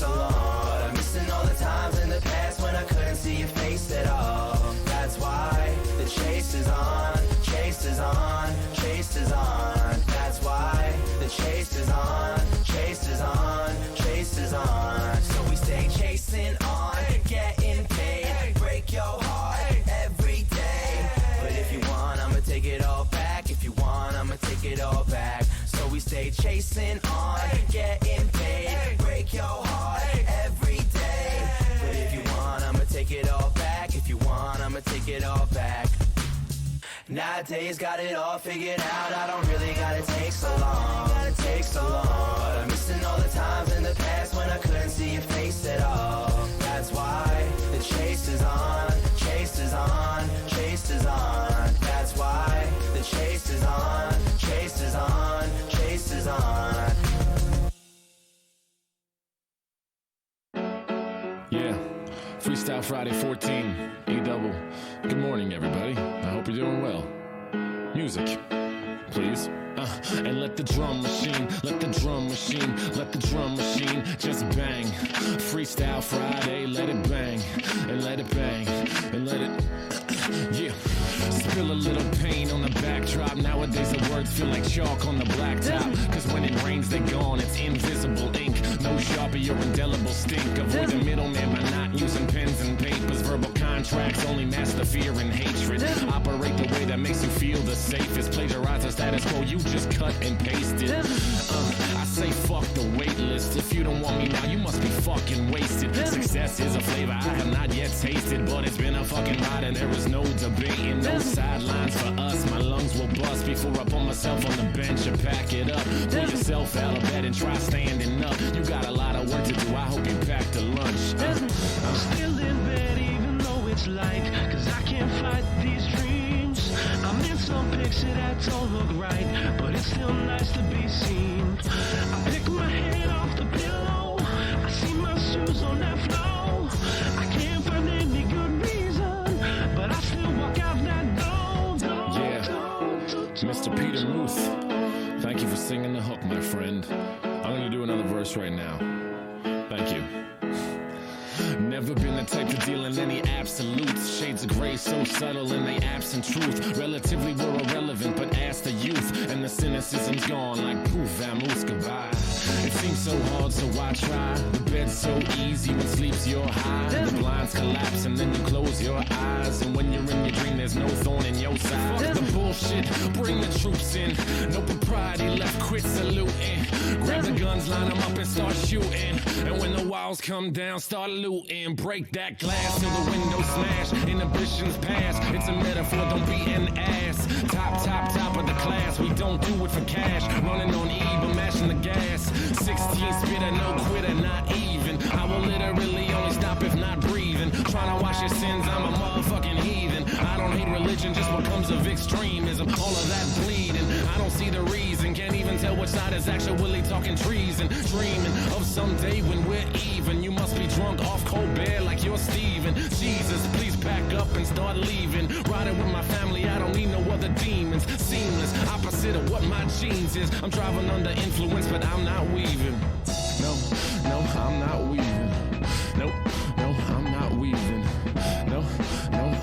But I'm missing all the times in the past when I couldn't see your face at all. That's why the chase is on, chase is on, chase is on. That's why the chase is on, chase is on, chase is on. So we stay chasing on, getting paid, break your heart every day. But if you want, I'ma take it all back. If you want, I'ma take it all back. So we stay chasing on, getting paid, break your heart every day. But if you want, I'ma take it all back. If you want, I'ma take it all back. Nowadays got it all figured out. I don't really gotta take so long. But I'm missing all the times in the past when I couldn't see your face at all. That's why the chase is on, chase is on, chase is on. That's why the chase is on, chase is on, chase is on. Yeah, Freestyle Friday 14, E-double. Good morning, everybody. I hope you're doing well. Music, please. And let the drum machine, let the drum machine, let the drum machine just bang. Freestyle Friday, let it bang, and let it bang, and let it, yeah. Spill a little pain on the backdrop. Nowadays the words feel like chalk on the blacktop. Cause when it rains they're gone, it's invisible ink. No Sharpie or indelible stink. Avoid the middleman by not using pens and papers. Verbal contracts only mask the fear and hatred. Operate the way that makes you feel the safest. Plagiarize the status quo, you just cut and paste it. I say fuck the wait list. If you don't want me now, you must be fucking wasted. Success is a flavor I have not yet tasted, but it's been a fucking ride and there is no debating. No sidelines for us, my lungs will bust before I put myself on the bench and pack it up. Pull yourself out of bed and try standing up. You got a lot of work to do, I hope you packed a lunch. I'm still in bed even though it's light, cause I can't fight these dreams. I'm in some picture that don't look right, but it's still nice to be seen. I pick my head off the pillow, I see my shoes on that floor. I can't find any good reason, but I still walk out that door. Mr. Peter Muth, thank you for singing the hook, my friend. I'm gonna do another verse right now. Thank you. Never been the type to deal in any absolutes. Shades of gray so subtle in they absent truth. Relatively we're irrelevant, but ask the youth. And the cynicism's gone like poof, vamoose, goodbye. It seems so hard, so why try? The bed's so easy when sleep's your high. The blinds collapse and then you close your eyes. And when you're in your dream, there's no thorn in your side. Fuck the bullshit, bring the troops in. No propriety left, quit saluting. Grab the guns, line them up and start shooting. And when the walls come down, start looting. Break that glass till the window smash. Inhibitions pass, it's a metaphor, don't be an ass. Top of the class, we don't do it for cash. Running on E, but mashing the gas. 16 spitter, no quitter, not even. I will literally only stop if not breathing. Trying to wash your sins, I'm a motherfucking heathen. I don't hate religion, just what comes of extremism. All of that bleeding, I don't see the reason. Can't even tell which side is actually talking treason. Dreaming of someday when we're even. You must be drunk off cold beer like you're Steven. Jesus, please pack up and start leaving. Riding with my family, I don't need no other demons. Seamless, opposite of what my genes is. I'm driving under influence, but I'm not weaving. No, I'm not weaving. No, I'm not weaving. No,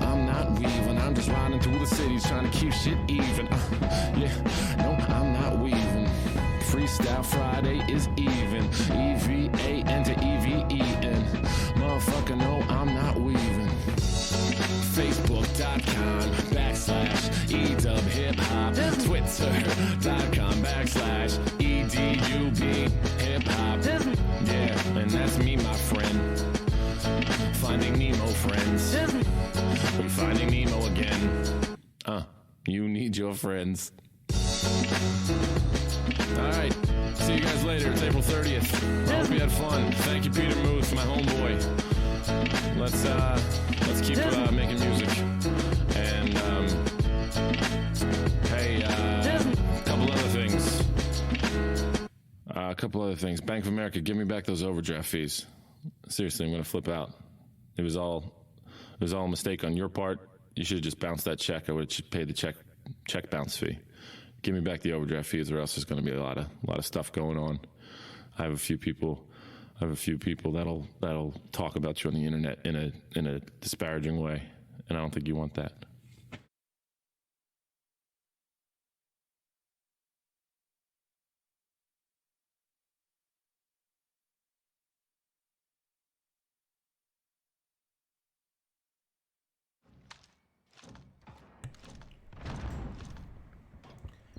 I'm not weaving. I'm just riding through the city trying to keep shit even. No, I'm not weaving. Freestyle Friday is even. EVAN to EVEN. Motherfucker, no, I'm not weaving. Facebook.com/EDub hip hop. Twitter.com/EDUB hip hop. Yeah, and that's me, my friend. Finding Nemo, friends. We finding Nemo again. You need your friends. Alright, see you guys later. It's April 30th. I hope you had fun. Thank you, Peter Muth, my homeboy. Let's keep making music. A couple other things. Bank of America, give me back those overdraft fees. Seriously, I'm going to flip out. It was all a mistake on your part. You should have just bounced that check. I would have paid the check bounce fee. Give me back the overdraft fees, or else there's going to be a lot of stuff going on. I have a few people that'll talk about you on the internet in a disparaging way, and I don't think you want that.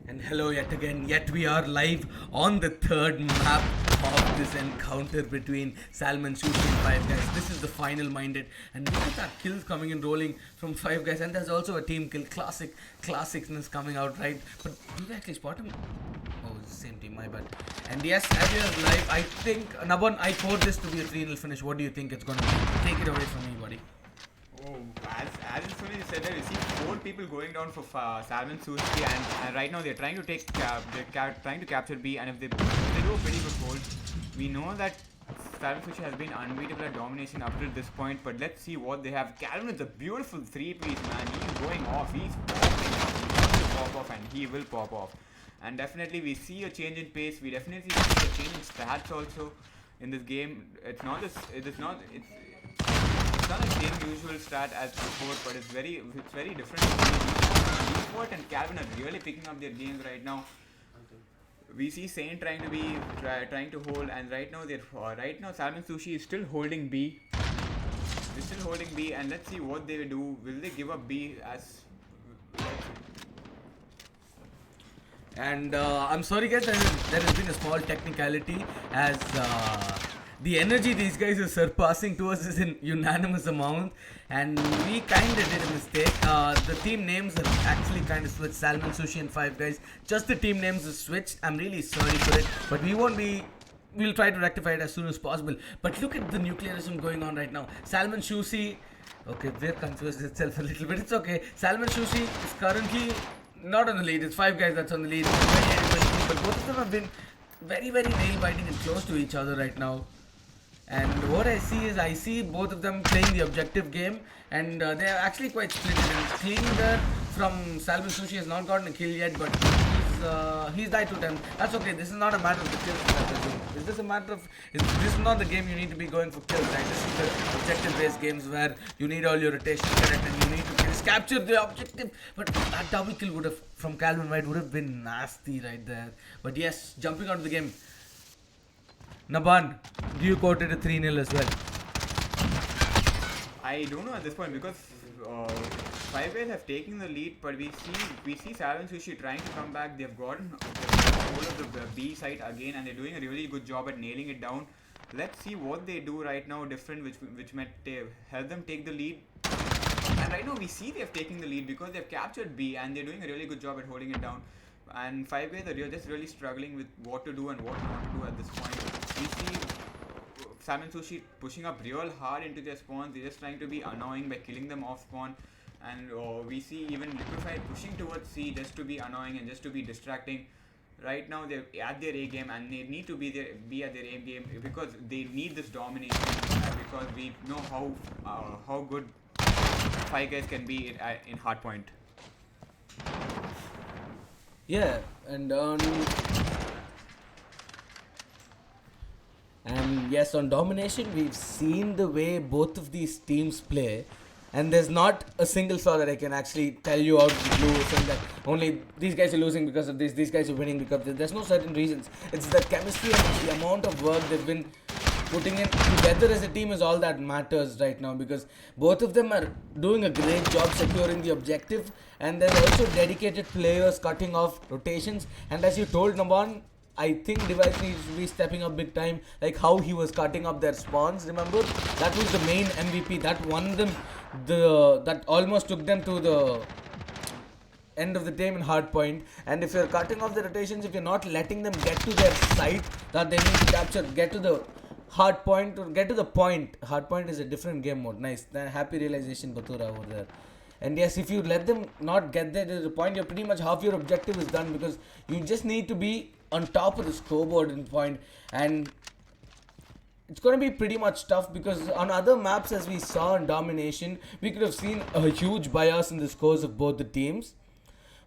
And hello yet again, yet we are live on the third map of this encounter between Salmon, Sushi and Five Guys. This is the final minded, and look at that kills coming in rolling from Five Guys, and there's also a team kill, classicness coming out, right? But do they actually spot him? Oh, it's the same team, my bad. And yes, as we are live, I think, Naban, I thought this to be a 3-0 finish. What do you think it's going to be? Take it away from me, buddy. Oh, as soon as you said that, we see 4 people going down for Salmon, Sushi, and right now they're trying to trying to capture B, and if they do a pretty good hold, we know that Salmon Sushi has been unbeatable at domination up till this point. But let's see what they have. Calvin with a beautiful 3-piece, man. He's going off. He's popping off. He wants to pop off, and he will pop off. And definitely we see a change in pace. We definitely see a change in stats also in this game. It's not the same usual stat as before, but it's very different. Default and Calvin are really picking up their games right now. We see Saint trying to hold, and right now Salmon Sushi is still holding B. They're still holding B, and let's see what they do. Will they give up B as? And I'm sorry guys, there has been a small technicality as the energy these guys are surpassing to us is in unanimous amount, and we kind of did a mistake. The team names are actually kind of switched. Salmon, Sushi and Five Guys, just the team names are switched. I'm really sorry for it, but we'll try to rectify it as soon as possible. But look at the nuclearism going on right now. Salmon, Sushi, okay, they're confused itself a little bit. It's okay. Salmon, Sushi is currently not on the lead. It's Five Guys that's on the lead. But both of them have been very nail biting and close to each other right now. And what I see both of them playing the objective game, and they are actually quite split. Clean there from Salmon Sushi has not gotten a kill yet, but he's died 2 times. That's okay. This is not a matter of the kills. Is this a matter of? This is not the game you need to be going for kills, right? This is the objective-based games where you need all your rotation correct and you need to capture the objective. But that double kill would have from Calvin White would have been nasty right there. But yes, jumping out of the game. Naban, do you quote it a 3-0 as well? I don't know at this point because Five Guys have taken the lead, but we see Salmon Sushi trying to come back. They've gotten hold of the B site again, and they're doing a really good job at nailing it down. Let's see what they do right now different, which might help them take the lead. And right now we see they've taken the lead because they've captured B, and they're doing a really good job at holding it down. And Five Guys are just really struggling with what to do and what not to do at this point. We see Salmon Sushi pushing up real hard into their spawns. They're just trying to be annoying by killing them off spawn. And we see even Liquify pushing towards C just to be annoying and just to be distracting. Right now they're at their A game, and they need to be at their A game because they need this domination. Because we know how good Five Guys can be in Hardpoint. Yeah, and yes, on Domination, we've seen the way both of these teams play, and there's not a single flaw that I can actually tell you out of the blue saying that only these guys are losing because of this, these guys are winning because of this. There's no certain reasons. It's the chemistry and the amount of work they've been putting in together as a team is all that matters right now, because both of them are doing a great job securing the objective, and there's also dedicated players cutting off rotations. And as you told Naban, I think Device needs to be stepping up big time, like how he was cutting up their spawns. Remember, that was the main MVP that won them, that almost took them to the end of the game in Hardpoint. And if you're cutting off the rotations, if you're not letting them get to their site that they need to capture, get to the Hardpoint or get to the point. Hardpoint is a different game mode. Nice. Happy realization, Batura over there. And yes, if you let them not get there to the point, you're pretty much half your objective is done, because you just need to be on top of the scoreboard in point. And it's going to be pretty much tough, because on other maps, as we saw in Domination, we could have seen a huge bias in the scores of both the teams,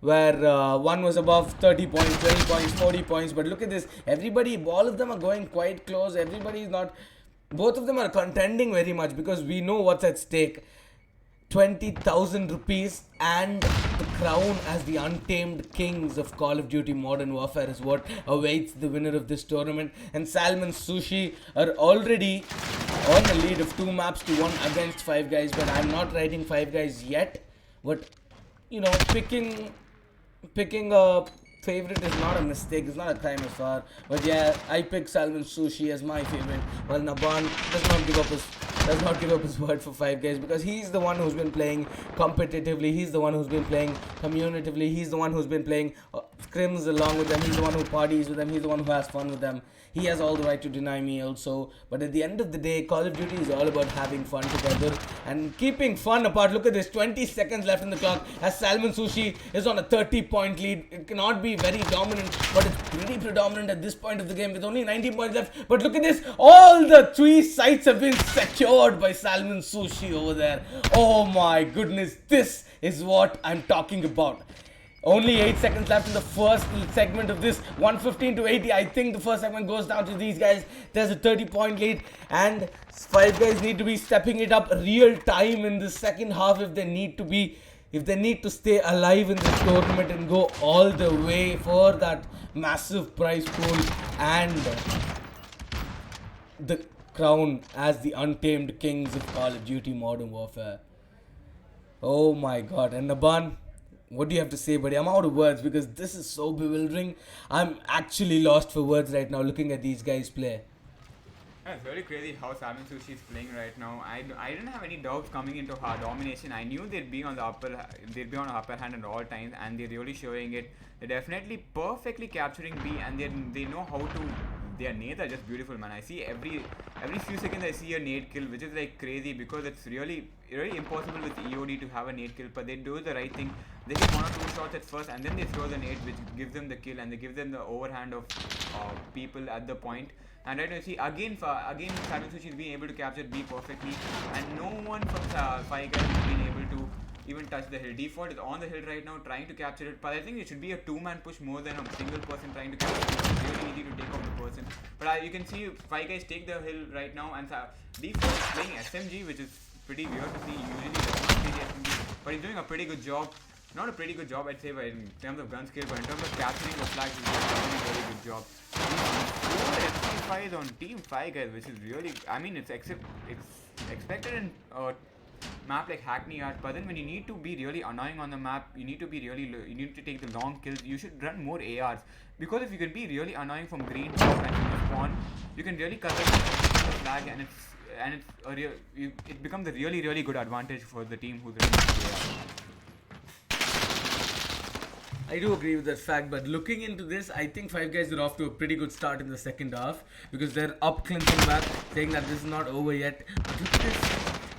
where one was above 30 points, 20 points, 40 points. But look at this, everybody, all of them are going quite close. Everybody is not, both of them are contending very much, because we know what's at stake. 20,000 rupees and the crown as the untamed kings of Call of Duty Modern Warfare is what awaits the winner of this tournament. And Salmon Sushi are already on a lead of 2 maps to 1 against Five Guys, but I'm not writing Five Guys yet. But you know, picking a favorite is not a mistake, it's not a crime as far. But yeah, I pick Salmon Sushi as my favorite, while Naban does not give up his word for Five Guys, because he's the one who's been playing competitively, he's the one who's been playing communitively, he's the one who's been playing scrims along with them, he's the one who parties with them, he's the one who has fun with them. He has all the right to deny me also. But at the end of the day, Call of Duty is all about having fun together and keeping fun apart. Look at this, 20 seconds left in the clock as Salmon Sushi is on a 30-point lead. It cannot be very dominant, but it's pretty predominant at this point of the game with only 19 points left. But look at this, all the 3 sites have been secured by Salmon Sushi over there. Oh my goodness, this is what I'm talking about. Only 8 seconds left in the first segment of this, 115 to 80. I think the first segment goes down to these guys. There's a 30-point lead, and Five Guys need to be stepping it up real time in the second half if they need to stay alive in this tournament and go all the way for that massive prize pool and the crown as the untamed kings of Call of Duty Modern Warfare. Oh my god. And Naban, what do you have to say, buddy? I'm out of words because this is so bewildering. I'm actually lost for words right now looking at these guys play. Yeah, it's really crazy how Salmon Sushi is playing right now. I didn't have any doubts coming into her domination. I knew they'd be on the upper hand at all times, and they're really showing it. They're definitely perfectly capturing B, and they know how to. Their nades are just beautiful, man. I see every few seconds I see a nade kill, which is like crazy because it's really impossible with EOD to have a nade kill. But they do the right thing. They hit 1 or 2 shots at first, and then they throw the nade, which gives them the kill, and they give them the overhand of people at the point. And right now, see again Salmon Sushi is being able to capture B perfectly, and no one from Five Guys has been able to even touch the hill. Default is on the hill right now trying to capture it, but I think it should be a 2-man push more than a single person trying to capture it. It's really easy to take off the person. But you can see Five Guys take the hill right now, and Default is playing SMG, which is pretty weird to see. Usually does not play the SMG, but he's doing a pretty good job. Not a pretty good job, I'd say, but in terms of gun skill, but in terms of capturing the flags, he's doing a very good job. 4 SP5s on Team 5 Guys, which is really, I mean, it's expected in map like Hackney Art, but then when you need to be really annoying on the map, you need to be you need to take the long kills. You should run more ARs, because if you can be really annoying from green to spawn, you can really cut the flag, and it becomes a really good advantage for the team who's running AR. I do agree with that fact, but looking into this, I think Five Guys are off to a pretty good start in the second half, because they're up clinching back, saying that this is not over yet. But look at this,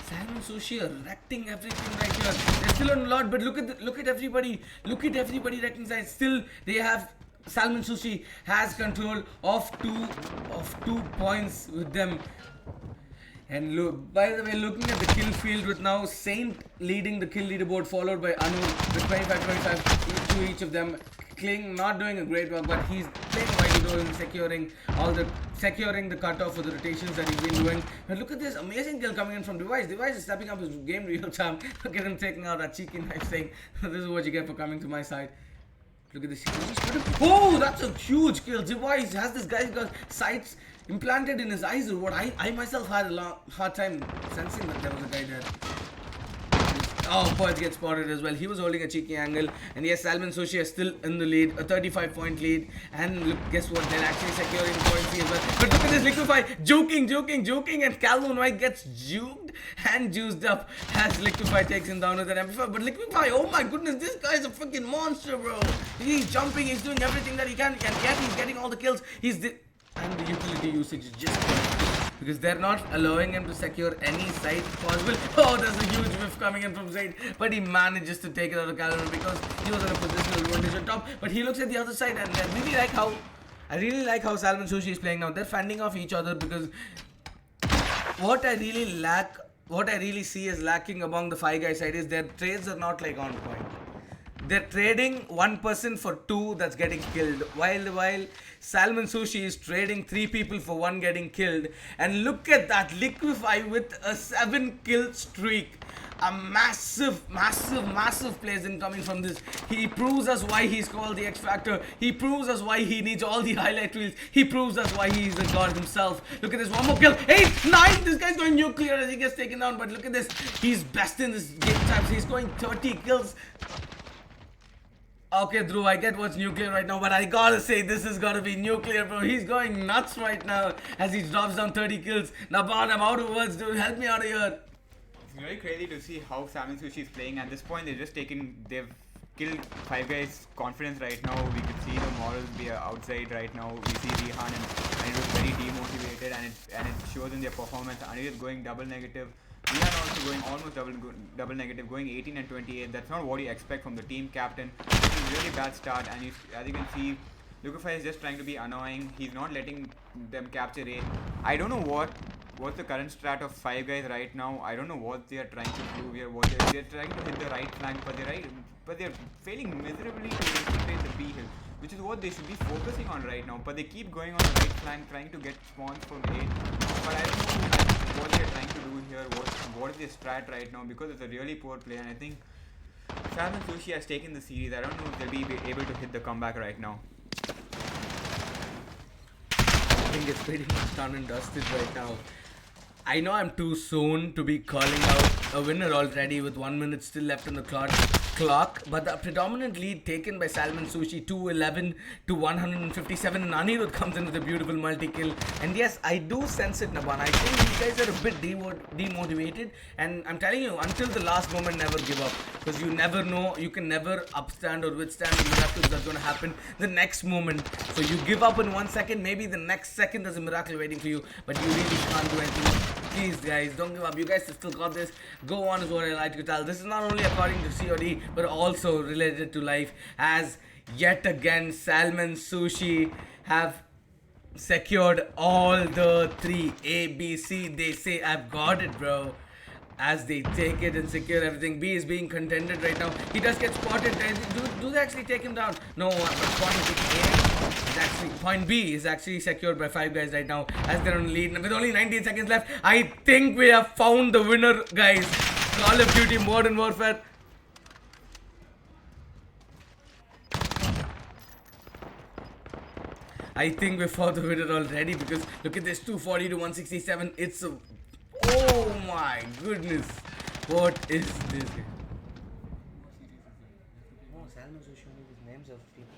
Salmon Sushi are wrecking everything right here. They're still on a lot, but look at everybody wrecking side. Still, they have Salmon Sushi has control of two points with them. And look, by the way, looking at the kill field with now Saint leading the kill leaderboard, followed by Anu with 25 to each of them. Kling not doing a great work, but he's playing vital role in securing the cutoff for the rotations that he's been doing. But look at this amazing kill coming in from Device. Device is stepping up his game real time. Look at him taking out that cheeky knife, saying, "This is what you get for coming to my side." Look at this. Oh, that's a huge kill. Device has this guy's got sights implanted in his eyes or what? I myself had a hard time sensing that there was a guy there. Oh, Poet gets spotted as well. He was holding a cheeky angle. And yes, Salmon Sushi is still in the lead, a 35-point lead. And look, guess what? They're actually securing points as well. But look at this Liquify joking, and Calvin White gets juked and juiced up as Liquify takes him down with an MP5. But Liquify, oh my goodness, this guy is a freaking monster, bro. He's jumping, he's doing everything that he can get. He's getting all the kills. And the utility usage is just because they're not allowing him to secure any site possible. Oh, there's a huge whiff coming in from side, but he manages to take it out of calendar because he was in a positional advantage on top. But he looks at the other side, and I really like how Salmon Sushi is playing now. They're fending off each other because what I really see is lacking among the five guy side is their trades are not like on point. They're trading one person for two that's getting killed, while Salmon Sushi is trading three people for one getting killed. And look at that, Liquify with a 7-kill streak. A massive plays incoming from this. He proves us why he's called the X Factor. He proves us why he needs all the highlight reels. He proves us why he's a god himself. Look at this, one more kill. 8, 9. This guy's going nuclear as he gets taken down. But look at this. He's best in this game types. He's going 30 kills. Okay, Dhruv, I get what's nuclear right now, but I gotta say this is gotta be nuclear, bro. He's going nuts right now as he drops down 30 kills. Naban, I'm out of words, dude. Help me out of here. It's really crazy to see how Salmon Sushi is playing. At this point, they've killed five guys' confidence right now. We could see the morals be outside right now. We see Rihan and it was very demotivated, and it shows in their performance. Anirudh going double negative. Rihan also going almost double negative, going 18 and 28. That's not what you expect from the team captain. It's a really bad start, and as you can see, Liquify is just trying to be annoying. He's not letting them capture A. I don't know what's the current strat of five guys right now. I don't know what they are trying to prove here. They're trying to hit the right flank, but they're failing miserably to infiltrate the B hill, which is what they should be focusing on right now. But they keep going on the right flank, trying to get spawns from A. But I don't know what they're trying to do here. What is their strat right now? Because it's a really poor play, and I think Salmon Sushi has taken the series. I don't know if they'll be able to hit the comeback right now. I think it's pretty much done and dusted right now. I know I'm too soon to be calling out a winner already with 1 minute still left on the clock, but the predominant lead taken by Salmon Sushi, 211 to 157. Anirudh comes in with a beautiful multi-kill, and yes, I do sense it, Naban. I think these guys are a bit demotivated, and I'm telling you, until the last moment, never give up, because you never know, you can never upstand or withstand the miracle that's going to happen the next moment. So you give up in 1 second, maybe the next second there's a miracle waiting for you, but you really can't do anything. Please guys, don't give up. You guys still got this. Go on is what I like to tell. This is not only according to COD, but also related to life, as yet again Salmon Sushi have secured all the 3 A, B, C. They say I've got it, bro. As they take it and secure everything. B is being contended right now. He does get spotted. Do they actually take him down? No, but point B is actually secured by five guys right now as they're on lead. With only 19 seconds left, I think we have found the winner, guys. Call of Duty Modern Warfare. I think we found the winner already, because look at this, 240 to 167. It's a... Oh my goodness. What is this? Oh, Salmon Sushi, names of people.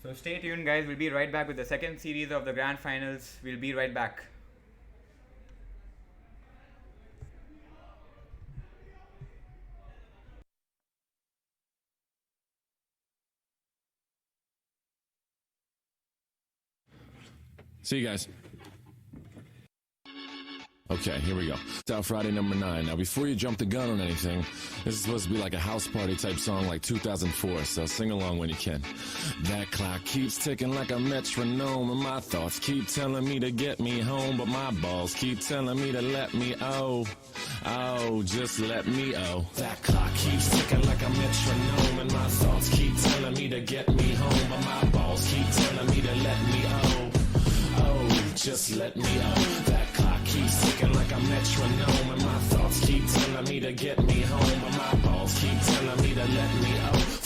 So stay tuned, guys. We'll be right back with the second series of the grand finals. We'll be right back. See you guys. Okay, here we go. It's out Friday number 9. Now, before you jump the gun on anything, this is supposed to be like a house party type song like 2004, so sing along when you can. That clock keeps ticking like a metronome, and my thoughts keep telling me to get me home, but my balls keep telling me to let me just let me That clock keeps ticking like a metronome, and my thoughts keep telling me to get me home, but my balls keep telling me to let me just let me That clock keeps ticking like a metronome, and my thoughts keep telling me to get me home, but my balls keep telling me to let me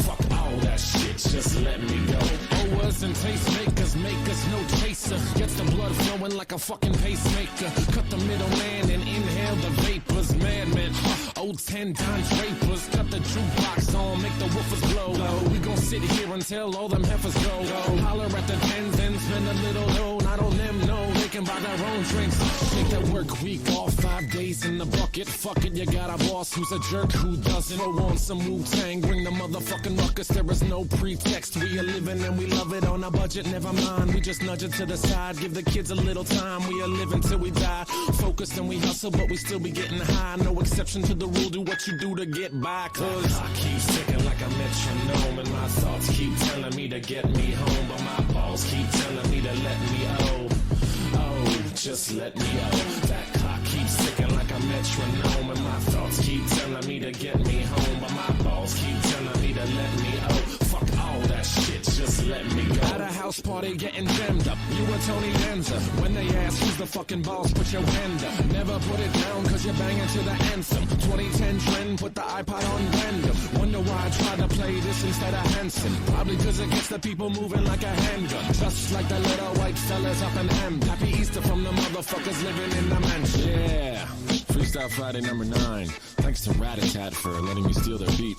fuck all that shit, just let me go. Owers and tastemakers make us no chaser. Gets the blood flowing like a fucking pacemaker. Cut the middleman and inhale the vapors. Madman, old 10 Don Drapers. Cut the jukebox on, make the woofers blow. We gon' sit here until all them heifers go. Holler at the tens and spend a little dough. Not on them, no, they can buy their own drinks. Take that work week off, 5 days in the bucket. Fuck it, you got a boss who's a jerk who doesn't. Throw on some Wu-Tang, bring the motherfucking ruckus. There is no pretext. We are living and we love it on a budget. Never mind, we just nudge it to the side. Give the kids a little time. We are living till we die. Focused and we hustle, but we still be getting high. No exception to the rule. Do what you do to get by. Cause I keep ticking like a metronome, and my thoughts keep telling me to get me home, but my balls keep telling me to let me just let me That clock keeps ticking like a metronome, and my thoughts keep telling me to get me home, but my balls keep telling me to let me fuck all that shit, just let me go. At a house party getting jammed up, you and Tony Danza. When they ask who's the fucking boss, put your hand up. Never put it down cause you're banging to the anthem. 2010 trend, put the iPod on random. Wonder why I tried to play this instead of Hanson. Probably cause it gets the people moving like a handgun. Just like the little white fellas up in Ham. Happy Easter from the motherfuckers living in the mansion. Yeah, Freestyle Friday number 9. Thanks to Rat-a-Tat for letting me steal their beat.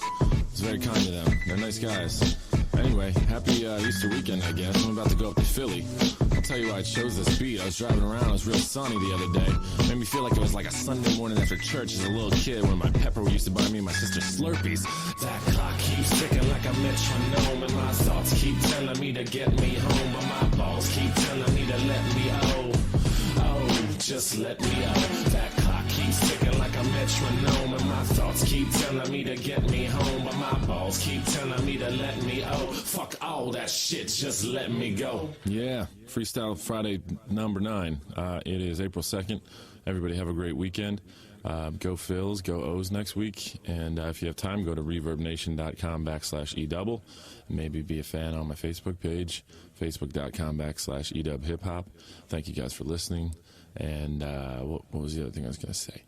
It's very kind of them. They're nice guys. Anyway, happy Easter weekend, I guess. I'm about to go up to Philly. I'll tell you why I chose this beat. I was driving around. It was real sunny the other day. Made me feel like it was like a Sunday morning after church as a little kid when my pepper used to buy me and my sister Slurpees. That clock keeps ticking like a metronome, and my thoughts keep telling me to get me home, but my balls keep telling me to let me just let me That clock keeps ticking like a metronome, and my thoughts keep telling me to get me home, but my balls keep telling me to let me fuck all that shit, just let me go. Yeah, Freestyle Friday number 9. It is April 2nd. Everybody have a great weekend. Go Phils, go O's next week, and if you have time, go to reverbnation.com/edouble. Maybe be a fan on my Facebook page, facebook.com/edubhiphop. Thank you guys for listening. And what was the other thing I was going to say?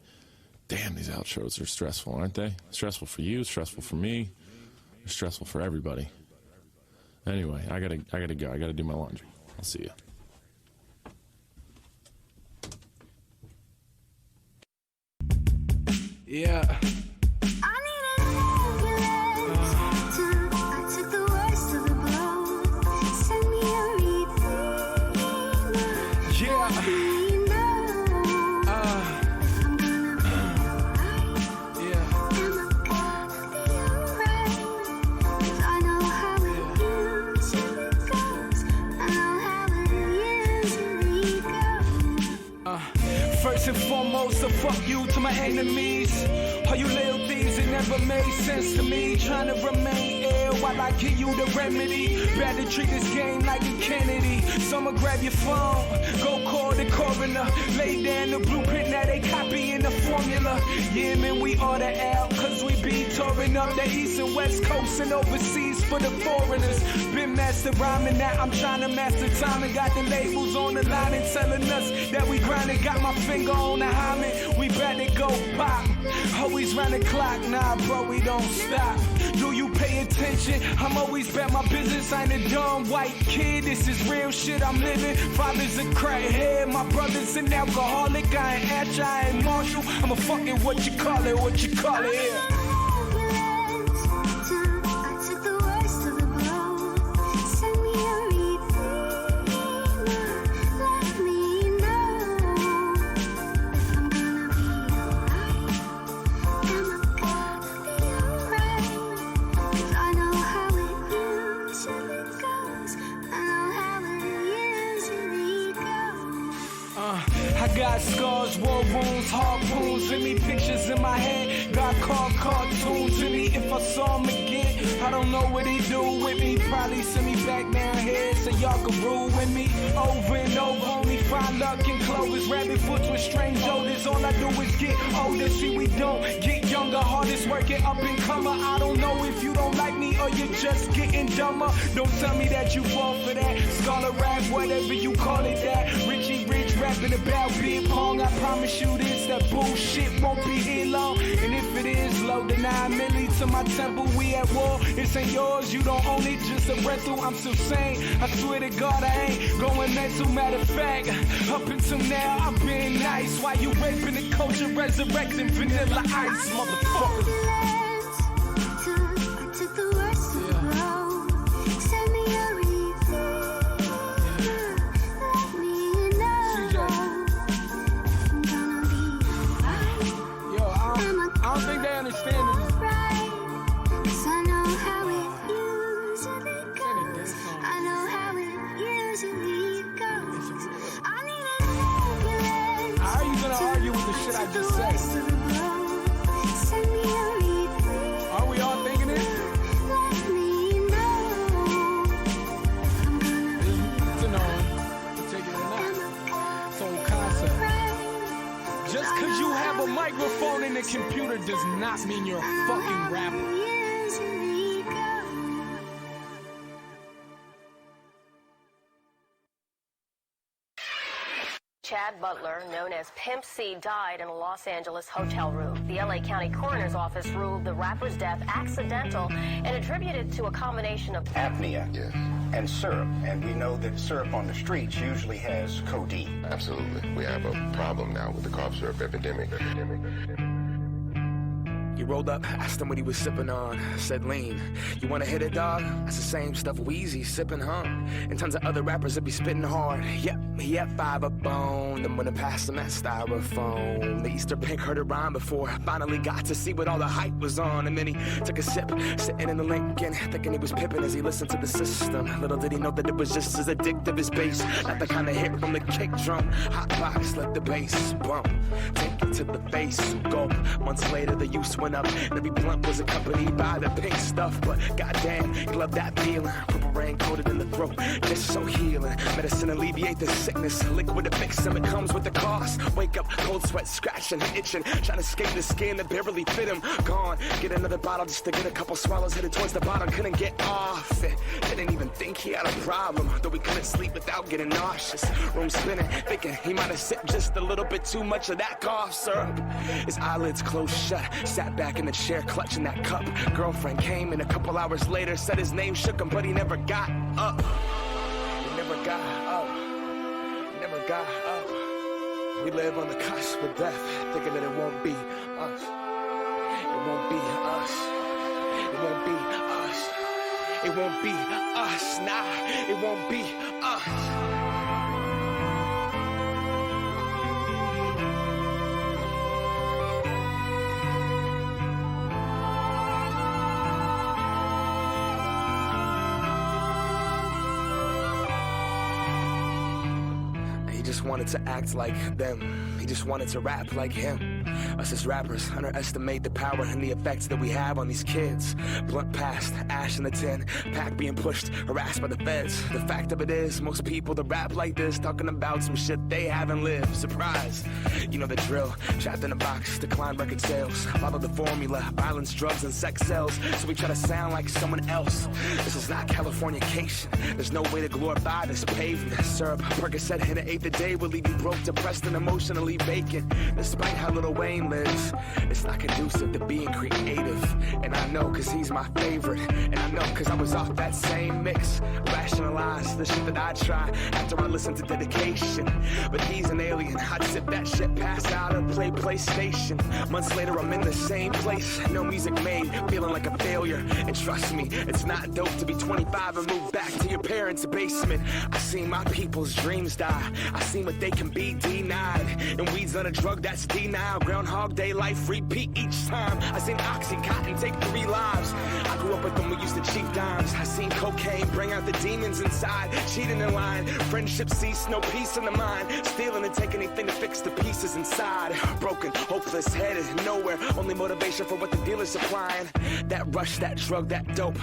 Damn, these outros are stressful, aren't they? Stressful for you, stressful for me, stressful for everybody. Anyway, I gotta go. I gotta do my laundry. I'll see you. Yeah. First and foremost, so fuck you to my enemies. All you little things, it never made sense to me. Trying to remain ill while I give you the remedy. Better treat this game like a Kennedy. Someone grab your phone, go call the coroner. Lay down the blueprint, now they copying the formula. Yeah, man, we order out, cause we be touring up the east and west coast and overseas for the foreigners. Been master rhyming, now I'm trying to master time and got the labels on the line and telling us that we grinding. Got my finger on the hymen, we better go pop. Always round the clock, nah bro, we don't stop. Do you pay attention? I'm always about my business. I ain't a dumb white kid, this is real shit I'm living. Father's a crackhead, my brother's an alcoholic. I ain't Atch, I ain't Marshall, I'm a fucking what you call it, yeah. I took the worst of the blow. Send me a wounds, harpoons in me, pictures in my head. God called cartoons in me. If I saw him again, I don't know what he do with me. Probably send me back down here so y'all can rule with me. Over and over, only find luck in clovers. Rabbit foots with strange odors. All I do is get older. See, we don't get younger. Hardest working up and comer. I don't know if you don't like me or you're just getting dumber. Don't tell me that you fall for that. Scholar rap, whatever you call it that. Richie Rich rapping about beer pong. I promise you this, that bullshit won't be here long. And if it is low, then 9 milli to my temple. We at war, it ain't yours. You don't own it, just a rental. I'm still sane. I swear to God, I ain't going mental. Matter of fact, up until now, I've been nice. Why you raping the culture, resurrecting vanilla ice, motherfucker? Took the words to grow. Send me a repeat. Let me know. I'm gonna be right. Yo, I don't think they understand this. Right. 'Cause I know how it usually goes. I know how it usually goes. I need an ambulance. How are you gonna argue with the shit I just said? Send me a repeat. Are we all thinking it? Let me know. To know, take it or not. It's whole concept. Just because you have a microphone in the computer does not mean you're a fucking rapper. Usually goes. Chad Butler, known as Pimp C, died in a Los Angeles hotel room. The LA County Coroner's Office ruled the rapper's death accidental and attributed to a combination of apnea and syrup. And we know that syrup on the streets usually has codeine. Absolutely. We have a problem now with the cough syrup epidemic. He rolled up, asked him what he was sipping on. Said lean. You wanna hit it, dog? That's the same stuff Wheezy sipping, huh? And tons of other rappers that be spitting hard. Yep, he had 5 up bone. Then when I passed him that styrofoam. The Easter pink heard it rhyme before I finally got to see what all the hype was on. And then he took a sip, sitting in the Lincoln, thinking he was pippin' as he listened to the system. Little did he know that it was just as addictive as bass. Not the kind of hit from the kick drum. Hot box, let the bass bump. Take it to the face, gulp. Months later, the use went up. And every blunt was accompanied by the pink stuff. But goddamn, you love that feeling. Purple rain coated in the throat, just so healing. Medicine alleviate the sickness. Liquid to fix them, it comes with the cost. Wake up, cold sweat, scratching, itching. Trying to escape the skin that barely fit him. Gone, get another bottle just to get a couple swallows. Headed towards the bottom, couldn't get off it. Didn't even think he had a problem. Though we couldn't sleep without getting nauseous. Room spinning, thinking he might have sipped just a little bit too much of that cough syrup. His eyelids closed shut, sat back in the chair clutching that cup. Girlfriend came in a couple hours later, said his name shook him, but he never got up. He never got up. He never got up. We live on the cusp of death, thinking that it won't be us. It won't be us. It won't be us. It won't be us. Nah, it won't be us. Wanted to act like them. He just wanted to rap like him. Us as rappers underestimate the power and the effects that we have on these kids. Blunt past, ash in the tin, pack being pushed, harassed by the feds. The fact of it is, most people that rap like this talking about some shit they haven't lived. Surprise, you know the drill. Trapped in a box, decline record sales. Follow the formula, violence, drugs, and sex sells. So we try to sound like someone else. This is not Californication. There's no way to glorify this pavement. Syrup, Percocet, hit an eighth a day will leave you broke, depressed, and emotionally vacant. Despite how Lil Wayne lives, it's not conducive to being creative. And I know cause he's my favorite. And I know cause I was off that same mix. Rationalize the shit that I try after I listen to Dedication. But he's an alien, I'd sip that shit, pass out and play PlayStation. Months later I'm in the same place, no music made, feeling like a failure. And trust me, it's not dope to be 25 and move back to your parents' basement. I seen my people's dreams die, I seen what they can be denied. And weed's on a drug that's denied. Groundhog Day life repeat. repeat each time. I seen Oxycontin take 3 lives. I grew up with them, we used to cheat dimes. I seen cocaine bring out the demons inside. Cheating in line, friendship cease, no peace in the mind. Stealing and take anything to fix the pieces inside. Broken, hopeless, headed nowhere. Only motivation for what the dealer's supplying. That rush, that drug, that dope.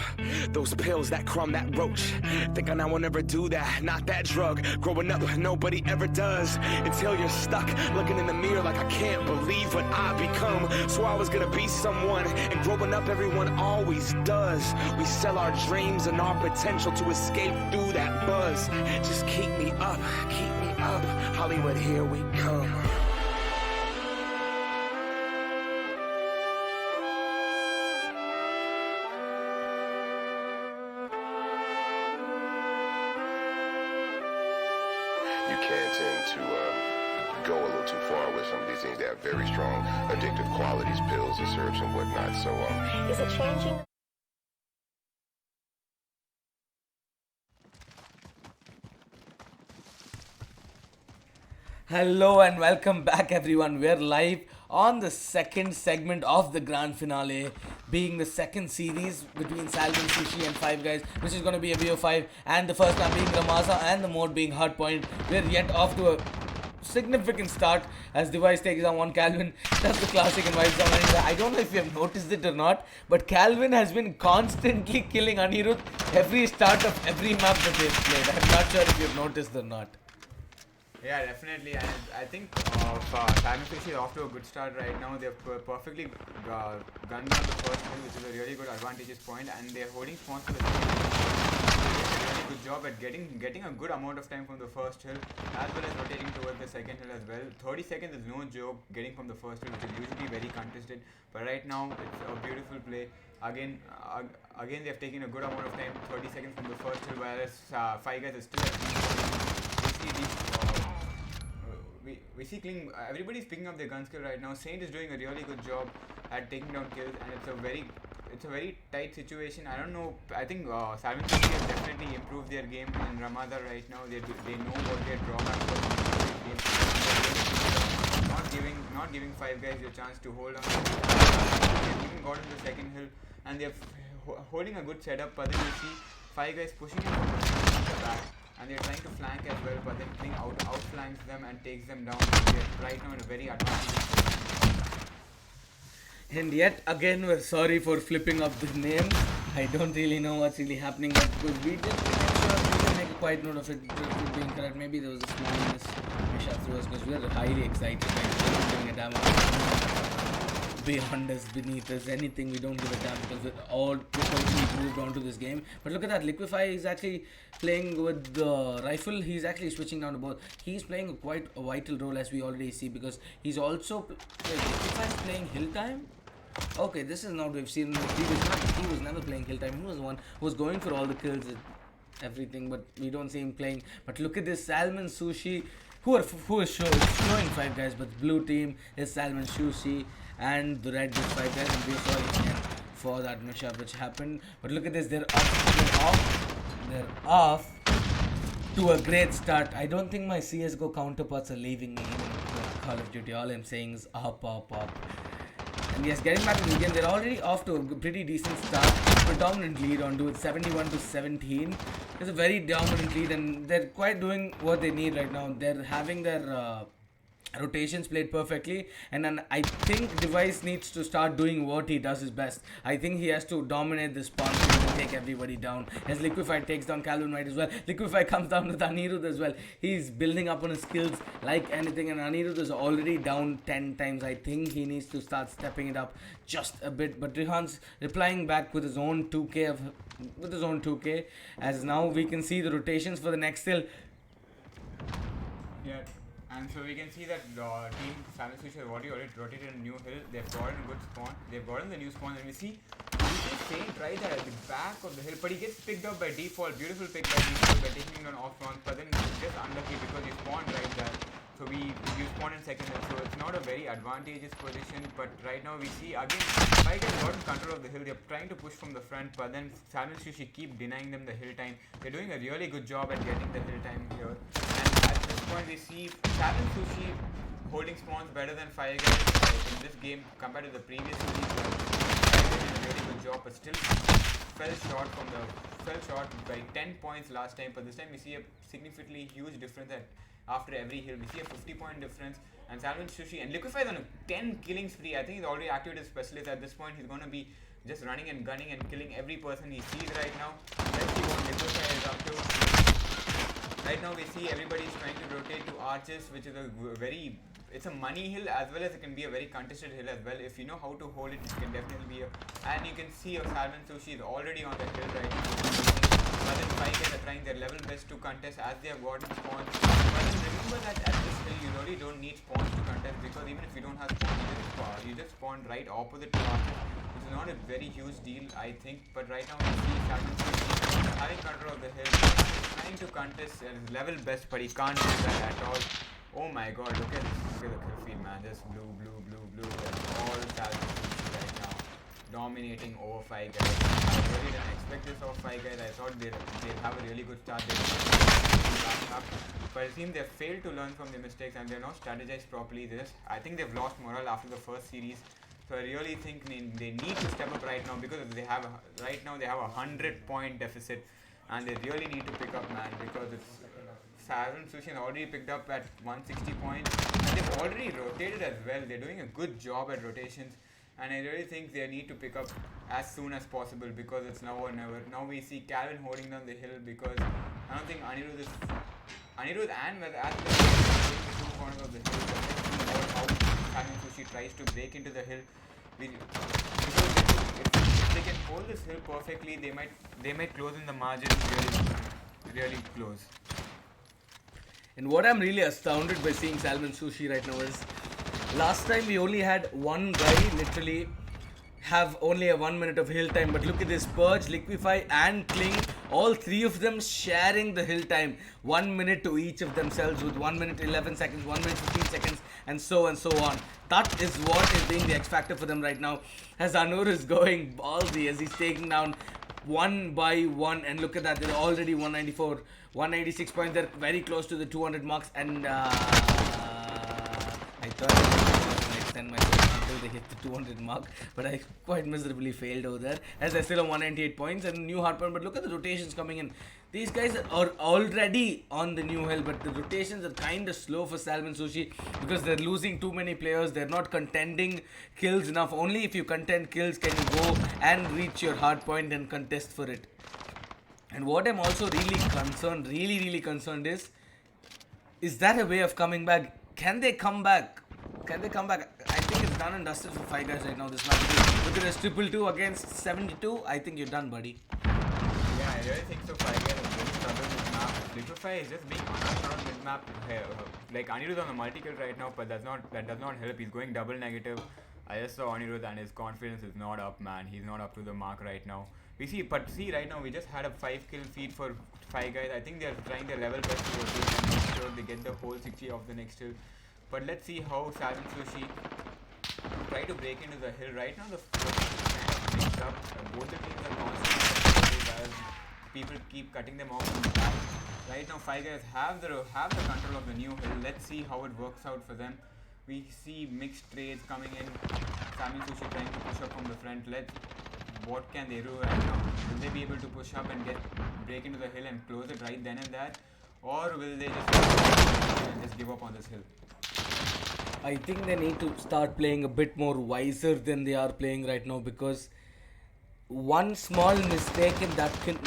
Those pills, that crumb, that roach. Think I now will never do that, not that drug. Growing up, nobody ever does. Until you're stuck, looking in the mirror like I can't believe what I become. So I was gonna be someone, and growing up everyone always does. We sell our dreams and our potential to escape through that buzz. Just keep me up, Hollywood, here we come. You can tend to go a little too far with some of these things. They have very strong addictive qualities, pills and syrups and whatnot. So Is it changing? Hello and welcome back, everyone. We're live on the second segment of the grand finale, being the second series between Salmon, Sushi and Five Guys, which is going to be a VO5, and the first one being Ramaza and the mode being Hardpoint. We're yet off to a significant start as Device takes down one Calvin. That's the classic and vibes down. And I don't know if you have noticed it or not, but Calvin has been constantly killing Anirudh every start of every map that they've played. I'm not sure if you've noticed or not. Yeah, definitely, and I think Salmon Sushi is off to a good start right now. They've perfectly gunned down the first hill, which is a really good advantageous point, and they're holding spawns for the second hill. They did a really good job at getting a good amount of time from the first hill, as well as rotating towards the second hill as well. 30 seconds is no joke getting from the first hill, which is usually very contested, but right now it's a beautiful play. Again, they've taken a good amount of time, 30 seconds from the first hill, whereas Five Guys is still at we see everybody's picking up their gun skill right now. Saint is doing a really good job at taking down kills, and it's a very tight situation. I don't know. I think Salmon Sushi has definitely improved their game in Ramada right now. They know what their drawbacks are in the game. Not giving Five Guys a chance to hold on. They've even got in the second hill, and they're holding a good setup. But then you see Five Guys pushing in from the back. And they're trying to flank as well, but then Kling outflanks them and takes them down. They're right now in a very advantageous position. And yet again, we're sorry for flipping up the name. I don't really know what's really happening, but because we did make a quiet note of it being correct. Maybe there was a small mishap through us because we were highly excited. Like, we're not giving a damn beyond us, beneath us, anything, we don't give a damn because we're all totally moved on to this game. But look at that, Liquify is actually playing with the rifle. He's actually switching down to both. He's playing quite a vital role, as we already see, because he's also Liquify is playing Hill Time. Okay, this is not we've seen in the previous match. He was never playing Hill Time. He was the one who was going for all the kills and everything, but we don't see him playing. But look at this Salmon, Sushi, who is showing Five Guys, but blue team is Salmon, Sushi, and the red is Five Guys, and we're sorry again for that mishap which happened. But look at this, they're off to a great start. I don't think my CSGO counterparts are leaving me in Call of Duty. All I'm saying is up. And yes, getting back to the game, they're already off to a pretty decent start. Predominant lead on to it, 71-17. It's a very dominant lead, and they're quite doing what they need right now. They're having their rotations played perfectly, and then I think Device needs to start doing what he does his best. I think he has to dominate this spawn and take everybody down. As Liquify takes down Calvin White as well. Liquify comes down with Anirudh as well. He's building up on his skills like anything, and Anirudh is already down 10 times. I think he needs to start stepping it up just a bit. But Rihan's replying back with his own 2K as now we can see the rotations for the next hill. Yeah. And so we can see that team Salmon Sushi has already rotated a new hill. They've gotten a good spawn. They've gotten the new spawn, and we see Saint right there at the back of the hill, but he gets picked up by default. Beautiful pick by default by taking him on off front, but then just unlucky because you spawned right there. So you spawned in second hill, so it's not a very advantageous position. But right now we see again Five Guys got in control of the hill. They're trying to push from the front, but then Salmon Sushi keep denying them the hill time. They're doing a really good job at getting the hill time here. And at this point we see Salmon Sushi holding spawns better than Fire Guys in this game compared to the previous series. Fire Guys did a really good job, but still fell short by 10 points last time. But this time we see a significantly huge difference after every hill. We see a 50-point difference, and Salmon, Sushi, and Liquify is on a 10 killing spree. I think he's already activated specialist at this point. He's going to be just running and gunning and killing every person he sees right now. Let's see what Liquify is up to. Right now we see everybody is trying to rotate to arches, which is it's a money hill as well as it can be a very contested hill as well. If you know how to hold it, it can definitely be and you can see Salmon Sushi is already on the hill right now. But then 5 guys are trying their level best to contest as they have gotten spawns. But then remember that at this hill you really don't need spawns to contest, because even if you don't have spawns, you just spawn right opposite to arches, which is not a very huge deal, I think. But right now we see Salmon Sushi having control of the hill, trying to contest at his level best, but he can't do that at all. Oh my god, look at this. Look at the kill feed, man. Just blue. That's all Salmon Sushi right now. Dominating over 5 guys. I really didn't expect this of 5 guys. I thought they'd have a really good start. But it seems they failed to learn from their mistakes and they're not strategized properly. I think they've lost morale after the first series. So I really think they need to step up right now, because right now they have a 100-point deficit and they really need to pick up, man, because it's Salmon Sushi has already picked up at 160 points and they've already rotated as well. They're doing a good job at rotations, and I really think they need to pick up as soon as possible, because it's now or never. Now we see Calvin holding down the hill, because I don't think Anirudh and as well the two corners of the hill. Let's see how Salmon Sushi tries to break into the hill. Because if they can hold this hill perfectly, they might close in the margin really close. And what I'm really astounded by seeing Salmon Sushi right now is, last time we only had one guy literally have only a 1 minute of hill time, but look at this, Purge, Liquify and Cling, all three of them sharing the hill time, 1 minute to each of themselves, with 1 minute 11 seconds, 1 minute 15 seconds, and so on. That is what is being the X factor for them right now, as Anur is going ballsy as he's taking down one by one, and look at that, they're already 194, 196 points. They're very close to the 200 marks, and I thought I was extend my until they hit the 200 mark, but I quite miserably failed over there, as they're still on 198 points and new Hardpoint. But look at the rotations coming in. These guys are already on the new hill, but the rotations are kind of slow for Salmon Sushi, because they're losing too many players. They're not contending kills enough. Only if you contend kills can you go and reach your Hardpoint and contest for it. And what I'm also really concerned is that a way of coming back? Can they come back? I think it's done and dusted for 5 guys right now this match. Look at this, 222 against 72. I think you're done, buddy. Yeah, I really think so. 5 guys have really struggled with map. Liquify is just being unaround with map. Like Anirudh on the multi-kill right now, but that does not help. He's going double negative. I just saw Anirudh and his confidence is not up, man. He's not up to the mark right now. See right now we just had a 5-kill feed for 5 guys. I think they're trying their level best to rotate and make sure they get the whole 60 of the next hill. But let's see how Salmon Sushi try to break into the hill. Right now the kind of mixed up. Both the teams are constantly as people keep cutting them off from the back. Right now 5 guys have the control of the new hill. Let's see how it works out for them. We see mixed trades coming in. Salmon Sushi trying to push up from the front. What can they do right now? Will they be able to push up and break into the hill and close it right then and there? Or will they just give up on this hill? I think they need to start playing a bit more wiser than they are playing right now, because one small mistake that can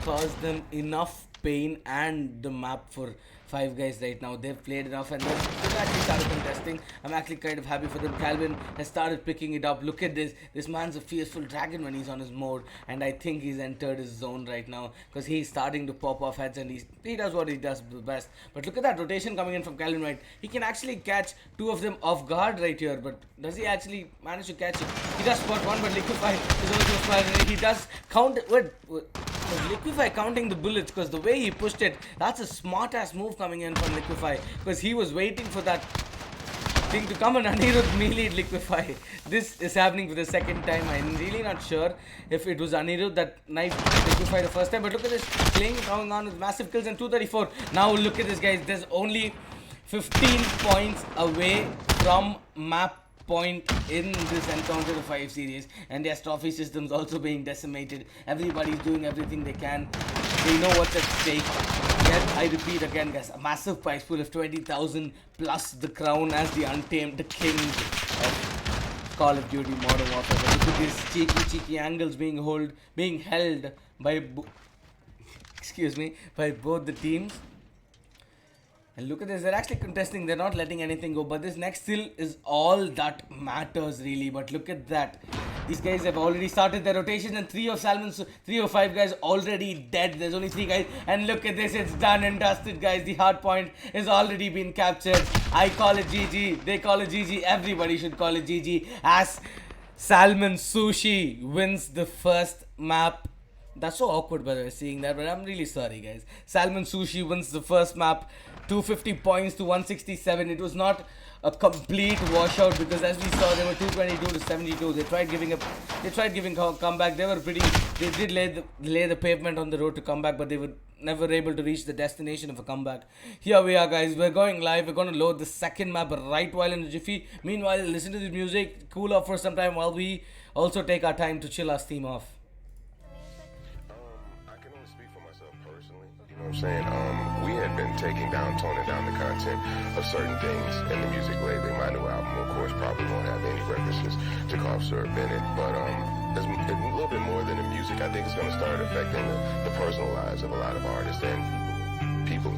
cause them enough pain and the map for 5 guys right now. They've played enough and they've actually started contesting. I'm actually kind of happy for them. Calvin has started picking it up. Look at this. This man's a fearful dragon when he's on his mode, and I think he's entered his zone right now, because he's starting to pop off heads and he does what he does the best. But look at that rotation coming in from Calvin White. He can actually catch 2 of them off guard right here, but does he actually manage to catch it? He does spot one, but Liquify is also spotted. He does count it. Liquify counting the bullets, because the way he pushed it, that's a smart ass move coming in from Liquify, because he was waiting for that thing to come and Anirudh melee Liquify. This is happening for the second time. I'm really not sure if it was Anirudh that knifed Liquify the first time, but look at this Cling going on with massive kills and 234. Now look at this, guys. There's only 15 points away from map point in this Encounter of 5 series, and yes, trophy systems also being decimated. Everybody's doing everything they can. They know what's at stake. Yet, I repeat again, guys, a massive prize pool of 20,000 plus the crown as the untamed, the king of Call of Duty Modern Warfare. But look at these cheeky angles being held by by both the teams. And look at this, they're actually contesting, they're not letting anything go, but this next kill is all that matters really. But look at that, these guys have already started their rotation, and 3 of 5 guys already dead. There's only 3 guys, and look at this, it's done and dusted, guys. The hardpoint has already been captured. I call it GG, they call it GG, everybody should call it GG, as Salmon Sushi wins the first map. That's so awkward, by the way, seeing that, but I'm really sorry, guys. Salmon Sushi wins the first map, 250 points to 167. It was not a complete washout, because as we saw, they were 222 to 72. They tried giving a comeback. They did lay the pavement on the road to comeback, but they were never able to reach the destination of a comeback. Here we are, guys. We're going live. We're going to load the second map right while in the jiffy. Meanwhile, listen to the music, cool off for some time while we also take our time to chill our steam off. I can only speak for myself personally. You know what I'm saying? We had been toning down the content of certain things in the music lately. My new album, of course, probably won't have any references to cough syrup in it, but there's a little bit more than the music. I think it's going to start affecting the personal lives of a lot of artists and people.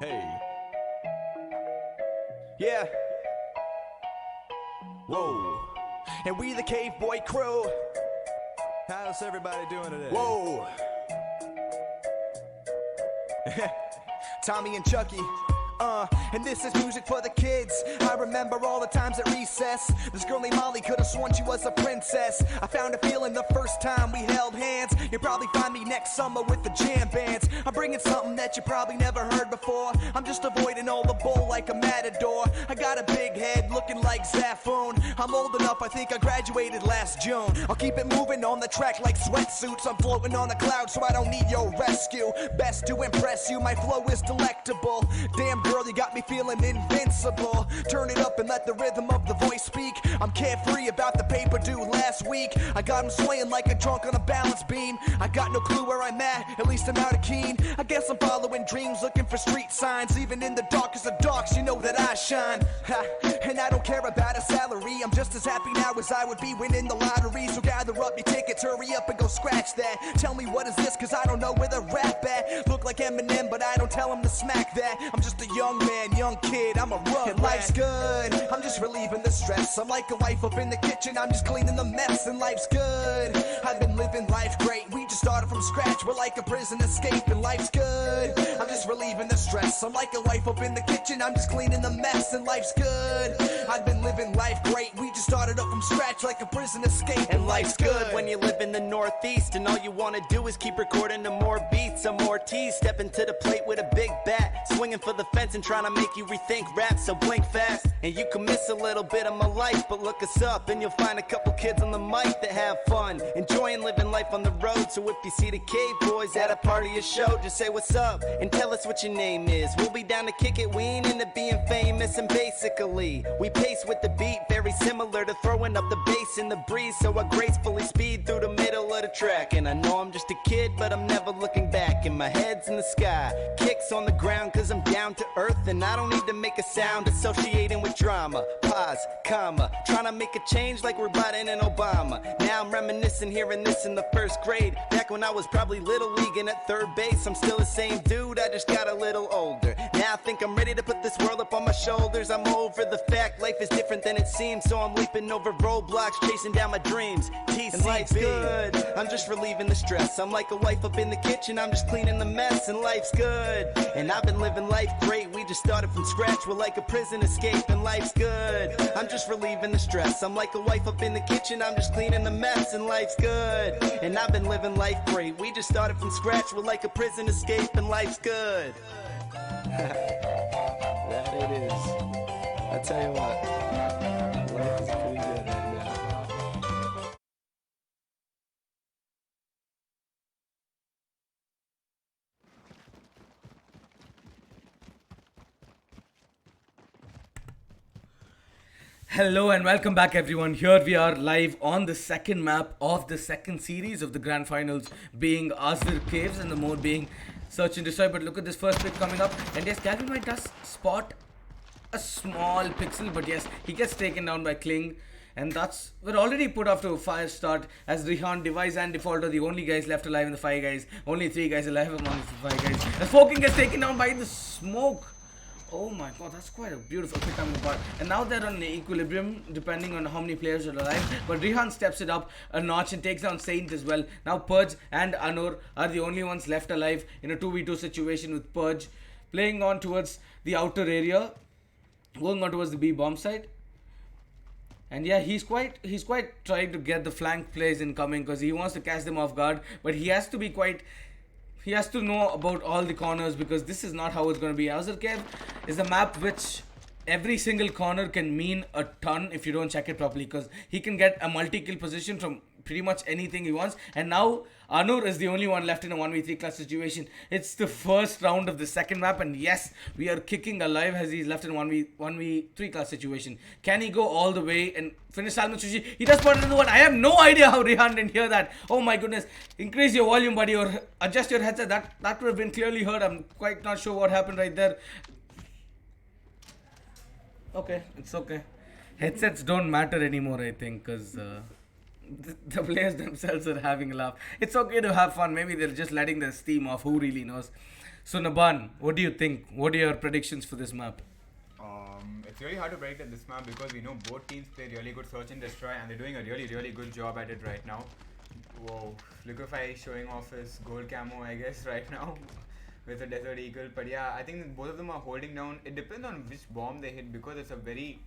Hey. Yeah. Whoa. And we the Cave Boy crew. How's everybody doing today? Whoa. Tommy and Chucky. And this is music for the kids. I remember all the times at recess. This girl named Molly could have sworn she was a princess. I found a feeling the first time we held hands. You'll probably find me next summer with the jam bands. I'm bringing something that you probably never heard before. I'm just avoiding all the bull like a matador. I got a big head looking like Zafoon. I'm old enough, I think I graduated last June. I'll keep it moving on the track like sweatsuits. I'm floating on a cloud so I don't need your rescue. Best to impress you, my flow is delectable. Damn girl, you got me feeling invincible. Turn it up and let the rhythm of the voice speak. I'm carefree about the paper due last week. I got him swaying like a drunk on a balance beam. I got no clue where I'm at least I'm out of keen. I guess I'm following dreams, looking for street signs. Even in the darkest of darks, you know that I shine. Ha. And I don't care about a salary. I'm just as happy now as I would be winning the lottery. So gather up your tickets, hurry up and go scratch that. Tell me what is this, cause I don't know where the rap at. Look like Eminem, but I don't tell him to smack that. I'm just a young man, young kid, I'm a rug. And life's good, I'm just relieving the stress. I'm like a wife up in the kitchen, I'm just cleaning the mess. And life's good, I've been living life great. We just started from scratch, we're like a prison escape. And life's good, I'm just relieving the stress. I'm like a wife up in the kitchen, I'm just cleaning the mess. And life's good, I've been living life great. We just started up from scratch like a prison escape. And life's good when you live in the Northeast, and all you want to do is keep recording the more beats. I'm Ortiz, stepping to the plate with a big bat, swinging for the fence and trying to make you rethink rap, so blink fast. And you can miss a little bit of my life, but look us up and you'll find a couple kids on the mic that have fun, enjoying living life on the road. So if you see the Cave Boys at a party or show, just say what's up and tell us what your name is. We'll be down to kick it, we ain't into being famous. And basically, we pace with the beat, very similar to throwing up the bass in the breeze. So I gracefully speed through the middle of the track. And I know I'm just a kid, but I'm never looking back. And my head's in the sky, kicks on the ground, cause I'm down to earth. And I don't need to make a sound associating with drama. pause, comma. Trying to make a change like we're Biden and Obama. Now I'm reminiscing, hearing this in the first grade. Back when I was probably little league and at third base. I'm still the same dude, I just got a little older. Now I think I'm ready to put this world up on my shoulders. I'm over the fact life is different than it seems. So I'm leaping over roadblocks, chasing down my dreams. TCB. And life's good, I'm just relieving the stress. I'm like a wife up in the kitchen, I'm just cleaning the mess. And life's good, and I've been living life great. We just started from scratch, we're like a prison escape. And life's good, I'm just relieving the stress. I'm like a wife up in the kitchen, I'm just cleaning the mess. And life's good, and I've been living life great. We just started from scratch, we're like a prison escape. And life's good. That it is. I tell you what, life is pretty good right now. Hello and welcome back everyone. Here we are live on the second map of the second series of the grand finals, being Azir Caves and the mode being Search and Destroy. But look at this first pick coming up, and yes, Calvin might does spot a small pixel, but yes, he gets taken down by Kling, and we're already put off to a fire start as Rihan, Device and Default are the only guys left alive in the 5 guys. Only 3 guys alive among the 5 guys. And Foking gets taken down by the smoke. Oh my god, that's quite a beautiful pick coming apart. And now they're on equilibrium depending on how many players are alive. But Rihan steps it up a notch and takes down Saint as well. Now Purge and Anur are the only ones left alive in a 2v2 situation, with Purge playing on towards the outer area, going on towards the B bomb side. And yeah, he's quite trying to get the flank plays incoming because he wants to catch them off guard. But he has to know about all the corners, because this is not how it's going to be. Azir Cave is a map which every single corner can mean a ton if you don't check it properly, because he can get a multi-kill position from pretty much anything he wants. And now Anur is the only one left in a 1v3 class situation. It's the first round of the second map, and yes, we are kicking alive as he's left in 1v3 class situation. Can he go all the way and finish Salmon Sushi? He does spot another one. I have no idea how Rihan didn't hear that. Oh my goodness. Increase your volume, buddy, or adjust your headset. That would have been clearly heard. I'm quite not sure what happened right there. Okay, it's okay. Headsets don't matter anymore, I think, because the players themselves are having a laugh. It's okay to have fun. Maybe they're just letting the steam off. Who really knows? So Naban, what do you think? What are your predictions for this map? It's really hard to predict at this map because we know both teams play really good search and destroy, and they're doing a really good job at it right now. Whoa, Liquify showing off his gold camo, I guess, right now with a Desert Eagle. But yeah, I think both of them are holding down. It depends on which bomb they hit, because it's a very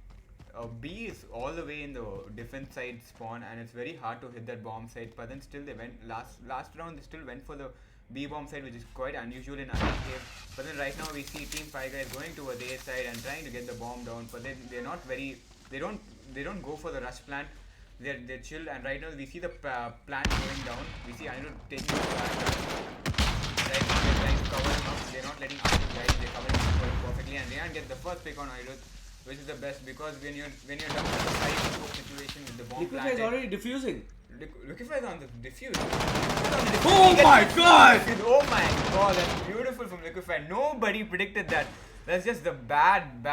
B is all the way in the defense side spawn, and it's very hard to hit that bomb side. But then still they went last round. They still went for the B bomb side, which is quite unusual in Azir Cave. But then right now we see Team 5 guys going towards the A side and trying to get the bomb down. But they're not very. They don't go for the rush plant. They're chill. And right now we see the plant going down. We see Anirudh taking the plant down. Right now they're trying to cover him up. They're not letting Anirudh guys. They're covering him perfectly, and Rihan gets the first pick on Anirudh, which is the best, because when you're down to the 5-4 situation with the bomb Liquify is already diffusing. Liquify is on the diffuse. Oh my god! Oh my god, that's beautiful from Liquify. Nobody predicted that. That's just the bad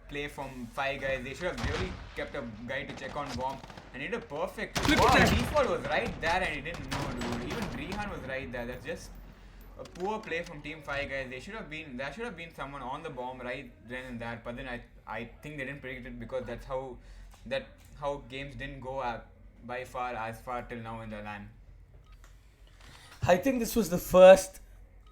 play from 5 guys. They should have really kept a guy to check on bomb, and he did a perfect. Wow, Default was right there and he didn't know, dude. Even Rihan was right there. That's just a poor play from Team 5 guys. There should have been someone on the bomb right then and there. But then I think they didn't predict it, because that's how games didn't go as far till now in the LAN. I think this was the first,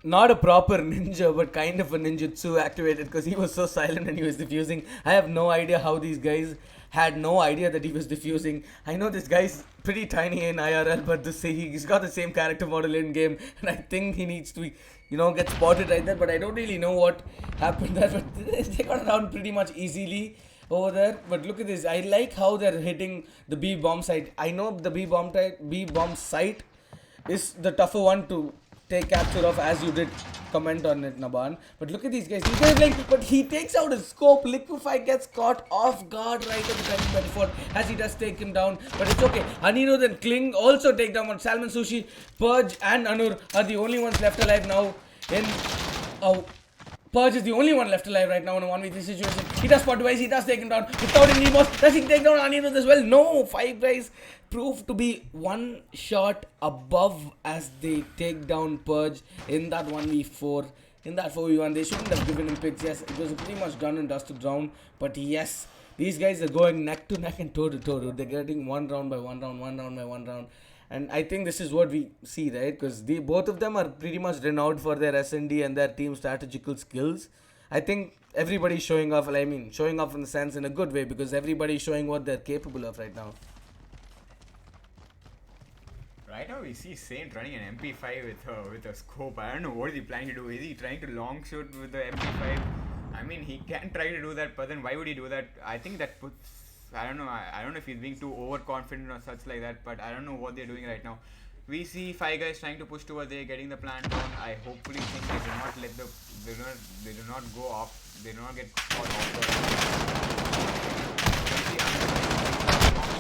not a proper ninja, but kind of a ninjutsu activated, because he was so silent and he was diffusing. I have no idea how these guys had no idea that he was diffusing. I know this guy's pretty tiny in IRL, but he's got the same character model in game, and I think he needs to, get spotted right there. But I don't really know what happened there. But they got around pretty much easily over there. But look at this. I like how they're hitting the B bomb site. I know the B bomb site is the tougher one to take capture of, as you did comment on it, Naban. But look at these guys. These guys but he takes out his scope. Liquify gets caught off guard right at the time by default, as he does take him down. But it's okay. Anirudh and Kling also take down on Salmon Sushi. Purge and Anur are the only ones left alive now in a Purge is the only one left alive right now in a 1v3 situation. He does spot device, he does take him down without any boss. Does he take down Anirudh as well? No! Five Guys proved to be one shot above as they take down Purge in that 1v4. In that 4v1, they shouldn't have given him picks. Yes, it was pretty much done and dusted round. But yes, these guys are going neck to neck and toe to toe. They're getting one round by one round, one round by one round. And I think this is what we see, right? Because both of them are pretty much renowned for their S&D and their team strategical skills. I think everybody's showing off. I mean, showing off in the sense in a good way, because everybody's showing what they're capable of right now. Right now we see Saint running an MP5 with a scope. I don't know what is he planning to do. Is he trying to long shoot with the MP5? I mean, he can try to do that, but then why would he do that? I think that puts... I don't know. I don't know if he's being too overconfident or such like that, but I don't know what they're doing right now. We see Five Guys trying to push towards there, getting the plant down. I hopefully think they do not let they do not go off. They do not get caught off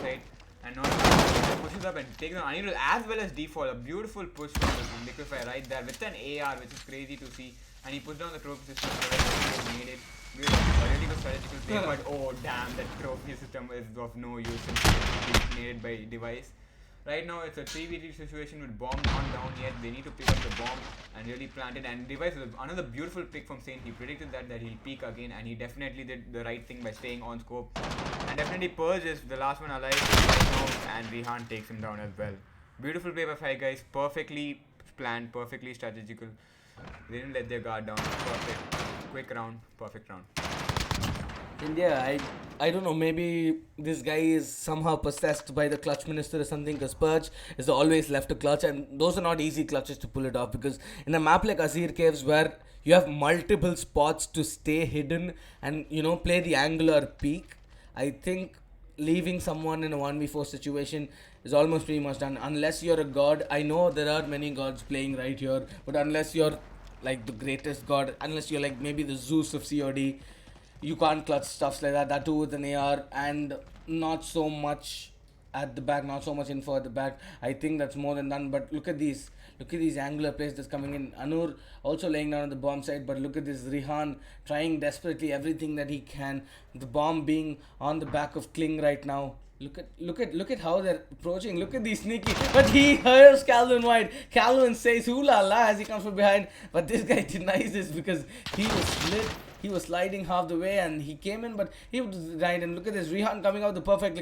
side and not pushes up and takes on Anirudh as well as default. A beautiful push from the Liquify right there with an AR, which is crazy to see. And he pushed down the trophy system so he made it. Really good strategical play, but oh damn, that trophy system is of no use since it's made by device. Right now it's a 3v3 situation with bomb not down yet. They need to pick up the bomb and really plant it. And device was another beautiful pick from Saint. He predicted that he'll peek again, and he definitely did the right thing by staying on scope. And definitely Purge is the last one alive right now, and Rehan takes him down as well. Beautiful play by Five Guys, perfectly planned, perfectly strategical. They didn't let their guard down. Perfect. Quick round, perfect round. India, I don't know, maybe this guy is somehow possessed by the clutch minister or something, because Purge is always left a clutch, and those are not easy clutches to pull it off, because in a map like Azir Caves where you have multiple spots to stay hidden and, you know, play the angular peak, I think leaving someone in a 1v4 situation is almost pretty much done. Unless you're a god, I know there are many gods playing right here, but unless you're like the greatest god, unless you're like maybe the Zeus of COD, you can't clutch stuffs like that. That too with an AR and not so much at the back, not so much info at the back. I think that's more than done. But look at these angular plays that's coming in. Anur also laying down on the bomb side, but look at this Rehan trying desperately everything that he can. The bomb being on the back of Kling right now. Look at how they're approaching. Look at these sneaky. But he hears Calvin wide. Calvin says "Ooh la la" as he comes from behind. But this guy denies this because he was split. He was sliding half the way and he came in, but he was right. And look at this Rehan coming out the perfect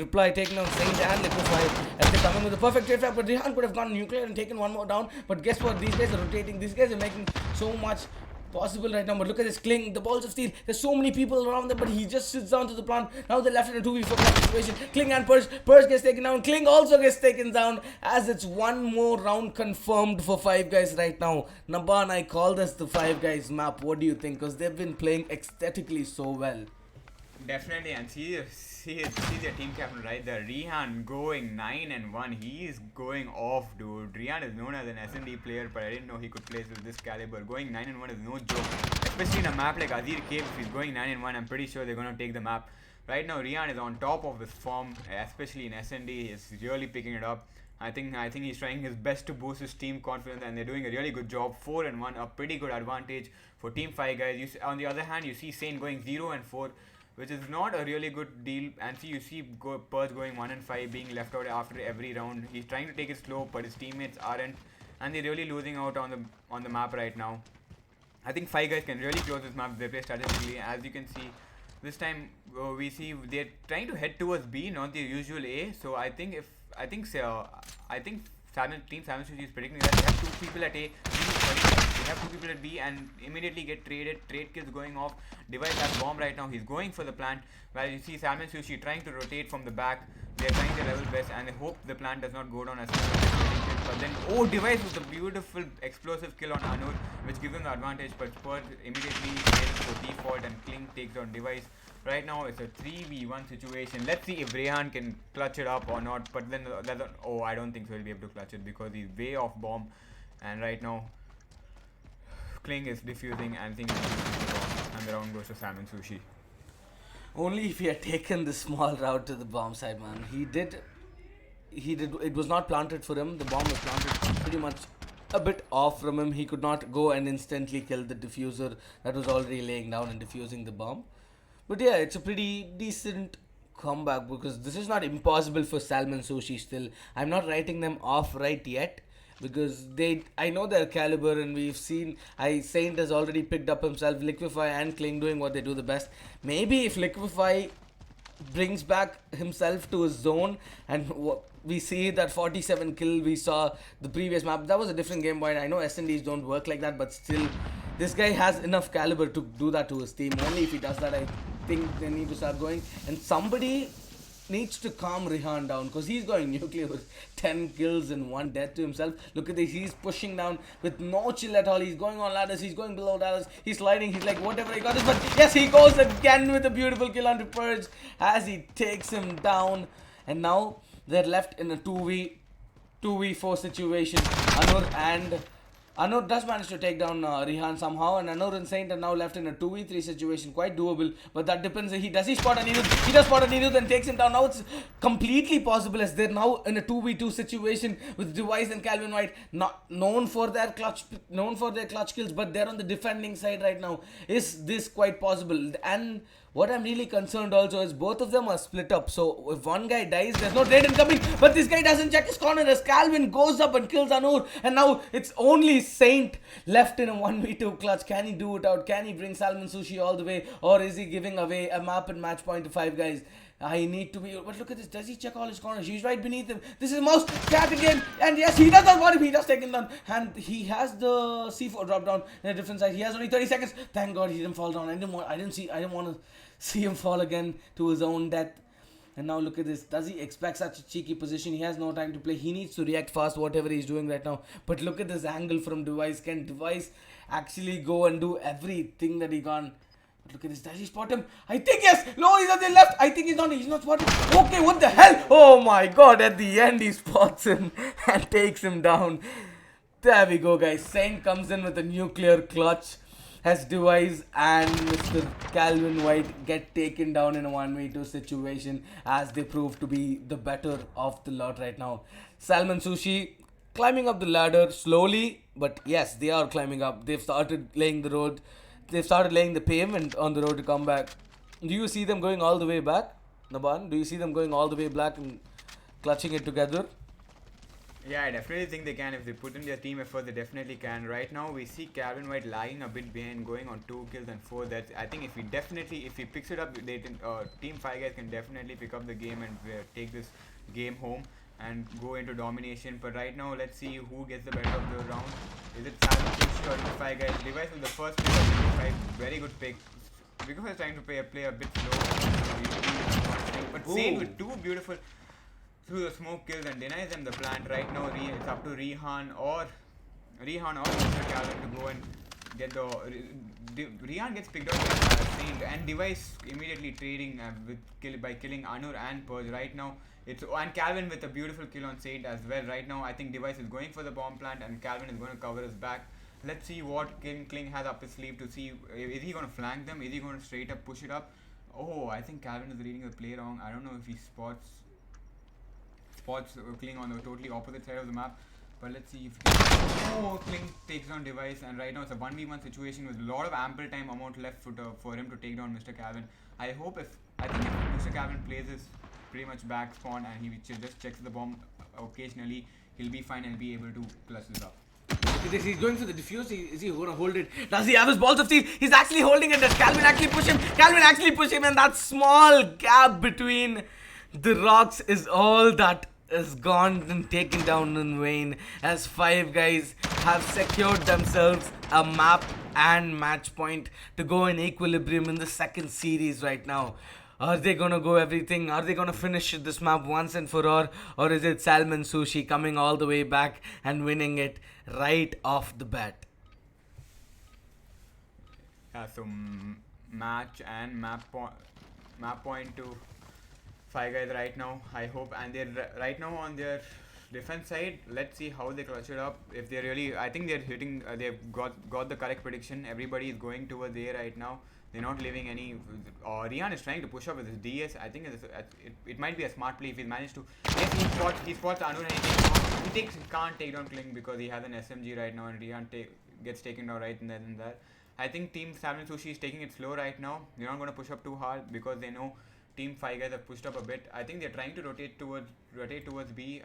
reply, taking on Saint and Liquify as they come in with the perfect trade. But Rehan could have gone nuclear and taken one more down. But guess what? These guys are rotating. These guys are making so much possible right now. But look at this Kling, the balls of steel. There's so many people around there, but he just sits down to the plant. Now they're left in a 2v4 situation. Kling and Purge gets taken down. Kling also gets taken down as it's one more round confirmed for Five Guys right now. Naban, I call this the Five Guys map. What do you think? Because they've been playing ecstatically so well. Definitely, and see their team captain right there, Rehan going 9-1. He is going off, dude. Rehan is known as an S&D player, but I didn't know he could play with this caliber. Going 9-1 is no joke, especially in a map like Azir Cave. If he's going 9-1, I'm pretty sure they're gonna take the map. Right now, Rehan is on top of his form, especially in S&D. He's really picking it up. I think he's trying his best to boost his team confidence, and they're doing a really good job. 4-1, a pretty good advantage for Team Five Guys. On the other hand, you see Saint going 0-4. Which is not a really good deal. And you see Purge going 1-5, being left out after every round. He's trying to take it slow, but his teammates aren't, and they're really losing out on the map right now. I think Five Guys can really close this map if they play strategically. As you can see, this time we see they're trying to head towards B, not the usual A. So I think Team Salmon Sushi is predicting that they have two people at A. They have two people at B and immediately get traded. Trade kills going off. Device has bomb right now. He's going for the plant. While you see Salmon Sushi trying to rotate from the back. They're trying their level best and they hope the plant does not go down as soon as they predict it. But then, Device with a beautiful explosive kill on Anur, which gives them the advantage. But Purge immediately goes for default and Kling takes on Device. Right now it's a 3v1 situation. Let's see if Rehan can clutch it up or not. But then, I don't think so he'll be able to clutch it because he's way off bomb. And right now, Kling is defusing and thinking and the round goes to Salmon Sushi. Only if he had taken the small route to the bomb side, man. He did. It was not planted for him. The bomb was planted pretty much a bit off from him. He could not go and instantly kill the diffuser that was already laying down and diffusing the bomb. But yeah, it's a pretty decent comeback because this is not impossible for Salmon Sushi still. I'm not writing them off right yet because I know their caliber, and we've seen Saint has already picked up himself, Liquify and Kling doing what they do the best. Maybe if Liquify brings back himself to his zone and we see that 47 kill we saw the previous map, that was a different game point. I know SNDs don't work like that, but still this guy has enough caliber to do that to his team. Only if he does that, I think they need to start going, and somebody needs to calm Rihan down because he's going nuclear with 10 kills and 1 death to himself. Look at this, he's pushing down with no chill at all. He's going on ladders, he's going below ladders, he's sliding, he's like whatever, he got this, but yes, he goes again with a beautiful kill onto Purge as he takes him down. And now they're left in a 2v4 situation. Anur does manage to take down Rihan somehow, and Anur and Saint are now left in a 2v3 situation, quite doable, but that depends. He spot Anirudh? He does spot Anirudh and takes him down. Now it's completely possible as they're now in a 2v2 situation with Device and Calvin White, not known for their clutch kills, but they're on the defending side right now. Is this quite possible? And what I'm really concerned also is both of them are split up. So if one guy dies, there's no trade incoming. But this guy doesn't check his corner as Calvin goes up and kills Anur. And now it's only Saint left in a 1v2 clutch. Can he do it out? Can he bring Salmon Sushi all the way? Or is he giving away a map and match point to 5 guys? I need to be... But look at this. Does he check all his corners? He's right beneath him. This is Mouse. Cat again. And yes, he does not want him. He does take him down. And he has the C4 drop down in a different side. He has only 30 seconds. Thank God he didn't fall down. I didn't want to see him fall again to his own death. And now look at this. Does he expect such a cheeky position? He has no time to play. He needs to react fast, whatever he's doing right now. But look at this angle from Device. Can Device actually go and do everything that he can? But look at this. Does he spot him? I think yes. No, he's on the left. I think he's not spotted. Okay, what the hell? Oh my God. At the end, he spots him and takes him down. There we go, guys. Saint comes in with a nuclear clutch as Device and Mr. Calvin White get taken down in a 1v2 situation as they prove to be the better of the lot right now. Salmon Sushi climbing up the ladder slowly, but yes, they are climbing up. They've started laying the road. They've started laying the pavement on the road to come back. Do you see them going all the way back, Naban? Do you see them going all the way back and clutching it together? Yeah, I definitely think they can. If they put in their team effort, they definitely can. Right now, we see Calvin White lagging a bit behind, going on 2 kills and 4 deaths. I think if he picks it up, Team 5 guys can definitely pick up the game and take this game home and go into domination. But right now, let's see who gets the better of the round. Is it Salmon Sushi or the 5 guys? Device with the first pick of 5, very good pick. Because he's trying to play a bit slow. But Saint with 2 beautiful through the smoke kills and denies them the plant. Right now it's up to Rihan or Mr. Calvin to go and get Rihan gets picked up by Saint, and Device immediately trading by killing Anur and Purge. Right now and Calvin with a beautiful kill on Saint as well. Right now I think Device is going for the bomb plant and Calvin is going to cover his back. Let's see what Kling has up his sleeve to see. Is he going to flank them? Is he going to straight up push it up? Oh, I think Calvin is reading the play wrong. I don't know if he spots Kling on the totally opposite side of the map, but let's see if Kling takes down Device, and right now it's a 1v1 situation with a lot of ample time amount left for him to take down Mr. Calvin. I think if Mr. Calvin plays his pretty much back spawn and he just checks the bomb occasionally, he'll be fine and be able to clutch this up. Look at this, he's going for the diffuse. Is he going to hold it? Does he have his balls of steel? He's actually holding it. Does Calvin actually push him? Calvin actually push him, and that small gap between the rocks is all that is gone and taken down in vain, as 5 guys have secured themselves a map and match point to go in equilibrium in the second series right now. Are they gonna go everything? Are they gonna finish this map once and for all? Or is it Salmon Sushi coming all the way back and winning it right off the bat? Yeah, so match and map point to 5 guys right now, I hope, and they're right now on their defense side. Let's see how they clutch it up. If they really, I think they're hitting, they've got the correct prediction. Everybody is going towards A right now. They're not leaving any. Rihan is trying to push up with his DS. I think it might be a smart play if he managed to. Yes, he spots Anu and he can't take down Kling because he has an SMG right now and Rihan gets taken down right and then and there. I think Team Salmon Sushi is taking it slow right now. They're not going to push up too hard because they know Team 5 guys have pushed up a bit. I think they're trying to rotate towards B.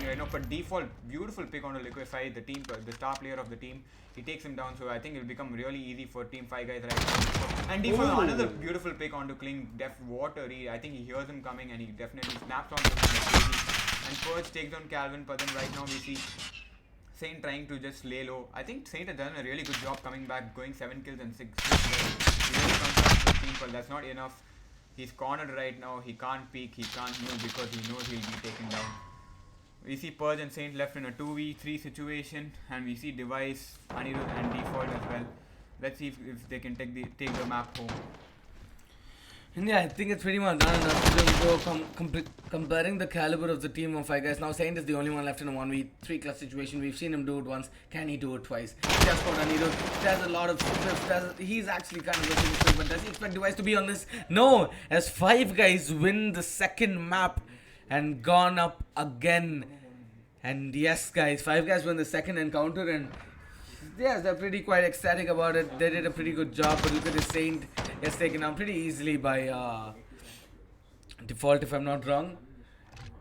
Right now, but default beautiful pick on to Liquify, the star player of the team. He takes him down, so I think it'll become really easy for Team 5 guys right now. And default another beautiful pick onto Kling. What a read! I think he hears him coming and he definitely snaps onto him. And Purge takes down Calvin, but then right now we see Saint trying to just lay low. I think Saint has done a really good job coming back, going 7 kills and 6 kills. He really comes back to the team, but that's not enough. He's cornered right now. He can't peek. He can't move because he knows he'll be taken down. We see Purge and Saint left in a 2v3 situation, and we see Device, Anirudh and Default as well. Let's see if they can take the map home. And yeah, I think it's pretty much done enough. Comparing the caliber of the team of 5 guys. Now Saint is the only one left in a 1v3 clutch situation. We've seen him do it once. Can he do it twice? He just got Anirudh. There's a lot of scripts. He's actually kind of looking good, but does he expect Device to be on this? No! As 5 guys win the second map and gone up again. And yes, guys, 5 guys win the second encounter, and yes, they're pretty quite ecstatic about it. They did a pretty good job, but look at this Saint gets taken down pretty easily by Default, if I'm not wrong.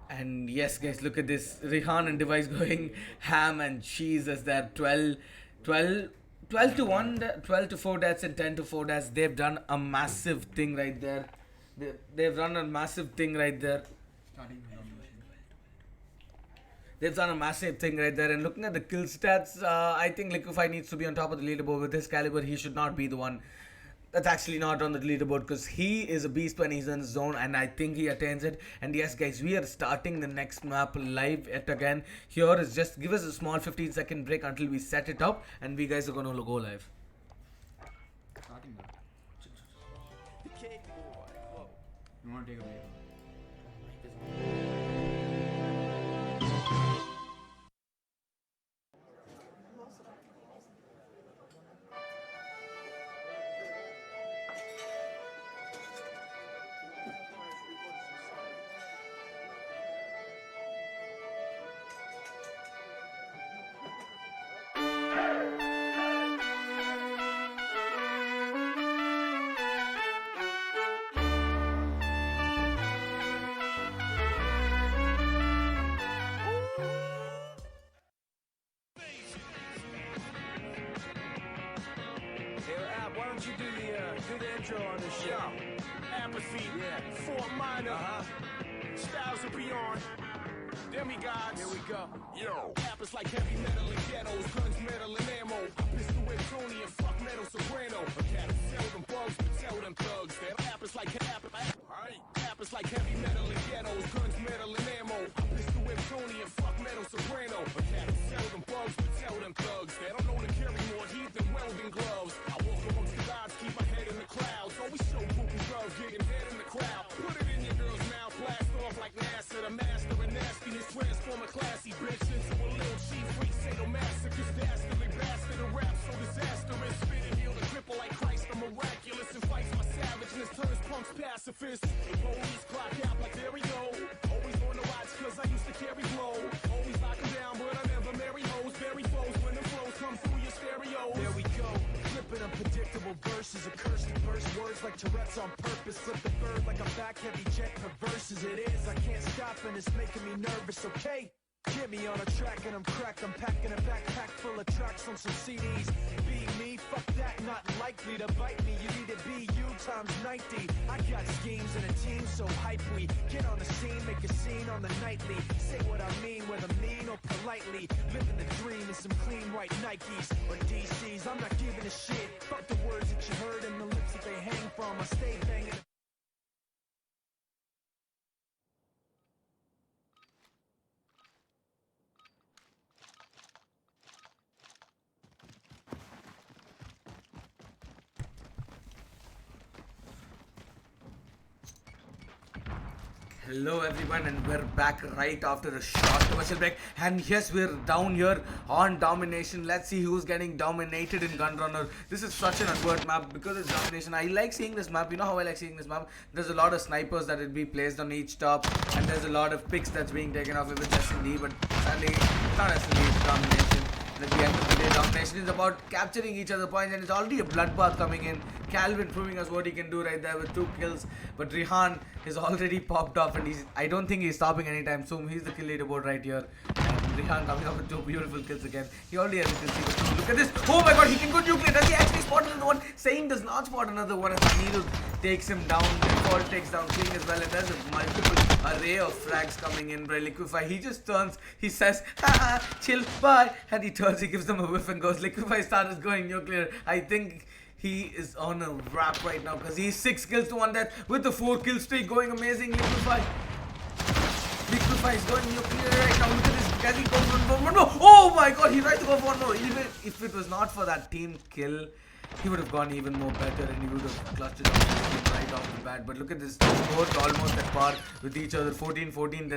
And yes, guys, look at this. Rihan and Device going ham and cheese as they're 12 to 1, 12 to 4 deaths and 10 to 4 deaths. They've done a massive thing right there. They've done a massive thing right there. They've done a massive thing right there. And looking at the kill stats, I think Liquify needs to be on top of the leaderboard. With his caliber, he should not be the one that's actually not on the leaderboard, because he is a beast when he's in his zone, and I think he attains it. And yes, guys, we are starting the next map live yet again. Here is just give us a small 15-second break until we set it up, and we guys are going to go live. Starting now. You want to take a break? Yo, rappers like heavy metal and ghettos, guns, metal and ammo. Pistol whip Tony and fuck metal soprano. A cat sell them bugs, but tell them thugs that rappers like heavy metal and ghettos, guns, metal and ammo. Pistol whip Tony and fuck metal soprano. A cat sell them bugs, but tell them thugs that I'm known to carry more heat than welding gloves. I walk amongst the gods, keep my head in the clouds. Always show poopy gloves, getting head in the crowd. Put it in your girl's mouth, blast off like NASA, the master of nastiness, transform a classy bitch into a little chief freak, sadomasochist, dastardly bastard, a rap so disastrous, spit and heal the cripple like Christ, I'm miraculous, and fights my savageness, turns punks pacifists. The police clock out like there we go, always on the watch cause I used to carry blow, always lock them down but I never marry hoes, bury foes when the flows come through your stereo. There we go, flipping unpredictable verses, a curse to burst words like Tourette's on purpose, flip the bird like a back heavy jet perverse as it is, I can't stop and it's making me nervous, okay? Get me on a track and I'm cracked. I'm packing a backpack full of tracks on some CDs. Be me, fuck that, not likely to bite me. You need to be you times 90. I got schemes and a team so hype we get on the scene, make a scene on the nightly. Say what I mean, whether mean or politely. Living the dream in some clean white Nikes or DCs. I'm not giving a shit. Fuck the words that you heard and the lips that they hang from. I stay banging. Hello everyone, and we're back right after a short commercial break. And yes, we're down here on Domination. Let's see who's getting dominated in Gunrunner. This is such an advert map because it's Domination. I like seeing this map. You know how I like seeing this map? There's a lot of snipers that will be placed on each top, and there's a lot of picks that's being taken off if it's S&D, but sadly, it's not S&D, it's Domination. And at the end of the day, Domination is about capturing each other's points, and it's already a bloodbath coming in. Calvin proving us what he can do right there with 2 kills, but Rihan is already popped off, and I don't think he's stopping anytime soon. He's the kill leaderboard right here, and Rihan coming up with 2 beautiful kills again. He already has a kill secret. Look at this! Oh my god, he can go nuclear! Does he actually spot another one? Saint does not spot another one, and Needle takes him down. Default takes down King as well, and there's a multiple array of frags coming in by Liquify. He just turns, he says, haha, chill, bye, and he turns, he gives them a whiff and goes. Liquify starts going nuclear. I think he is on a wrap right now because he's 6 kills to 1 death with the 4 kill streak going amazing. Liquify is going nuclear right now. Look at this. Can he go for one more? Oh my god, he tried to go for one more. Even if it was not for that team kill, he would have gone even more better and he would have clutched it off right off the bat. But look at this. Both almost at par with each other. 14-14.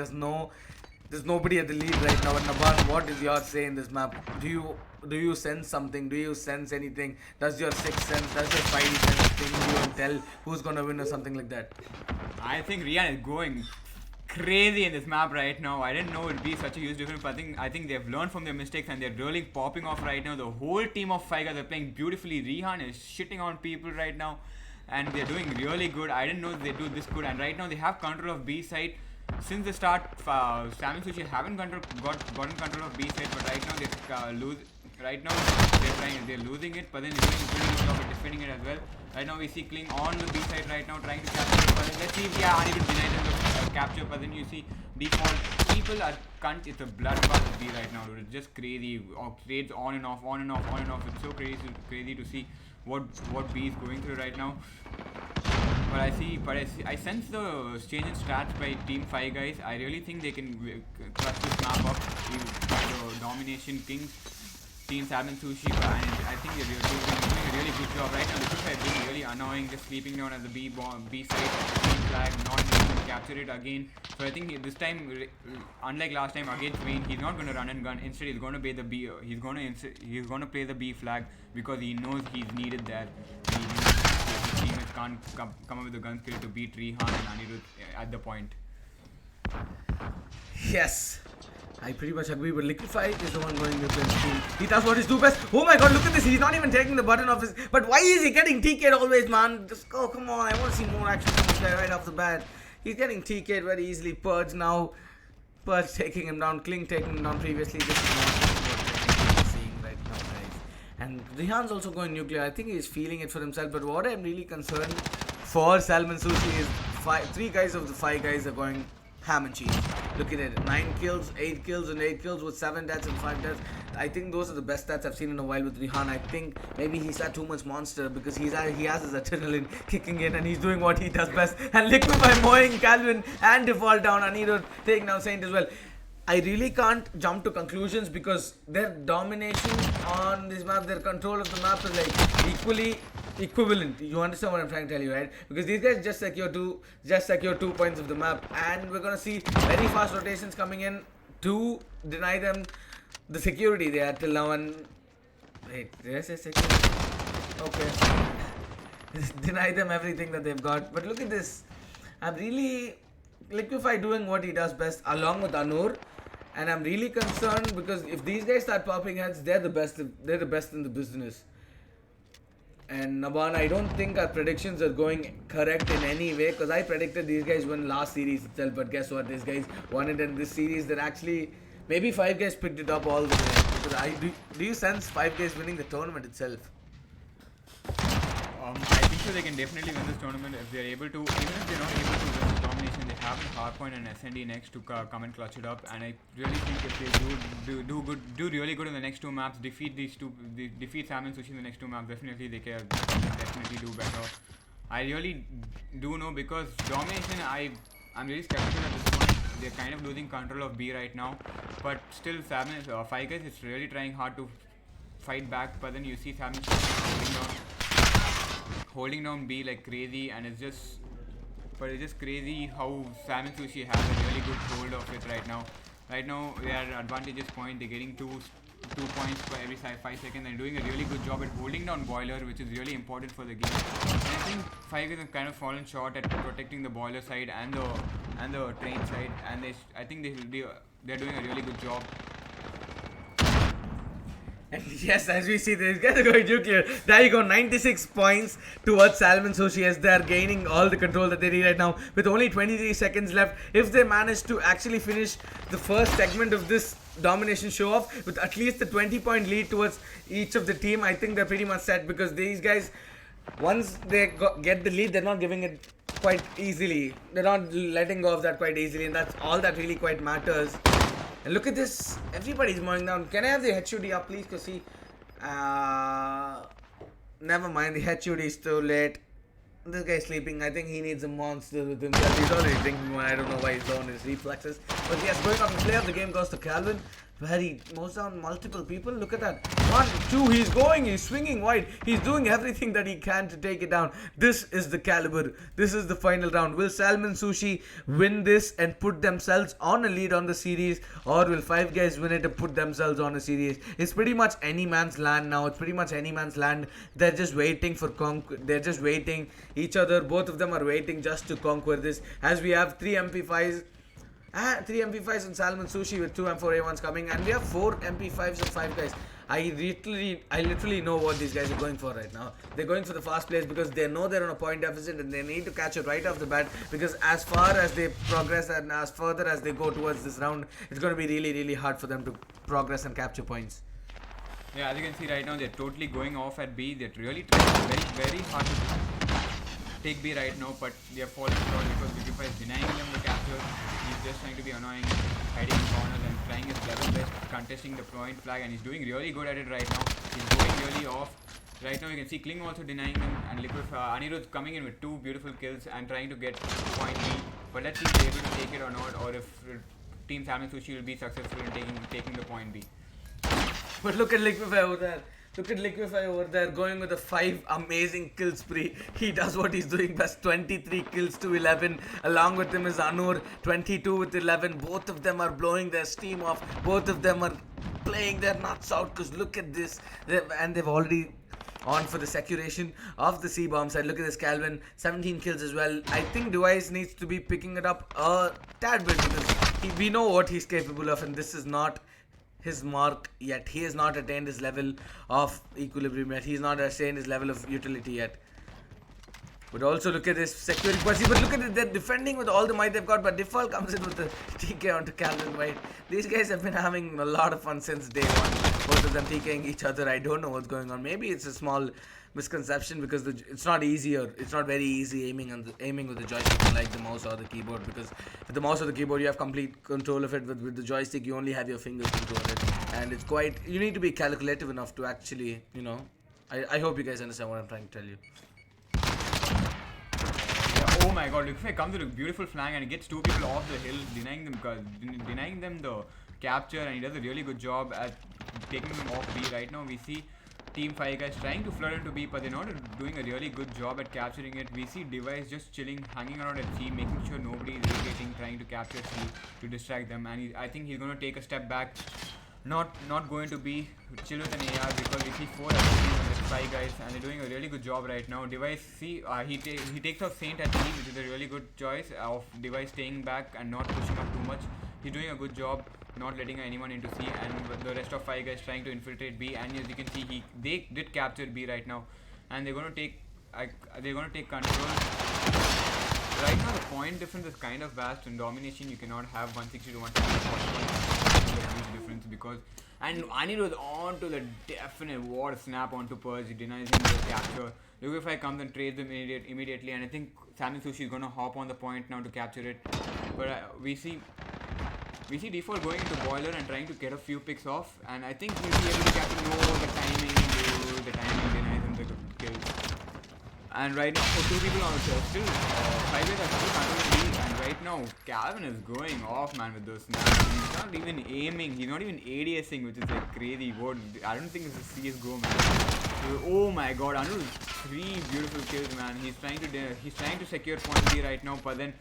There's nobody at the lead right now. And Naban, what is your say in this map? Do you sense something? Do you sense anything? Does your 6th sense, does your 5th sense thing you tell who's gonna win or something like that? I think Rian is going crazy in this map right now. I didn't know it'd be such a huge difference, but I think they've learned from their mistakes and they're really popping off right now. The whole team of 5 guys are playing beautifully. Rihan is shitting on people right now, and they're doing really good. I didn't know they do this good, and right now they have control of B side. Since the start, Salmon Sushi haven't gotten control of B side, but right now they're losing it, but then they're doing a really good job of defending it as well. Right now we see Kling on the B side right now trying to capture it, but then let's see if they are unable to deny them the capture, but then you see default people are cunt. It's a bloodbath of B right now, dude. It's just crazy. Trades on and off. It's so crazy to see what B is going through right now. But I sense the change in stats by Team 5 guys. I really think they can clutch this map up. The Domination Kings, Team Salmon Sushi, and I think they're doing a really good job right now. The Liquify being really annoying, just sleeping down at the B side, team flag, not able to capture it again. So I think this time, unlike last time against Wayne, he's not going to run and gun. Instead, he's going to play the B. He's going to play the B flag because he knows he's needed there. His teammates can't come up with a gun skill to beat Rihan and Anirudh at the point. Yes, I pretty much agree, but Liquify is the one going with his team. He does what is do best. Oh my god, look at this. He's not even taking the button off his... But why is he getting TK'd always, man? Just go, come on. I want to see more action from this guy right off the bat. He's getting TK'd very easily. Purge now. Purge taking him down. Kling taking him down previously. This is what we're seeing right now, guys. And Rihan's also going nuclear. I think he's feeling it for himself. But what I'm really concerned for Salmon Sushi is 3 guys of the 5 guys are going ham and cheese. Look at it, 9 kills, 8 kills and 8 kills with 7 deaths and 5 deaths. I think those are the best stats I've seen in a while with Rihan. I think maybe he's had too much monster because he has his adrenaline kicking in and he's doing what he does best. And Liquify mowing Calvin and default down Anirudh taking down Saint as well. I really can't jump to conclusions because their domination on this map, their control of the map is like equally equivalent. You understand what I'm trying to tell you, right? Because these guys just secure 2 points of the map, and we're gonna see very fast rotations coming in to deny them the security they had till now. And wait, did I say security? Okay. Deny them everything that they've got. But look at this. I'm really Liquify doing what he does best along with Anur. And I'm really concerned because if these guys start popping heads, they're the best in the business. And Naban, I don't think our predictions are going correct in any way because I predicted these guys win last series itself, but guess what? These guys won it in this series. They're actually, maybe 5 guys picked it up all the way. Because do you sense 5 guys winning the tournament itself? I think so they can definitely win this tournament if they're able to, even if they're not able to win the Domination, they have Hardpoint and S&D next to come and clutch it up, and I really think if they do really good in the next 2 maps, defeat Salmon Sushi in the next 2 maps, definitely they can definitely do better. I really do know because Domination, I'm really skeptical at this point. They're kind of losing control of B right now, but still Salmon, 5 guys is really trying hard to fight back, but then you see Salmon holding down B like crazy, and it's just but it's just crazy how Salmon Sushi has a really good hold of it right now. Right now, they are at advantageous point. They're getting two points per every 5 seconds and doing a really good job at holding down Boiler, which is really important for the game. And I think Five Guys have kind of fallen short at protecting the Boiler side and the train side, and I think they're doing a really good job. And yes, as we see, these guys are going nuclear. There you go, 96 points towards Salmon Sushi as they are gaining all the control that they need right now with only 23 seconds left. If they manage to actually finish the first segment of this domination show off with at least a 20-point lead towards each of the team, I think they're pretty much set, because these guys, once they get the lead, they're not giving it quite easily. They're not letting go of that quite easily, and that's all that really quite matters. And look at this, everybody's mowing down. Can I have the HUD up, please? Because see, never mind, the HUD is too late. This guy's sleeping. I think he needs a monster with himself. He's already drinking one. I don't know why he's on his reflexes. But yes, going off the player of the game goes to Calvin, where he mows down multiple people. Look at that. 1, 2, he's swinging wide. He's doing everything that he can to take it down. This is the caliber. This is the final round. Will Salmon Sushi win this and put themselves on a lead on the series, or will Five Guys win it and put themselves on a series? It's pretty much any man's land now. It's pretty much any man's land. They're just waiting for they're just waiting. Each other, both of them are waiting just to conquer this. As we have 3 MP5s. 3 MP5s on Salmon Sushi with 2 M4A1s coming, and we have 4 MP5s on Five Guys. I literally know what these guys are going for right now. They're going for the fast plays because they know they're on a point deficit and they need to catch it right off the bat, because as far as they progress and as further as they go towards this round, it's going to be really, really hard for them to progress and capture points. Yeah, as you can see right now, they're totally going off at B. They're really trying very, very hard to take B right now, but they are falling short because Kickoff is denying them the capture. He's just trying to be annoying, hiding in corners and trying his level best, contesting the point flag, and he's doing really good at it right now. He's going really off. Right now you can see Kling also denying them, and Anirudh coming in with 2 beautiful kills and trying to get point B. But let's see if they're able to take it or not, or if Team Salmon Sushi will be successful in taking the point B. But look at Liquify over there. Look at Liquify over there going with a 5 amazing kill spree. He does what he's doing best. 23 kills to 11. Along with him is Anur, 22 with 11. Both of them are blowing their steam off. Both of them are playing their nuts out, because look at this. And they've already on for the securation of the C-bomb side. Look at this, Calvin, 17 kills as well. I think Device needs to be picking it up a tad bit, because we know what he's capable of, and this is not his mark yet. He has not attained his level of equilibrium yet. He's not attained his level of utility yet. But also look at this security policy. But look at it, they're defending with all the might they've got. But Default comes in with the TK onto Calvin White. These guys have been having a lot of fun since day one. Both of them TKing each other. I don't know what's going on. Maybe it's a small misconception, because it's not easier. It's not very easy aiming with the joystick like the mouse or the keyboard, because with the mouse or the keyboard you have complete control of it. With the joystick you only have your fingers control it, and it's quite, you need to be calculative enough to actually, you know, I hope you guys understand what I'm trying to tell you. Yeah, oh my god, Liquify comes with a beautiful flank and he gets 2 people off the hill, denying them the capture, and he does a really good job at taking them off B. Right now we see Team 5 Guys trying to flood into B, but they're not doing a really good job at capturing it. We see Device just chilling, hanging around at C, making sure nobody is irritating, trying to capture C to distract them, and I think he's going to take a step back. Not going to be chill with an AR, because we see 4 SMGs on the 5 Guys and they're doing a really good job right now. Device, see, he takes off Saint at C, which is a really good choice of Device staying back and not pushing up too much. He's doing a good job not letting anyone into C, and the rest of 5 Guys trying to infiltrate B, and as you can see they did capture B right now, and they're going to take control. Right now the point difference is kind of vast. In Domination you cannot have 160 to 140 points. Huge difference, because, and Anirudh on to the definite war snap onto Purge. He denies him the capture. Liquify comes and trades him immediately, and I think Salmon Sushi is going to hop on the point now to capture it. But we see Default going into Boiler and trying to get a few picks off, and I think he'll be able to capture. No, the timing denies him the kill. And right now, for 2 people on the show, still 5 Guys are still controlling B, and right now Calvin is going off, man, with those snaps. He's not even aiming, he's not even ADSing, which is like crazy. I don't think this is CSGO, man. Oh my god, Anur, 3 beautiful kills, man. He's trying to secure point B right now, but then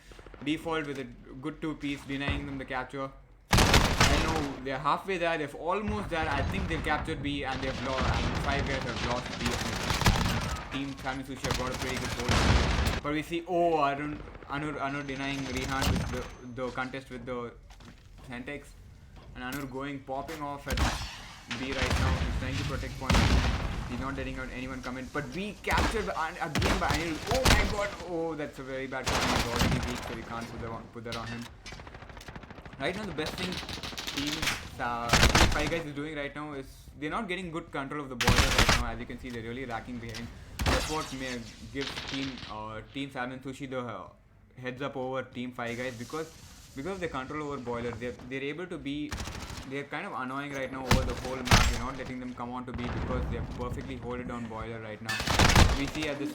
default with a good 2-piece, denying them the capture. I know they're halfway there, they're almost there. I think they've captured B and they've lost, and 5 guys have lost B. Team Salmon Sushi have got a pretty good hold. But we see, Anur denying Rehan with the contest with the Sentex. And Anur popping off at B right now. He's trying to protect point. He's not letting out anyone come in. But B captured again by Anil. Oh my god. Oh, that's a very bad shot. He's already weak, so we can't put that on him. Right now, the best thing Team 5 guys is doing right now is they're not getting good control of the boiler right now. As you can see, they're really lacking behind. That's what may give Team Salmon Sushi the heads up over Team 5 guys because of their control over boiler. They're able to be. They're kind of annoying right now over the whole map. They're not letting them come on to B because they're perfectly holding down boiler right now. We see at this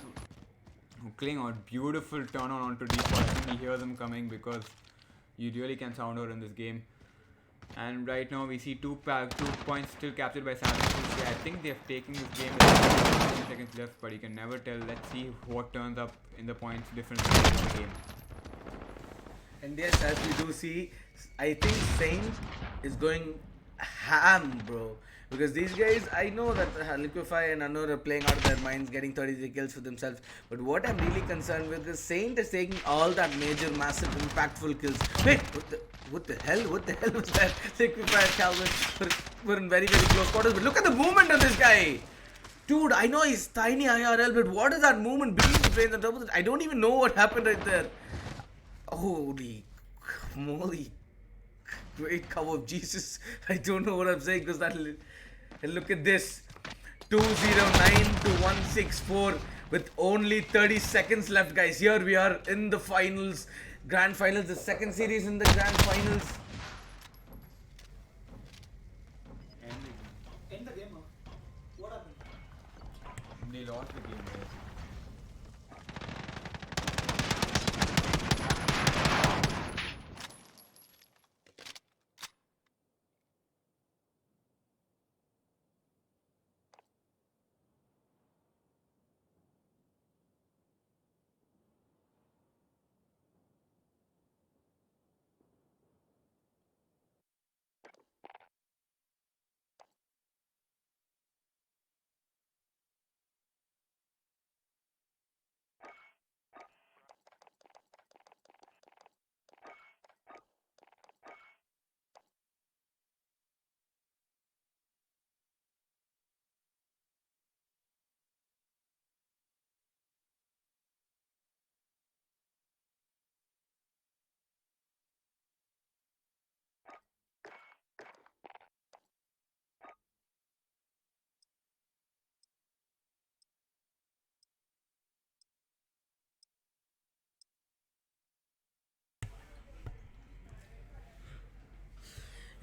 cling out beautiful turn on onto D4. I think he hears them coming because you really can sound out in this game. And right now we see 2 points still captured by Salmon Sushi. I think they're taking this game with 15 seconds left, but you can never tell. Let's see what turns up in the points difference in the game. And yes, as we do see, I think Saint is going ham, bro. Because these guys, I know that Liquify and Anur are playing out of their minds, getting 33 kills for themselves. But what I'm really concerned with is Saint is taking all that major, massive, impactful kills. Wait, what the hell was that? Liquify and Calvin were in very, very close quarters. But look at the movement of this guy. Dude, I know he's tiny IRL, but what is that movement between the planes on top of it? I don't even know what happened right there. Holy moly. Great cover of Jesus. I don't know what I'm saying because that. Look at this. 209 to 164 with only 30 seconds left, guys. Here we are in the finals. Grand finals. The second series in the grand finals. End the game. What happened? They lost the game, guys.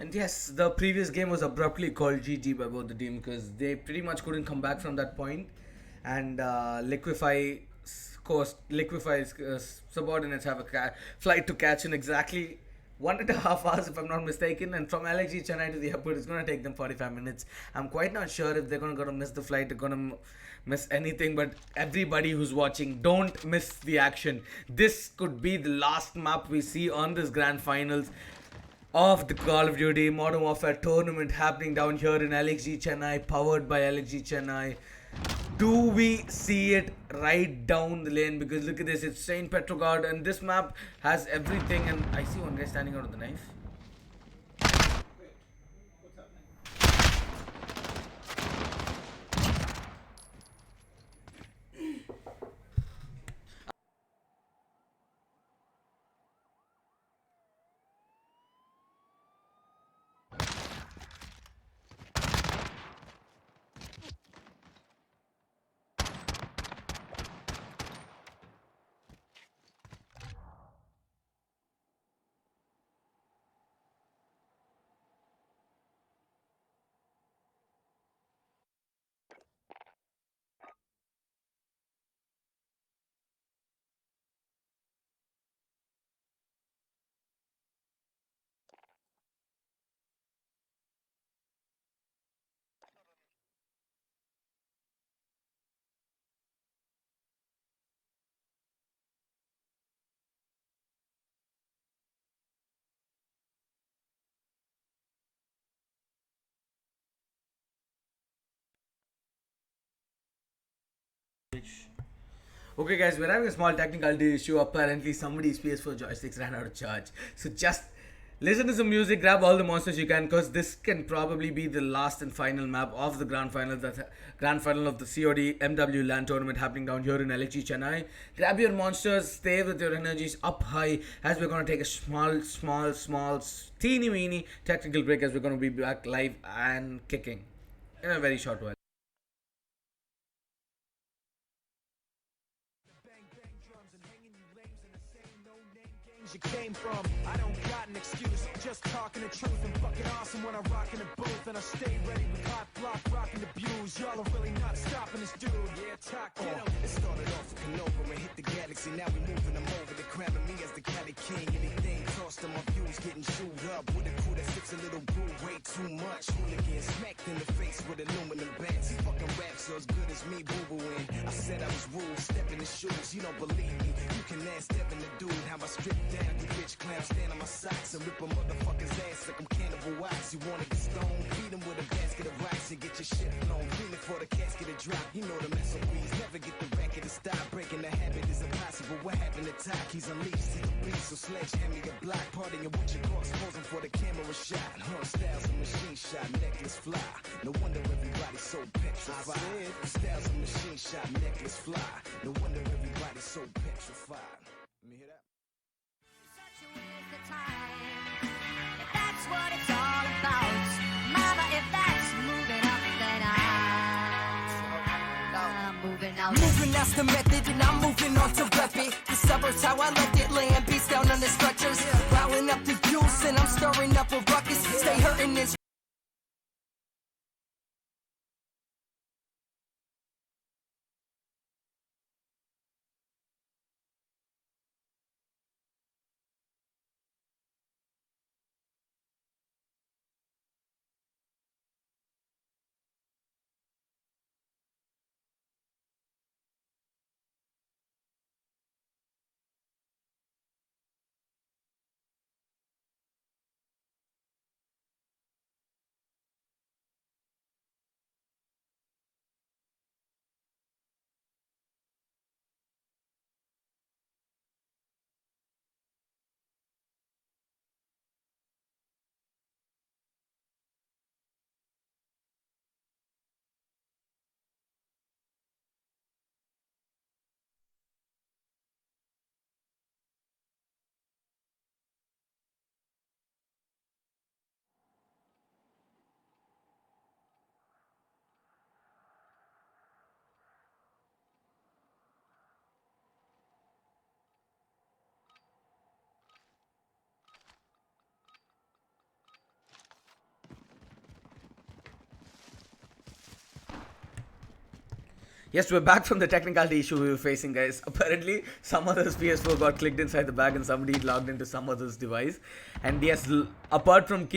And yes, the previous game was abruptly called GG by both the team because they pretty much couldn't come back from that point. And Liquify's subordinates have a flight to catch in exactly 1.5 hours, if I'm not mistaken. And from Lxg Chennai to the airport, it's going to take them 45 minutes. I'm quite not sure if they're going to miss the flight, they're going to miss anything. But everybody who's watching, don't miss the action. This could be the last map we see on this grand finals of the Call of Duty Modern Warfare tournament happening down here in Lxg Chennai, powered by Lxg Chennai. Do we see it right down the lane? Because look at this, it's St. Petrograd, and this map has everything. And I see one guy standing out of the knife. Okay guys, we're having a small technical issue. Apparently somebody's PS4 joysticks ran out of charge. So just listen to some music, grab all the monsters you can, because this can probably be the last and final map of the grand final, of the COD MW LAN tournament happening down here in Lxg Chennai. Grab your monsters, stay with your energies up high, as we're going to take a small, teeny weeny technical break, as we're going to be back live and kicking in a very short while. You came from, I don't got an excuse, just talking the truth and fucking awesome when I rock in the booth, and I stay ready with hot block rocking the views. Y'all are really not stopping this dude. Yeah, talk, get him. It started off with Canova and hit the galaxy, now we moving them over. They're cramming me as the Cali King. Anything tossed on my views, getting chewed up with a crew that sticks a little boo, way too much. Hooligan smacked in the face with aluminum bats. Fucking raps so as good as me, boo-booing. I said I was rude, step in the shoes, you don't believe me. You can ask Devin the dude how I stripped down. You bitch clowns stand on my socks and rip a motherfucker's ass like I'm Cannibal Wax. You wanna get stoned? Feed him with a basket of rice and get your shit blown. Clean it for the casket to drop. You know the SOBs. Never get the racket to stop. Breaking the habit is impossible. What happened to Talk? He's unleashed. He's a beast. So sledgehammer your block. Partying with your cross. Posing for the camera shot. Styles of machine shot. Necklace fly. No wonder everybody's so petrified. Styles of machine shot. Necklace fly. No wonder everybody's so petrified. Let me hear that. That's what it's all about. Mama, if that's moving up, then I'm moving out. Moving, that's the method, and I'm moving on to rep it. The suburbs, how I left it, laying beats down on the structures. Riling up the juice, and I'm stirring up a ruckus. Stay hurting this. Yes, we're back from the technicality issue we were facing, guys. Apparently, some other's PS4 got clicked inside the bag and somebody logged into some other's device. And yes, apart from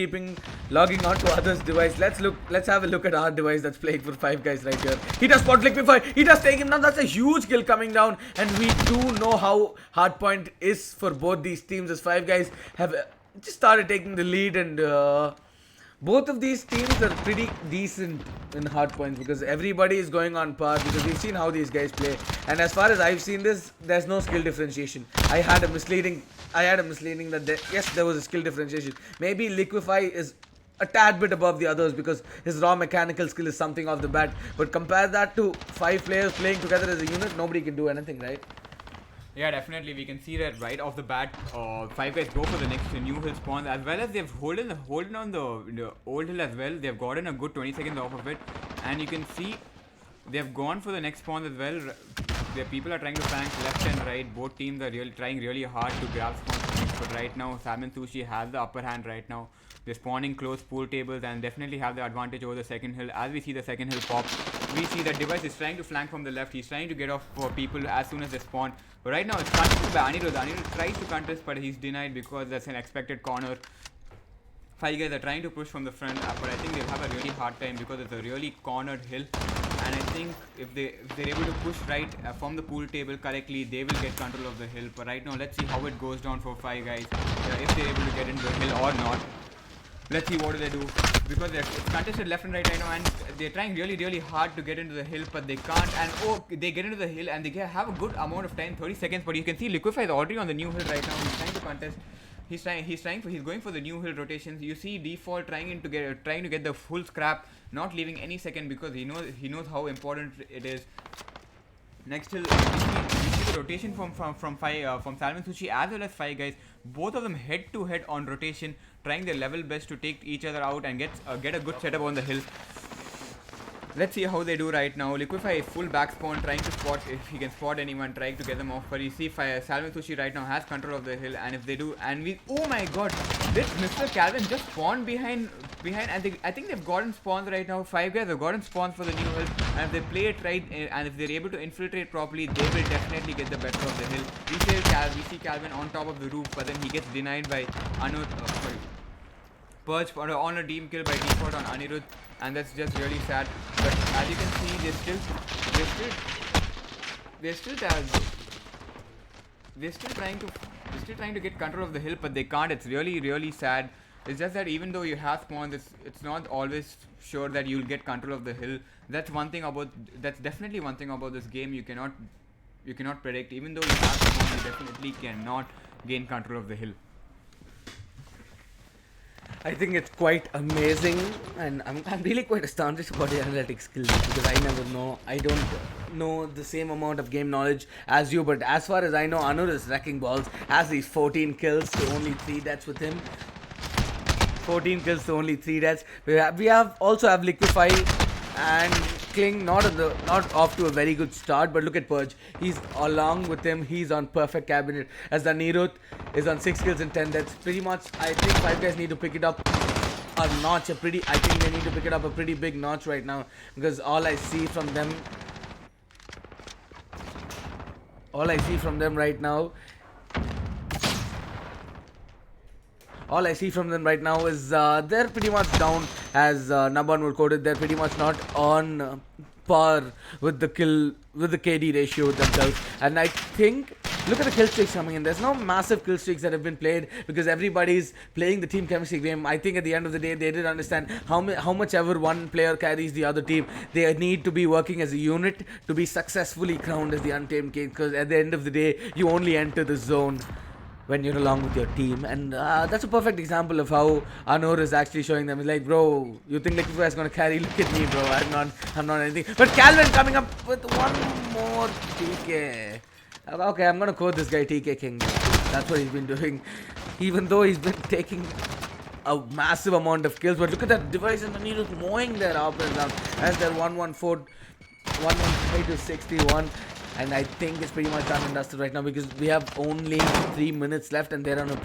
logging onto others' device, let's have a look at our device that's playing for Five Guys right here. He does spot click before, he does take him down. That's a huge kill coming down. And we do know how Hardpoint is for both these teams, as Five Guys have just started taking the lead, and both of these teams are pretty decent in Hardpoints because everybody is going on par, because we've seen how these guys play. And as far as I've seen this, there's no skill differentiation. I had a misleading that yes, there was a skill differentiation. Maybe Liquify is a tad bit above the others because his raw mechanical skill is something off the bat. But compare that to 5 players playing together as a unit, nobody can do anything, right? Yeah, definitely. We can see that right off the bat, Five Guys go for the next new hill spawn, as well as they've holding on the old hill as well. They've gotten a good 20 seconds off of it, and you can see they've gone for the next spawn as well. The people are trying to flank left and right. Both teams are trying really hard to grab spawns, but right now Salmon Sushi has the upper hand right now. They're spawning close pool tables and definitely have the advantage over the second hill. As we see the second hill pop, we see that Device is trying to flank from the left. He's trying to get off for people as soon as they spawn. But right now it's contested by Anirudh. Anirudh tries to contest, but he's denied because that's an expected corner. Five Guys are trying to push from the front, but I think they'll have a really hard time because it's a really cornered hill. And I think if they're able to push right from the pool table correctly, they will get control of the hill. But right now, let's see how it goes down for Five Guys, if they're able to get into the hill or not. Let's see what do they do, because they're contested left and right now, and they're trying really hard to get into the hill, but they can't. And they get into the hill and they have a good amount of time, 30 seconds. But you can see Liquify is already on the new hill right now. He's trying to contest. He's going for the new hill rotations. You see Default trying to get the full scrap, not leaving any second, because he knows how important it is. Next hill, we see the rotation from Salmon Sushi as well as Five Guys. Both of them head to head on rotation, trying their level best to take each other out and get a good setup on the hill. Let's see how they do right now. Liquify full back spawn, trying to spot if he can spot anyone, trying to get them off. But you see Salmon Sushi right now has control of the hill, and if they do, oh my god, this Mr. Calvin just spawned behind, and I think they've gotten spawns right now. Five Guys have gotten spawns for the new hill, and if they play it right, and if they're able to infiltrate properly, they will definitely get the better of the hill. We see Calvin on top of the roof, but then he gets denied by Purge on a team kill by Default on Anirudh, and that's just really sad. But as you can see, they're still trying to get control of the hill, but they can't. It's really sad. It's just that even though you have spawns, it's not always sure that you'll get control of the hill. That's definitely one thing about this game. You cannot predict. Even though you have spawns, you definitely cannot gain control of the hill. I think it's quite amazing, and I'm really quite astonished about the analytics skills, because I never know. I don't know the same amount of game knowledge as you, but as far as I know, Anur is wrecking balls, has these 14 kills to only 3 deaths with him. 14 kills to only 3 deaths. We also have Liquify and Kling, not off to a very good start, but look at Purge. He's along with him. He's on perfect cabinet. As the Anirudh is on 6 kills and 10 deaths. Pretty much, I think Five Guys need to pick it up a notch. I think they need to pick it up a pretty big notch right now, because all I see from them right now is they're pretty much down, as Naban would quote it. They're pretty much not on par with the KD ratio themselves. And I think, look at the kill streaks coming in. There's no massive kill streaks that have been played, because everybody's playing the team chemistry game. I think at the end of the day, they did understand how much ever one player carries the other team, they need to be working as a unit to be successfully crowned as the Untamed King, because at the end of the day, you only enter the zone when you're along with your team. And that's a perfect example of how Anur is actually showing them. He's like, bro, you think Liquify is going to carry? Look at me, bro. I'm not anything. But Calvin coming up with one more TK. Okay, I'm going to quote this guy, TK King. That's what he's been doing. Even though he's been taking a massive amount of kills. But look at that device, and Anirudh mowing their opponents down as they're 115 to 61. And I think it's pretty much done and dusted right now, because we have only 3 minutes left, and they're on a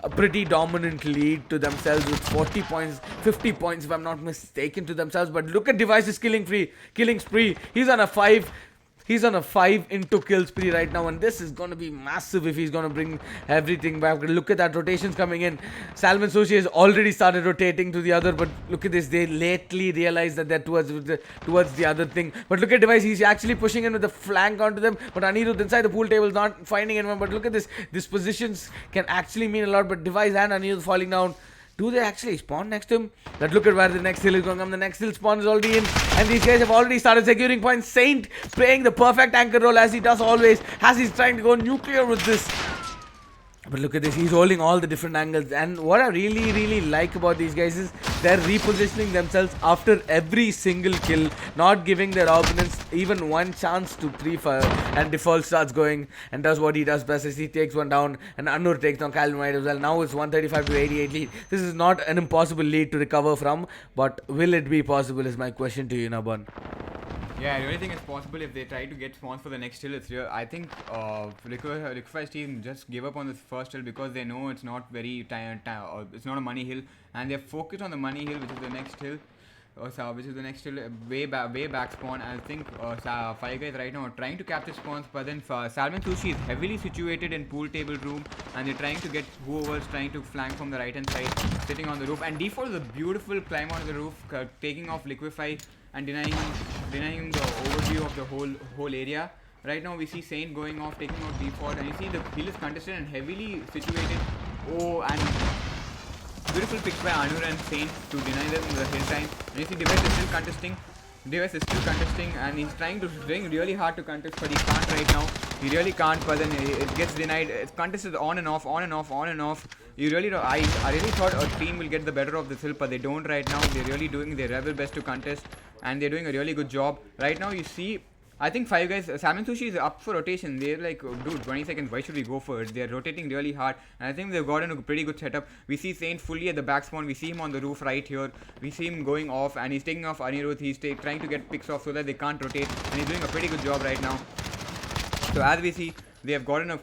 pretty dominant lead to themselves with 40 points, 50 points if I'm not mistaken to themselves. But look at Device's killing spree. He's on a 5 into kill spree right now, and this is going to be massive if he's going to bring everything back. Look at that, rotations coming in. Salmon Sushi has already started rotating to the other, but look at this, they lately realized that they're towards the other thing. But look at Device, he's actually pushing in with the flank onto them, but Anirudh inside the pool table is not finding anyone. But look at this, these positions can actually mean a lot, but Device and Anirudh falling down. Do they actually spawn next to him? But look at where the next hill is going to come. The next hill spawn is already in, and these guys have already started securing points. Saint playing the perfect anchor role, as he does always, as he's trying to go nuclear with this. But look at this, he's holding all the different angles. And what I really like about these guys is they're repositioning themselves after every single kill, not giving their opponents even one chance to pre-fire. And Default starts going and does what he does best, as he takes one down, and Anur takes down Calvin White as well. Now it's 135 to 88 lead. This is not an impossible lead to recover from, but will it be possible is my question to you, Naban. Yeah, the only thing is possible if they try to get spawns for the next hill. I think Liquify's team just gave up on this first hill because they know it's not very it's not a money hill, and they're focused on the money hill, which is the next hill. Way back spawn. I think Five Guys right now are trying to capture spawns, but then Salmon Sushi is heavily situated in pool table room, and they're trying to get whoever's trying to flank from the right hand side, sitting on the roof. And Default is a beautiful climb onto the roof, taking off Liquify and denying him the overview of the whole area. Right now we see Saint going off, taking out Default, and you see the hill is contested and heavily situated. Oh, and beautiful picks by Anur and Saint to deny them the hill time. And you see Device is still contesting. And he's trying really hard to contest, but he can't right now. He really can't, but then it gets denied. It's contested on and off. You really don't. I really thought a team will get the better of this hill, but they don't right now. They're really doing their level best to contest, and they're doing a really good job. Right now, you see, I think Five Guys, Salmon Sushi is up for rotation. They're like, oh, dude, 20 seconds, why should we go for it? They're rotating really hard, and I think they've gotten a pretty good setup. We see Saint fully at the back spawn. We see him on the roof right here. We see him going off, and he's taking off Anirudh. He's trying to get picks off so that they can't rotate, and he's doing a pretty good job right now. So as we see, they have gotten a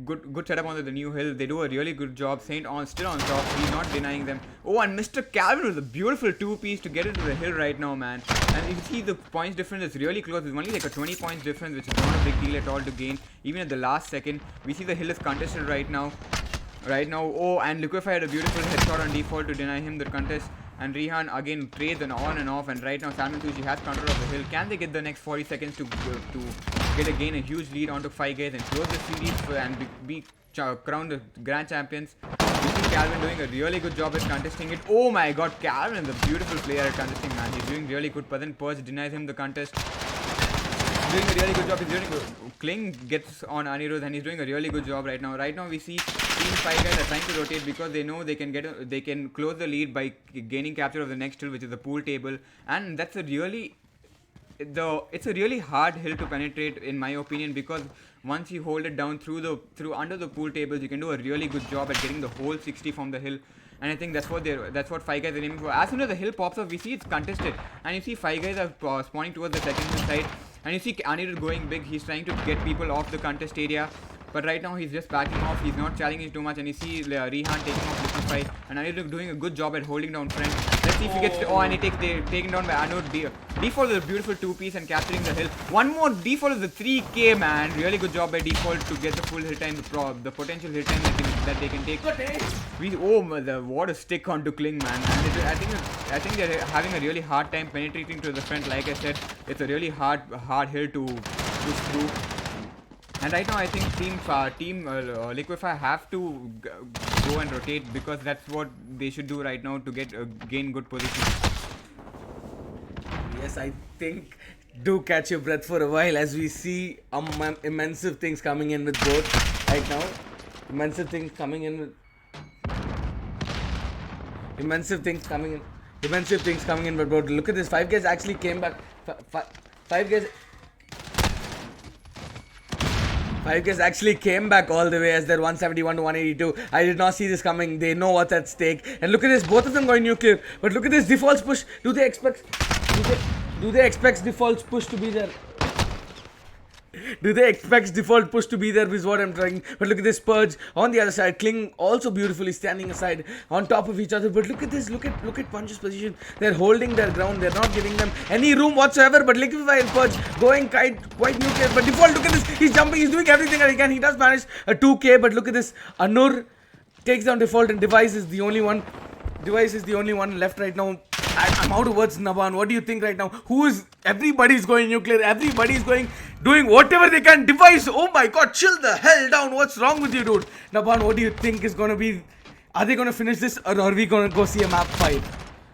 good setup onto the new hill. They do a really good job. Saint still on top. He's not denying them. Oh, and Mr. Calvin with a beautiful 2-piece to get into the hill right now, man. And you see the points difference is really close. It's only like a 20 points difference, which is not a big deal at all to gain. Even at the last second, we see the hill is contested right now. Oh, and Liquify had a beautiful headshot on default to deny him the contest. And Rehan again trades on and off, and right now Salmon Sushi has control of the hill. Can they get the next 40 seconds to gain a huge lead onto 5 guys and close the series and be crowned the grand champions? We see Calvin doing a really good job at contesting it. Oh my god, Calvin is a beautiful player at contesting, man. He's doing really good, but then Purge denies him the contest. He's doing a really good job. He's doing Kling gets on Anirudh, and he's doing a really good job right now. Right now we see Team 5 guys are trying to rotate because they know they can close the lead by gaining capture of the next hill, which is the pool table, and that's it's a really hard hill to penetrate in my opinion, because once you hold it down through under the pool tables, you can do a really good job at getting the whole 60 from the hill. And I think that's what 5 guys are aiming for. As soon as the hill pops up, we see it's contested, and you see 5 guys are spawning towards the second hill side, and you see Anirudh going big. He's trying to get people off the contest area, but right now he's just backing off. He's not challenging too much, and you see Rehan taking off Liquify, and Anirudh doing a good job at holding down friend. Let's see if he gets and he takes taken down by Anirudh. Default is a beautiful 2-piece and capturing the hill. One more Default is the 3k, man. Really good job by Default to get the full hill time, the potential hill time that they can take. What a stick onto Kling, man. And I think they're having a really hard time penetrating to the front. Like I said, it's a really hard hill to push through. And right now I think Team Liquify have to go and rotate, because that's what they should do right now to gain good position. Yes, I think do catch your breath for a while as we see immense things coming in with both right now. Immense things coming in, but bro, look at this. 5 guys actually came back. 5 guys actually came back all the way as they're 171 to 182. I did not see this coming. They know what's at stake. And look at this, both of them going nuclear. But look at this Default's push. Do they expect Default's push to be there? Do they expect Default push to be there is what I'm trying. But look at this Purge on the other side. Kling also beautifully standing aside on top of each other. But look at this. Look at Punch's position. They're holding their ground. They're not giving them any room whatsoever. But Liquify and Purge going quite nuclear. But Default, look at this. He's jumping. He's doing everything that he can. He does manage a 2k. But look at this. Anur takes down Default, and Device is the only one. Left right now. I'm out of words, Naban. What do you think right now? Everybody's going nuclear. Everybody's doing whatever they can. Device, oh my god, chill the hell down. What's wrong with you, dude? Naban, what do you think is going to be... Are they going to finish this, or are we going to go see a map fight?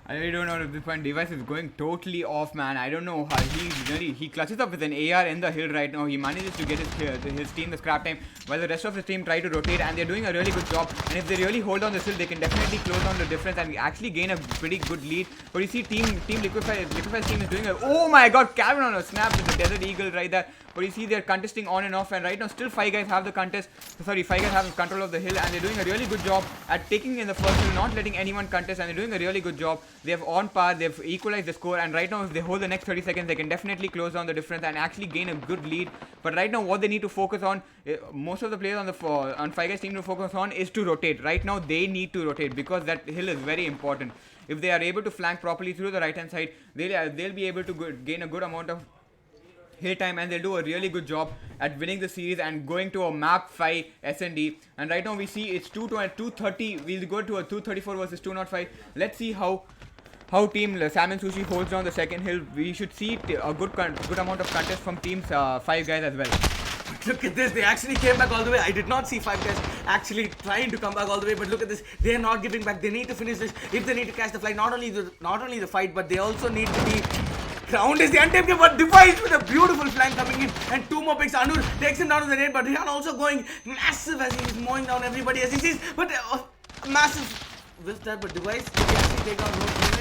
I really don't know at this point. Device is going totally off, man. I don't know how he clutches up with an AR in the hill right now. He manages to get his team the scrap time, while the rest of his team try to rotate, and they're doing a really good job. And if they really hold on this hill, they can definitely close down the difference and actually gain a pretty good lead. But you see Team Liquify's team is doing oh my god, Calvin on a snap with the Desert Eagle right there. But you see they're contesting on and off, and right now still 5 guys have the contest. 5 guys have control of the hill, and they're doing a really good job at taking in the first hill, not letting anyone contest, and they're doing a really good job. They have on par, they've equalized the score, and right now if they hold the next 30 seconds, they can definitely close down the difference and actually gain a good lead. But right now what they need to focus on, most of the players on 5 guys team to focus on is to rotate. Right now they need to rotate, because that hill is very important. If they are able to flank properly through the right hand side, they'll be able to gain a good amount of hill time, and they'll do a really good job at winning the series and going to a map 5 S&D. And right now we see it's 230. We'll go to a 234 versus 205. Let's see how Team Salmon Sushi holds down the second hill. We should see a good amount of contest from Teams 5 guys as well. Look at this, they actually came back all the way. I did not see 5 guys actually trying to come back all the way, but look at this. They are not giving back. They need to finish this. If they need to catch the flight, not only the fight, but they also need to be. Ground is the untamed game, but Device with a beautiful flank coming in, and 2 more picks. Anur takes him down to the net, but Rihan also going massive as he's mowing down everybody as he sees. But massive whiff there, but Device he actually take down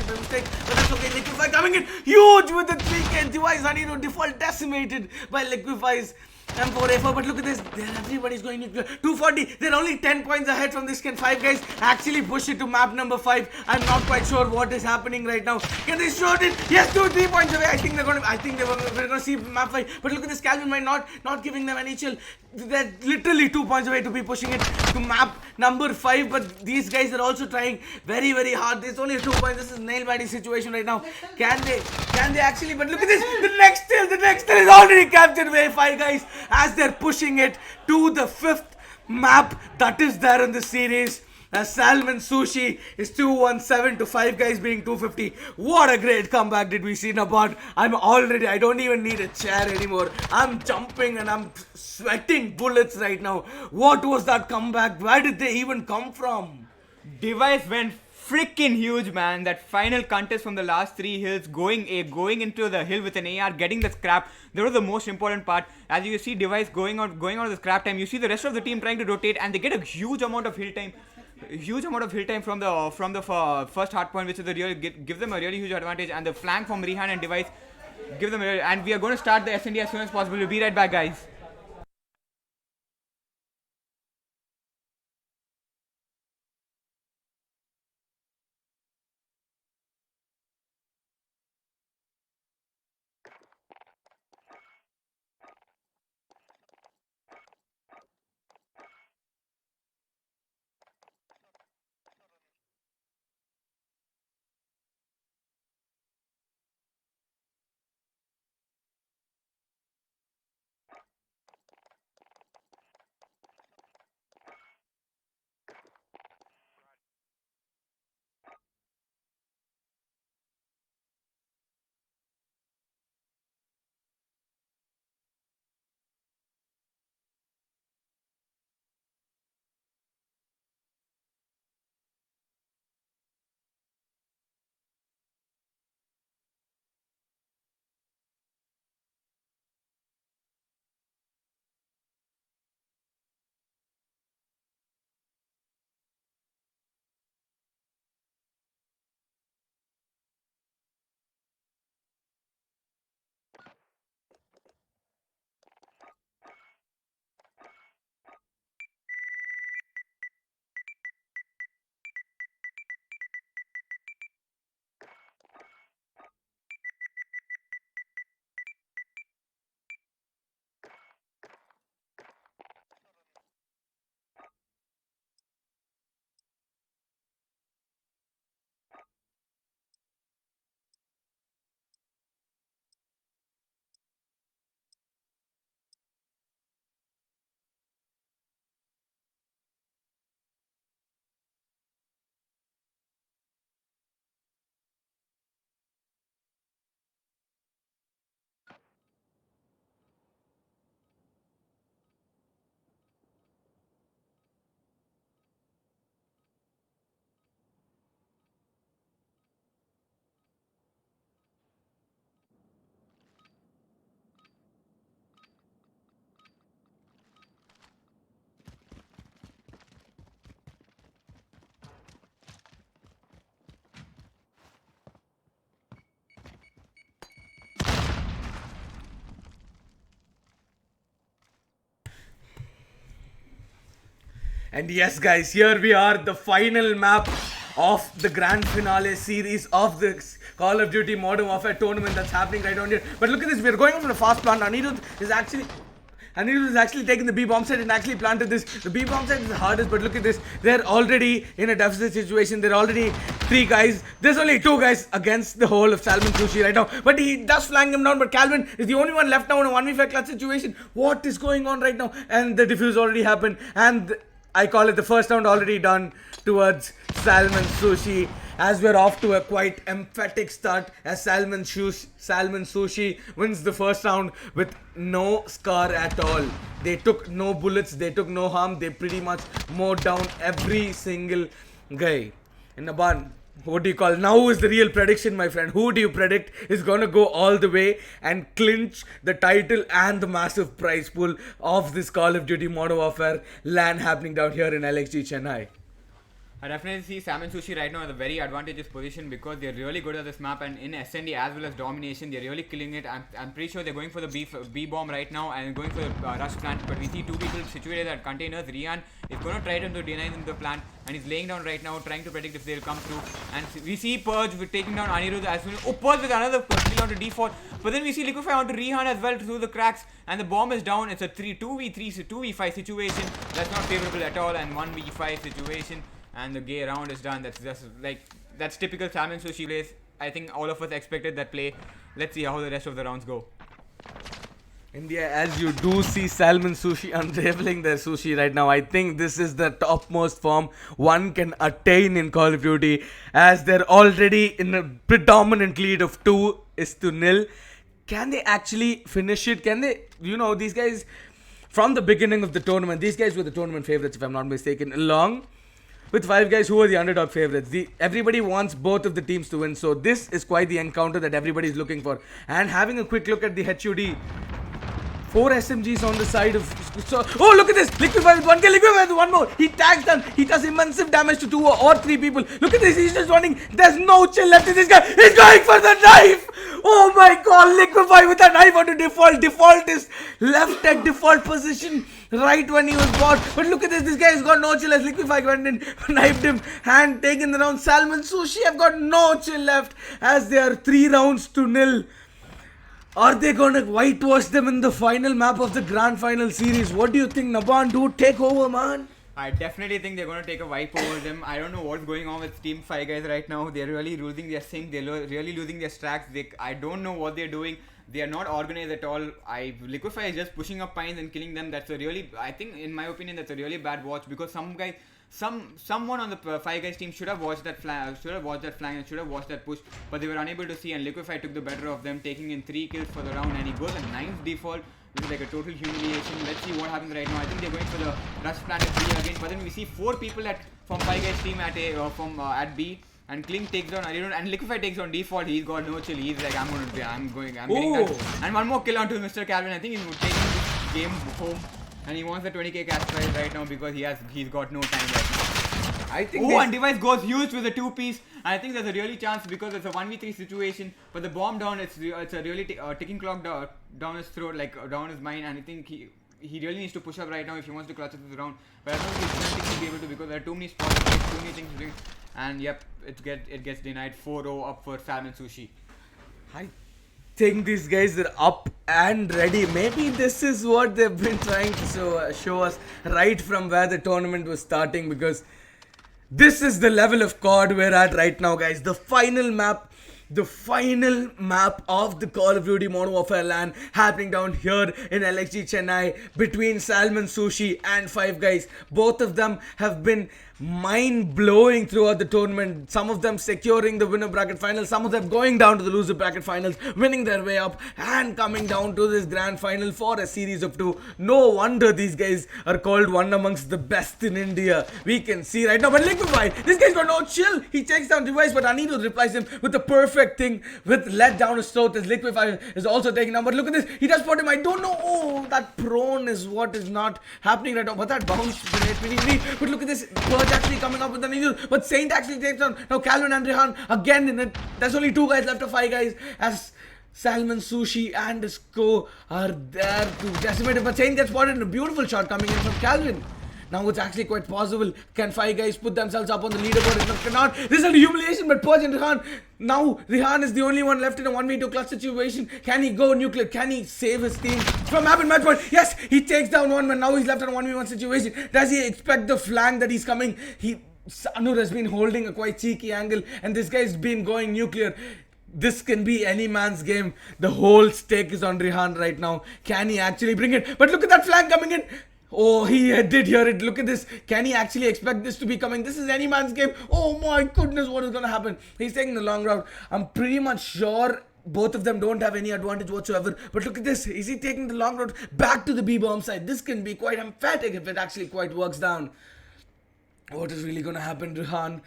no mistake, but that's okay. Liquify coming in huge with the 3K. Device Anirudh default decimated by Liquify's M4A4, but look at this. Everybody's going to 240. They're only 10 points ahead from this. Can 5 guys actually push it to map number 5? I'm not quite sure what is happening right now. Can they shoot it? Yes, 2-3 points away. I think we're going to see map 5. But look at this. Calvin might not giving them any chill. They're literally 2 points away to be pushing it to map number 5. But these guys are also trying very, very hard. There's only 2 points. This is nail-biting situation right now. Can they actually? But look at this. The next kill is already captured by 5 guys as they're pushing it to the 5th map that is there in the series. As Salmon Sushi is 217 to 5 guys being 250. What a great comeback did we see, Nabad. I don't even need a chair anymore. I'm jumping and I'm sweating bullets right now. What was that comeback? Where did they even come from? Device went freaking huge, man. That final contest from the last 3 hills, going into the hill with an AR, getting the scrap. That was the most important part. As you see, Device going out of the scrap time. You see the rest of the team trying to rotate, and they get a huge amount of hill time. From the first hardpoint, which is give them a really huge advantage, and the flank from Rihan and Device give them and we are going to start the SND as soon as possible. We'll be right back, guys. And yes, guys, here we are, the final map of the grand finale series of the Call of Duty Modern Warfare tournament that's happening right on here. But look at this, we're going on for a fast plant. Anirudh is actually taking the B bomb set and actually planted this. The B bomb set is the hardest, but look at this. They're already in a deficit situation. They're already 3 guys. There's only 2 guys against the whole of Salmon Sushi right now. But he does flank him down. But Calvin is the only one left now in a 1v5 clutch situation. What is going on right now? And the defuse already happened. And I call it the first round already done towards Salmon Sushi. as we're off to a quite emphatic start as Salmon Sushi wins the first round with no scar at all. They took no bullets, they took no harm, they pretty much mowed down every single guy. In a bun. What do you call? Now is the real prediction, my friend. Who do you predict is gonna go all the way and clinch the title and the massive prize pool of this Call of Duty Modern Warfare LAN happening down here in Lxg Chennai? I definitely see Salmon Sushi right now in a very advantageous position because they're really good at this map, and in SND as well as Domination, they're really killing it. I'm pretty sure they're going for the B bomb right now and going for the rush plant, but we see two people situated at containers. Rihan is going to try to deny them the plant, and he's laying down right now trying to predict if they'll come through. And we see Purge with taking down Anirudh as soon as Purge with another kill onto default, but then we see Liquify onto Rihan as well through the cracks, and the bomb is down. It's a 2v5 situation. That's not favorable at all, and 1v5 situation. And the gay round is done. That's typical Salmon Sushi plays. I think all of us expected that play. Let's see how the rest of the rounds go. India, as you do see Salmon Sushi unraveling their sushi right now, I think this is the topmost form one can attain in Call of Duty, as they're already in a predominant lead of 2-0. Can they actually finish it? Can they, these guys, from the beginning of the tournament, these guys were the tournament favorites, if I'm not mistaken, along with 5 guys who are the underdog favorites. Everybody wants both of the teams to win, so this is quite the encounter that everybody is looking for. And having a quick look at the HUD, 4 SMGs on the side of... oh, look at this! Liquify with 1 kill, Liquify with 1 more. He tags them. He does immense damage to 2 or 3 people. Look at this, he's just running. There's no chill left in this guy. He's going for the knife! Oh my god, Liquify with a knife onto default. Default is left at default position right when he was bought. But look at this guy has got no chill as Liquify went in, knifed him, and taken the round. Salmon Sushi have got no chill left as they are 3 rounds to 0. Are they going to whitewash them in the final map of the Grand Final series? What do you think, Naban? Do take over, man? I definitely think they're going to take a wipe over them. I don't know what's going on with Team 5 guys right now. They're really losing their sync. They're really losing their stacks. I don't know what they're doing. They are not organized at all. Liquify is just pushing up pines and killing them. I think, in my opinion, that's a really bad watch, because someone on the 5 guys team should have watched that flank, and should have watched that push, but they were unable to see, and Liquify took the better of them, taking in 3 kills for the round, and he goes a 9th default, which is like a total humiliation. Let's see what happens right now. I think they're going for the rush plant at B again, but then we see 4 people from 5 guys team at B. And Kling takes down Anirudh, and Liquify takes on default. He's got no chill. He's like, I'm getting that. And 1 more kill onto Mr. Calvin. I think he's taking this game home, and he wants the 20k cash prize right now because he's got no time right now. I think. And Device goes huge with a 2-piece. I think there's a really chance because it's a 1v3 situation. But the bomb down, it's a really ticking clock down his throat, down his mind, and I think he really needs to push up right now if he wants to clutch it this round. But I don't think he'll be able to, because there are too many spots, too many things to do. And yep, it gets denied. 4-0 up for Salmon Sushi. I think these guys are up and ready. Maybe this is what they've been trying to show us right from where the tournament was starting, because this is the level of COD we're at right now, guys. The final map of the Call of Duty Modern Warfare LAN happening down here in Lxg Chennai between Salmon Sushi and 5 guys. Both of them have been mind-blowing throughout the tournament. Some of them securing the winner bracket finals, some of them going down to the loser bracket finals, winning their way up and coming down to this grand final for a series of 2. No wonder these guys are called one amongst the best in India. We can see right now, but Liquify, this guy's got no chill. He takes down Device, but Anirudh replies him with the perfect thing with let down his throat as Liquify is also taking down. But look at this, he does spot him. I don't know. Oh, that prone is what is not happening right now, but that bounce but look at this, Purge actually coming up with an eagle, but Saint actually takes down now Calvin and Rihan again in it. There's only 2 guys left of 5 guys as Salmon Sushi and his co are there to decimate it, but Saint gets spotted in a beautiful shot coming in from Calvin. Now it's actually quite possible. Can 5 guys put themselves up on the leaderboard? If they cannot, this is a humiliation. But Purge and Rihan, now Rihan is the only one left in a 1v2 clutch situation. Can he go nuclear? Can he save his team from having match point? Yes, he takes down 1 man. Now he's left in a 1v1 situation. Does he expect the flank that he's coming? Anur has been holding a quite cheeky angle, and this guy's been going nuclear. This can be any man's game. The whole stake is on Rihan right now. Can he actually bring it? But look at that flank coming in. Oh, he did hear it. Look at this. Can he actually expect this to be coming? This is any man's game. Oh my goodness, what is going to happen? He's taking the long route. I'm pretty much sure both of them don't have any advantage whatsoever. But look at this. Is he taking the long route back to the B-bomb side? This can be quite emphatic if it actually quite works down. What is really going to happen, Rihan?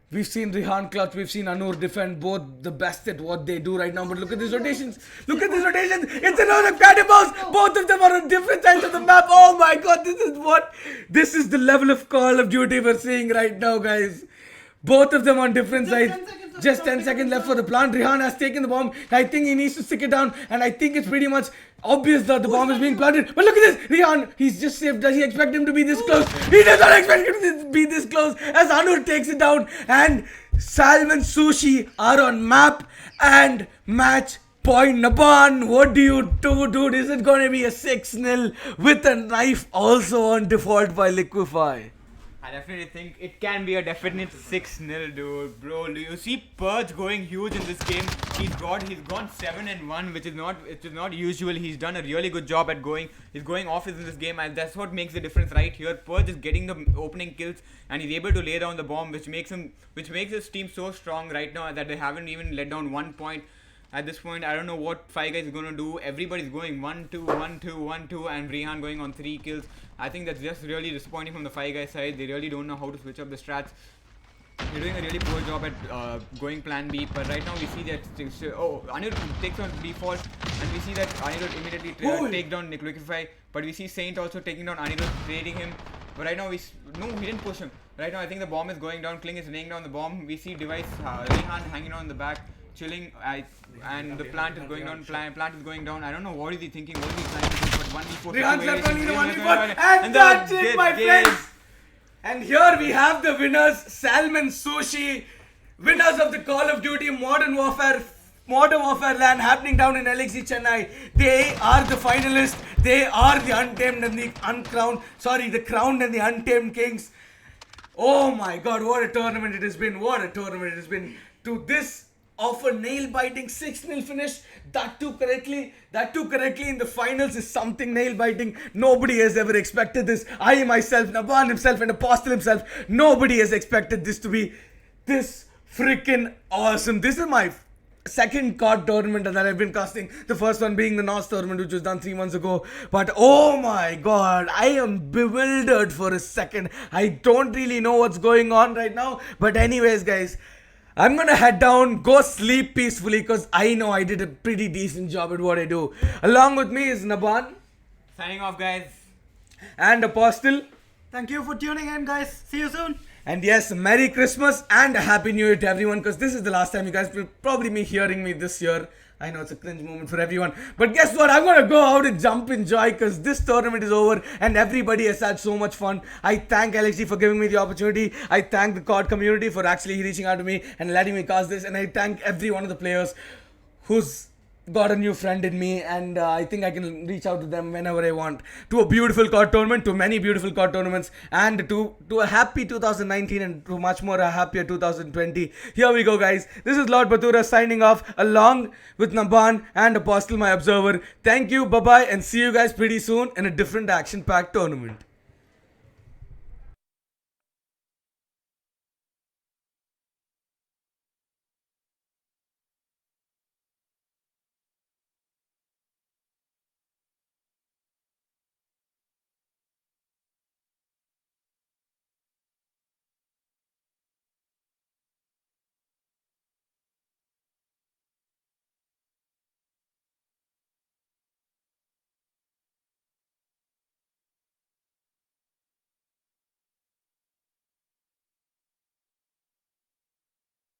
We've seen Rihan clutch, we've seen Anur defend, both the best at what they do right now. But look at these rotations. Look at these rotations. It's another cannonballs. Both of them are on different sides of the map. Oh my god, this is the level of Call of Duty we're seeing right now, guys. Both of them on different sides. Just 10 seconds left for the plant. Rihan has taken the bomb. I think he needs to stick it down. And I think it's pretty much obvious that the bomb is being planted. But look at this. Rihan, he's just safe. Does he expect him to be this close? He does not expect him to be this close. As Anur takes it down. And Salmon Sushi are on map and match point. Naban, what do you do, dude? Is it going to be a 6-0 with a knife also on default by Liquify? I definitely think it can be a definite 6-0, dude. Bro, you see Purge going huge in this game. He's gone 7-1, which is not usual. He's done a really good job at he's going off in this game, and that's what makes the difference right here. Purge is getting the opening kills, and he's able to lay down the bomb, which makes his team so strong right now that they haven't even let down 1 point. At this point, I don't know what Five Guys is going to do. Everybody's going 1-2, 1-2, 1-2, and Rihan going on 3 kills. I think that's just really disappointing from the Five Guys side. They really don't know how to switch up the strats. They're doing a really poor job at going plan B. But right now we see that Anirudh takes on default, and we see that Anirudh immediately takes down Liquify. But we see Saint also taking down Anirudh, trading him. But right now he didn't push him. Right now I think the bomb is going down. Kling is laying down the bomb. We see Device Rihan hanging on the back, chilling, and the plant is going down. Plant is going down. I don't know what is he thinking. What is he trying to do? But 1v4. Rihan's left only the 1v4, and that's it, my friends. And here we have the winners, Salmon Sushi, winners of the Call of Duty Modern Warfare LAN happening down in Lxg Chennai. They are the finalists. They are the untamed and the the crowned and the untamed kings. Oh my god, what a tournament it has been. What a tournament it has been. To this of a nail-biting 6-0 finish, that too correctly in the finals is something nail-biting. Nobody has ever expected this. I myself, Naban himself, and Apostle himself, nobody has expected this to be this freaking awesome. This is my second COD tournament that I've been casting. The first one being the North tournament, which was done 3 months ago. But oh my god, I am bewildered for a second. I don't really know what's going on right now. But anyways, guys, I'm gonna head down, go sleep peacefully, because I know I did a pretty decent job at what I do. Along with me is Naban. Signing off, guys. And Apostle. Thank you for tuning in, guys. See you soon. And yes, Merry Christmas and a Happy New Year to everyone, because this is the last time you guys will probably be hearing me this year. I know it's a cringe moment for everyone, but guess what? I'm gonna go out and jump in joy, because this tournament is over and everybody has had so much fun. I thank Lxg for giving me the opportunity. I thank the COD community for actually reaching out to me and letting me cast this, and I thank every one of the players who's got a new friend in me, and I think I can reach out to them whenever I want. To a beautiful COD tournament, to many beautiful COD tournaments, and to a happy 2019 and to much more a happier 2020. Here we go, guys. This is Lord Batura signing off along with Naban and Apostle, my observer. Thank you, bye-bye, and see you guys pretty soon in a different action-packed tournament.